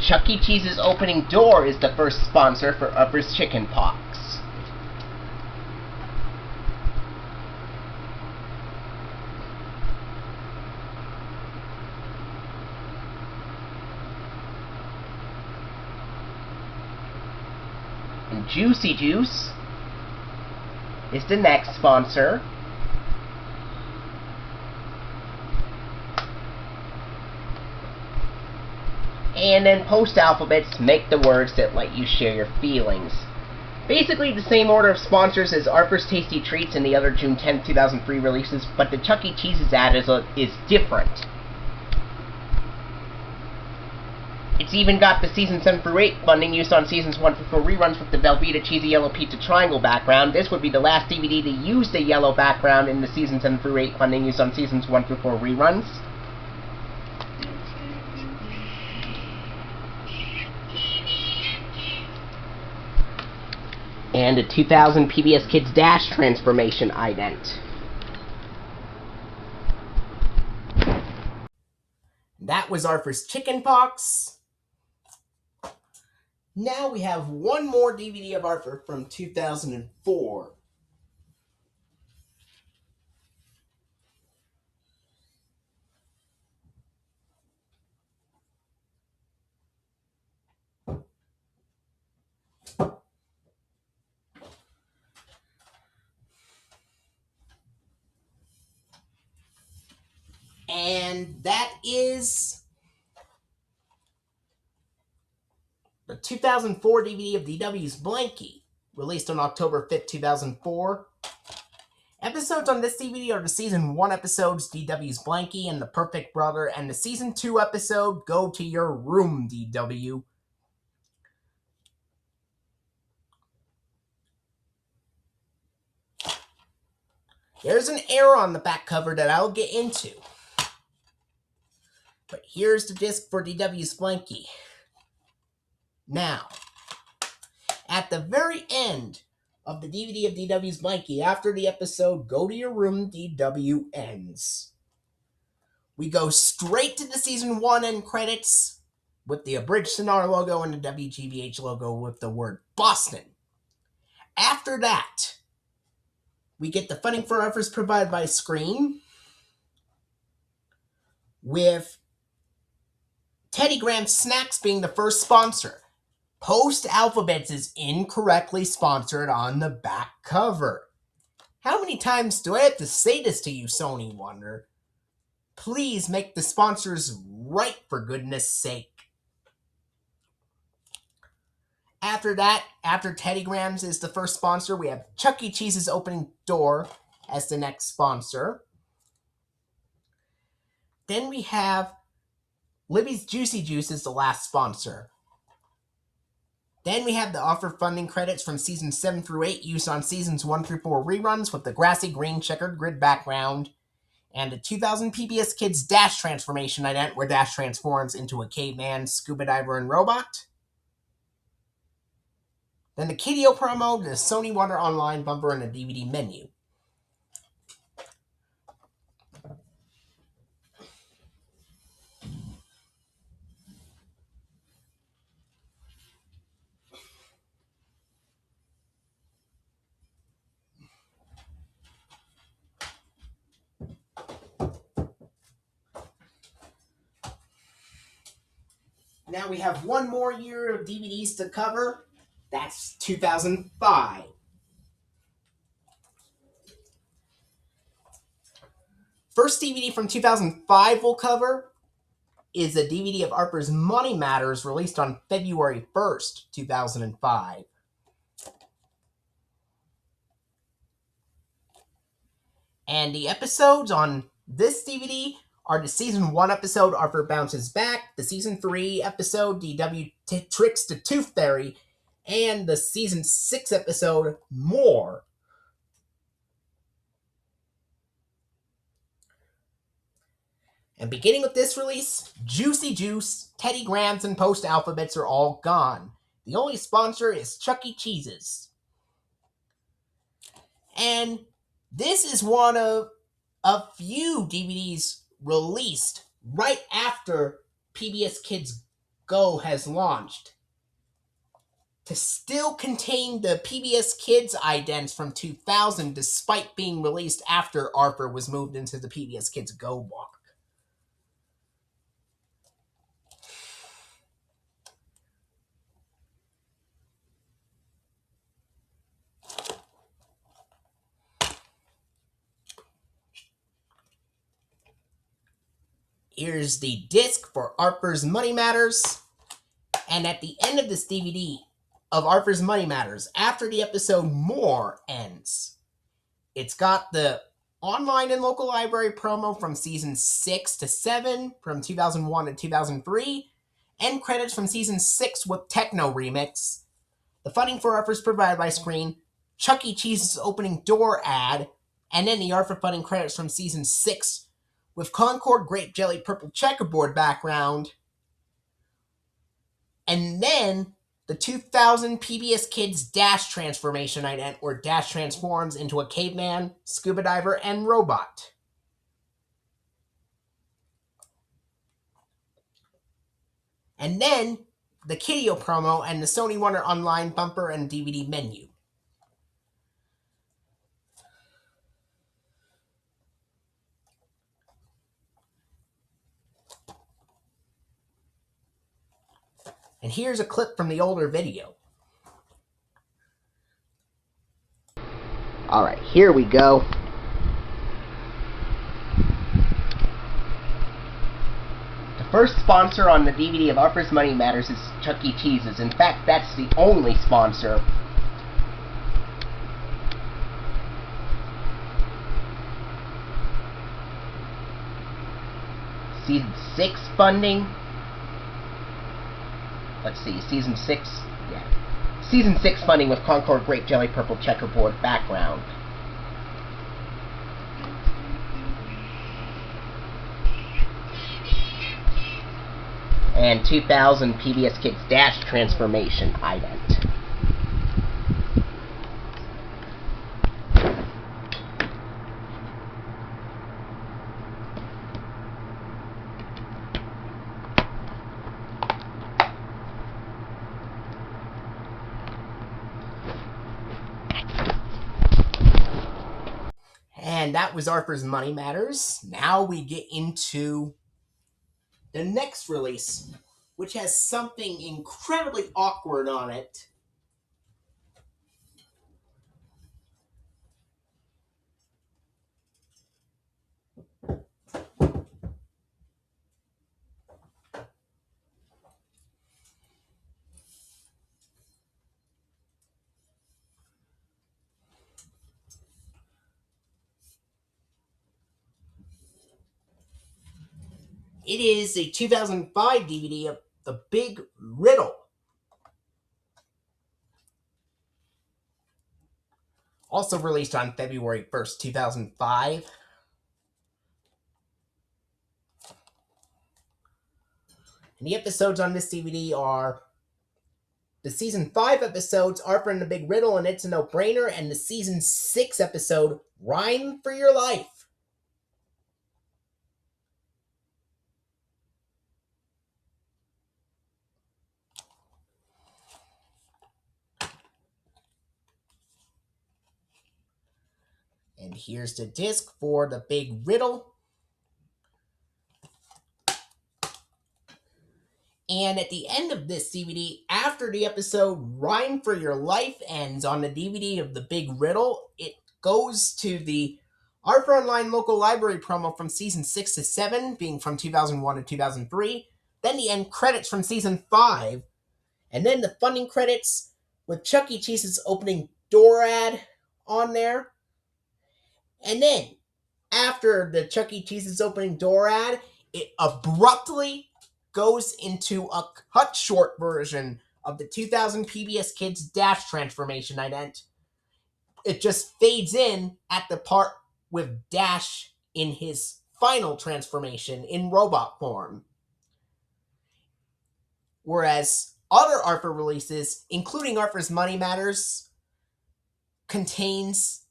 Chuck E. Cheese's opening door is the first sponsor for Arthur's Chicken Pox. And Juicy Juice is the next sponsor. And then post-alphabets make the words that let you share your feelings. Basically the same order of sponsors as Arthur's Tasty Treats and the other June 10, 2003 releases, but the Chuck E. Cheese's ad is different. It's even got the season 7 through 8 funding used on seasons 1 through 4 reruns with the Velveeta cheesy yellow pizza triangle background. This would be the last DVD to use the yellow background in the season 7 through 8 funding used on seasons 1 through 4 reruns. And a 2000 PBS Kids Dash Transformation ident. That was Arthur's Chicken Pox. Now we have one more DVD of Arthur from 2004. And that is the 2004 DVD of DW's Blankie, released on October 5th, 2004. Episodes on this DVD are the Season 1 episodes, DW's Blankie and The Perfect Brother, and the Season 2 episode, Go to Your Room, DW. There's an error on the back cover that I'll get into. But here's the disc for DW's Blankie. Now, at the very end of the DVD of DW's Blankie, after the episode Go to Your Room, DW ends, we go straight to the Season 1 end credits with the abridged Sonar logo and the WGBH logo with the word Boston. After that, we get the funding for Arthur's provided by Screen, with Teddy Graham Snacks being the first sponsor. Post Alphabets is incorrectly sponsored on the back cover. How many times do I have to say this to you, Sony Wonder? Please make the sponsors right, for goodness sake. After that, after Teddy Grahams is the first sponsor, we have Chuck E. Cheese's opening door as the next sponsor. Then we have Libby's Juicy Juice as the last sponsor. Then we have the offer funding credits from seasons 7 through 8 used on seasons 1 through 4 reruns with the grassy green checkered grid background, and the 2000 PBS Kids Dash Transformation ident, where Dash transforms into a caveman, scuba diver, and robot. Then the Kiddio promo, the Sony Wonder online bumper, and the DVD menu. Now we have one more year of DVDs to cover. That's 2005. First DVD from 2005 we'll cover is a DVD of Arthur's Money Matters, released on February 1st, 2005. And the episodes on this DVD are the Season 1 episode, Arthur Bounces Back, the Season 3 episode, DW Tricks the Tooth Fairy, and the Season 6 episode, More. And beginning with this release, Juicy Juice, Teddy Grahams, and Post Alphabets are all gone. The only sponsor is Chuck E. Cheese's. And this is one of a few DVDs released right after PBS Kids Go has launched to still contain the PBS Kids idents from 2000 despite being released after Arthur was moved into the PBS Kids Go block. Here's the disc for Arthur's Money Matters. And at the end of this DVD of Arthur's Money Matters, after the episode More ends, it's got the online and local library promo from Season 6 to 7, from 2001 to 2003, end credits from Season 6 with Techno Remix, the funding for Arthur's provided by Screen, Chuck E. Cheese's opening door ad, and then the Arthur funding credits from Season 6 with Concord Grape Jelly Purple Checkerboard background, and then the 2000 PBS Kids Dash Transformation ident, where Dash transforms into a caveman, scuba diver, and robot. And then the Kiddio promo and the Sony Wonder Online bumper and DVD menu. And here's a clip from the older video. Alright, here we go. The first sponsor on the DVD of Arthur's Money Matters is Chuck E. Cheese's. In fact, that's the only sponsor. Season 6 funding. Let's see, Season 6, yeah. Season 6 funding with Concord Grape Jelly Purple Checkerboard background. And 2000 PBS Kids Dash Transformation ident. And that was Arthur's Money Matters. Now we get into the next release, which has something incredibly awkward on it. It is a 2005 DVD of The Big Riddle. Also released on February 1st, 2005. And the episodes on this DVD are the Season 5 episodes, Arthur and the Big Riddle and It's a No-Brainer, and the Season 6 episode, Rhyme for Your Life. And here's the disc for The Big Riddle. And at the end of this DVD, after the episode Rhyme for Your Life ends on the DVD of The Big Riddle, it goes to the Arthur Online Local Library promo from Season 6 to 7, being from 2001 to 2003. Then the end credits from Season 5. And then the funding credits with Chuck E. Cheese's opening door ad on there. And then after the Chuck E. Cheese's opening door ad, it abruptly goes into a cut short version of the 2000 PBS Kids Dash transformation ident. It just fades in at the part with Dash in his final transformation in robot form. Whereas other ARPA releases, including ARPA's Money Matters, contains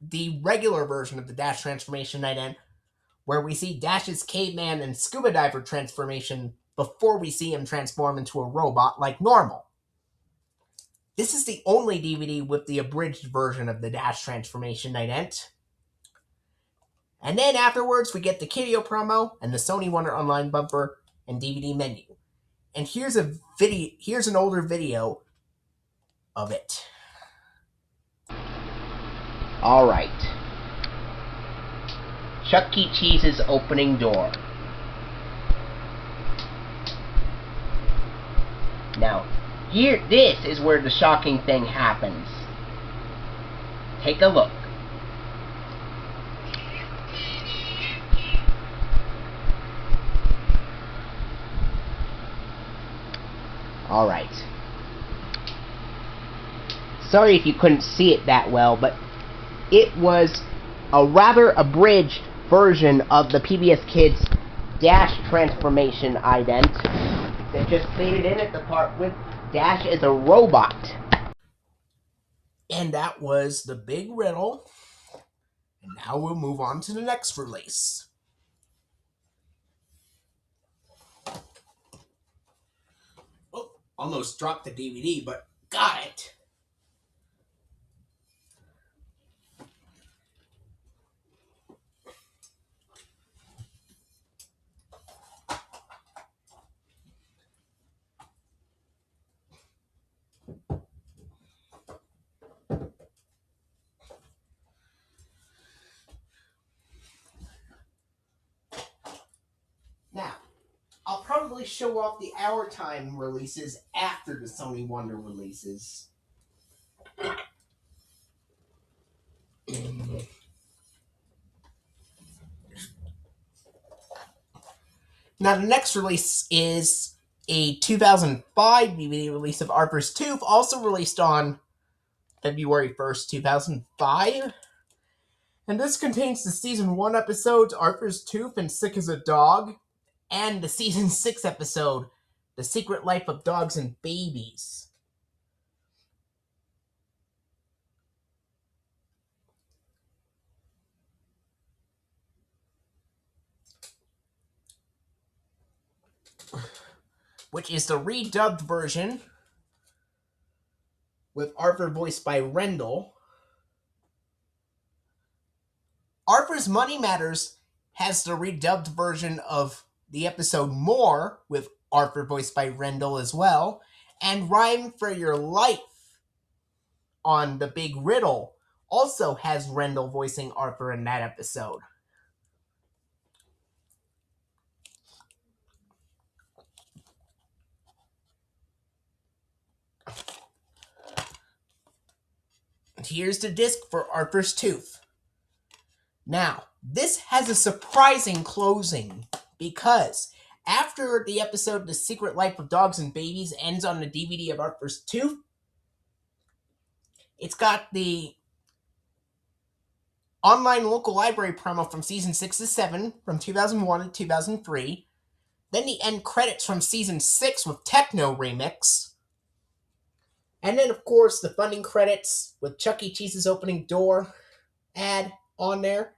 the regular version of the Dash transformation ident, where we see Dash's caveman and scuba diver transformation before we see him transform into a robot like normal. This is the only DVD with the abridged version of the Dash transformation ident. And then afterwards, we get the Kiddio promo and the Sony Wonder Online bumper and DVD menu. And here's an older video of it. Alright. Chuck E. Cheese's opening door. Now, this is where the shocking thing happens. Take a look. Alright. Sorry if you couldn't see it that well, but it was a rather abridged version of the PBS Kids Dash transformation ident that just faded in at the part with Dash as a robot. And that was the Big Riddle. And now we'll move on to the next release. Oh, almost dropped the DVD, but got it. Now, I'll probably show off the Hour Time releases after the Sony Wonder releases. Now, the next release is a 2005 DVD release of Arthur's Tooth, also released on February 1st, 2005. And this contains the Season 1 episodes, Arthur's Tooth and Sick as a Dog, and the Season 6 episode, The Secret Life of Dogs and Babies. Which is the redubbed version with Arthur voiced by Rendell. Arthur's Money Matters has the redubbed version of the episode More with Arthur voiced by Rendell as well, and Rhyme for Your Life on the Big Riddle also has Rendell voicing Arthur in that episode. Here's the disc for Arthur's Tooth. Now, this has a surprising closing because after the episode The Secret Life of Dogs and Babies ends on the DVD of Arthur's Tooth, it's got the online local library promo from Season 6 to 7 from 2001 to 2003, then the end credits from Season 6 with Techno Remix, and then, of course, the funding credits with Chuck E. Cheese's opening door ad on there.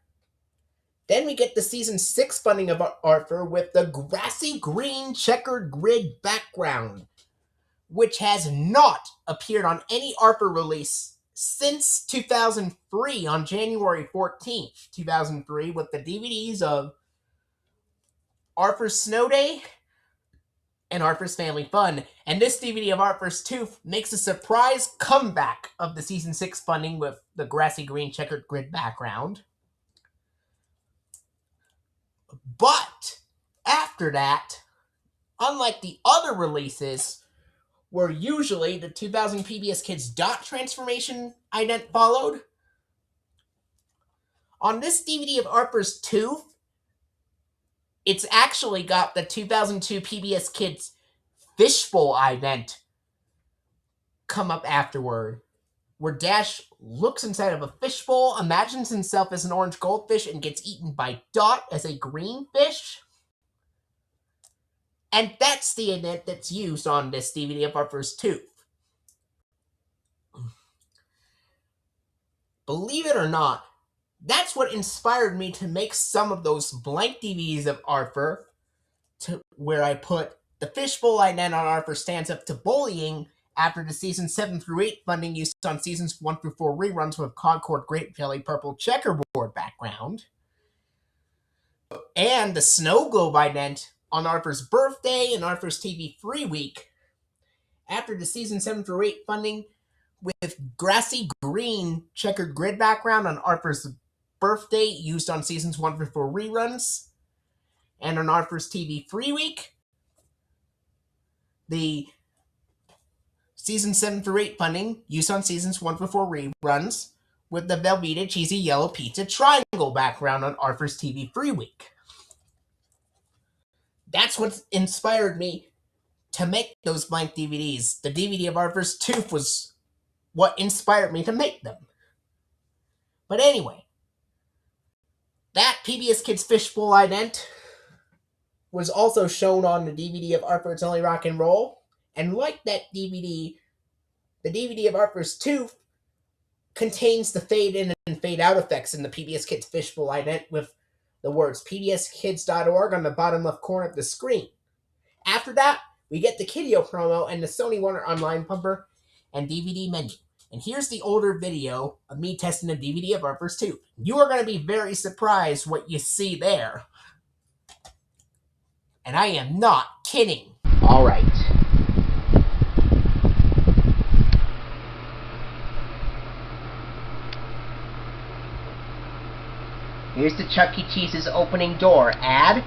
Then we get the Season 6 funding of Arthur with the grassy green checkered grid background, which has not appeared on any Arthur release since 2003 on January 14th, 2003, with the DVDs of Arthur's Snow Day and Arthur's Family Fun. And this DVD of Arthur's Tooth makes a surprise comeback of the Season 6 funding with the grassy green checkered grid background. But after that, unlike the other releases, where usually the 2000 PBS Kids dot transformation ident followed, On this DVD of Arthur's Tooth, it's actually got the 2002 PBS Kids fishbowl ident come up afterward, where Dash looks inside of a fishbowl, imagines himself as an orange goldfish, and gets eaten by Dot as a green fish. And that's the ident that's used on this DVD of Arthur's Tooth. Believe it or not, that's what inspired me to make some of those blank DVDs of Arthur, where I put the fishbowl ident on Arthur Stands Up to Bullying after the season 7 through 8 funding used on seasons 1 through 4 reruns with Concord Grape Jelly Purple checkerboard background, and the Snow Globe ident on Arthur's Birthday and Arthur's TV Free Week after the season 7 through 8 funding with grassy green checkered grid background on Arthur's Birthday used on seasons 1 through 4 reruns, and on Arthur's TV Free Week, the season 7 through 8 funding used on seasons 1 through 4 reruns with the Velveeta cheesy yellow pizza triangle background on Arthur's TV Free Week. That's what inspired me to make those blank DVDs. The DVD of Arthur's Tooth was what inspired me to make them. But anyway, that PBS Kids fishbowl ident was also shown on the DVD of Arthur's Only Rock and Roll, and like that DVD, the DVD of Arthur's Tooth contains the fade in and fade out effects in the PBS Kids fishbowl ident with the words pbskids.org on the bottom left corner of the screen. After that, we get the Kiddio promo and the Sony Wonder online bumper and DVD menu. And here's the older video of me testing the DVD of Arthur's Tooth. You are going to be very surprised what you see there. And I am not kidding. All right. Here's the Chuck E. Cheese's opening door ad.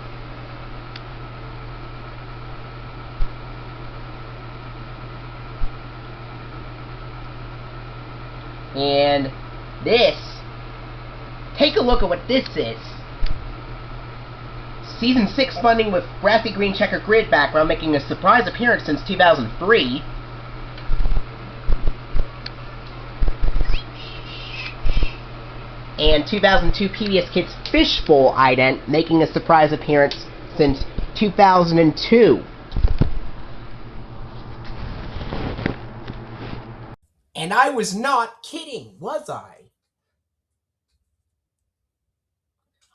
And this, take a look at what this is. Season 6 funding with brassy green checker grid background making a surprise appearance since 2003. And 2002 PBS Kids fishbowl ident making a surprise appearance since 2002. And I was not kidding, was I?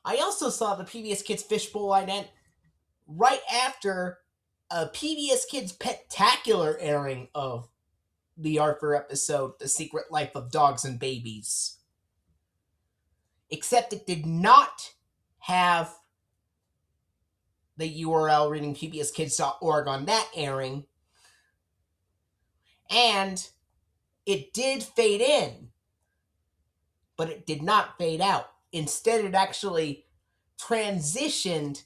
I also saw the PBS Kids fishbowl ident right after a PBS Kids Pet-tacular airing of the Arthur episode, The Secret Life of Dogs and Babies. Except it did not have the URL reading pbskids.org on that airing. And it did fade in, but it did not fade out. Instead, it actually transitioned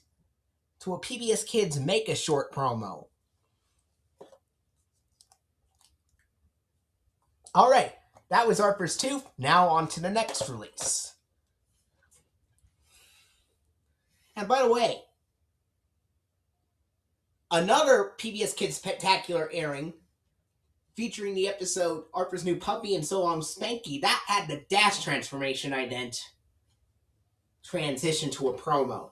to a PBS Kids Make-A-Short promo. Alright, that was Arthur's Tooth. Now on to the next release. And by the way, another PBS Kids Spectacular airing featuring the episode Arthur's New Puppy and So Long Spanky, that had the Dash transformation ident transition to a promo.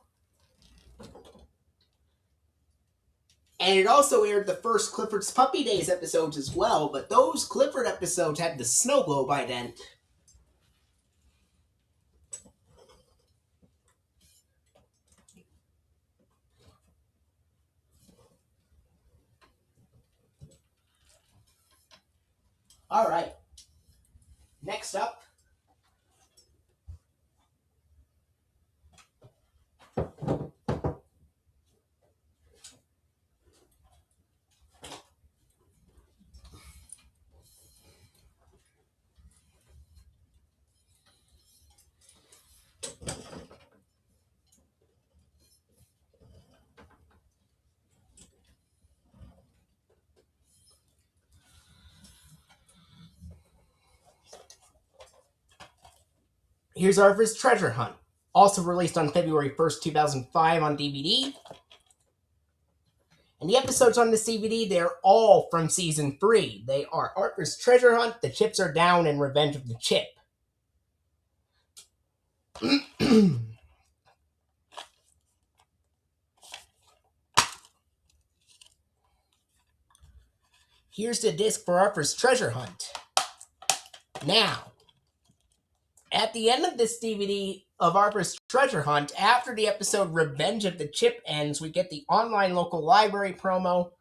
And it also aired the first Clifford's Puppy Days episodes as well, but those Clifford episodes had the Snow Globe ident. Alright, next up, Here's Arthur's Treasure Hunt, also released on February 1st, 2005 on DVD. And the episodes on this DVD, they're all from Season 3. They are Arthur's Treasure Hunt, The Chips Are Down, and Revenge of the Chip. Here's the disc for Arthur's Treasure Hunt. Now, at the end of this DVD of Arthur's Treasure Hunt, after the episode Revenge of the Chip ends, we get the online local library promo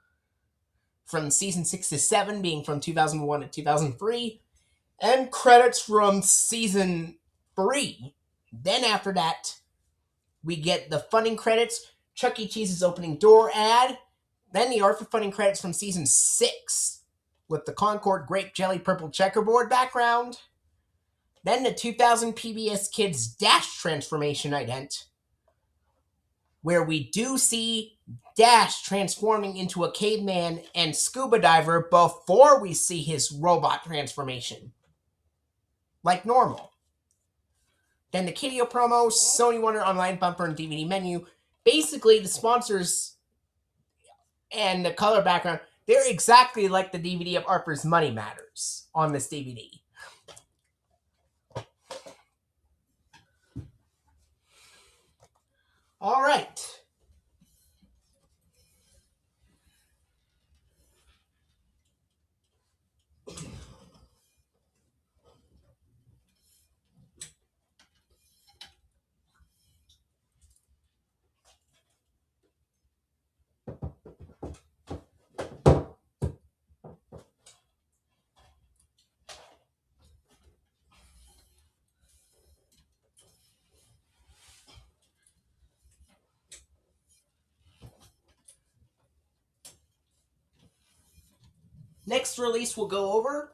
from Season 6 to 7, being from 2001 to 2003, and credits from Season 3. Then after that, we get the funding credits, Chuck E. Cheese's opening door ad, then the Arthur funding credits from Season 6, with the Concord Grape Jelly Purple Checkerboard background, then the 2000 PBS Kids Dash transformation ident, where we do see Dash transforming into a caveman and scuba diver before we see his robot transformation, like normal. Then the Kiddio promo, Sony Wonder online bumper and DVD menu. Basically, the sponsors and the color background, they're exactly like the DVD of Arthur's Money Matters on this DVD. All right. Next release we'll go over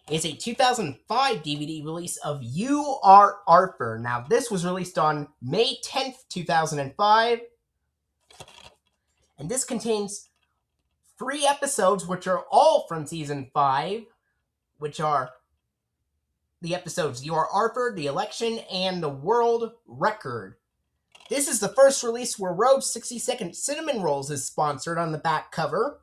is a 2005 DVD release of You Are Arthur. Now, this was released on May 10th, 2005. And this contains 3 episodes, which are all from Season 5, which are the episodes You Are Arthur, The Election, and The World Record. This is the first release where Rhodes 60-second Cinnamon Rolls is sponsored on the back cover.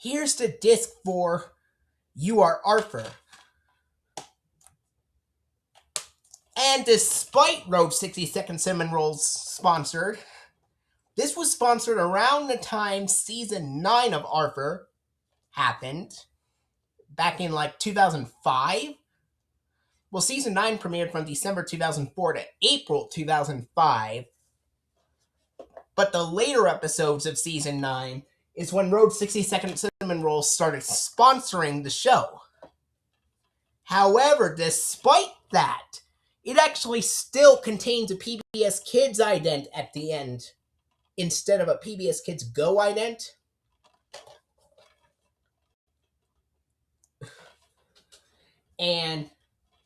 Here's the disc for You Are Arthur. And despite Rhodes 60-second Cinnamon Rolls sponsored, this was sponsored around the time Season 9 of Arthur happened, back in like 2005. Well, Season 9 premiered from December 2004 to April 2005. But the later episodes of Season 9 is when Rhodes 60-second Cinnamon Rolls started sponsoring the show. However, despite that, it actually still contains a PBS Kids ident at the end instead of a PBS Kids GO ident. And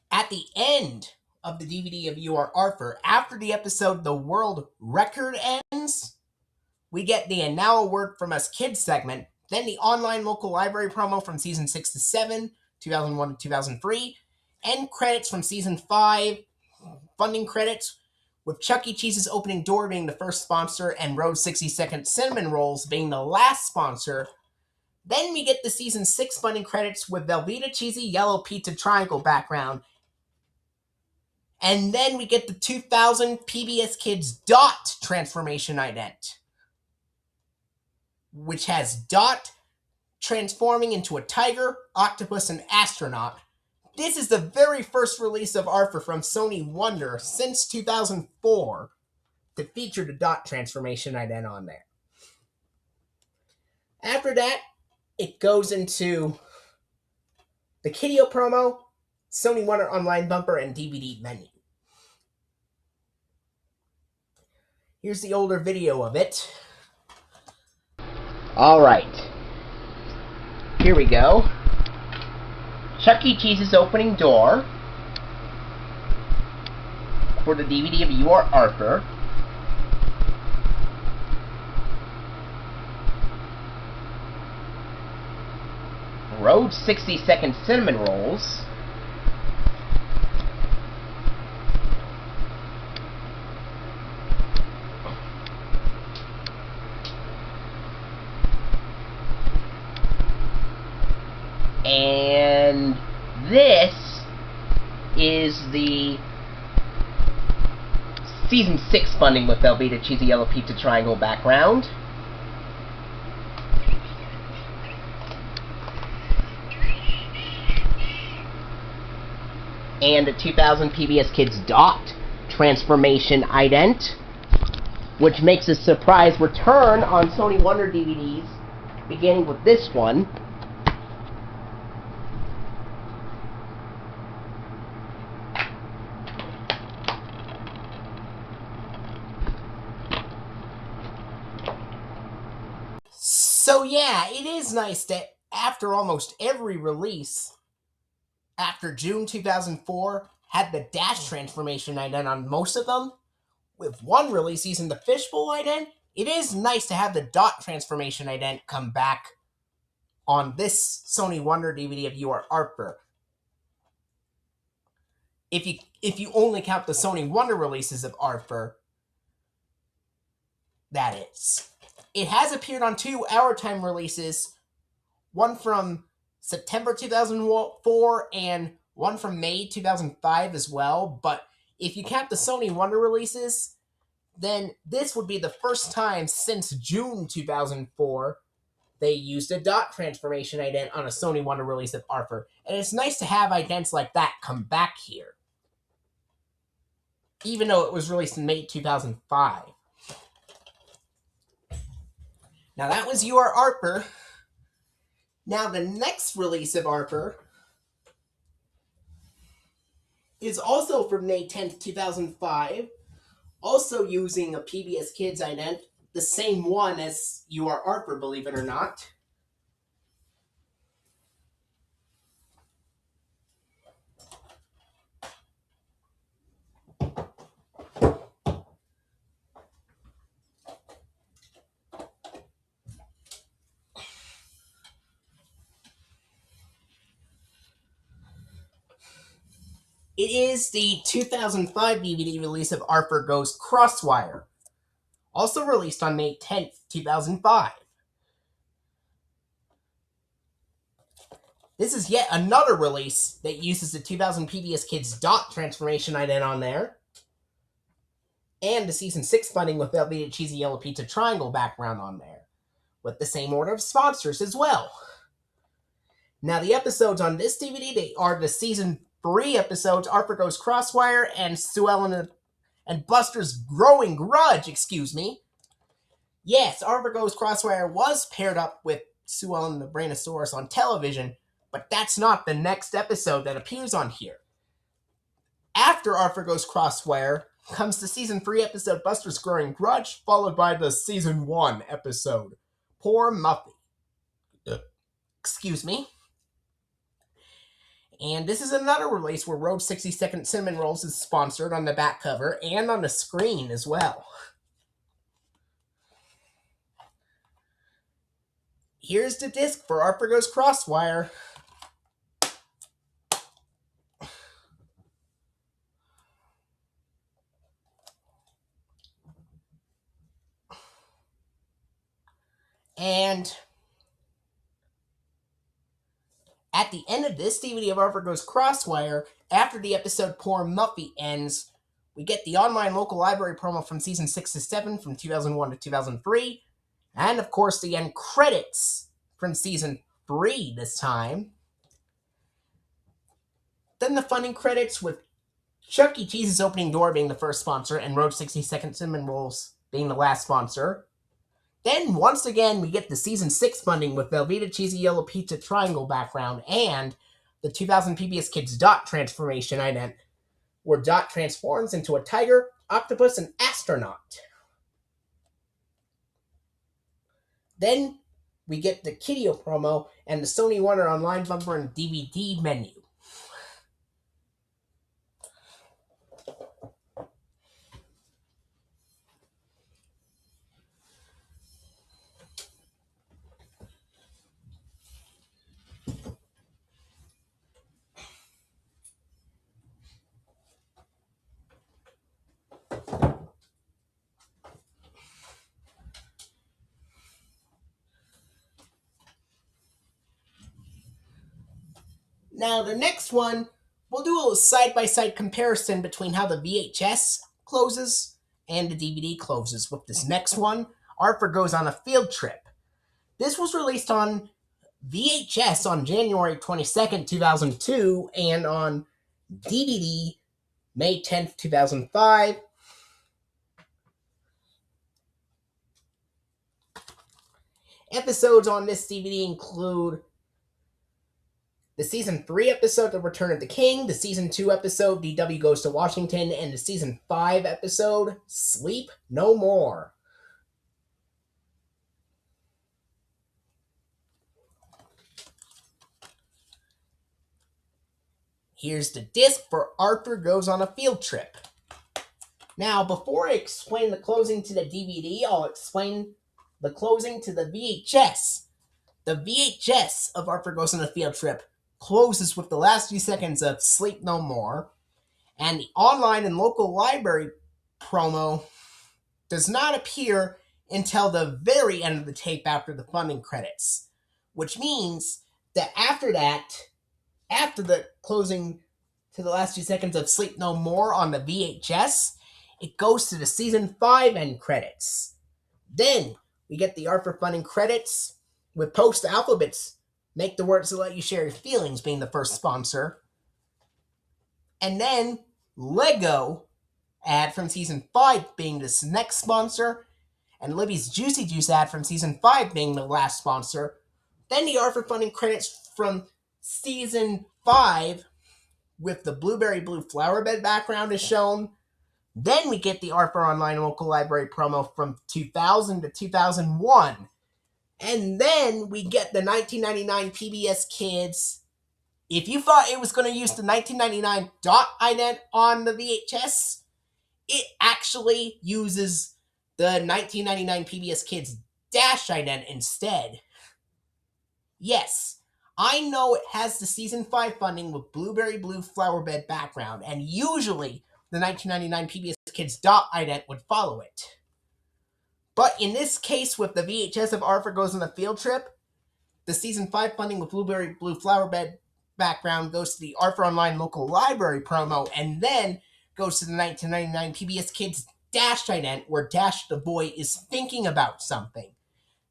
at the end of the DVD of You Are Arthur, after the episode The World Record ends, we get the And Now a Word From Us Kids segment, then the online local library promo from Season 6 to 7, 2001 to 2003, end credits from Season 5, funding credits, with Chuck E. Cheese's opening door being the first sponsor and Rhodes 60-second Cinnamon Rolls being the last sponsor. Then we get the Season 6 funding credits with Velveeta Cheesy Yellow Pizza Triangle background. And then we get the 2000 PBS Kids Dot transformation ident, which has Dot transforming into a tiger, octopus, and astronaut. This is the very first release of Arthur from Sony Wonder since 2004 to feature the Dot transformation ident on there. After that, it goes into the Kiddio promo, Sony Wonder online bumper, and DVD menu. Here's the older video of it. Alright. Here we go. Chuck E. Cheese's opening door for the DVD of You Are Arthur. Road 60-second cinnamon rolls. And this is the Season 6 funding with Velveeta Cheesy Yellow Pizza Triangle background. And a 2000 PBS Kids Dot Transformation ident, which makes a surprise return on Sony Wonder DVDs, beginning with this one. So yeah, it is nice that after almost every release, after June 2004, had the dash transformation ident on most of them, with one release using the fishbowl ident, it is nice to have the dot transformation ident come back on this Sony Wonder DVD of your Artfur. If you only count the Sony Wonder releases of Artfur, that is. It has appeared on 2 Our Time releases, one from September 2004 and one from May 2005 as well, but if you count the Sony Wonder releases, then this would be the first time since June 2004 they used a dot transformation ident on a Sony Wonder release of Artfur, and it's nice to have idents like that come back here, even though it was released in May 2005. Now that was your Artfur. Now the next release of Artfur is also from May 10th, 2005, also using a PBS Kids ident, the same one as your Artfur, believe it or not. It is the 2005 DVD release of Artfur Goes Crosswire, also released on May 10th, 2005. This is yet another release that uses the 2000 PBS Kids Dot Transformation ident on there, and the Season 6 funding with Velveeta Cheesy Yellow Pizza Triangle background on there, with the same order of sponsors as well. Now the episodes on this DVD, they are the Season 3 episodes, Artfur Goes Crosswire, and Sue Ellen and Buster's Growing Grudge, excuse me. Yes, Artfur Goes Crosswire was paired up with Sue Ellen the Brainosaurus on television, but that's not the next episode that appears on here. After Artfur Goes Crosswire comes the Season 3 episode Buster's Growing Grudge, followed by the Season 1 episode, Poor Muffy. Excuse me. And this is another release where Road 60-second cinnamon rolls is sponsored on the back cover and on the screen as well. Here's the disc for Artfur Goes Crosswire. And at the end of this DVD of Artfur Goes Crosswire, after the episode Poor Muffy ends, we get the online local library promo from Season 6 to 7 from 2001 to 2003, and of course the end credits from Season 3 this time. Then the funding credits with Chuck E. Cheese's Opening Door being the first sponsor and Road 60-second cinnamon rolls being the last sponsor. Then, once again, we get the Season 6 funding with Velveeta Cheesy Yellow Pizza Triangle background and the 2000 PBS Kids Dot Transformation ident, where Dot transforms into a tiger, octopus, and astronaut. Then, we get the Kiddio promo and the Sony Wonder Online bumper and DVD menu. Now, the next one, we'll do a side-by-side comparison between how the VHS closes and the DVD closes. With this next one, Arthur goes on a field trip. This was released on VHS on January 22nd, 2002, and on DVD May 10th, 2005. Episodes on this DVD include the Season 3 episode, The Return of the King, the Season 2 episode, DW Goes to Washington, and the Season 5 episode, Sleep No More. Here's the disc for Arthur Goes on a Field Trip. Now, before I explain the closing to the DVD, I'll explain the closing to the VHS. The VHS of Arthur Goes on a Field Trip closes with the last few seconds of Sleep No More, and the online and local library promo does not appear until the very end of the tape after the funding credits, which means that after the closing to the last few seconds of Sleep No More on the VHS, it goes to the Season 5 end credits. Then we get the Arthur funding credits with Post Alphabets Make the Words That Let You Share Your Feelings being the first sponsor. And then Lego ad from Season 5 being this next sponsor, and Libby's Juicy Juice ad from Season 5 being the last sponsor. Then the Arthur funding credits from Season 5 with the Blueberry Blue Flower Bed background is shown. Then we get the Arthur Online Local Library promo from 2000 to 2001. And then we get the 1999 PBS Kids. If you thought it was going to use the 1999 ident on the VHS, it actually uses the 1999 PBS Kids ident instead. Yes, I know it has the Season 5 funding with Blueberry Blue Flower Bed background, and usually the 1999 PBS Kids ident would follow it. But in this case, with the VHS of Arthur Goes on a Field Trip, the Season 5 funding with Blueberry Blue Flower Bed background goes to the Arthur Online Local Library promo, and then goes to the 1999 PBS Kids ident, where Dash the boy is thinking about something.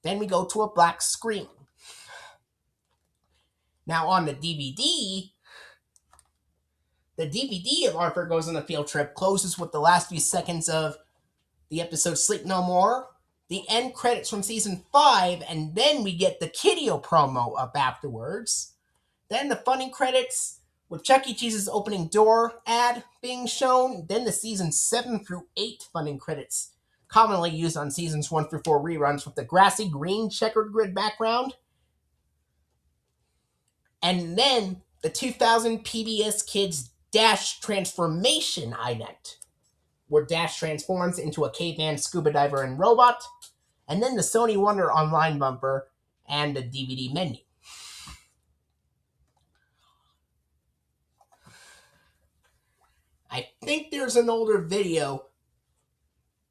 Then we go to a black screen. Now on the DVD of Arthur Goes on a Field Trip closes with the last few seconds of the episode Sleep No More, the end credits from Season 5, and then we get the Kiddio promo up afterwards. Then the funding credits with Chuck E. Cheese's opening door ad being shown. Then the Season 7 through 8 funding credits, commonly used on Seasons 1 through 4 reruns with the grassy green checkered grid background. And then the 2000 PBS Kids Dash Transformation ident, where Dash transforms into a caveman, scuba diver, and robot. And then the Sony Wonder online bumper and the DVD menu. I think there's an older video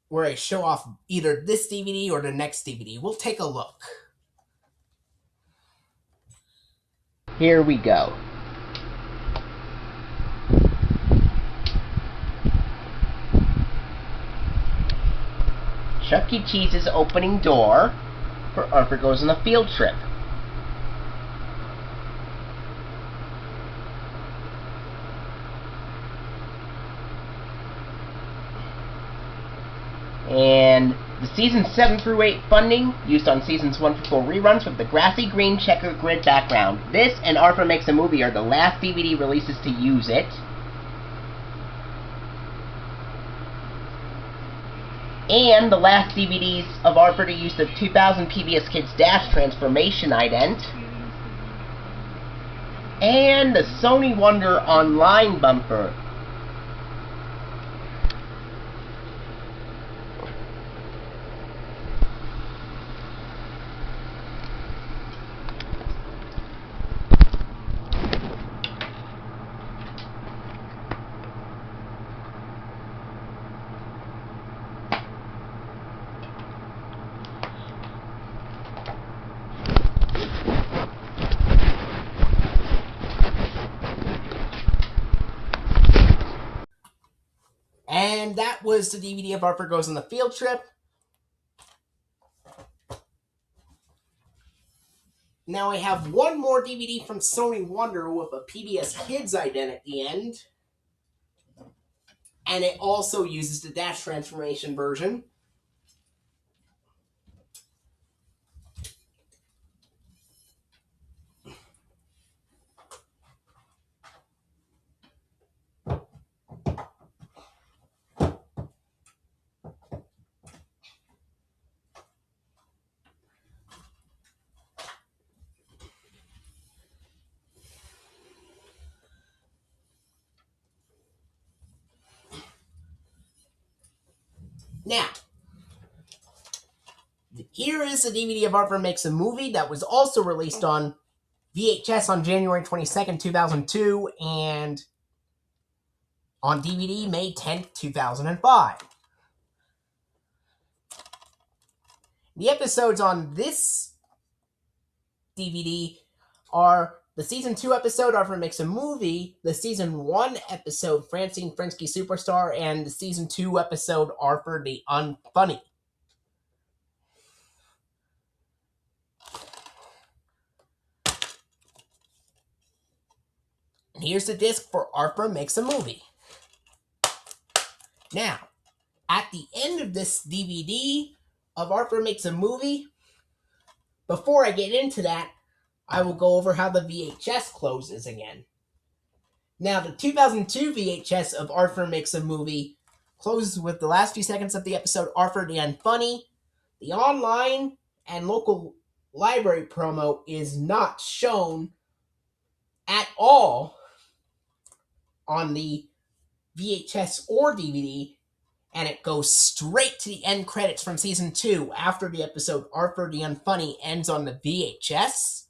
where I show off either this DVD or the next DVD. We'll take a look. Here we go. Chuck E. Cheese's opening door for Arthur Goes on a Field Trip. And the Season 7 through 8 funding used on Seasons 1 through 4 reruns with the grassy green checkered grid background. This and Arthur Makes a Movie are the last DVD releases to use it. And the last DVDs of Arthur to use the 2000 PBS Kids Dash Transformation ident. And the Sony Wonder online bumper. And that was the DVD of Arthur Goes on the Field Trip. Now I have one more DVD from Sony Wonder with a PBS Kids ident at the end. And it also uses the dash transformation version. Now, here is a DVD of Arthur Makes a Movie that was also released on VHS on January 22nd, 2002, and on DVD May 10th, 2005. The episodes on this DVD are the Season 2 episode, Arthur Makes a Movie, the Season 1 episode, Francine Frensky Superstar, and the Season 2 episode, Arthur the Unfunny. And here's the disc for Arthur Makes a Movie. Now, at the end of this DVD of Arthur Makes a Movie, before I get into that, I will go over how the VHS closes again. Now, the 2002 VHS of Arthur Makes a Movie closes with the last few seconds of the episode Arthur the Unfunny. The online and local library promo is not shown at all on the VHS or DVD, and it goes straight to the end credits from Season 2 after the episode Arthur the Unfunny ends on the VHS.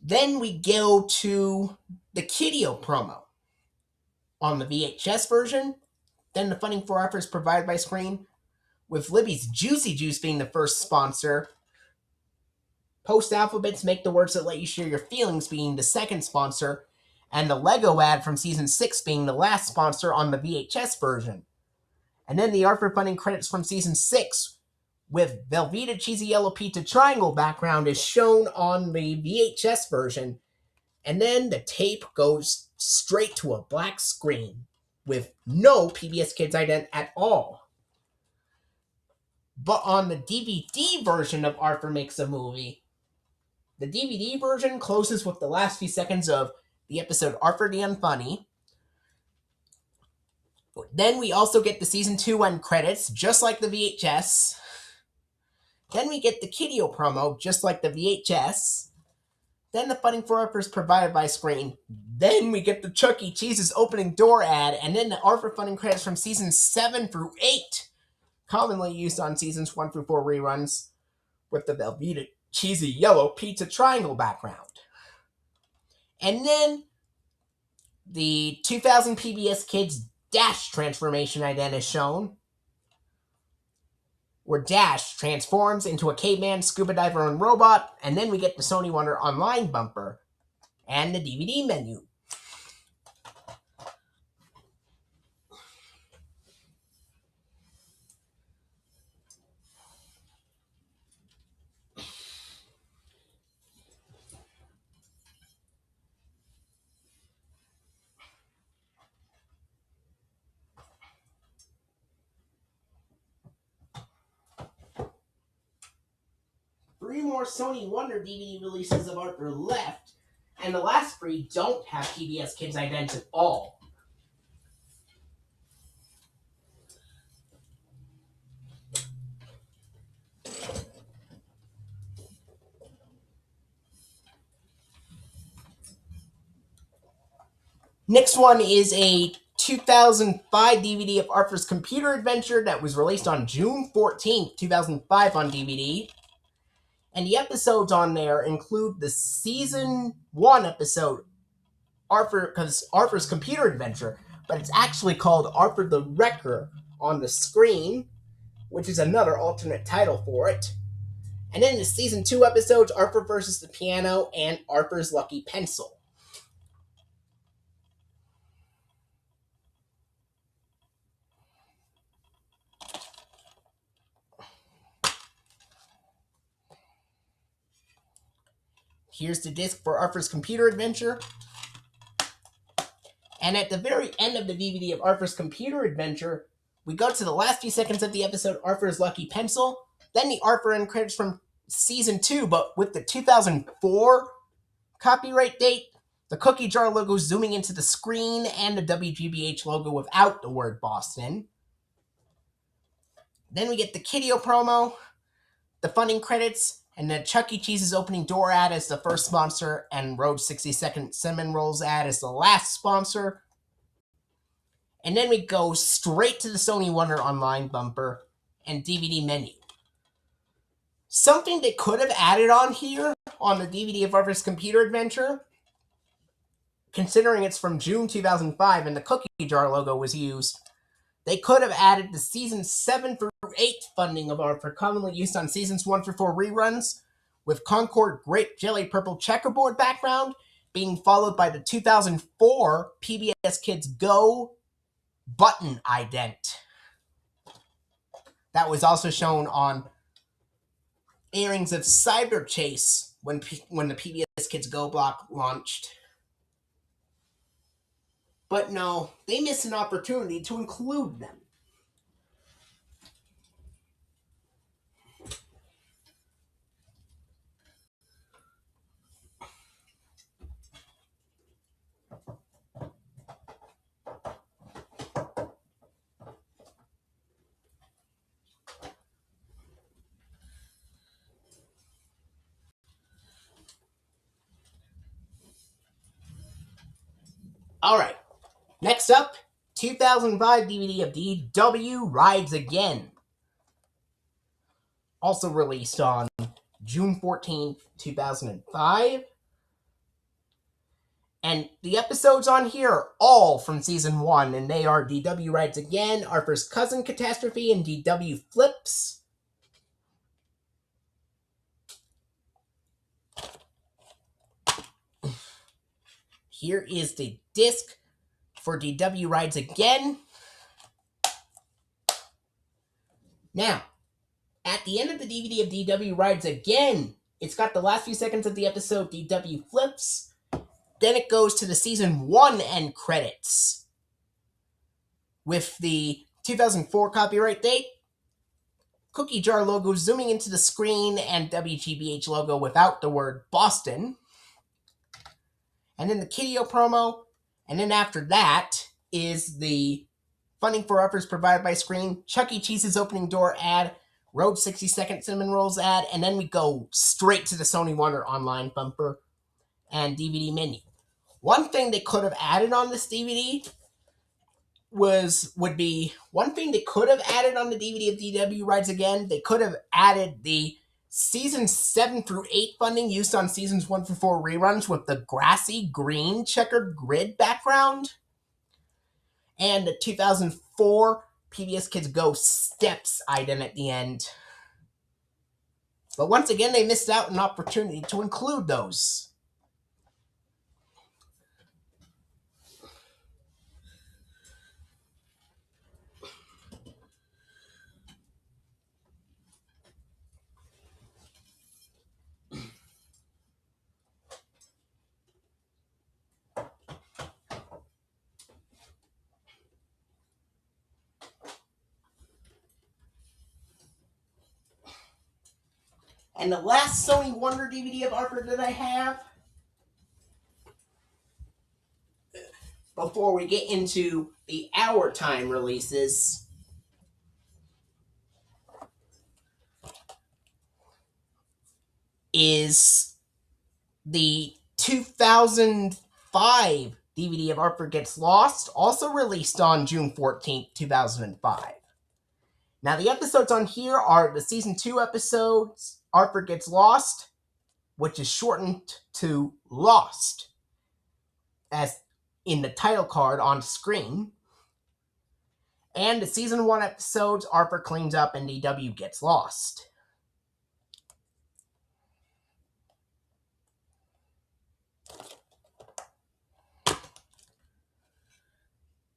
Then we go to the Kiddio promo on the VHS version. Then the funding for Arthur is provided by Screen, with Libby's Juicy Juice being the first sponsor. Post-alphabets Make the Words That Let You Share Your Feelings being the second sponsor, and the Lego ad from Season 6 being the last sponsor on the VHS version. And then the Arthur funding credits from Season 6 with Velveeta Cheesy Yellow Pizza Triangle background is shown on the VHS version. And then the tape goes straight to a black screen with no PBS Kids ident at all. But on the DVD version of Arthur Makes a Movie, the DVD version closes with the last few seconds of the episode Arthur the Unfunny. Then we also get the Season 2 end credits, just like the VHS. Then we get the Kiddio promo, just like the VHS. Then the funding for Arthur is provided by Screen. Then we get the Chuck E. Cheese's opening door ad, and then the Arthur funding credits from Seasons 7 through 8, commonly used on Seasons 1 through 4 reruns, with the Velveeta Cheesy Yellow Pizza Triangle background. And then the 2000 PBS Kids Dash transformation ident is shown, where Dash transforms into a caveman, scuba diver, and robot, and then we get the Sony Wonder Online bumper and the DVD menu. 3 more Sony Wonder DVD releases of Arthur left, and the last 3 don't have PBS Kids ident at all. Next one is a 2005 DVD of Arthur's Computer Adventure that was released on June 14th, 2005 on DVD. And the episodes on there include the Season 1 episode, Arthur's Computer Adventure, but it's actually called Arthur the Wrecker on the screen, which is another alternate title for it. And then the Season 2 episodes, Arthur versus the Piano and Arthur's Lucky Pencil. Here's the disc for Arthur's Computer Adventure. And at the very end of the DVD of Arthur's Computer Adventure, we go to the last few seconds of the episode, Arthur's Lucky Pencil, then the Arthur end credits from Season 2, but with the 2004 copyright date, the cookie jar logo zooming into the screen, and the WGBH logo without the word Boston. Then we get the Kiddio promo, the funding credits, and then Chuck E. Cheese's opening door ad as the first sponsor, and Rhodes 60-second cinnamon rolls ad as the last sponsor. And then we go straight to the Sony Wonder Online bumper and DVD menu. Something they could have added on here on the DVD of Arthur's Computer Adventure, considering it's from June 2005 and the cookie jar logo was used, they could have added the Seasons 7 through 8 funding of Arthur, commonly used on Seasons 1 through 4 reruns, with Concord Grape Jelly Purple checkerboard background, being followed by the 2004 PBS Kids GO button ident. That was also shown on airings of Cyber Chase when the PBS Kids GO block launched. But no, they missed an opportunity to include them. Alright, next up, 2005 DVD of DW Rides Again. Also released on June 14th, 2005. And the episodes on here are all from Season 1, and they are DW Rides Again, Arthur's Cousin Catastrophe, and DW Flips. Here is the disc for DW Rides Again. Now, at the end of the DVD of DW Rides Again, it's got the last few seconds of the episode DW Flips. Then it goes to the Season 1 end credits with the 2004 copyright date, cookie jar logo zooming into the screen, and WGBH logo without the word Boston. And then the Kiddio promo, and then after that is the funding for Arthur's provided by Screen, Chuck E. Cheese's opening door ad, Rhodes 60-second cinnamon rolls ad, and then we go straight to the Sony Wonder Online bumper and DVD menu. One thing they could have added on this DVD would be one thing they could have added on the DVD of DW Rides Again. They could have added the Seasons 7 through 8 funding used on Seasons 1 through 4 reruns with the grassy green checkered grid background, and the 2004 PBS Kids GO Steps ident at the end. But once again, they missed out an opportunity to include those. And the last Sony Wonder DVD of Arthur that I have, before we get into the hour time releases, is the 2005 DVD of Arthur Gets Lost, also released on June 14th, 2005. Now, the episodes on here are the Season 2 episodes, Arthur Gets Lost, which is shortened to Lost, as in the title card on screen, and the Season 1 episodes, Arthur Cleans Up and DW Gets Lost.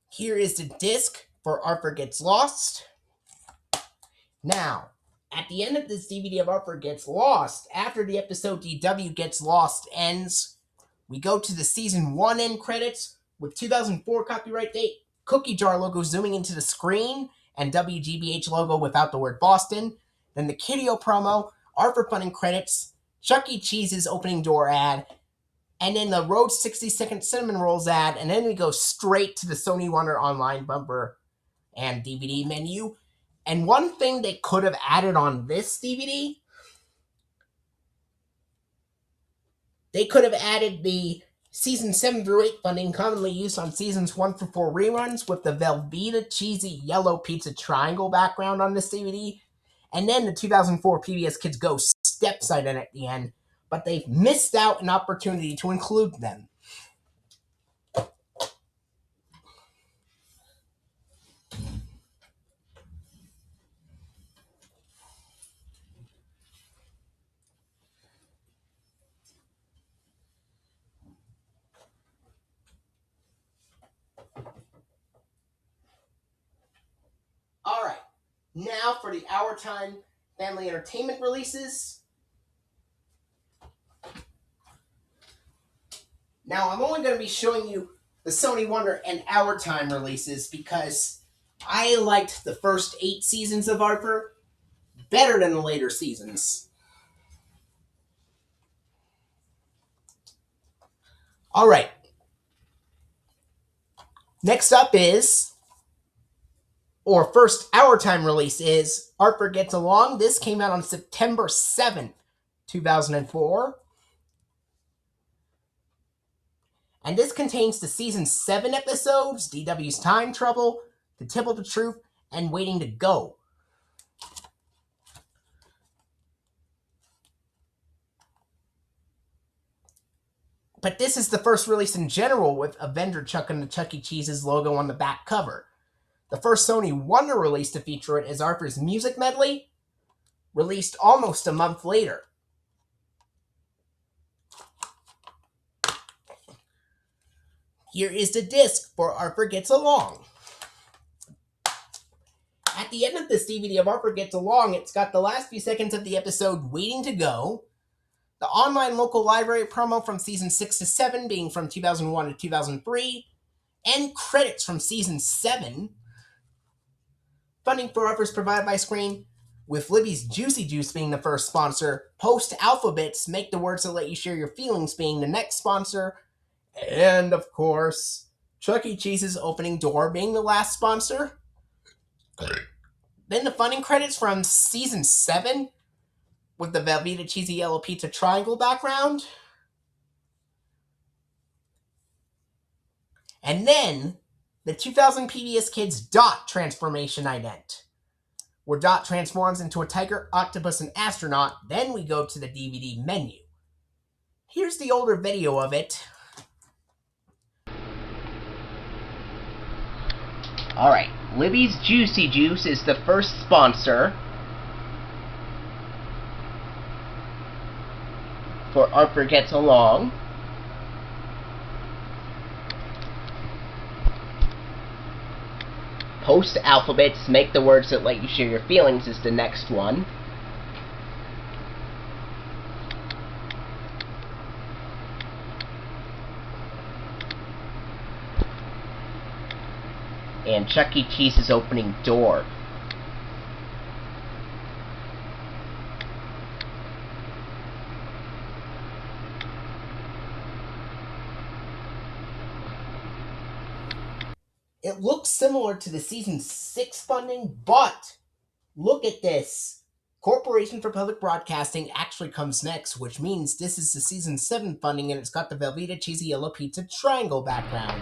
Here is the disc for Arthur Gets Lost. Now, At the end of this DVD of Arthur Gets Lost, after the episode DW Gets Lost ends, we go to the season 1 end credits with 2004 copyright date, cookie jar logo zooming into the screen, and WGBH logo without the word Boston. Then the Kiddio promo, Arthur Fun credits, Chuck E. Cheese's opening door ad, and then the Road 60-second Cinnamon Rolls ad, and then we go straight to the Sony Wonder Online bumper and DVD menu. And one thing they could have added on this DVD, they could have added the season 7 through 8 funding commonly used on seasons 1 through 4 reruns with the Velveeta cheesy yellow pizza triangle background on this DVD, and then the 2004 PBS Kids GO Steps ident at the end, but they've missed out an opportunity to include them. Alright, now for the Hour Time Family Entertainment releases. Now, I'm only going to be showing you the Sony Wonder and Hour Time releases because I liked the first 8 seasons of Arthur better than the later seasons. Alright. Next up is, or first Hour Time release is, Arthur Gets Along. This came out on September 7th, 2004. And this contains the season 7 episodes, DW's Time Trouble, The Tip of the Truth, and Waiting to Go. But this is the first release in general with Avenger Chuck and the Chuck E. Cheese's logo on the back cover. The first Sony Wonder release to feature it is Arthur's Music Medley, released almost a month later. Here is the disc for Arthur Gets Along. At the end of this DVD of Arthur Gets Along, it's got the last few seconds of the episode Waiting to Go, the online local library promo from season 6 to 7 being from 2001 to 2003, and credits from season 7. Funding for Arthur's provided by Screen, with Libby's Juicy Juice being the first sponsor, Post Alphabets Make the Words That Let You Share Your Feelings being the next sponsor, and, of course, Chuck E. Cheese's opening door being the last sponsor. Then the funding credits from season 7 with the Velveeta cheesy yellow pizza triangle background. And then the 2000 PBS Kids Dot transformation ident, where Dot transforms into a tiger, octopus, and astronaut. Then we go to the DVD menu. Here's the older video of it. Alright, Libby's Juicy Juice is the first sponsor for Arthur Gets Along. Post Alphabets Make the Words That Let You Share Your Feelings is the next one. And Chuck E. Cheese's opening door. It looks similar to the season 6 funding, but look at this. Corporation for Public Broadcasting actually comes next, which means this is the season 7 funding and it's got the Velveeta cheesy yellow pizza triangle background.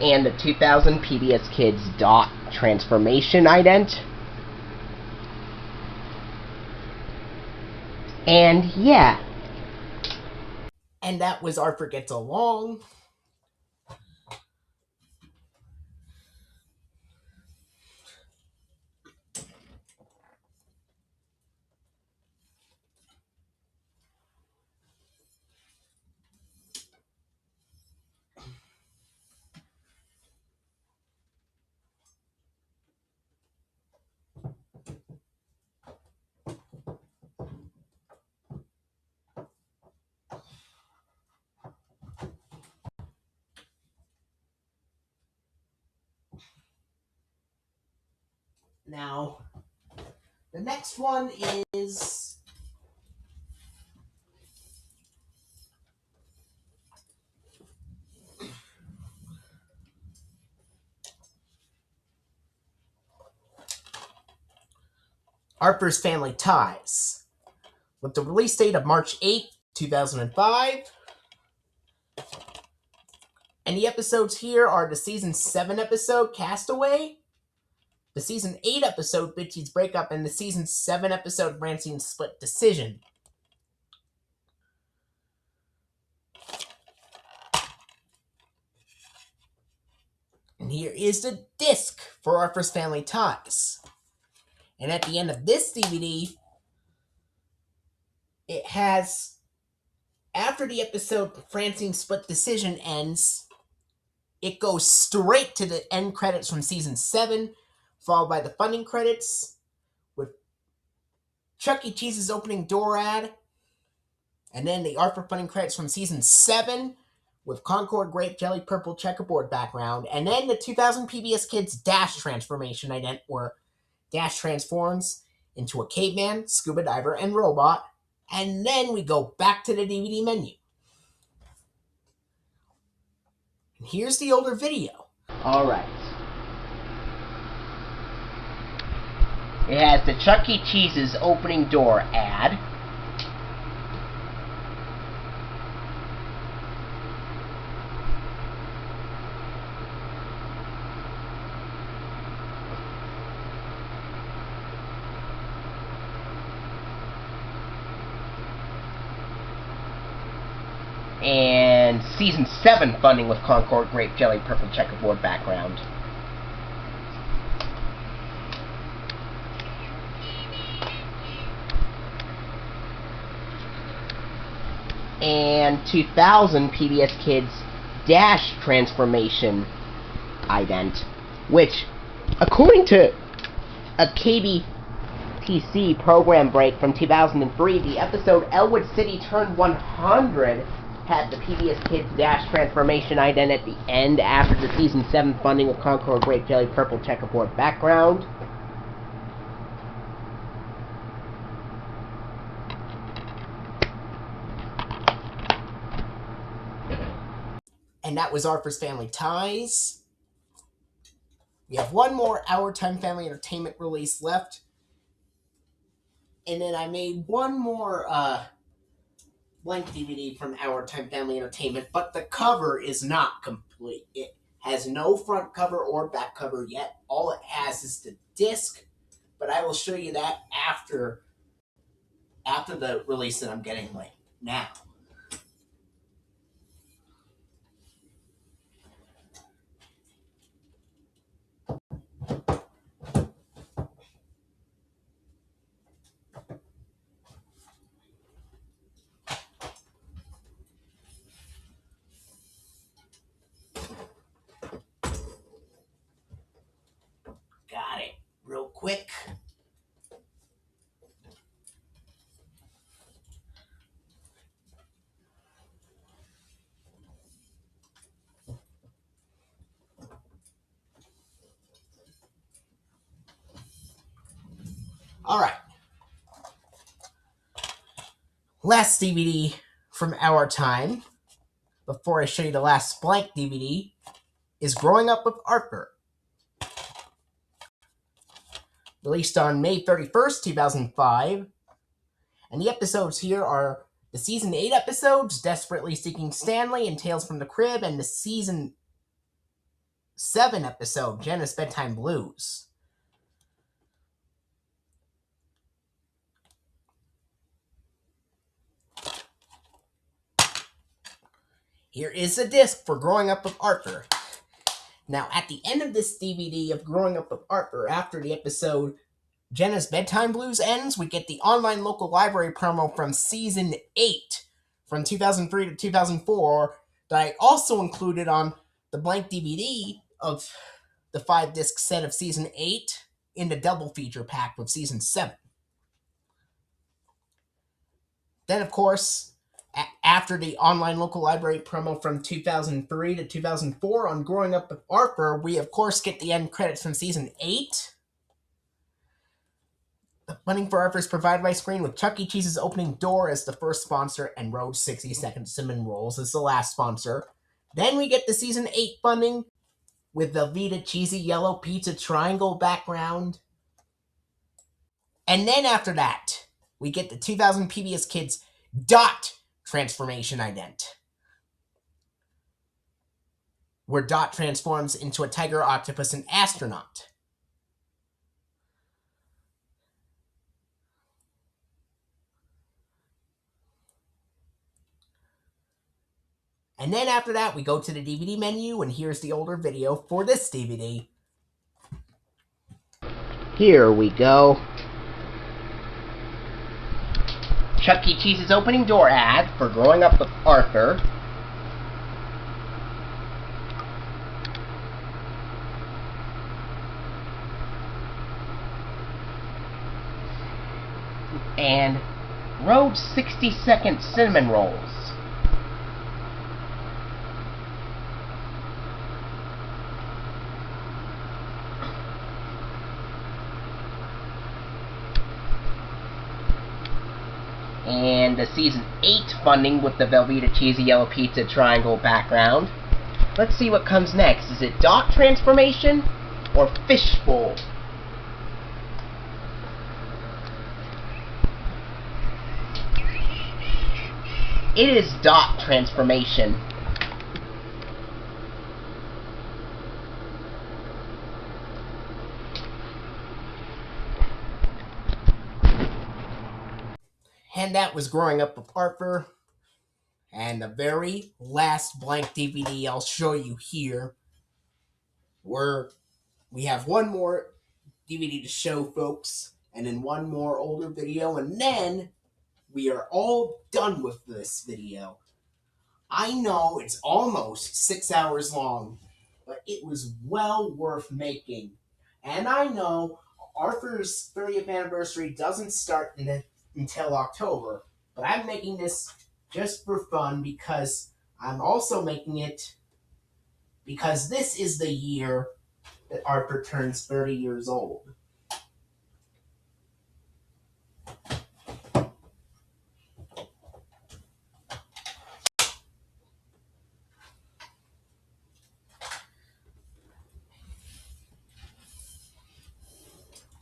And the 2000 PBS Kids Dot transformation ident. And yeah. And that was Arthur Gets Along. Now, the next one is Harper's Family Ties, with the release date of March 8th, 2005. And the episodes here are the Season 7 episode, Castaway, the Season 8 episode, Bitchy's Breakup, and the Season 7 episode, Francine's Split Decision. And here is the disc for Harper's Family Ties. And at the end of this DVD, it has, after the episode Francine's Split Decision ends, it goes straight to the end credits from Season 7, followed by the funding credits, with Chuck E. Cheese's opening door ad, and then the art for funding credits from Season 7, with Concord Grape Jelly Purple checkerboard background, and then the 2000 PBS Kids Dash transformation ident, where Dash transforms into a caveman, scuba diver, and robot, and then we go back to the DVD menu. And here's the older video. Alright. It has the Chuck E. Cheese's opening door ad. And Season 7 funding with Concord Grape Jelly Purple checkerboard background. And 2000 PBS Kids Dash transformation ident, which, according to a KBTC program break from 2003, the episode Elwood City Turned 100 had the PBS Kids Dash transformation ident at the end after the Season 7 funding of Concord Grape Jelly Purple checkerboard background. And that was Harper's Family Ties. We have one more Our Time Family Entertainment release left. And then I made one more Blankie DVD from Our Time Family Entertainment, but the cover is not complete. It has no front cover or back cover yet. All it has is the disc, but I will show you that after the release that I'm getting right now. Got it real quick. All right. Last DVD from Our Time, before I show you the last blank DVD, is Growing Up with Arthur. Released on May 31st, 2005. And the episodes here are the Season 8 episodes, Desperately Seeking Stanley and Tales from the Crib, and the Season 7 episode, Jenna's Bedtime Blues. Here is a disc for Growing Up with Arthur. Now, at the end of this DVD of Growing Up with Arthur, after the episode Jenna's Bedtime Blues ends, we get the online local library promo from Season 8 from 2003 to 2004 that I also included on the blank DVD of the 5-disc set of Season 8 in the double feature pack with Season 7. Then, of course, after the online local library promo from 2003 to 2004 on Growing Up with Arthur, we of course get the end credits from Season 8. The funding for Arthur is provided by Screen, with Chuck E. Cheese's Opening Door as the first sponsor and Road 60-Second Cinnamon Rolls as the last sponsor. Then we get the Season 8 funding with the Velveeta Cheesy Yellow Pizza Triangle background. And then after that, we get the 2000 PBS Kids Dot Transformation ident, where Dot transforms into a tiger, octopus, and astronaut. And then after that, we go to the DVD menu, and here's the older video for this DVD. Here we go. Chuck E. Cheese's Opening Door ad for Growing Up with Arthur. And Road 60-Second Cinnamon Rolls. And the Season 8 funding with the Velveeta Cheesy Yellow Pizza Triangle background. Let's see what comes next. Is it Dot Transformation or Fishbowl? It is Dot Transformation. And that was Growing Up with Arthur. And the very last blank DVD I'll show you here, where we have one more DVD to show, folks, and then one more older video, and then we are all done with this video. I know it's almost 6 hours long, but it was well worth making. And I know Arthur's 30th anniversary doesn't start until October, but I'm making this just for fun, because I'm also making it because this is the year that Arthur turns 30 years old.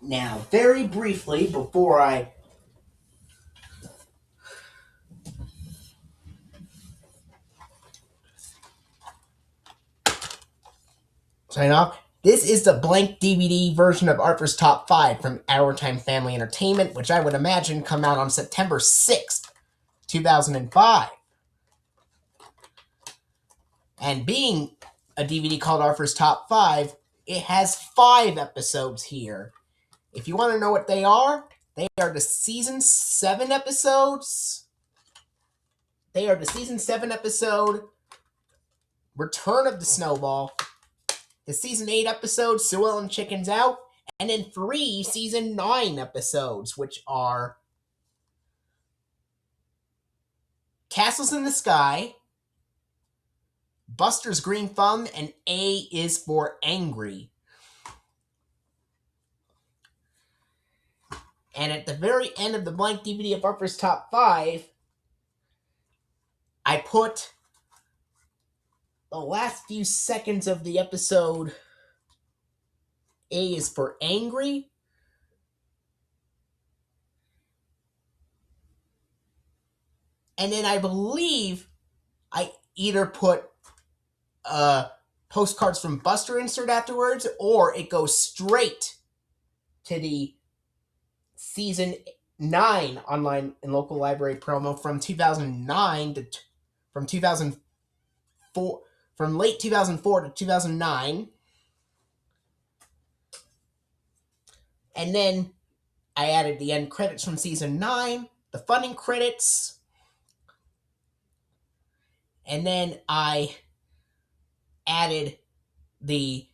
Now, very briefly, before I sign off, this is the blank DVD version of Arthur's Top 5 from Our Time Family Entertainment, which I would imagine come out on September 6th, 2005. And being a DVD called Arthur's Top 5, it has 5 episodes here. If you want to know what they are the Season 7 episodes. They are the Season 7 episode, Return of the Snowball, the Season 8 episode, Sewell and Chicken's Out, and then 3 Season 9 episodes, which are Castles in the Sky, Buster's Green Thumb, and A is for Angry. And at the very end of the blank DVD of Arthur's Top 5, I put the last few seconds of the episode A is for Angry. And then I believe I either put postcards from Buster insert afterwards, or it goes straight to the Season 9 online and local library promo from 2009 to from 2004, from late 2004 to 2009. And then I added the end credits from Season 9, the funding credits, and then I added the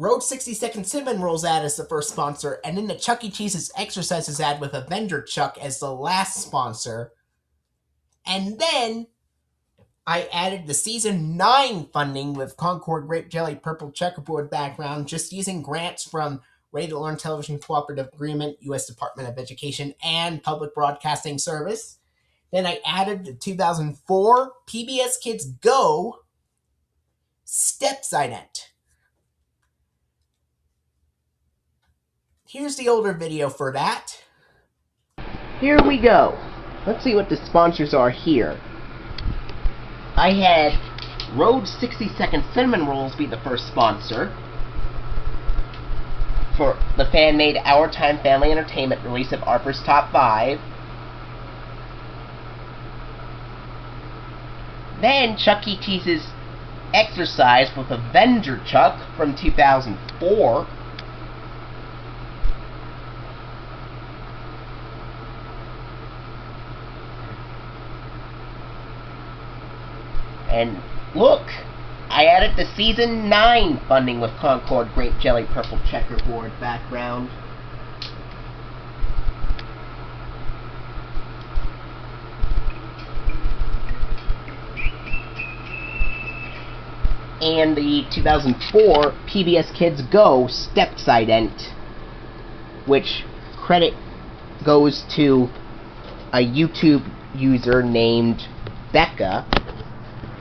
Road 60-Second Cinnamon Rolls ad as the first sponsor, and then the Chuck E. Cheese's Exercises ad with Avenger Chuck as the last sponsor. And then I added the Season 9 funding with Concord Grape Jelly Purple Checkerboard background, just using grants from Ready to Learn Television Cooperative Agreement, U.S. Department of Education and Public Broadcasting Service. Then I added the 2004 PBS Kids GO Steps ident. Here's the older video for that. Here we go. Let's see what the sponsors are here. I had Rhodes 60-second cinnamon rolls be the first sponsor for the fan-made Our Time Family Entertainment release of Harper's Top 5. Then Chuck E. Cheese's Exercise with Avenger Chuck from 2004. And look, I added the Season 9 funding with Concord Grape Jelly Purple Checkerboard background. And the 2004 PBS Kids GO Steps ident, which credit goes to a YouTube user named Becca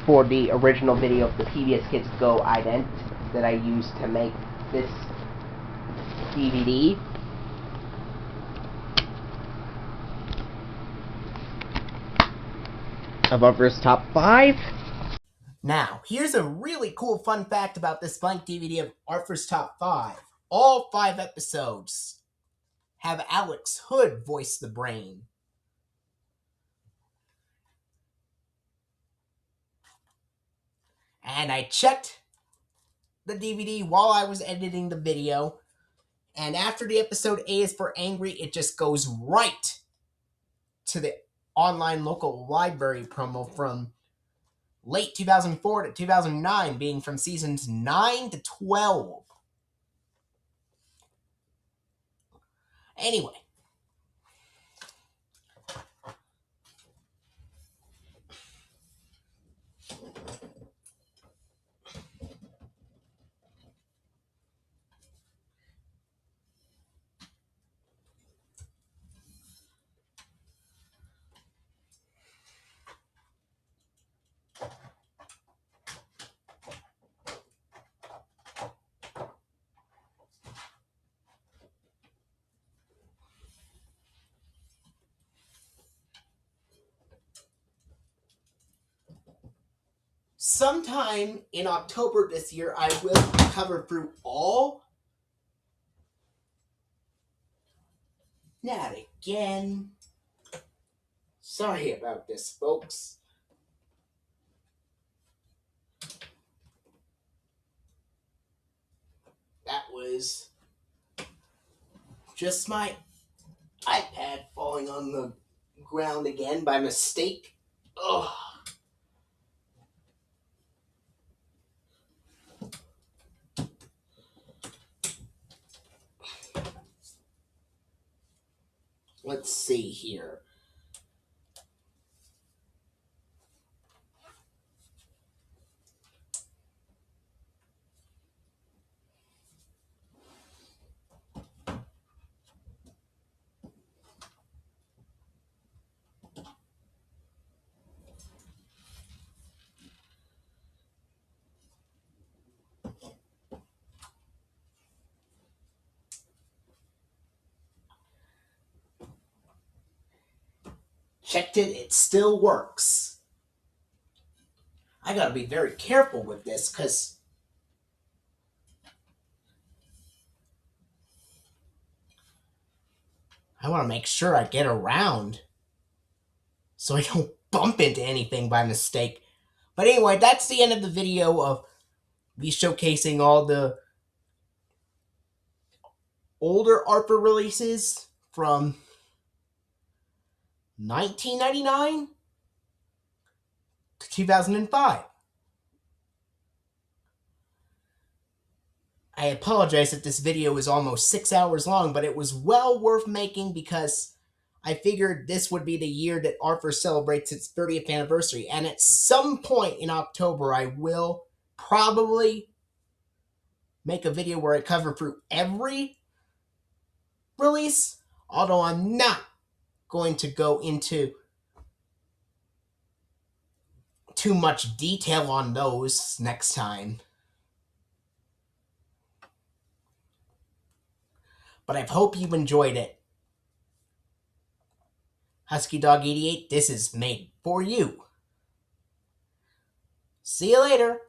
for the original video of the PBS Kids GO ident that I used to make this DVD. Of Harper's Top 5. Now, here's a really cool fun fact about this blank DVD of Harper's Top 5. All 5 episodes have Alex Hood voice the brain. And I checked the DVD while I was editing the video, and after the episode A is for Angry, it just goes right to the online local library promo from late 2004 to 2009, being from seasons 9 to 12. Anyway. Sometime in October this year, I will cover through all. Not again. Sorry about this, folks. That was just my iPad falling on the ground again by mistake. Ugh. Let's see here. Checked it, it still works. I gotta be very careful with this because I want to make sure I get around so I don't bump into anything by mistake. But anyway, that's the end of the video of me showcasing all the older ARPA releases from 1999 to 2005. I apologize that this video is almost 6 hours long, but it was well worth making because I figured this would be the year that ARPA celebrates its 30th anniversary. And at some point in October, I will probably make a video where I cover through every release, although I'm not going to go into too much detail on those next time. But I hope you enjoyed it. HuskyDog88, this is made for you. See you later.